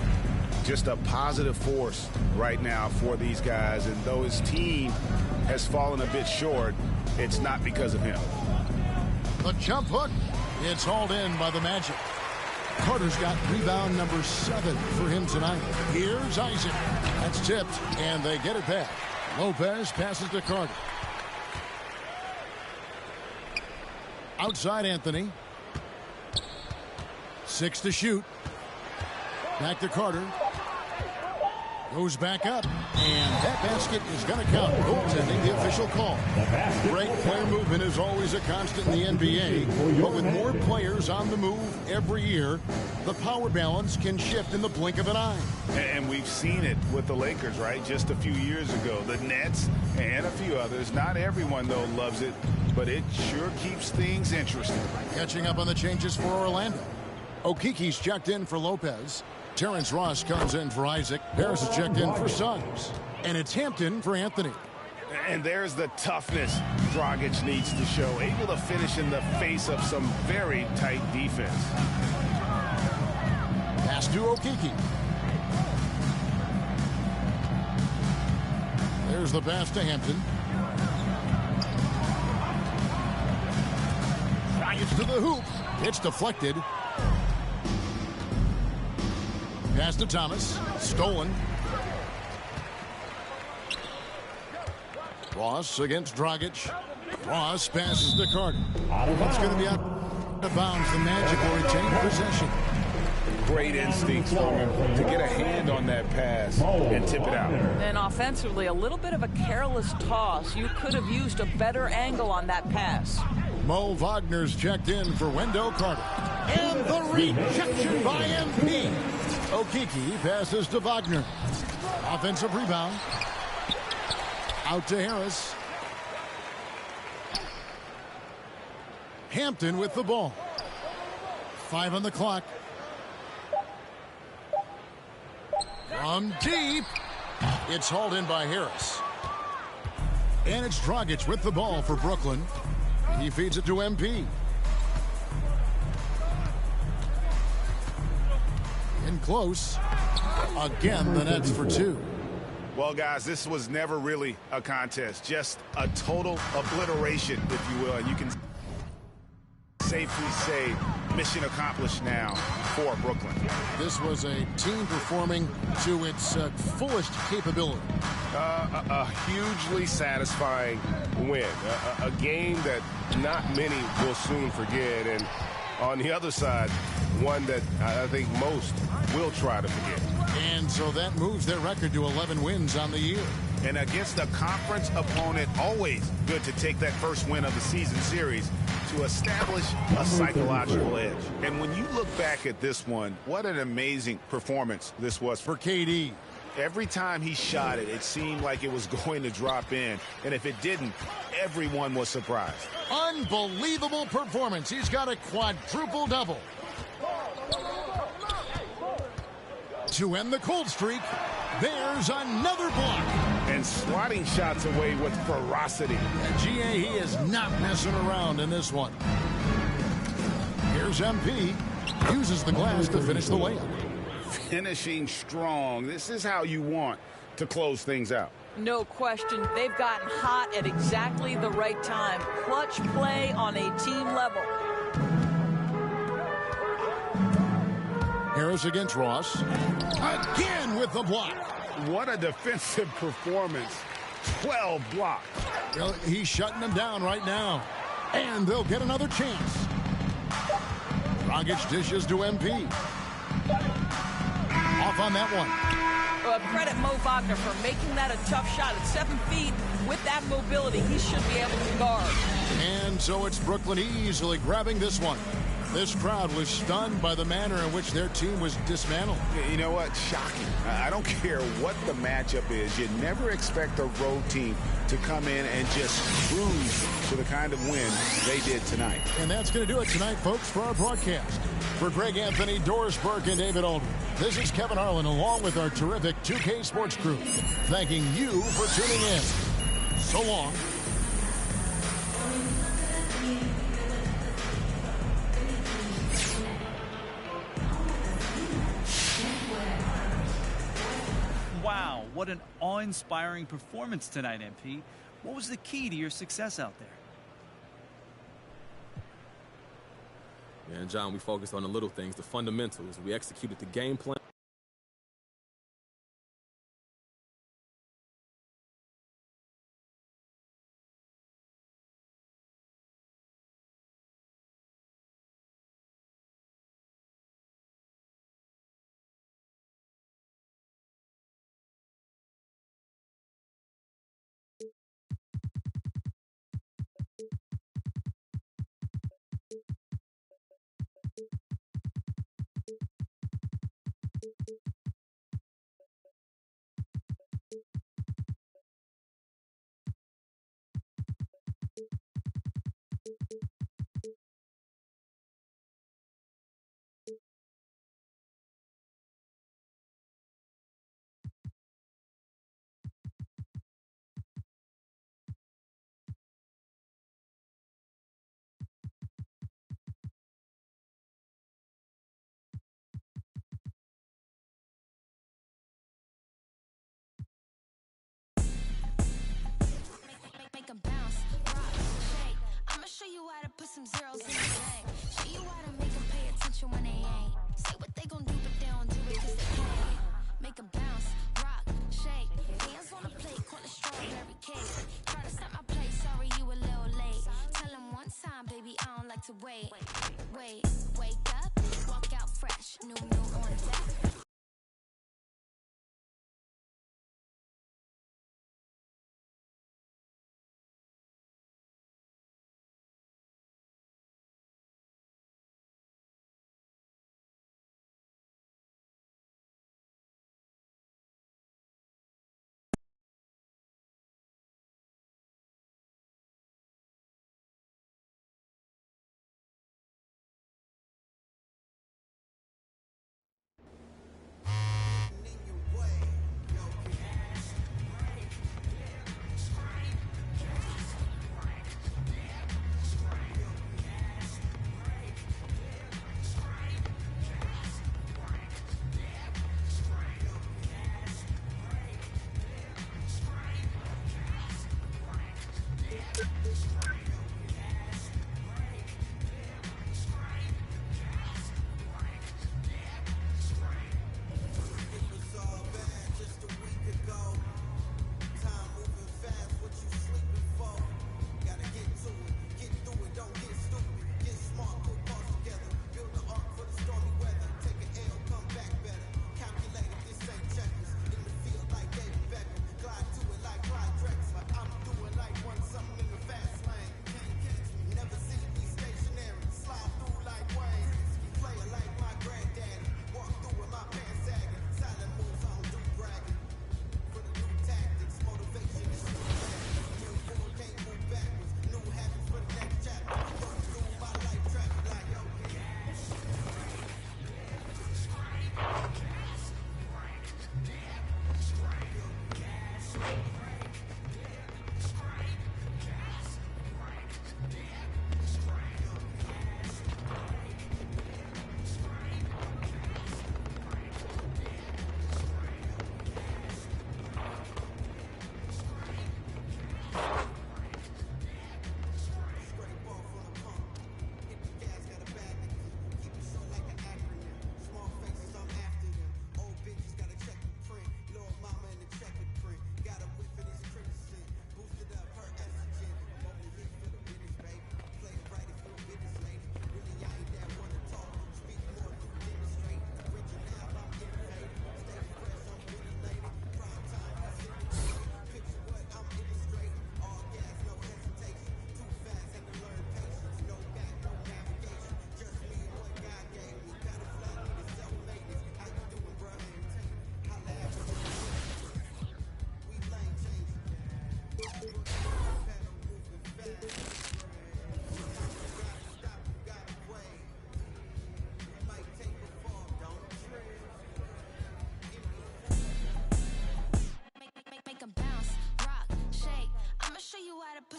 Just a positive force right now for these guys. And though his team has fallen a bit short, it's not because of him. The jump hook. It's hauled in by the Magic. Carter's got rebound number 7 for him tonight. Here's Isaac. That's tipped, and they get it back. Lopez passes to Carter. Outside Anthony. 6 to shoot. Back to Carter. Goes back up, and that basket is going to count. Goaltending, the official call. Great player movement is always a constant in the NBA, but with more players on the move every year, the power balance can shift in the blink of an eye. And we've seen it with the Lakers, right? Just a few years ago. The Nets and a few others. Not everyone, though, loves it, but it sure keeps things interesting. Catching up on the changes for Orlando. Okiki's checked in for Lopez. Terrence Ross comes in for Isaac. Harris is checked in for Suggs. And it's Hampton for Anthony. And there's the toughness Dragic needs to show. Able to finish in the face of some very tight defense. Pass to Okiki. There's the pass to Hampton. Giants to the hoop. It's deflected. Pass to Thomas. Stolen. Ross against Dragic. Ross passes to Carter. It's going to be out of bounds. The Magic will retain possession. Great instincts from him to get a hand on that pass and tip it out. And offensively, a little bit of a careless toss. You could have used a better angle on that pass. Mo Wagner's checked in for Wendell Carter. And the rejection by MP. Okiki passes to Wagner. Offensive rebound. Out to Harris. Hampton with the ball. 5 on the clock. From deep. It's hauled in by Harris. And it's Dragic with the ball for Brooklyn. He feeds it to MP. In close. Again, the Nets for 2. Well, guys, this was never really a contest. Just a total obliteration, if you will. And you can safely say mission accomplished now for Brooklyn. This was a team performing to its fullest capability. A hugely satisfying win. A game that not many will soon forget. And on the other side, one that I think most will try to forget. And so that moves their record to 11 wins on the year. And against a conference opponent, always good to take that first win of the season series to establish a psychological edge. And when you look back at this one, what an amazing performance this was for KD. Every time he shot it, it seemed like it was going to drop in. And if it didn't, everyone was surprised. Unbelievable performance. He's got a quadruple double. To end the cold streak, there's another block. And swatting shots away with ferocity. And GA, he is not messing around in this one. Here's MP. Uses the glass to finish the layup. Finishing strong. This is how you want to close things out. No question. They've gotten hot at exactly the right time. Clutch play on a team level. Harris against Ross. Again with the block. What a defensive performance. 12 blocks. Well, he's shutting them down right now. And they'll get another chance. Dragic dishes to MP. Off on that one. credit Mo Wagner for making that a tough shot at 7 feet. With that mobility, he should be able to guard. And so it's Brooklyn easily grabbing this one. This crowd was stunned by the manner in which their team was dismantled. You know what? Shocking. I don't care what the matchup is. You never expect a road team to come in and just cruise to the kind of win they did tonight. And that's going to do it tonight, folks, for our broadcast. For Greg Anthony, Doris Burke, and David Aldridge, this is Kevin Harlan along with our terrific 2K Sports crew, thanking you for tuning in. So long. Wow, what an awe-inspiring performance tonight, MP. What was the key to your success out there? Man, John, we focused on the little things, the fundamentals. We executed the game plan. Make 'em bounce, rock, shake. I'ma show you how to put some zeros in the bank. Show you how to make 'em pay attention when they ain't. Say what they gon' do, but they don't do it 'cause they can't. Make 'em bounce, rock, shake. Hands on the plate, call it strawberry cake. Try to set my place, sorry you a little late. Tell 'em one time, baby, I don't like to wait. Wake up, walk out fresh, new on deck.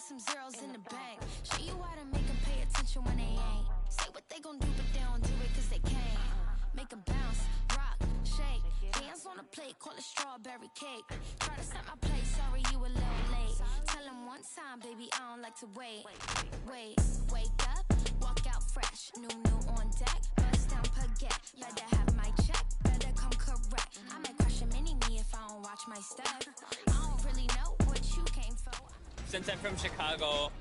some zeros in the bank. Show you how to make them pay attention when they ain't. Say what they gon' do, but they don't do it cause they can't. Make them bounce, rock, shake. Hands on the plate, call it strawberry cake. Try to set my place, sorry you a little late. Tell them one time, baby, I don't like to wait. Wake up, walk out fresh. New on deck, bust down baguette. Better have my check, better come correct. I might crush a mini-me if I don't watch my step. I don't really know what you came for. Since I'm from Chicago,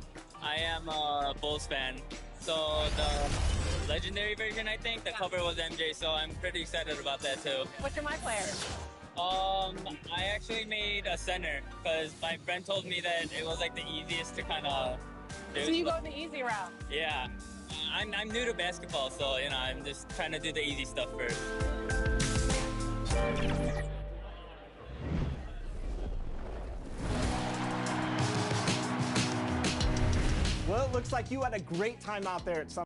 I am a Bulls fan. So the legendary version, I think, the cover was MJ, so I'm pretty excited about that too. What's your My Player? I actually made a center because my friend told me that it was like the easiest to kind of do. So you go the easy route? Yeah. I'm new to basketball, so you know, I'm just trying to do the easy stuff first. Well, it looks like you had a great time out there at some.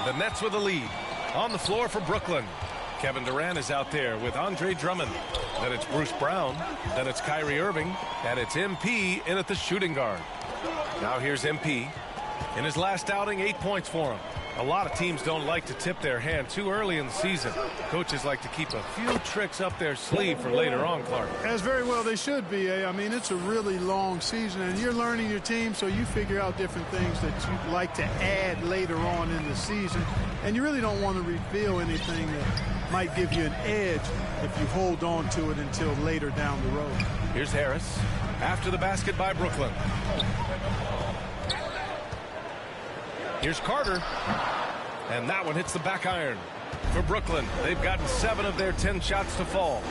The Nets with a lead. On the floor for Brooklyn. Kevin Durant is out there with Andre Drummond. Then it's Bruce Brown. Then it's Kyrie Irving. And it's MP in at the shooting guard. Now here's MP. In his last outing, 8 points for him. A lot of teams don't like to tip their hand too early in the season. Coaches like to keep a few tricks up their sleeve for later on, Clark. As very well they should be. I mean, it's a really long season, and you're learning your team, so you figure out different things that you'd like to add later on in the season. And you really don't want to reveal anything that might give you an edge if you hold on to it until later down the road. Here's Harris. After the basket by Brooklyn. Here's Carter. And that one hits the back iron. For Brooklyn, they've gotten 7 of their 10 shots to fall.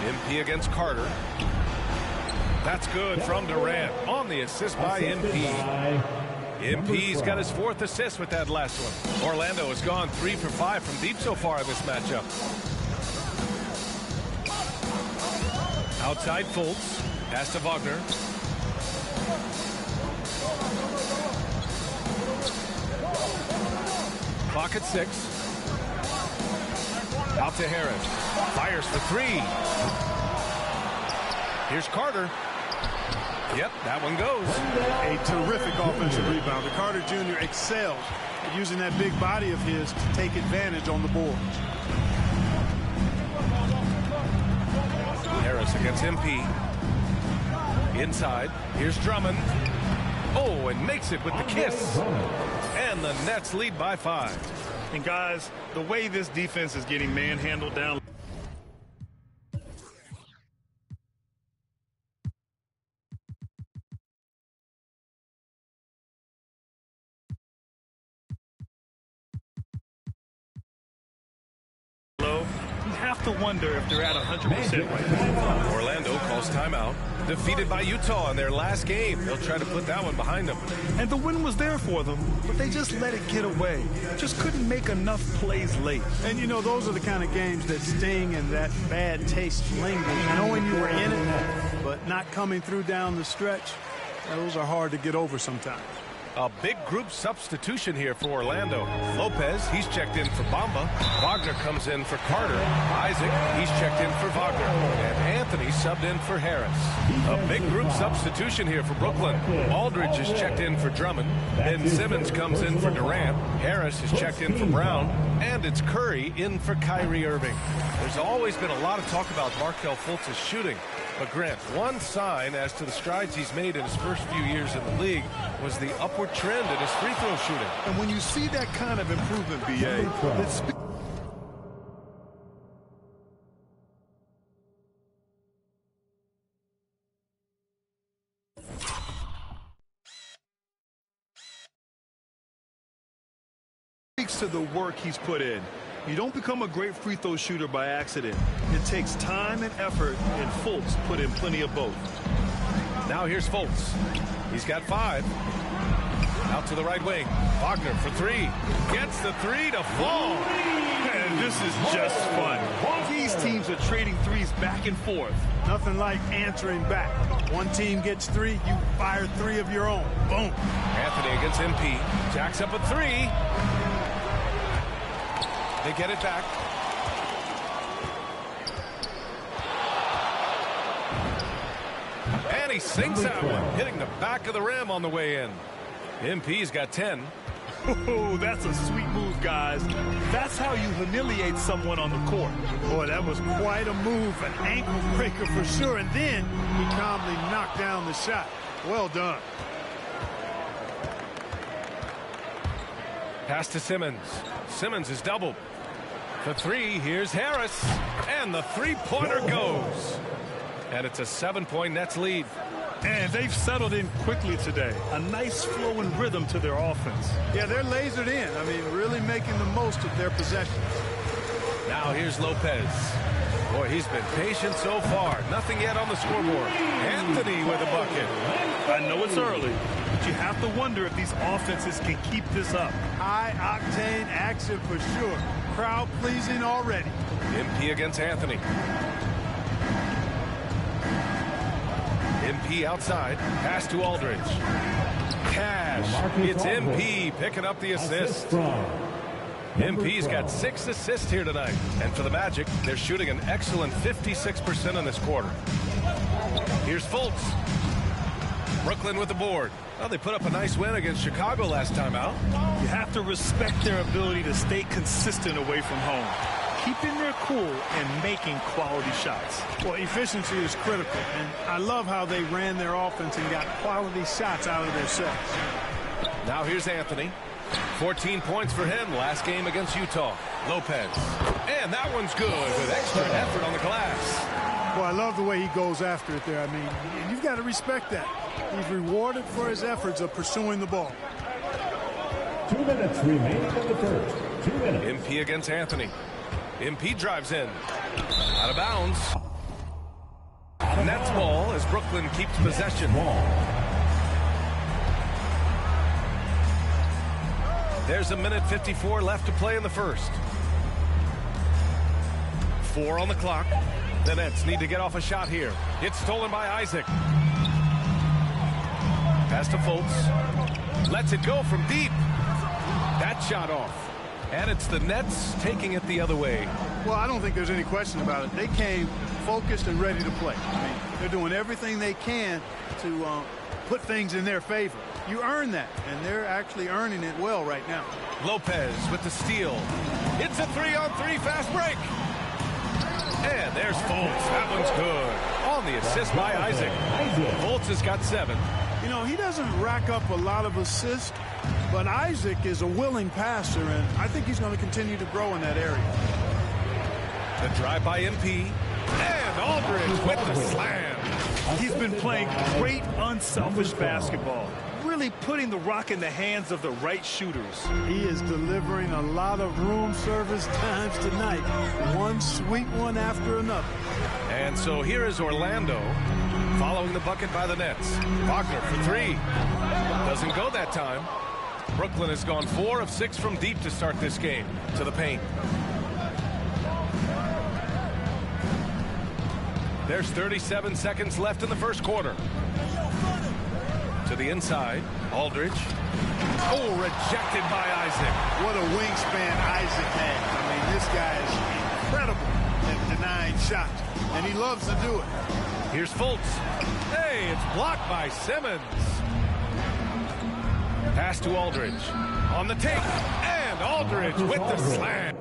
MP against Carter. That's good from Durant on the assist by MP. MP's got his 4th assist with that last one. Orlando has gone 3 for 5 from deep so far in this matchup. Outside Fultz. Pass to Wagner. Clock at 6. Out to Harris. Fires for 3. Here's Carter. Yep, that one goes. A terrific offensive rebounder. Carter Jr. excels at using that big body of his to take advantage on the board. Harris against MP. Inside. Here's Drummond. Oh, and makes it with the kiss. And the Nets lead by 5. And guys, the way this defense is getting manhandled down. You have to wonder if they're at 100% right now. Orlando calls timeout. Defeated by Utah in their last game. They'll try to put that one behind them. And the win was there for them, but they just let it get away. Just couldn't make enough plays late. And you know, those are the kind of games that sting and that bad taste lingers. Knowing you were in it, but not coming through down the stretch, those are hard to get over sometimes. A big group substitution here for Orlando. Lopez, he's checked in for Bamba. Wagner comes in for Carter. Isaac, he's checked in for Wagner. And Anthony subbed in for Harris. A big group substitution here for Brooklyn. Aldridge is checked in for Drummond. Ben Simmons comes in for Durant. Harris is checked in for Brown. And it's Curry in for Kyrie Irving. There's always been a lot of talk about Markelle Fultz's shooting. But Grant, one sign as to the strides he's made in his first few years in the league was the upward trend in his free throw shooting. And when you see that kind of improvement, B.A., it's speaks to the work he's put in. You don't become a great free throw shooter by accident. It takes time and effort, and Fultz put in plenty of both. Now here's Fultz. He's got 5. Out to the right wing. Wagner for 3. Gets the 3 to fall. And this is just fun. These teams are trading threes back and forth. Nothing like answering back. One team gets 3, you fire 3 of your own. Boom. Anthony against MP. Jacks up a 3. They get it back. And he sinks that one, hitting the back of the rim on the way in. MP's got 10. Oh, that's a sweet move, guys. That's how you humiliate someone on the court. Boy, that was quite a move, an ankle breaker for sure. And then he calmly knocked down the shot. Well done. Pass to Simmons. Simmons is doubled. The three, here's Harris. And the three-pointer goes. And it's a 7-point Nets lead. And they've settled in quickly today. A nice flow and rhythm to their offense. Yeah, they're lasered in. I mean, really making the most of their possessions. Now here's Lopez. Boy, he's been patient so far. Nothing yet on the scoreboard. Anthony with a bucket. I know it's early, but you have to wonder if these offenses can keep this up. High-octane action for sure. Crowd-pleasing already. MP against Anthony. MP outside. Pass to Aldridge. Cash. It's MP picking up the assist. MP's got 6 assists here tonight. And for the Magic, they're shooting an excellent 56% in this quarter. Here's Fultz. Brooklyn with the board. Well, they put up a nice win against Chicago last time out. You have to respect their ability to stay consistent away from home, keeping their cool and making quality shots. Well, efficiency is critical, and I love how they ran their offense and got quality shots out of their sets. Now here's Anthony. 14 points for him last game against Utah. Lopez. And that one's good with extra effort on the glass. Well, I love the way he goes after it there. I mean, you've got to respect that. He's rewarded for his efforts of pursuing the ball. 2 minutes remaining in the first. 2 minutes. MP against Anthony. MP drives in. Out of bounds. Nets ball as Brooklyn keeps possession. There's a minute 54 left to play in the first. 4 on the clock. The Nets need to get off a shot here. It's stolen by Isaac. Pass to Fultz. Lets it go from deep. That shot off. And it's the Nets taking it the other way. Well, I don't think there's any question about it. They came focused and ready to play. I mean, they're doing everything they can to put things in their favor. You earn that, and they're actually earning it well right now. Lopez with the steal. It's a 3-on-3 fast break. And there's Fultz. That one's good. On the assist by Isaac. Fultz has got 7. You know, he doesn't rack up a lot of assists, but Isaac is a willing passer, and I think he's going to continue to grow in that area. The drive by MP. And Aldridge with the slam. He's been playing great, unselfish basketball. Really putting the rock in the hands of the right shooters. He is delivering a lot of room service times tonight. One sweet one after another. And so here is Orlando following the bucket by the Nets. Wagner for 3. Doesn't go that time. Brooklyn has gone 4 of 6 from deep to start this game. To the paint. There's 37 seconds left in the first quarter. To the inside, Aldridge. Oh, rejected by Isaac. What a wingspan Isaac has. I mean, this guy is incredible at denying shots, and he loves to do it. Here's Fultz. Hey, it's blocked by Simmons. Pass to Aldridge. On the take, and Aldridge with the slam.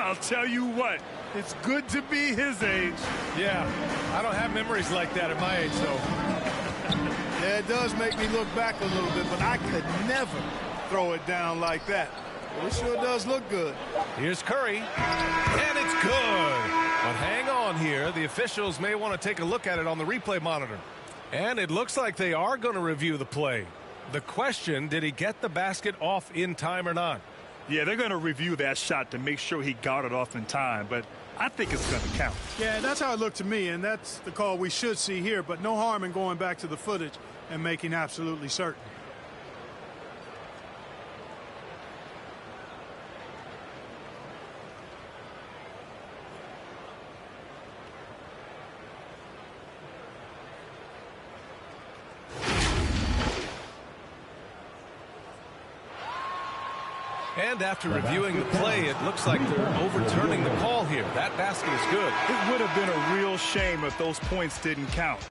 I'll tell you what, it's good to be his age. Yeah, I don't have memories like that at my age, so. Yeah, it does make me look back a little bit, but I could never throw it down like that. Well, it sure does look good. Here's Curry, and it's good. But hang on here. The officials may want to take a look at it on the replay monitor. And it looks like they are going to review the play. The question, did he get the basket off in time or not? Yeah, they're going to review that shot to make sure he got it off in time, but I think it's going to count. Yeah, that's how it looked to me, and that's the call we should see here, but no harm in going back to the footage and making absolutely certain. And after reviewing the play, it looks like they're overturning the call here. That basket is good. It would have been a real shame if those points didn't count.